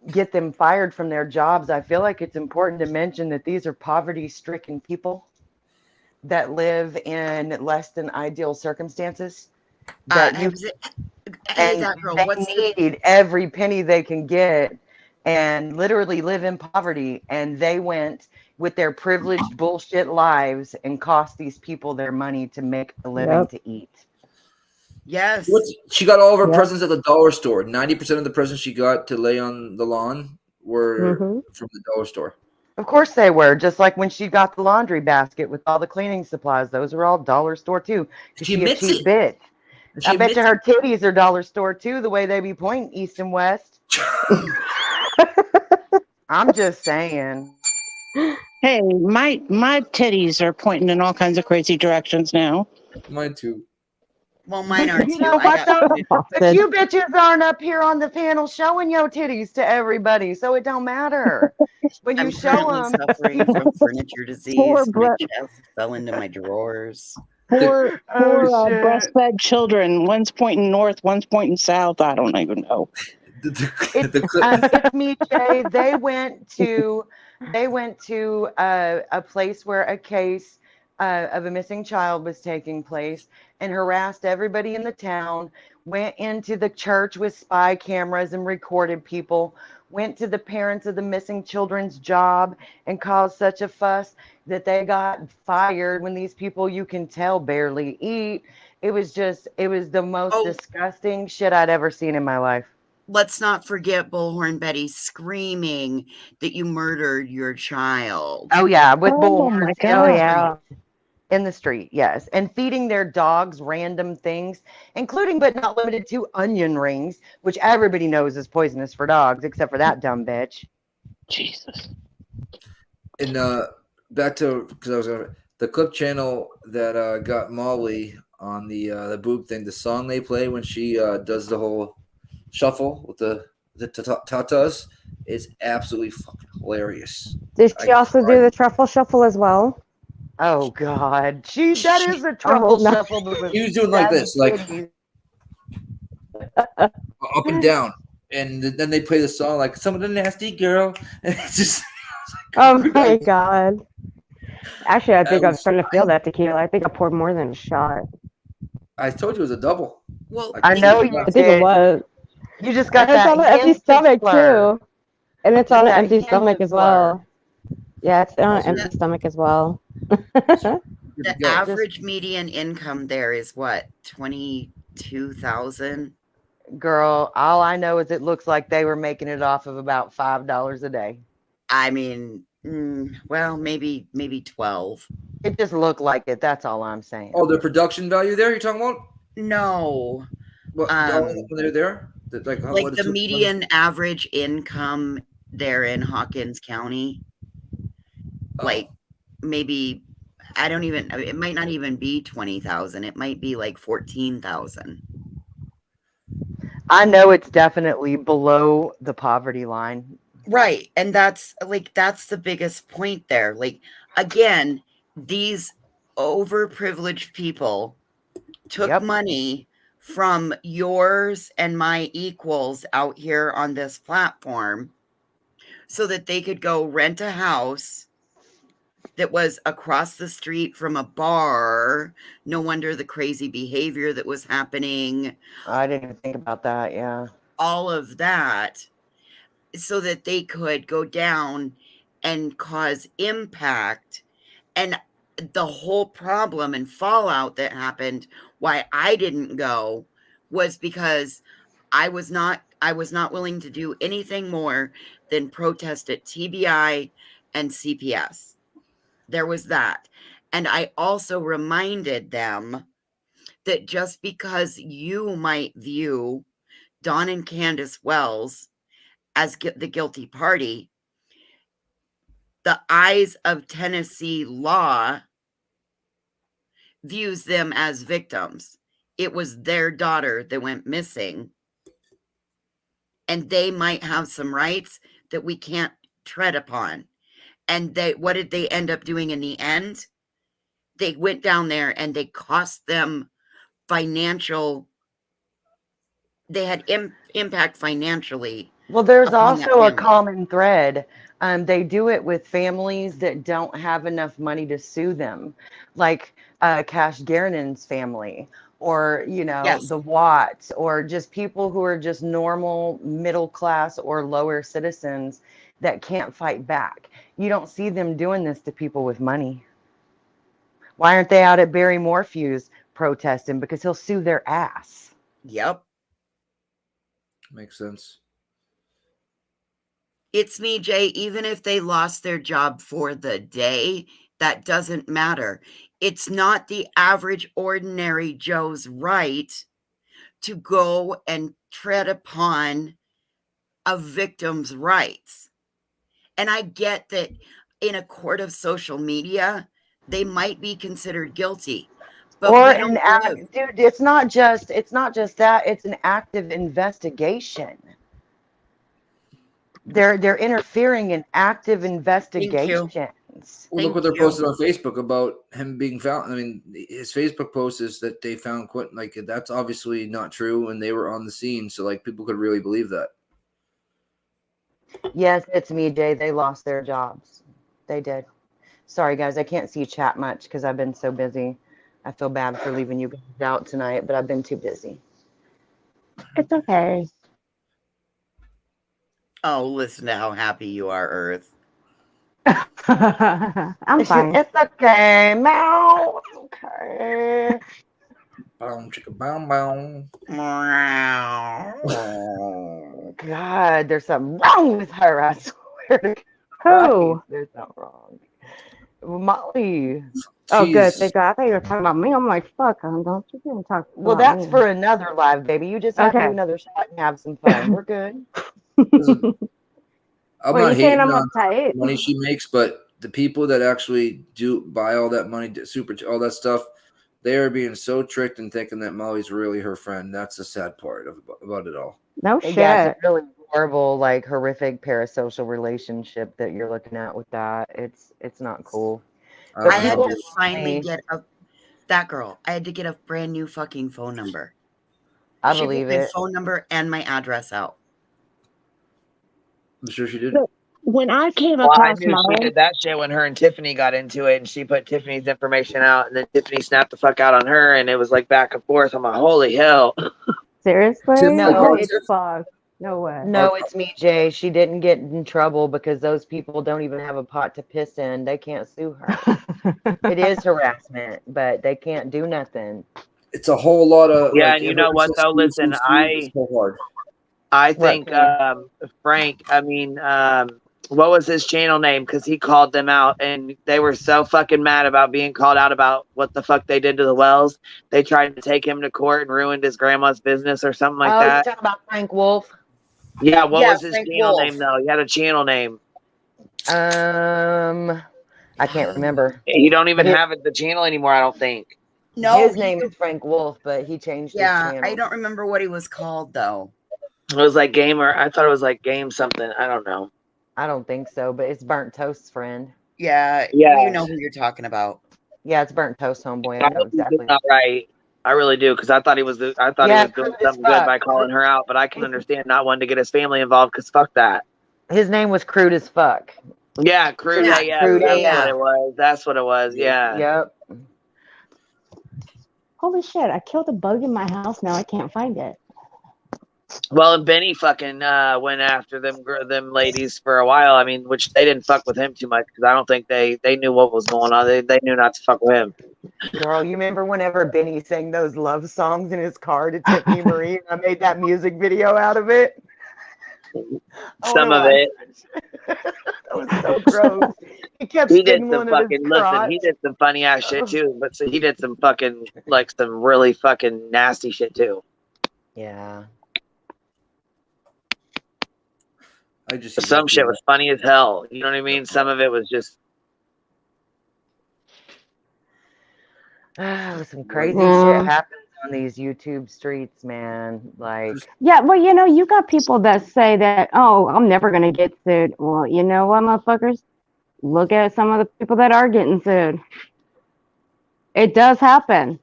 K: get them fired from their jobs, I feel like it's important to mention that these are poverty-stricken people that live in less than ideal circumstances. That they need every penny they can get and literally live in poverty. And they went with their privileged bullshit lives and cost these people their money to make a living to eat.
J: Yes.
M: She got all of her presents at the dollar store. 90% of the presents she got to lay on the lawn were from the dollar store.
K: Of course they were. Just like when she got the laundry basket with all the cleaning supplies. Those are all dollar store too. She's a cheap bitch. I bet you her titties are dollar store too, the way they be pointing east and west. I'm just saying.
D: Hey, my titties are pointing in all kinds of crazy directions now.
M: Mine too.
J: Well, mine are too.
K: You know what though? But you bitches aren't up here on the panel showing your titties to everybody, so it don't matter. When you show them,
J: suffering from furniture disease. My chest fell into my drawers.
D: Poor breastfed children. One's pointing north, one's pointing south. I don't even know.
K: It's me, Jay. They went to a place where a case of a missing child was taking place and harassed everybody in the town, went into the church with spy cameras and recorded people, went to the parents of the missing children's job and caused such a fuss that they got fired when these people, you can tell, barely eat. It was the most disgusting shit I'd ever seen in my life.
J: Let's not forget Bullhorn Betty screaming that you murdered your child.
K: Oh yeah, with Bullhorn.
J: my
K: Oh
J: God.
K: yeah. In the street, yes. And feeding their dogs random things, including but not limited to onion rings, which everybody knows is poisonous for dogs, except for that dumb bitch.
D: Jesus.
M: And back to the clip channel that got Molly on the boob thing, the song they play when she does the whole shuffle with the tatas is absolutely fucking hilarious.
C: Did she also do the truffle shuffle as well?
K: Oh God, that is a truffle
C: no.
K: shuffle. But
M: He was doing like this, like up and down, and then they play the song like "Some of the Nasty Girl," and it's just.
C: Oh my God. Actually, I think I'm starting to feel that tequila. I think I poured more than a shot.
M: I told you it was a double.
J: Well,
K: I know you
C: I think it was.
K: You just got
C: And it's
K: that
C: on an empty
K: instant
C: stomach
K: slur.
C: too. And it's on an
K: That
C: empty stomach
K: instant
C: as well. Yeah, it's on an empty stomach as well.
J: The average median income there is what, 22,000?
K: Girl, all I know is it looks like they were making it off of about $5 a day.
J: I mean, well, maybe 12.
K: It just looked like it. That's all I'm saying.
M: Oh, the production value there you're talking about?
J: No.
M: What when they're there? Like
J: the median average income there in Hawkins County. Like maybe it might not even be 20,000. It might be like 14,000.
K: I know it's definitely below the poverty line.
J: Right. And that's the biggest point there. Like, again, these overprivileged people took money from yours and my equals out here on this platform so that they could go rent a house that was across the street from a bar. No wonder the crazy behavior that was happening.
K: I didn't even think about that. Yeah.
J: All of that, so that they could go down and cause impact. And the whole problem and fallout that happened, why I didn't go, was because I was not willing to do anything more than protest at TBI and CPS. There was that. And I also reminded them that just because you might view Don and Candace Wells as the guilty party, the eyes of Tennessee law views them as victims. It was their daughter that went missing, and they might have some rights that we can't tread upon. And what did they end up doing in the end? They went down there and they cost them financial. They had impact financially.
K: Well, there's
J: upon that
K: also a
J: family.
K: common thread. They do it with families that don't have enough money to sue them, like Cash Garnon's family, or
J: Yes.
K: the Watts, or just people who are just normal middle class or lower citizens that can't fight back. You don't see them doing this to people with money. Why aren't they out at Barry Morphew's protesting? Because he'll sue their ass.
J: Yep.
M: Makes sense.
J: It's me, Jay. Even if they lost their job for the day, that doesn't matter. It's not the average ordinary Joe's right to go and tread upon a victim's rights. And I get that in a court of social media, they might be considered guilty. But
K: Or
J: we don't live.
K: dude, it's not just that, it's an active investigation. They're interfering in active investigations.
M: Well, look what they're posting on Facebook about him being found. I mean, his Facebook post is that they found Quentin. Like, that's obviously not true, and they were on the scene, so like people could really believe that.
K: Yes, it's me, Jay. They lost their jobs. They did. Sorry, guys, I can't see chat much because I've been so busy. I feel bad for leaving you guys out tonight, but I've been too busy.
C: It's okay.
J: Oh, listen to how happy you are, Earth.
C: I'm fine.
K: It's okay, Meow. It's okay.
M: Boom, chicka, boom, boom.
K: God, there's something wrong with her. I swear to
C: Who?
K: God, there's something wrong. Molly.
C: Oh, good. Thank God. I thought you were talking about me. I'm like, fuck, don't you even talk
K: Well,
C: about
K: that's
C: me.
K: for another live, baby. You just have to
C: Okay.
K: do another shot and have some fun. We're good.
M: I'm
C: Well,
M: not
C: you saying
M: hating
C: I'm
M: on
C: uptight?
M: the money she makes, but the people that actually do buy all that money, all that stuff, they are being so tricked and thinking that Molly's really her friend. That's the sad part about it all.
C: No shit.
K: Yeah, it's a really horrible, like horrific parasocial relationship that you're looking at with that. It's not cool.
J: I had to finally get that girl. I had to get a brand new fucking phone number.
K: I
J: She
K: believe
J: put my
K: it.
J: phone number and my address out.
M: I'm sure she did.
L: When I came
B: Well, I
L: across
B: knew she did that shit when her and Tiffany got into it, and she put Tiffany's information out, and then Tiffany snapped the fuck out on her, and it was like back and forth. I'm like, holy hell.
C: Seriously?
K: No,
C: Holy fuck. No way.
K: No, it's me, Jay. She didn't get in trouble because those people don't even have a pot to piss in. They can't sue her. It is harassment, but they can't do nothing.
M: It's a whole lot of
B: Yeah,
M: like,
B: and you know what though? Listen,
M: it's so hard.
B: I think Frank, I mean, what was his channel name? Because he called them out, and they were so fucking mad about being called out about what the fuck they did to the Wells. They tried to take him to court and ruined his grandma's business or something like that.
K: You're talking about Frank Wolf?
B: Yeah, what
K: Yeah,
B: was his
K: Frank
B: channel
K: Wolf.
B: name though? He had a channel name.
K: I can't remember.
B: You don't even have the channel anymore, I don't think.
J: No,
K: his name is Frank Wolf, but he changed his
J: Yeah,
K: channel.
J: I don't remember what he was called though.
B: It was like Gamer. I thought it was like Game something. I don't know.
K: I don't think so, but it's Burnt Toast's friend.
J: Yeah,
B: Yeah.
J: you know who you're talking about.
K: Yeah, it's Burnt Toast, homeboy.
B: I
K: I know
B: hope he's
K: exactly.
B: doing all right. I really do, because I thought he was doing something good by calling her out, but I can understand not wanting to get his family involved because fuck that.
K: His name was Crude as Fuck.
B: Yeah, Crude
J: Yeah,
B: AF.
K: Crude
B: That's
K: AF.
B: what it was. That's what it was. Yeah.
K: Yep.
C: Holy shit! I killed a bug in my house. Now I can't find it.
B: Well, and Benny fucking went after them ladies for a while. I mean, which they didn't fuck with him too much because I don't think they knew what was going on. They knew not to fuck with him.
K: Girl, you remember whenever Benny sang those love songs in his car to Tiffany Marie? I made that music video out of it.
B: Some of it.
K: That was so gross. He kept
B: He did
K: sticking
B: some
K: one in his
B: fucking listen.
K: crotch.
B: He did some funny ass shit too. But so he did some fucking like some really fucking nasty shit too.
K: Yeah.
B: Some shit was funny as hell. You know what I mean? Some of it was just
K: Some crazy shit happens on these YouTube streets, man. Like,
C: Yeah, well, you got people that say that, oh, I'm never gonna get sued. Well, you know what, motherfuckers? Look at some of the people that are getting sued. It does happen.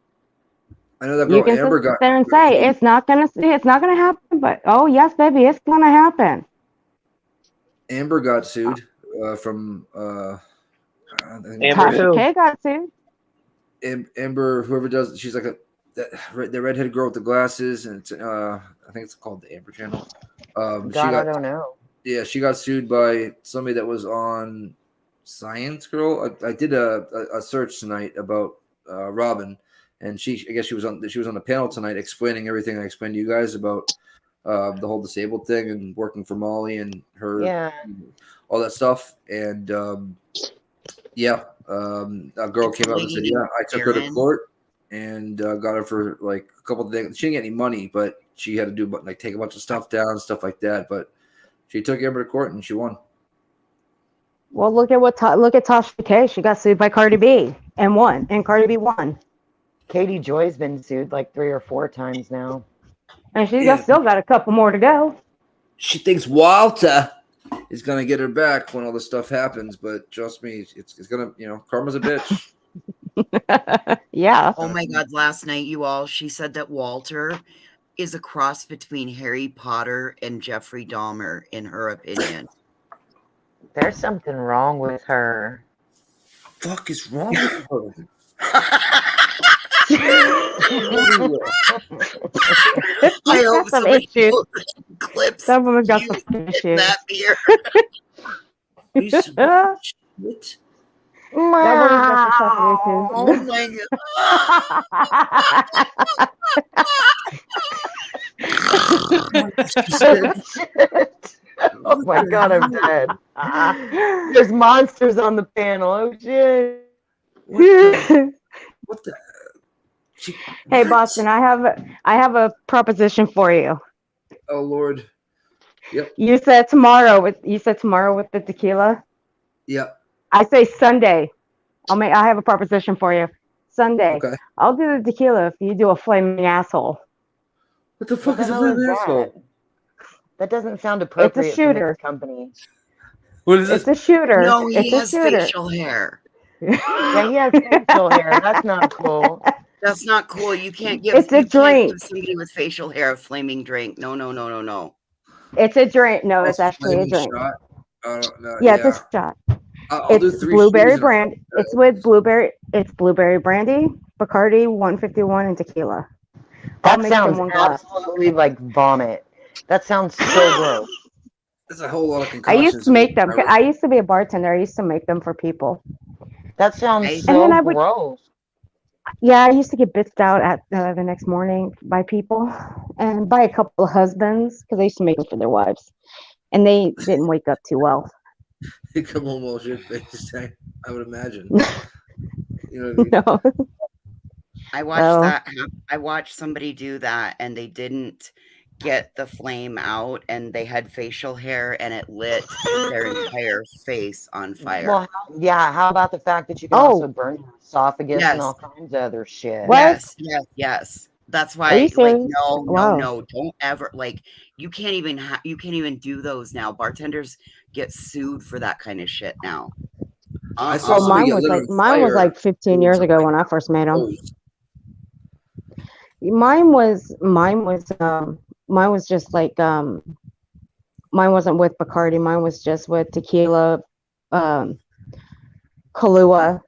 M: I know that
C: You
M: girl
C: can
M: Amber
C: sit
M: got.
C: there and say it's not gonna happen, but oh yes, baby, it's gonna happen.
M: Amber got sued from.
C: Amber who? K got sued.
M: Amber, whoever does, she's like the redheaded girl with the glasses, and it's, I think it's called the Amber Channel.
K: I don't know.
M: Yeah, she got sued by somebody that was on Science Girl. I did a search tonight about Robin, and I guess she was on the panel tonight explaining everything I explained to you guys about the whole disabled thing and working for Molly and her, all that stuff. And a girl came out and said, yeah, I took her to court and got her for like a couple of things. She didn't get any money, but she had to do like take a bunch of stuff down, stuff like that. But she took Amber to court and she won.
C: Well, look at Tasha K. She got sued by Cardi B and won, and Cardi B won.
K: Katie Joy's been sued like 3 or 4 times now,
C: and she's still got a couple more to go.
M: She thinks Walter is gonna get her back when all this stuff happens, but trust me, it's gonna, karma's a bitch.
C: Yeah.
J: Oh my God! Last night, she said that Walter is a cross between Harry Potter and Jeffrey Dahmer, in her opinion.
K: There's something wrong with her.
M: Fuck is wrong with her?
J: I hope
C: some
J: somebody
C: issues.
J: Clips.
C: Some women got some issues.
J: That beer.
M: What?
C: That woman's got some issues.
J: Oh my God.
K: Oh my God, I'm dead. There's monsters on the panel. Oh shit.
M: What the?
C: Hey, Boston, I have a proposition for you.
M: Oh Lord. Yep.
C: You said tomorrow with the tequila.
M: Yep.
C: I say Sunday. I have a proposition for you. Sunday.
M: Okay.
C: I'll do the tequila if you do a flaming asshole.
M: What the fuck is a flaming asshole?
K: That doesn't sound appropriate.
C: It's a shooter.
K: For this company.
M: What is
C: It's a shooter.
J: No, he
C: it's
J: has
C: a shooter.
J: facial hair.
K: Yeah, he has facial hair. That's not cool.
J: That's not cool. You can't give.
C: It's a drink.
J: Give somebody with facial hair a flaming drink. No.
C: It's a drink. No, it's actually a drink.
M: Shot?
C: Yeah, it's a shot.
M: I'll do 3
C: blueberry brand. It's with blueberry. It's blueberry brandy, Bacardi 151, and tequila.
K: That sounds absolutely like vomit. That sounds so gross.
M: There's a whole lot of
C: I
M: concoctions.
C: used to make them. I used to be a bartender. I used to make them for people.
K: That sounds
C: And
K: so
C: then I would-
K: gross.
C: Yeah, I used to get bitched out at the next morning by people and by a couple of husbands because I used to make them for their wives, and they didn't wake up too well.
M: They come home all shit faced. I would imagine. You know what I mean?
C: No.
J: I watched that. I watched somebody do that, and they didn't get the flame out, and they had facial hair, and it lit their entire face on fire.
K: Well, how about the fact that you can also burn your esophagus and all kinds of other shit?
J: Yes. That's
C: Are
J: why,
C: you serious?
J: no, don't ever, you can't even do those now. Bartenders get sued for that kind of shit now.
M: I saw
C: mine was like 15 years ago when I first made them. Mine was just like mine wasn't with Bacardi. Mine was just with tequila, Kahlua,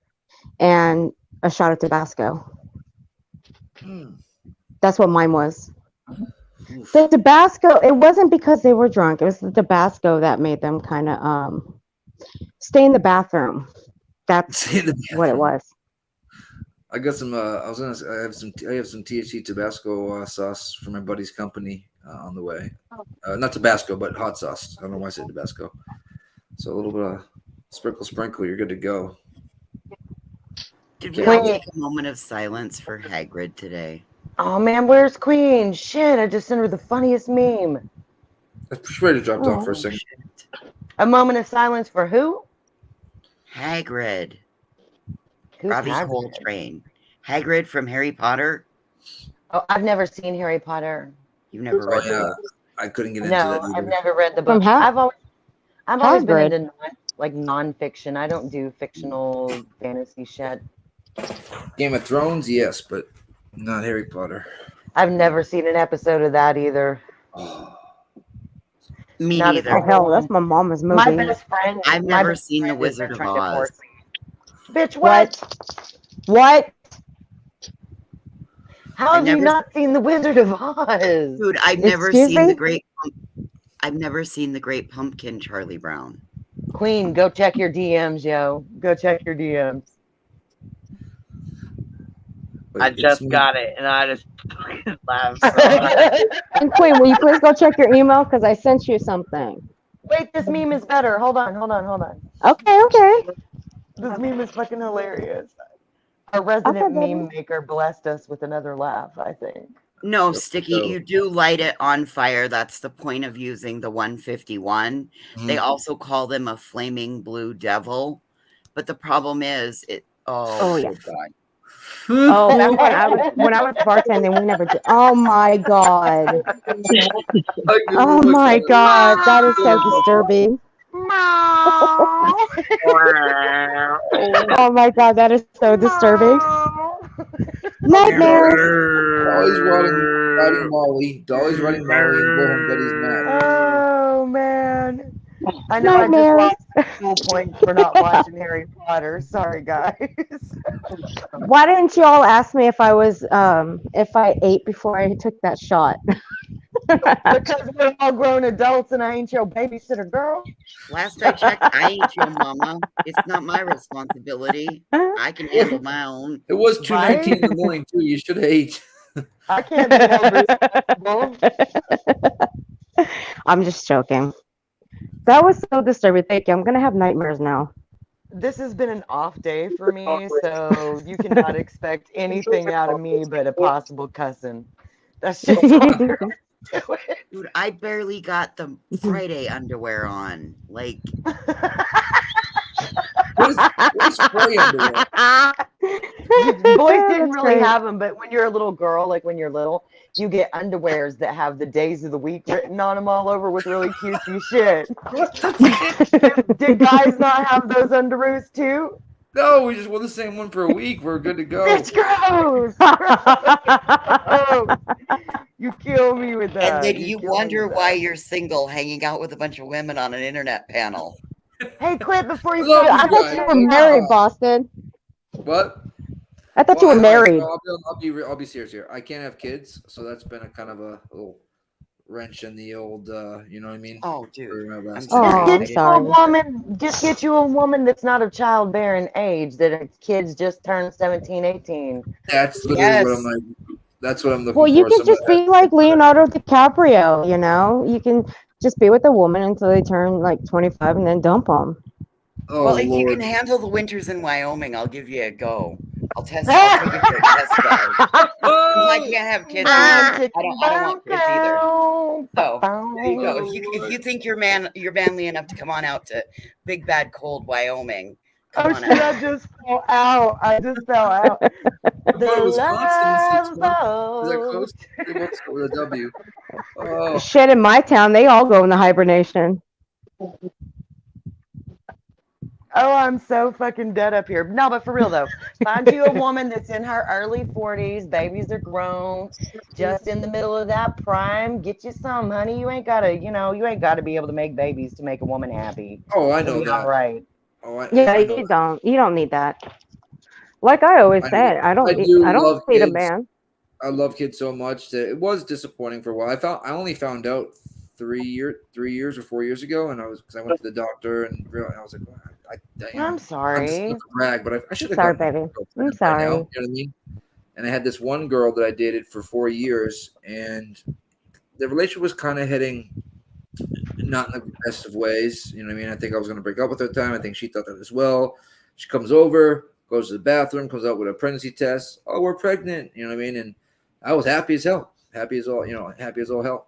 C: and a shot of Tabasco. That's what mine was. The Tabasco, it wasn't because they were drunk. It was the Tabasco that made them kind of stay in the bathroom. That's what it was.
M: I got some. I have some THC Tabasco sauce for my buddy's company on the way. Not Tabasco, but hot sauce. I don't know why I said Tabasco. So a little bit of sprinkle. You're good to go.
J: Did we all take a moment of silence for Hagrid today?
K: Oh man, where's Queen? Shit, I just sent her the funniest meme.
M: She's ready to drop off for a second.
K: A moment of silence for who?
J: Hagrid.
K: Who's
J: Robbie
K: Hagrid?
J: Coltrane. Hagrid from Harry Potter.
K: Oh, I've never seen Harry Potter.
J: You've never read the book?
M: I couldn't get into that either.
K: I've never read the book. I've always been into nonfiction. I don't do fictional fantasy shit.
M: Game of Thrones, yes, but not Harry Potter.
K: I've never seen an episode of that either.
J: Me
K: Not
J: neither.
K: at
C: Hell, that's my mama's movie.
K: My best friend.
J: I've
K: my
J: never
K: best
J: seen The
K: friend is
J: Wizard of
K: trying to
J: Oz.
K: force me. Bitch, what? How have you not seen The Wizard of Oz?
J: Dude, I've never seen I've never seen The Great Pumpkin, Charlie Brown.
K: Queen, go check your DMs, yo. Go check your DMs.
O: I just got it, and I just fucking laughed so hard.
C: And Queen, will you please go check your email because I sent you something.
K: Wait, this meme is better. Hold on.
C: Okay.
K: This meme is fucking hilarious. Our resident meme maker blessed us with another laugh, I think.
J: No, Sticky, you do light it on fire. That's the point of using the 151. They also call them a flaming blue devil. But the problem is,
C: Oh, yeah.
J: God.
C: Oh, back when I was bartending, we never did. Oh my god. Oh my god, that is so disturbing. Oh my god, that is so disturbing. Nightmares.
M: Dolly's riding Molly. Dolly's riding Molly and Wilhelm Betty's mad.
K: Oh man. I know I just lost full points for not watching Harry Potter. Sorry, guys.
C: Why didn't you all ask me if I ate before I took that shot?
K: Because we're all grown adults and I ain't your babysitter, girl.
J: Last I checked, I ain't your mama. It's not my responsibility. I can handle my own.
M: It was 2:19 in the morning too. You should have ate.
K: I can't be held responsible.
C: I'm just joking. That was so disturbing. Thank you. I'm gonna have nightmares now.
K: This has been an off day for me, so you cannot expect anything out of me but a possible cussing. That's just
J: Dude, I barely got the Friday underwear on. Like,
M: what is spray underwear?
K: Boys didn't really have them, but when you're a little girl, like when you're little, you get underwears that have the days of the week written on them all over with really cutesy shit. Did guys not have those underoos too?
M: No, we just wore the same one for a week. We're good to go.
K: It's gross. You kill me with that.
J: And then you wonder why you're single, hanging out with a bunch of women on an internet panel.
K: Hey, quit before you.
C: I thought you were married, Boston.
M: What?
C: I thought you were married.
M: I'll be serious here. I can't have kids, so that's been a kind of a little wrench in the old. You know what I mean?
J: Oh, dude.
K: I'm sorry. Just get you a woman that's not of childbearing age, that her kids just turned 17, 18.
M: That's literally what I'm like. That's what I'm looking for.
C: Well, you could just be like Leonardo DiCaprio, you know? You can just be with a woman until they turn like 25 and then dump them.
M: Oh,
J: well, if you can handle the winters in Wyoming, I'll give you a go. I'll take you for a test drive. I can't have kids. I don't want kids either. So there you go. If you think you're manly enough to come on out to Big Bad Cold Wyoming.
K: Oh shit! I just fell out.
M: Wisconsin in 6 months. Is that close? They both start with a W. Oh.
C: Shit, in my town, they all go into hibernation.
K: Oh, I'm so fucking dead up here. No, but for real though, Find you a woman that's in her early 40s. Babies are grown, just in the middle of that prime. Get you some, honey. You ain't gotta, you ain't gotta be able to make babies to make a woman happy.
M: Oh, I
K: It'll
M: know
K: be all
M: that.
K: right.
M: Oh,
C: Yeah,
M: I know
C: you don't need that. Like I always
M: that.
C: said, I
M: I
C: don't
M: do love
C: need a
M: kids.
C: man.
M: I love kids so much that it was disappointing for a while. I only found out 3 years or 4 years ago, and because I went to the doctor and I was like, well,
K: I'm
M: I'm just not
K: sorry.
M: to brag, but I should have
C: Sorry,
M: gotten
C: baby.
M: a
C: I'm
M: girl by now. You
C: sorry.
M: know what I mean? And I had this one girl that I dated for 4 years, and the relationship was kind of heading not in the best of ways. You know what I mean? I think I was going to break up with her at the time. I think she thought that as well. She comes over, goes to the bathroom, comes out with a pregnancy test. Oh, we're pregnant. You know what I mean? And I was happy as hell. Happy as all, happy as all hell.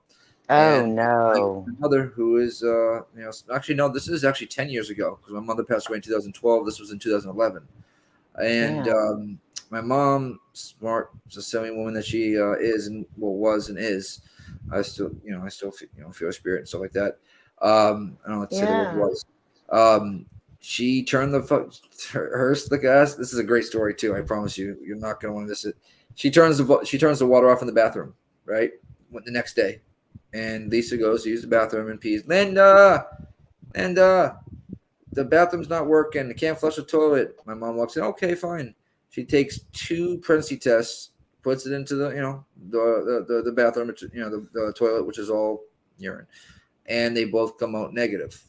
K: Oh
M: And
K: no.
M: my mother, who is, actually, no, this is actually 10 years ago because my mother passed away in 2012. This was in 2011. And my mom, smart, Sicilian woman that she is and was and is, I still feel spirit and stuff like that. I don't know what to say the word was. She turned her slick ass. This is a great story too. I promise you, you're not gonna want to miss it. She turns the water off in the bathroom, right? The next day, and Lisa goes to use the bathroom and pees. Linda, the bathroom's not working. I can't flush the toilet. My mom walks in. Okay, fine. She takes 2 pregnancy tests, puts it into the the bathroom, the toilet, which is all urine, and they both come out negative.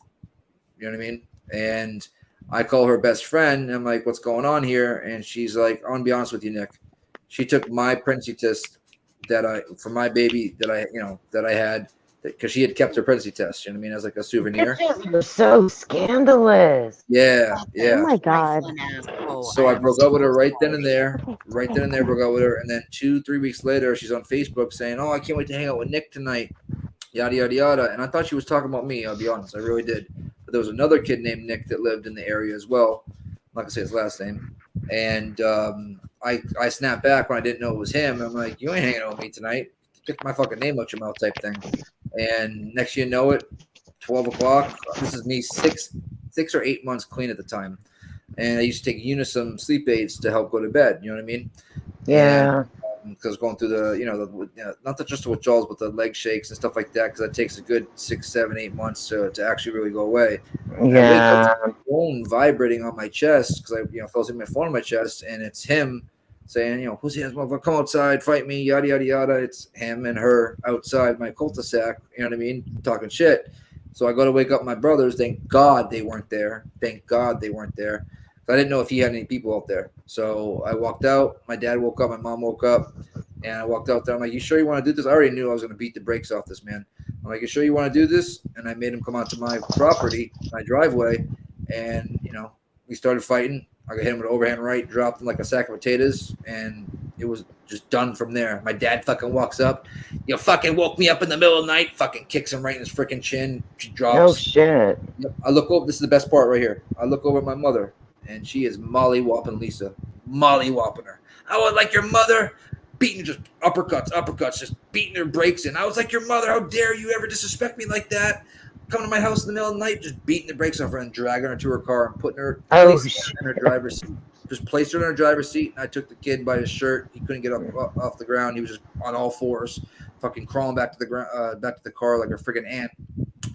M: You know what I mean? And I call her best friend. And I'm like, "What's going on here?" And she's like, "I'm gonna be honest with you, Nick. She took my pregnancy test for my baby that I had." Because she had kept her pregnancy test, you know what I mean, as like a souvenir.
K: Bitches are so scandalous.
M: Yeah.
C: Oh my God.
M: So I broke up with her right then and there. Right then and there, broke up with her. And then 2-3 weeks later, she's on Facebook saying, "Oh, I can't wait to hang out with Nick tonight." Yada, yada, yada. And I thought she was talking about me, I'll be honest. I really did. But there was another kid named Nick that lived in the area as well. I'm not going to say his last name. And I snapped back when I didn't know it was him. I'm like, "You ain't hanging out with me tonight. Get my fucking name out your mouth," type thing. And next you know it, 12 o'clock. This is me 6 or 8 months clean at the time. And I used to take Unisum sleep aids to help go to bed. You know what I mean?
K: Yeah.
M: Because going through not just the withdrawals, but the leg shakes and stuff like that, because that takes a good 6, 7, 8 months to actually really go away. And I wake up to my phone vibrating on my chest because I fell asleep with my phone on my chest, and it's him saying, "Pussy ass motherfucker, come outside, fight me, yada yada yada." It's him and her outside my cul-de-sac. You know what I mean? Talking shit. So I go to wake up my brothers. Thank God they weren't there. Thank God they weren't there. I didn't know if he had any people out there. So I walked out. My dad woke up. My mom woke up. And I walked out there. I'm like, "You sure you want to do this?" I already knew I was going to beat the brakes off this man. I'm like, "You sure you want to do this?" And I made him come out to my property, my driveway. And, we started fighting. I got hit him with an overhand right, dropped him like a sack of potatoes. And it was just done from there. My dad fucking walks up. "You fucking woke me up in the middle of the night." Fucking kicks him right in his freaking chin. She drops.
K: Oh, shit.
M: Yep. I look over. This is the best part right here. I look over at my mother. And she is molly-whopping Lisa. Molly-whopping her. "I was like your mother." Beating, just uppercuts, just beating her brakes in. "I was like your mother. How dare you ever disrespect me like that? Come to my house in the middle of the night," just beating the brakes off her and dragging her to her car and putting her in her driver's seat. Just placed her in her driver's seat, and I took the kid by his shirt. He couldn't get up off the ground. He was just on all fours, fucking crawling back to the ground, back to the car like a freaking ant.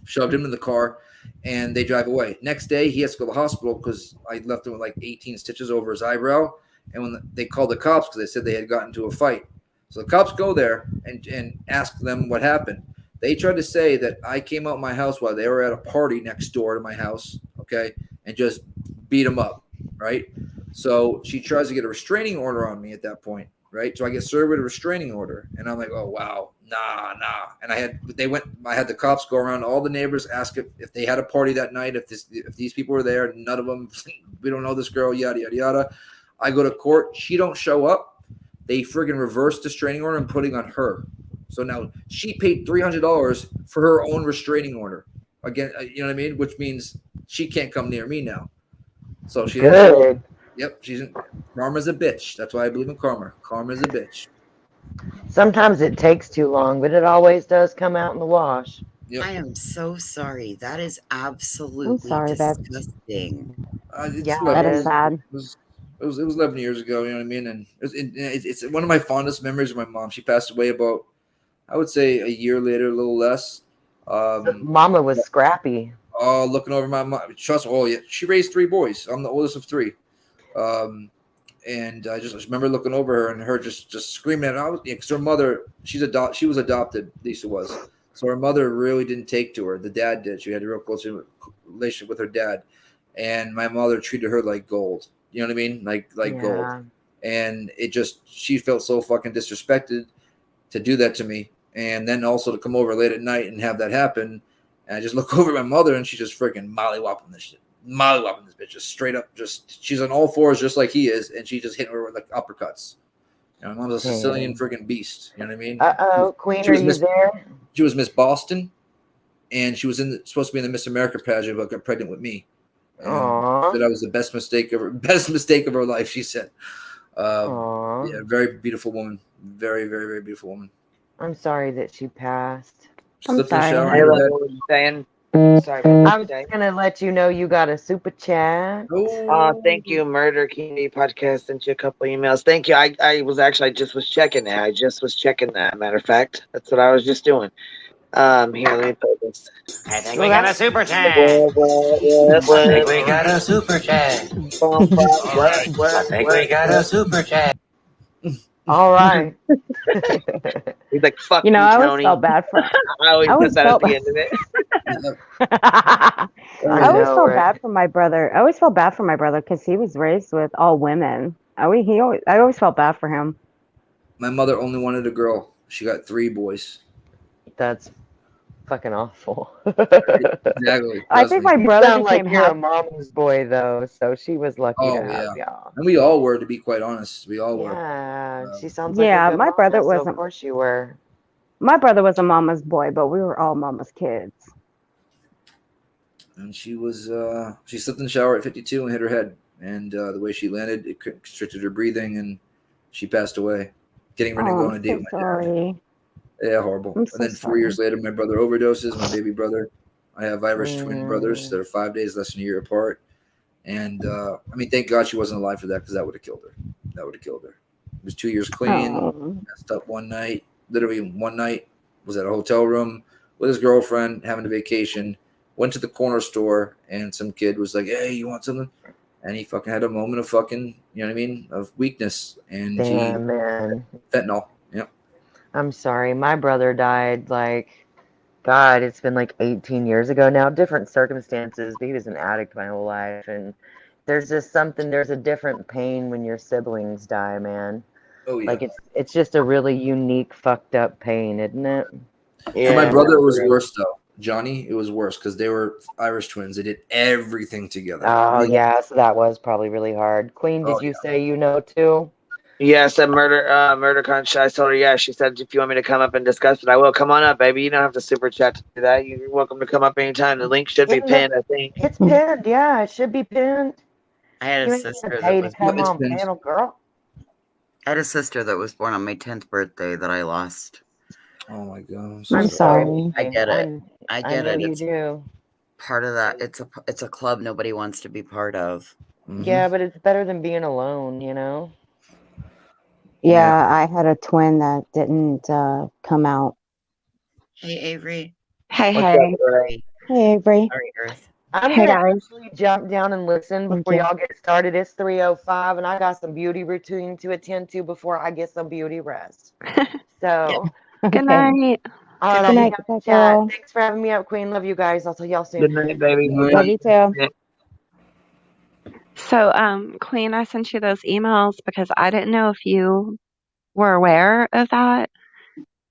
M: Shoved him in the car, and they drive away. Next day, he has to go to the hospital because I left him with like 18 stitches over his eyebrow. And when they called the cops because they said they had gotten into a fight. So the cops go there and ask them what happened. They tried to say that I came out my house while they were at a party next door to my house, okay, and just beat them up, right? So she tries to get a restraining order on me at that point, right? So I get served with a restraining order, and I'm like, "Oh wow, nah." And I had the cops go around to all the neighbors, ask if they had a party that night, if these people were there. None of them. "We don't know this girl," yada yada yada. I go to court. She don't show up. They friggin' reverse the restraining order and putting on her. So now she paid $300 for her own restraining order. Again, you know what I mean? Which means she can't come near me now. So she didn't show up. Yep, karma's a bitch. That's why I believe in karma. Karma's a bitch.
K: Sometimes it takes too long, but it always does come out in the wash.
J: I am so sorry. That is absolutely disgusting.
C: Yeah, that is sad.
M: It was 11 years ago. You know what I mean? And it's one of my fondest memories of my mom. She passed away about, I would say, a year later, a little less.
K: Mama was scrappy.
M: Oh, looking over my mom. Trust. Oh yeah, she raised 3 boys. I'm the oldest of 3. And I just remember looking over her and her just screaming at her. Because her mother, she was adopted. Lisa was. So her mother really didn't take to her. The dad did. She had a real close relationship with her dad, and my mother treated her like gold. You know what I mean? Like gold. And she felt so fucking disrespected to do that to me, and then also to come over late at night and have that happen. And I just look over at my mother, and she's just freaking mollywopping this shit. Mollywopping this bitch, just straight up, she's on all fours just like he is, and she just hitting her with like uppercuts. You know, my mom's a Sicilian freaking beast. You know what I mean?
K: Queen, are you there?
M: She was Miss Boston, and she was supposed to be in the Miss America pageant, but got pregnant with me. And said I was the best mistake of her life. She said, "Yeah, very beautiful woman, very, very, very beautiful woman."
K: I'm sorry that she passed.
M: I'm sorry.
B: Hey, what were you saying? Sorry,
K: I was just gonna let you know you got a super chat.
B: Thank you, Murder Community Podcast. Sent you a couple emails. Thank you. I just was checking that. I just was checking that. Matter of fact, that's what I was just doing. Here, let me put this.
R: I think we got a super chat.
B: What?
R: I think we got a super chat.
B: All
R: right. I think we got a super chat.
K: All right.
B: He's like, fuck
C: you know, I always
B: Tony.
C: felt bad for.
B: I always put that at the end of it.
C: I always
K: know,
C: felt
K: right?
C: bad for my brother. I always felt bad for my brother because he was raised with all women. I always felt bad for him.
M: My mother only wanted a girl. She got 3 boys.
K: That's fucking awful.
M: Exactly.
C: I think my brother
K: sound like
C: became
K: you're a
C: happy.
K: mama's boy though, so she was lucky to have
M: yeah.
K: y'all.
M: And we all were, to be quite honest. We all were.
K: Yeah, she sounds like
C: Yeah,
K: a good
C: my brother
K: mama, so
C: wasn't.
K: of course you were.
C: My brother was a mama's boy, but we were all mama's kids.
M: And she slipped in the shower at 52 and hit her head. And the way she landed, it constricted her breathing, and she passed away. Getting ready to go on a date with my dad. Yeah, horrible. And then 4 years later, my brother overdoses, my baby brother. I have Irish twin brothers that are 5 days less than a year apart. And I mean, thank God she wasn't alive for that, because that would have killed her. It was 2 years clean, messed up one night. Literally one night, was at a hotel room with his girlfriend having a vacation. Went to the corner store, and some kid was like, "Hey, you want something?" And he fucking had a moment of fucking, you know what I mean, of weakness. And
K: Damn, man.
M: Fentanyl. Yep.
K: I'm sorry. My brother died God, it's been like 18 years ago now. Different circumstances, but he was an addict my whole life. And there's a different pain when your siblings die, man.
M: Oh, yeah.
K: Like it's just a really unique, fucked up pain, isn't it?
M: Yeah. For my brother, it was worse though. Johnny, it was worse because they were Irish twins. They did everything together.
K: Oh, yeah. So that was probably really hard. Queen, did you say you know too?
B: Yeah, I said murder conscious. I told her, yeah. She said, if you want me to come up and discuss it, I will. Come on up, baby. You don't have to super chat to do that. You're welcome to come up anytime. The link should be pinned, I think.
K: It's pinned. Yeah, it should be pinned.
J: I had
K: You
J: a
K: ain't
J: sister
K: gonna
J: that
K: pay
J: was
K: to come on panel, girl.
J: I had a sister that was born on my 10th birthday that I lost.
M: Oh my God.
C: I'm sorry.
J: I get it. I get it.
K: You
J: It's
K: do.
J: part of that. It's a club nobody wants to be part of.
K: Yeah, but it's better than being alone, you know?
C: Yeah, I had a twin that didn't come out.
J: Hey, Avery.
C: Hey,
J: What's
C: hey.
J: up, Avery?
C: Hey, Avery.
J: Sorry, Earth.
K: I'm
C: Hey,
K: gonna
C: guys.
K: actually jump down and listen before y'all get started. It's 3:05, and I got some beauty routine to attend to before I get some beauty rest. So,
C: Good night.
K: All right,
C: Good night,
K: I'll
C: good
K: chat.
C: girl.
K: Thanks for having me up, Queen. Love you guys. I'll tell y'all soon.
B: Good night, baby.
C: Love you too.
S: So, Queen, I sent you those emails because I didn't know if you were aware of that.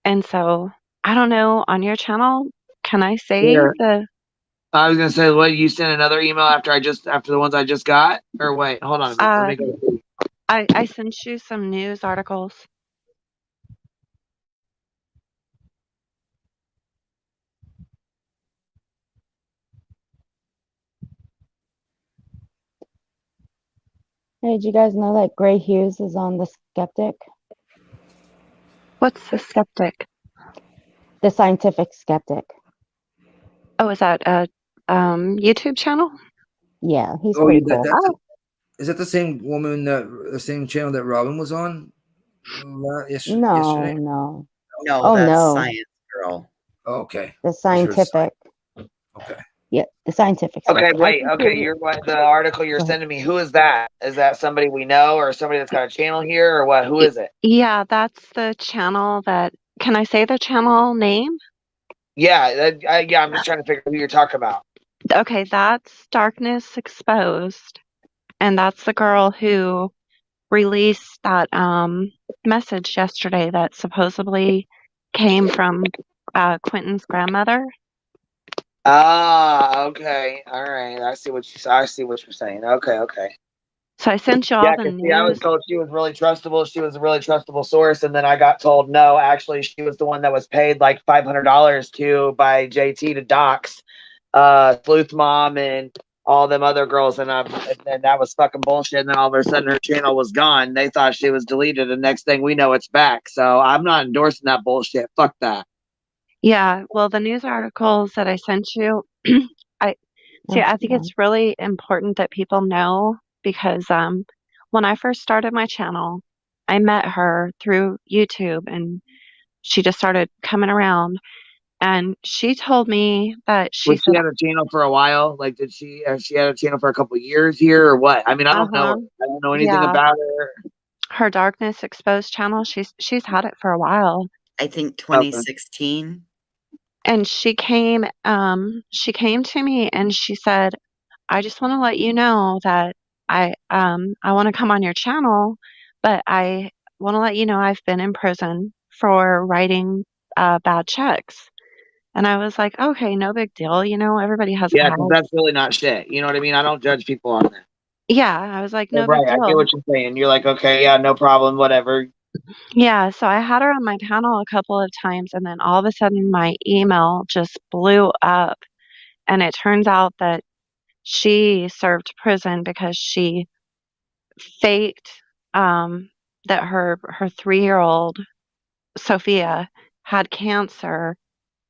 S: And so, I don't know, on your channel, can I say
B: Here.
S: the...
B: I was gonna say, what, you sent another email after the ones I just got? Or wait, hold on a minute. Let me go.
S: I sent you some news articles.
C: Hey, did you guys know that Gray Hughes is on The Skeptic?
S: What's The Skeptic?
C: The Scientific Skeptic.
S: Oh, is that a YouTube channel?
C: Yeah, he's
M: Oh,
C: pretty
M: yeah,
C: cool.
M: that's Is that the same woman the same channel that Robin was on yesterday?
C: No.
J: No,
C: Oh,
J: that's
C: no.
J: Science Girl.
M: Oh, okay.
C: The
M: I just heard
C: scientific.
M: Okay.
C: Yeah, the scientific stuff.
B: Okay,
C: Yeah.
B: wait. Okay, you're what the article you're
C: Go ahead.
B: sending me. Who is that? Is that somebody we know or somebody that's got a channel here or what? Who is it?
S: Yeah, that's the channel that. Can I say the channel name?
B: Yeah, yeah. I'm just trying to figure out who you're talking about.
S: Okay, that's Darkness Exposed, and that's the girl who released that message yesterday that supposedly came from Quentin's grandmother.
B: Ah, okay. All right. I see what you're saying. Okay.
S: So I sent you all
B: Yeah,
S: the
B: because see, I was
S: news.
B: told she was really trustable. She was a really trustable source, and then I got told no. Actually, she was the one that was paid like $500 to by JT to dox, Sleuth Mom and all them other girls, and that was fucking bullshit. And then all of a sudden, her channel was gone. They thought she was deleted, and next thing we know, it's back. So I'm not endorsing that bullshit. Fuck that.
S: Yeah, well, the news articles that I sent you, I I think it's really important that people know because when I first started my channel, I met her through YouTube and she just started coming around and she told me that she
B: Was
S: said,
B: she had a channel for a while? Like, did she? She had a channel for a couple of years here, or what? I mean, I don't know. I don't know anything
S: yeah,
B: about her.
S: her Darkness Exposed channel, she's had it for a while.
J: I think
B: Okay.
J: 2016.
S: And she came to me and she said, I just want to let you know that I want to come on your channel, but I want to let you know I've been in prison for writing bad checks. And I was like, okay, no big deal. You know, everybody has
B: Yeah, because
S: past.
B: that's really not shit. You know what I mean? I don't judge people on that.
S: Yeah, I was like,
B: But
S: no big
B: right, I get
S: deal.
B: what you're saying. You're like, okay, yeah, no problem, whatever.
S: Yeah, so I had her on my panel a couple of times, and then all of a sudden my email just blew up. And it turns out that she served prison because she faked that her 3-year-old Sophia had cancer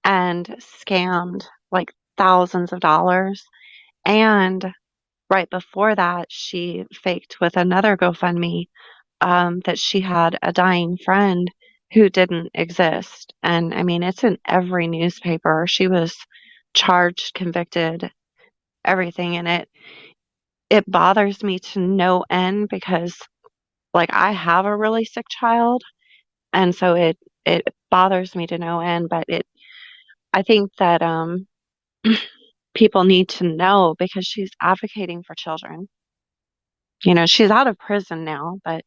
S: and scammed like thousands of dollars. And right before that, she faked with another GoFundMe that she had a dying friend who didn't exist. And I mean, it's in every newspaper. She was charged, convicted, everything. And it bothers me to no end because like I have a really sick child and so it bothers me to no end, but I think that people need to know because she's advocating for children. You know, she's out of prison now, but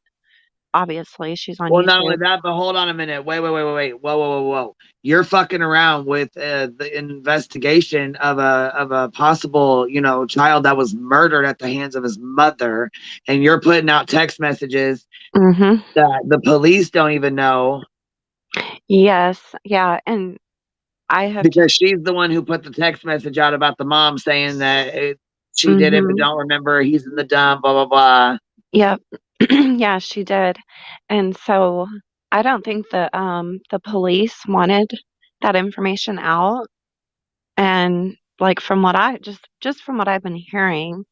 S: obviously she's on
B: Well, not only
S: YouTube.
B: that, but hold on a minute. Wait. Whoa. You're fucking around with the investigation of a possible, child that was murdered at the hands of his mother, and you're putting out text messages
S: Mhm.
B: that the police don't even know.
S: Yes, yeah, and I have
B: Because
S: just
B: she's the one who put the text message out about the mom saying that she did it, but
S: Mhm.
B: don't remember. He's in the dump, blah, blah, blah.
S: Yep. Yeah, she did. And so I don't think the police wanted that information out. And like from what I just from what I've been hearing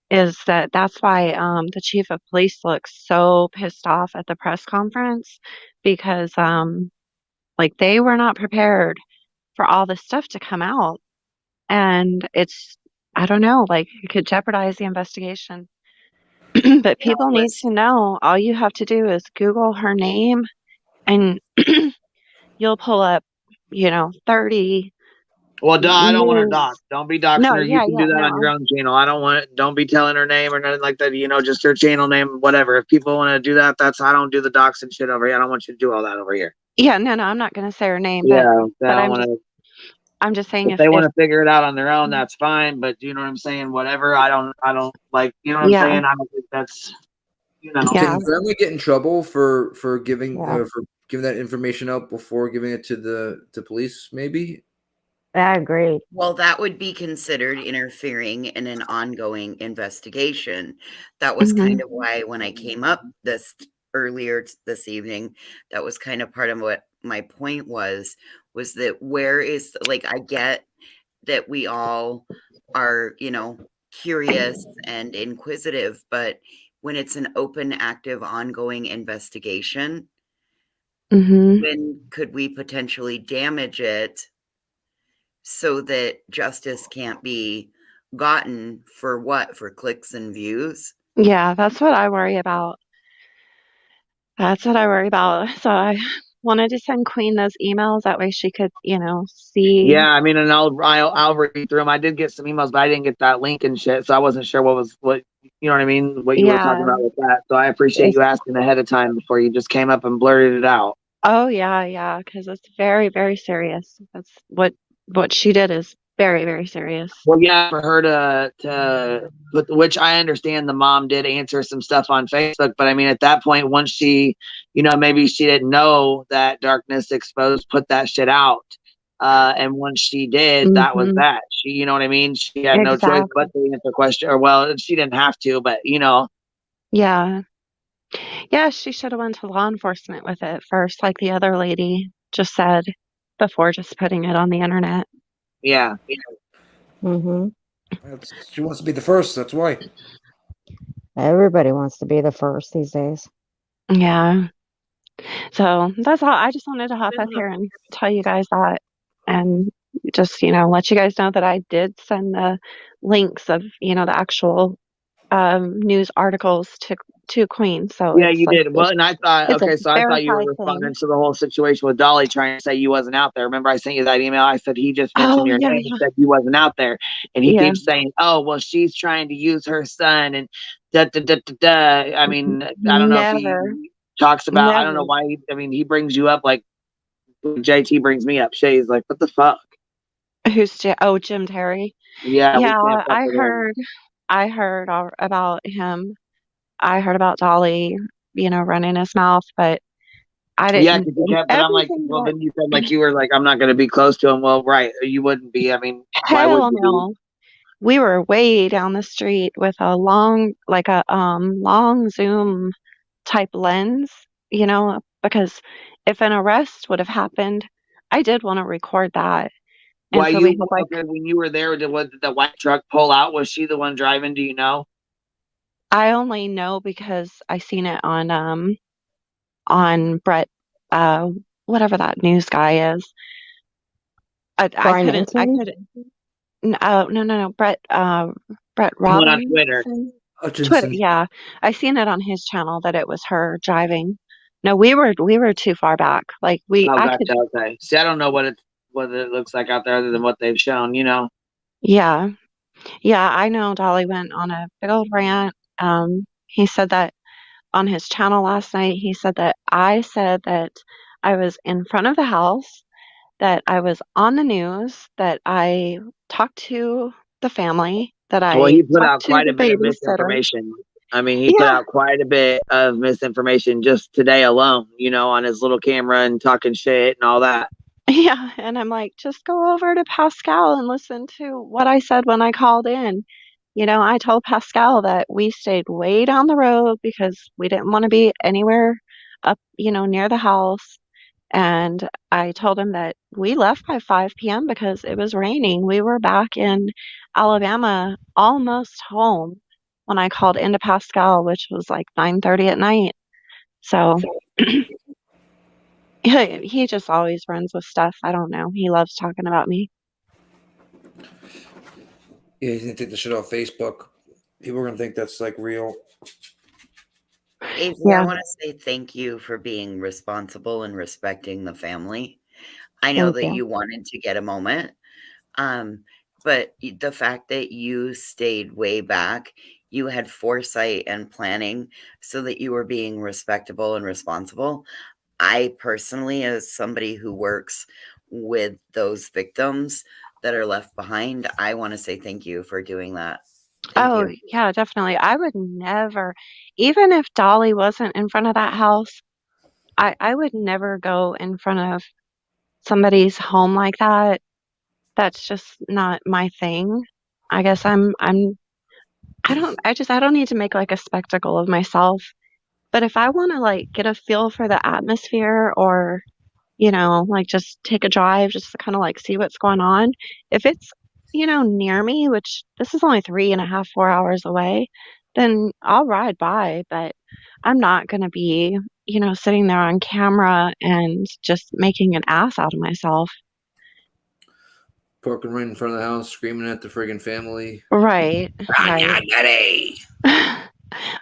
S: is that that's why the chief of police looks so pissed off at the press conference because like they were not prepared for all this stuff to come out and it's I don't know, like it could jeopardize the investigation. But
J: No,
S: people need to know all you have to do is Google her name and you'll pull up, 30
B: Well, I don't want to
S: news.
B: dox. Don't be doxing
S: No,
B: her. You
S: yeah,
B: can
S: yeah,
B: do that on your
S: no.
B: own channel. I don't want it. Don't be telling her name or nothing like that. Just her channel name, whatever. If people want to do that, I don't do the doxing shit over here. I don't want you to do all that over here.
S: Yeah, no, I'm not going to say her name,
B: Yeah, I
S: but
B: don't want to.
S: I'm just saying
B: If they want to figure it out on their own, that's fine. But you know what I'm saying? Whatever. I don't like. You know what I'm
S: Yeah.
B: saying? I don't think that's.
M: Can grandma get in trouble for giving
C: Yeah.
M: for giving that information out before giving it to the police? Maybe.
C: I agree.
J: Well, that would be considered interfering in an ongoing investigation. That was kind of why when I came up earlier this evening, that was kind of part of what my point was that where is like I get that we all are, curious and inquisitive, but when it's an open, active, ongoing investigation, when could we potentially damage it so that justice can't be gotten for what? For clicks and views?
S: Yeah, that's what I worry about. That's what I worry about. So I wanted to send Queen those emails. That way she could, see.
B: Yeah, I mean, and I'll read through them. I did get some emails, but I didn't get that link and shit, so I wasn't sure what you know what I mean, what you were talking
S: Yeah.
B: about with that. So I appreciate you asking ahead of time before you just came up and blurted it out.
S: Oh yeah, because it's very, very serious. That's what she did is very, very serious.
B: Well, yeah, for her to put, which I understand the mom did answer some stuff on Facebook, but I mean, at that point, once she, maybe she didn't know that Darkness Exposed put that shit out. And once she did, that was that. She, you know what I mean? She had no choice but to answer the question, or well, she didn't have to, but
S: Yeah. Yeah, she should have went to law enforcement with it first, like the other lady just said, before just putting it on the internet.
B: Yeah.
M: She wants to be the first, that's why.
C: Everybody wants to be the first these days.
S: Yeah. So that's all. I just wanted to hop up here and tell you guys that, and just, let you guys know that I did send the links of, the actual news articles to Queen. So
B: yeah,
S: it's
B: you
S: like
B: did. Well, and I thought,
S: it's a
B: okay, so I thought you were
S: verified
B: responding
S: thing.
B: to the whole situation with Dolly trying to say you wasn't out there. Remember, I sent you that email. I said he just mentioned
S: Oh
B: your
S: yeah,
B: name and said you wasn't out there, and he
S: yeah.
B: keeps saying, "Oh, well, she's trying to use her son," and da da da da da. I mean, I don't know if he
S: Never,
B: talks about. I don't know
S: never.
B: why. He brings you up like JT brings me up. Shay's like, "What the fuck?"
S: Who's Jim Terry?
B: Yeah, we
S: Yeah,
B: can't fuck with him.
S: I heard about him. I heard about Dolly, running his mouth, but I
B: Yeah,
S: didn't.
B: because you kept, but I'm like,
S: Everything
B: well,
S: that
B: then you said like you were like, I'm not going to be close to him. Well, right, you wouldn't be. I mean, why would
S: hell
B: you be?
S: no. We were way down the street with a long zoom type lens, because if an arrest would have happened, I did want to record that. And
B: Why
S: so we
B: you
S: had like,
B: okay? When you were there, did the white truck pull out? Was she the one driving? Do you know?
S: I only know because I seen it on Brett, uh, whatever that news guy is. I
C: Brian
S: couldn't,
C: Ensign?
S: no, Brett
B: One on Twitter.
S: Robinson. Twitter,
M: Hutchinson.
S: yeah. I seen it on his channel that it was her driving. No, we were too far back. Like
B: Oh,
S: I
B: gotcha.
S: could,
B: Okay. See, I don't know what it looks like out there other than what they've shown.
S: yeah. Yeah, I know Dolly went on a big old rant. He said that on his channel last night, he said that I said that I was in front of the house, that I was on the news, that I talked to the family, that
B: Well,
S: I
B: he put
S: talked
B: out
S: to
B: quite
S: the
B: a bit of
S: babysitter.
B: misinformation. I mean, he put
S: Yeah,
B: out quite a bit of misinformation just today alone. On his little camera and talking shit and all that.
S: yeah. And I'm like, just go over to Pascal and listen to what I said when I called in. I told Pascal that we stayed way down the road because we didn't want to be anywhere up, near the house. And I told him that we left by 5 p.m. because it was raining. We were back in Alabama, almost home when I called into Pascal, which was like 9:30 at night. So he just always runs with stuff. I don't know. He loves talking about me.
M: Yeah, he didn't take the shit off Facebook. People are gonna think that's like real.
J: Avery, I
S: Yeah.
J: want to say thank you for being responsible and respecting the family. I know
C: Thank
J: that
C: you.
J: you wanted to get a moment, but the fact that you stayed way back, you had foresight and planning so that you were being respectable and responsible. I personally, as somebody who works with those victims that are left behind, I want to say thank you for doing that. Thank
S: Oh,
J: you.
S: yeah, definitely. I would never, even if Dolly wasn't in front of that house, I would never go in front of somebody's home like that. That's just not my thing. I guess I don't need to make like a spectacle of myself. But if I want to like get a feel for the atmosphere or, like just take a drive just to kind of like see what's going on, if it's near me, which this is only 3.5, 4 hours away, then I'll ride by. But I'm not going to be, sitting there on camera and just making an ass out of myself.
M: Parking right in front of the house, screaming at the friggin' family.
S: Right.
M: Right.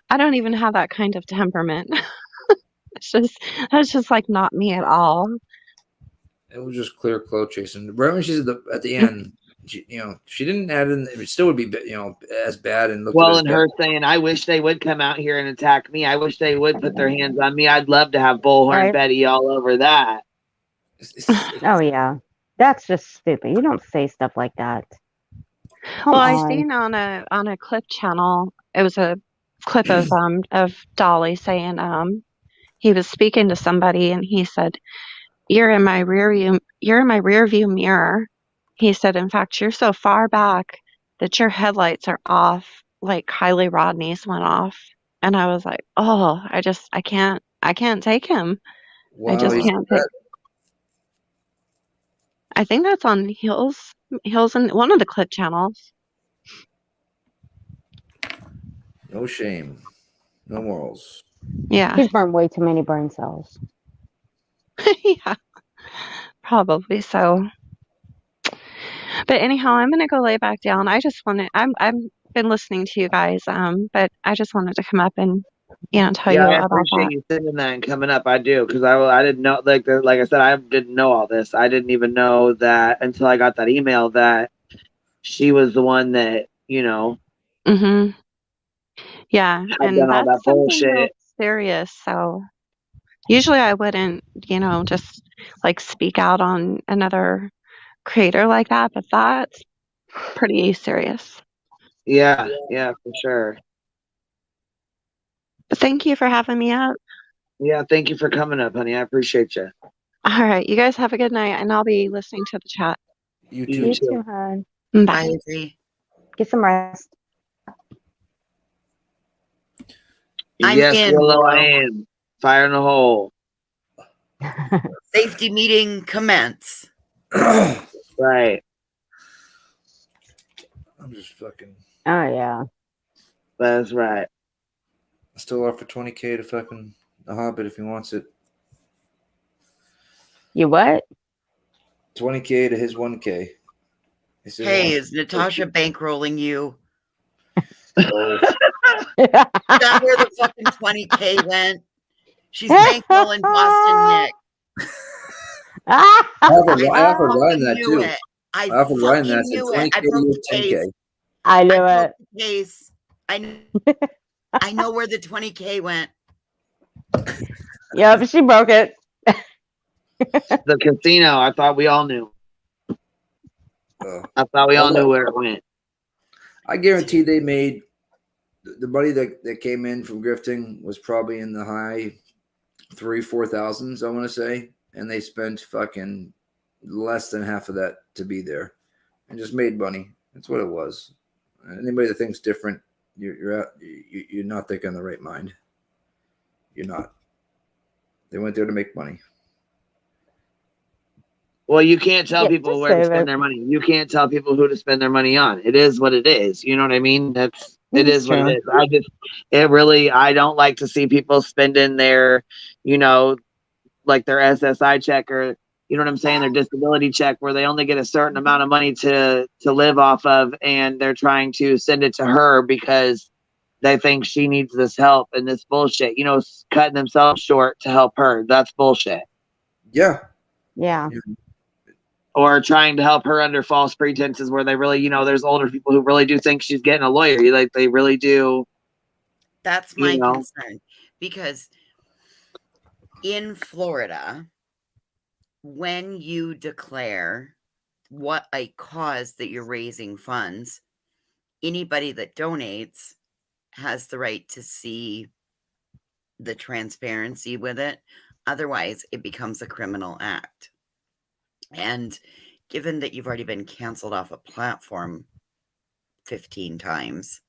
S: I don't even have that kind of temperament. That's just like not me at all.
M: It was just clear clout chasing. Right when she's at the end, she didn't add in. It still would be, as bad and looked at
O: Well,
M: as
O: and
M: bad.
O: her saying, "I wish they would come out here and attack me. I wish they would put their hands on me. I'd love to have Bullhorn
C: Right.
O: Betty all over that."
C: Oh yeah, that's just stupid. You don't say stuff like that. Come
S: Well, I
C: on.
S: seen on a clip channel, it was a clip of Dolly saying he was speaking to somebody and he said, you're in my rear view mirror. He said, in fact, you're so far back that your headlights are off, like Kylie Rodney's went off. And I was like, oh, I can't take him.
M: Wow,
S: I just can't take. I think that's on Hills in one of the clip channels.
M: No shame, no morals.
S: Yeah.
C: He's burned way too many brain cells.
S: Yeah, probably so. But anyhow, I'm gonna go lay back down. I've been listening to you guys, but I just wanted to come up and tell you
O: I
S: about
O: appreciate
S: that.
O: you sending that and coming up. I do, because I didn't know, like I said, I didn't know all this. I didn't even know that until I got that email that she was the one that
S: Mm-hmm. Yeah,
O: had
S: and
O: done all that
S: that's something real
O: bullshit.
S: serious. So usually I wouldn't, just like speak out on another creator like that, but that's pretty serious.
O: Yeah, for sure.
S: But thank you for having me up.
O: Yeah, thank you for coming up, honey. I appreciate you.
S: All right, you guys have a good night, and I'll be listening to the chat.
M: You
O: too.
C: You too, hon.
S: Bye.
J: I agree.
C: Get some rest.
O: Yes,
J: in,
O: Willow,
J: Willow.
O: I am. Fire in the hole.
J: Safety meeting commence.
O: Right.
M: I'm just fucking.
C: Oh yeah.
O: That's right.
M: I still offer $20K to fucking the Hobbit if he wants it.
C: You what?
M: $20K to his $1K.
J: Hey, is Natasha bankrolling you?
M: Oh.
J: Is that where the fucking 20K went? She's bankrolling Boston Nick.
M: I offered Ryan that
J: knew
M: too.
J: it. I
M: offered Ryan that.
J: knew
M: Said
J: it. I
M: 20K
J: broke
M: to
J: the
M: 10K.
J: case.
C: I knew
J: I
C: it.
J: broke the case. I know where the 20K went.
C: Yep, she broke it.
O: The casino. I thought we all knew. I thought we all knew where it went.
M: I guarantee they made the money that came in from grifting was probably in the high 3,000-4,000s, I want to say, and they spent fucking less than half of that to be there, and just made money. That's what it was. Anybody that thinks different, you're not thinking in the right mind. You're not. They went there to make money.
O: Well, you can't tell people
C: just
O: where to
C: save
O: spend
C: it.
O: their money. You can't tell people who to spend their money on. It is what it is. You know what I mean? It is what it is. I don't like to see people spending their, like their SSI check or, you know what I'm saying, their disability check where they only get a certain amount of money to live off of, and they're trying to send it to her because they think she needs this help and this bullshit, cutting themselves short to help her. That's bullshit.
M: Yeah.
C: Yeah.
O: Or trying to help her under false pretenses where they really, there's older people who really do think she's getting a lawyer. Like they really do.
J: That's my concern, because in Florida, when you declare what a cause that you're raising funds, anybody that donates has the right to see the transparency with it. Otherwise, it becomes a criminal act. And given that you've already been canceled off a platform 15 times.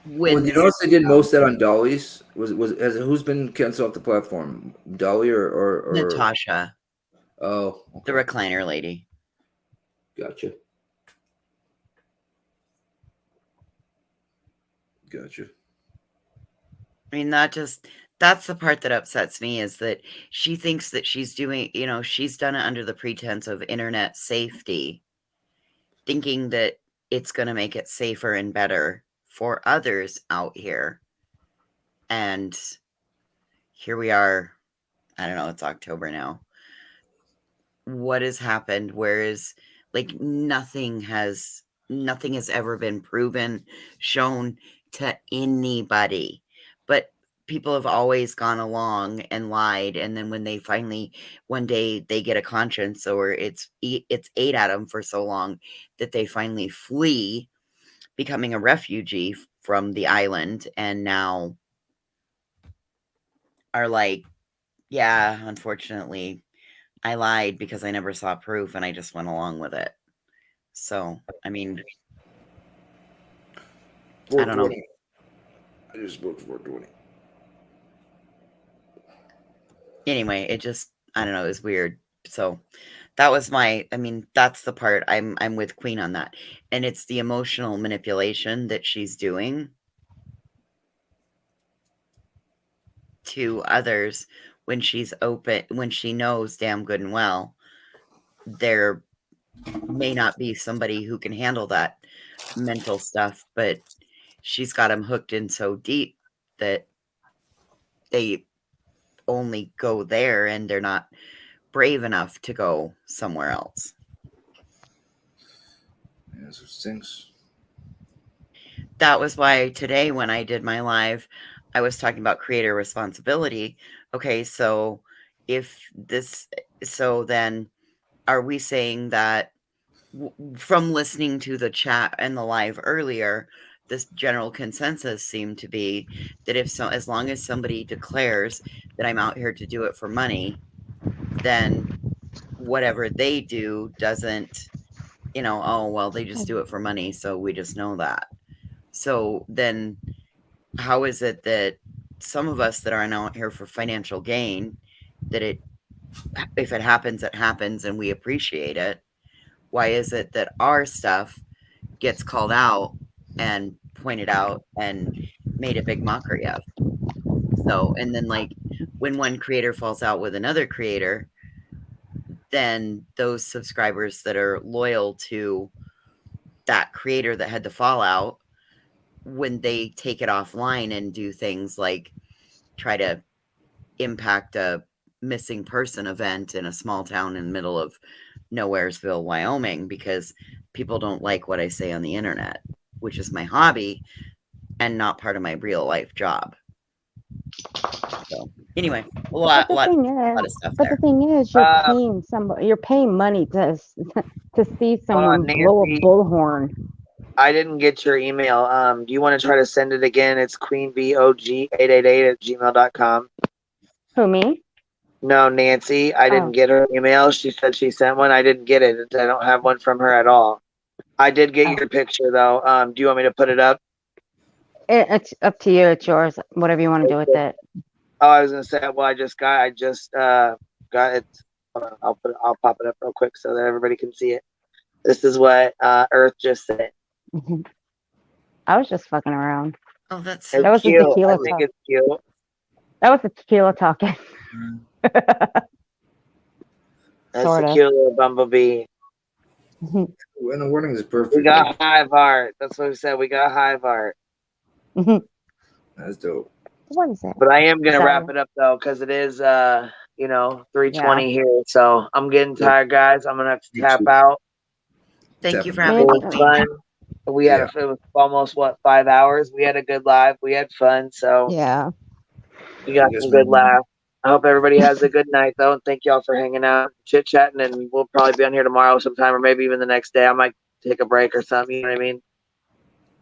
M: Well, you notice they did most of that on Dolly's. Who's been canceled off the platform? Dolly or
J: Natasha.
M: Oh,
J: okay. The recliner lady.
M: Gotcha. Gotcha.
J: I mean, that's the part that upsets me, is that she thinks that she's doing, she's done it under the pretense of internet safety, thinking that it's going to make it safer and better for others out here. And here we are. I don't know, it's October now. What has happened? Whereas, like, nothing has ever been proven, shown to anybody. But people have always gone along and lied, and then when they finally one day they get a conscience, or it's ate at them for so long that they finally flee, becoming a refugee from the island, and now are like, yeah, unfortunately, I lied because I never saw proof and I just went along with it. So, I mean, I don't know.
M: I just spoke to 420.
J: Anyway, it just, I don't know, it was weird. So that was that's the part I'm with Queen on that. And it's the emotional manipulation that she's doing to others when she's open, when she knows damn good and well there may not be somebody who can handle that mental stuff, but she's got them hooked in so deep that they only go there and they're not brave enough to go somewhere else.
M: Yeah, so stinks.
J: That was why today when I did my live, I was talking about creator responsibility. Okay, so then are we saying that from listening to the chat and the live earlier, this general consensus seemed to be that as long as somebody declares that I'm out here to do it for money, then whatever they do doesn't, oh, well, they just do it for money, so we just know that. So then how is it that some of us that aren't out here for financial gain, that if it happens, it happens and we appreciate it? Why is it that our stuff gets called out and pointed out and made a big mockery of? So, and then like when one creator falls out with another creator, then those subscribers that are loyal to that creator that had the fallout, when they take it offline and do things like try to impact a missing person event in a small town in the middle of Nowheresville, Wyoming, because people don't like what I say on the internet, which is my hobby and not part of my real life job. So anyway, a lot of stuff there.
C: The thing is, you're paying money to see someone blow a bullhorn.
O: I didn't get your email. Do you want to try to send it again? It's queenvog888@gmail.com.
C: Who, me?
O: No, Nancy. I didn't get her email. She said she sent one. I didn't get it. I don't have one from her at all. I did get your picture though. Do you want me to put it up?
C: It's up to you. It's yours. Whatever you want to do with it.
O: Oh, I was gonna say. Well, I just got it. Hold on, I'll pop it up real quick so that everybody can see it. This is what Earth just said.
C: I was just fucking around.
J: Oh, that's
C: that was
O: cute.
C: The tequila
O: I think
C: talk.
O: it's cute.
C: That was the tequila talking.
O: That's a cute little bumblebee.
M: And the wording is perfect.
O: We got hive art. That's what we said. We got hive art.
M: That's dope.
C: What is it?
O: But I am gonna wrap it up though, because it is 3:20 here. So I'm getting tired, guys. I'm gonna have to tap out.
J: Thank you for having me.
O: It was fun. We had it was almost 5 hours. We had a good live. We had fun. So
C: yeah,
O: we got some good laughs. I hope everybody has a good night though, and thank y'all for hanging out, chit chatting, and we'll probably be on here tomorrow sometime, or maybe even the next day. I might take a break or something. You know what I mean?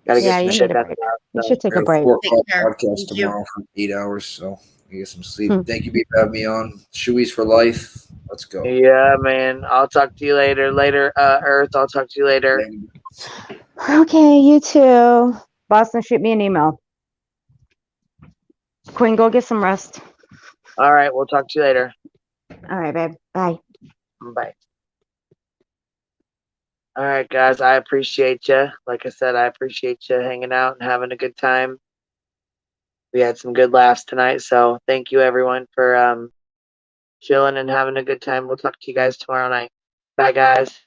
O: Gotta get some shit done.
C: You should take a break.
M: 4 o'clock podcast tomorrow for 8 hours, so I get some sleep. Thank you, B, for having me on. Shoeies for life. Let's go.
O: Yeah, man. I'll talk to you later. Earth. I'll talk to you later.
C: Okay, you too. Boston, shoot me an email. Queen, go get some rest.
O: All right, we'll talk to you later.
C: All right, babe. Bye.
O: Bye.
B: All right, guys. I appreciate you. Like I said, I appreciate you hanging out and having a good time. We had some good laughs tonight, so thank you everyone for chilling and having a good time. We'll talk to you guys tomorrow night. Bye, guys.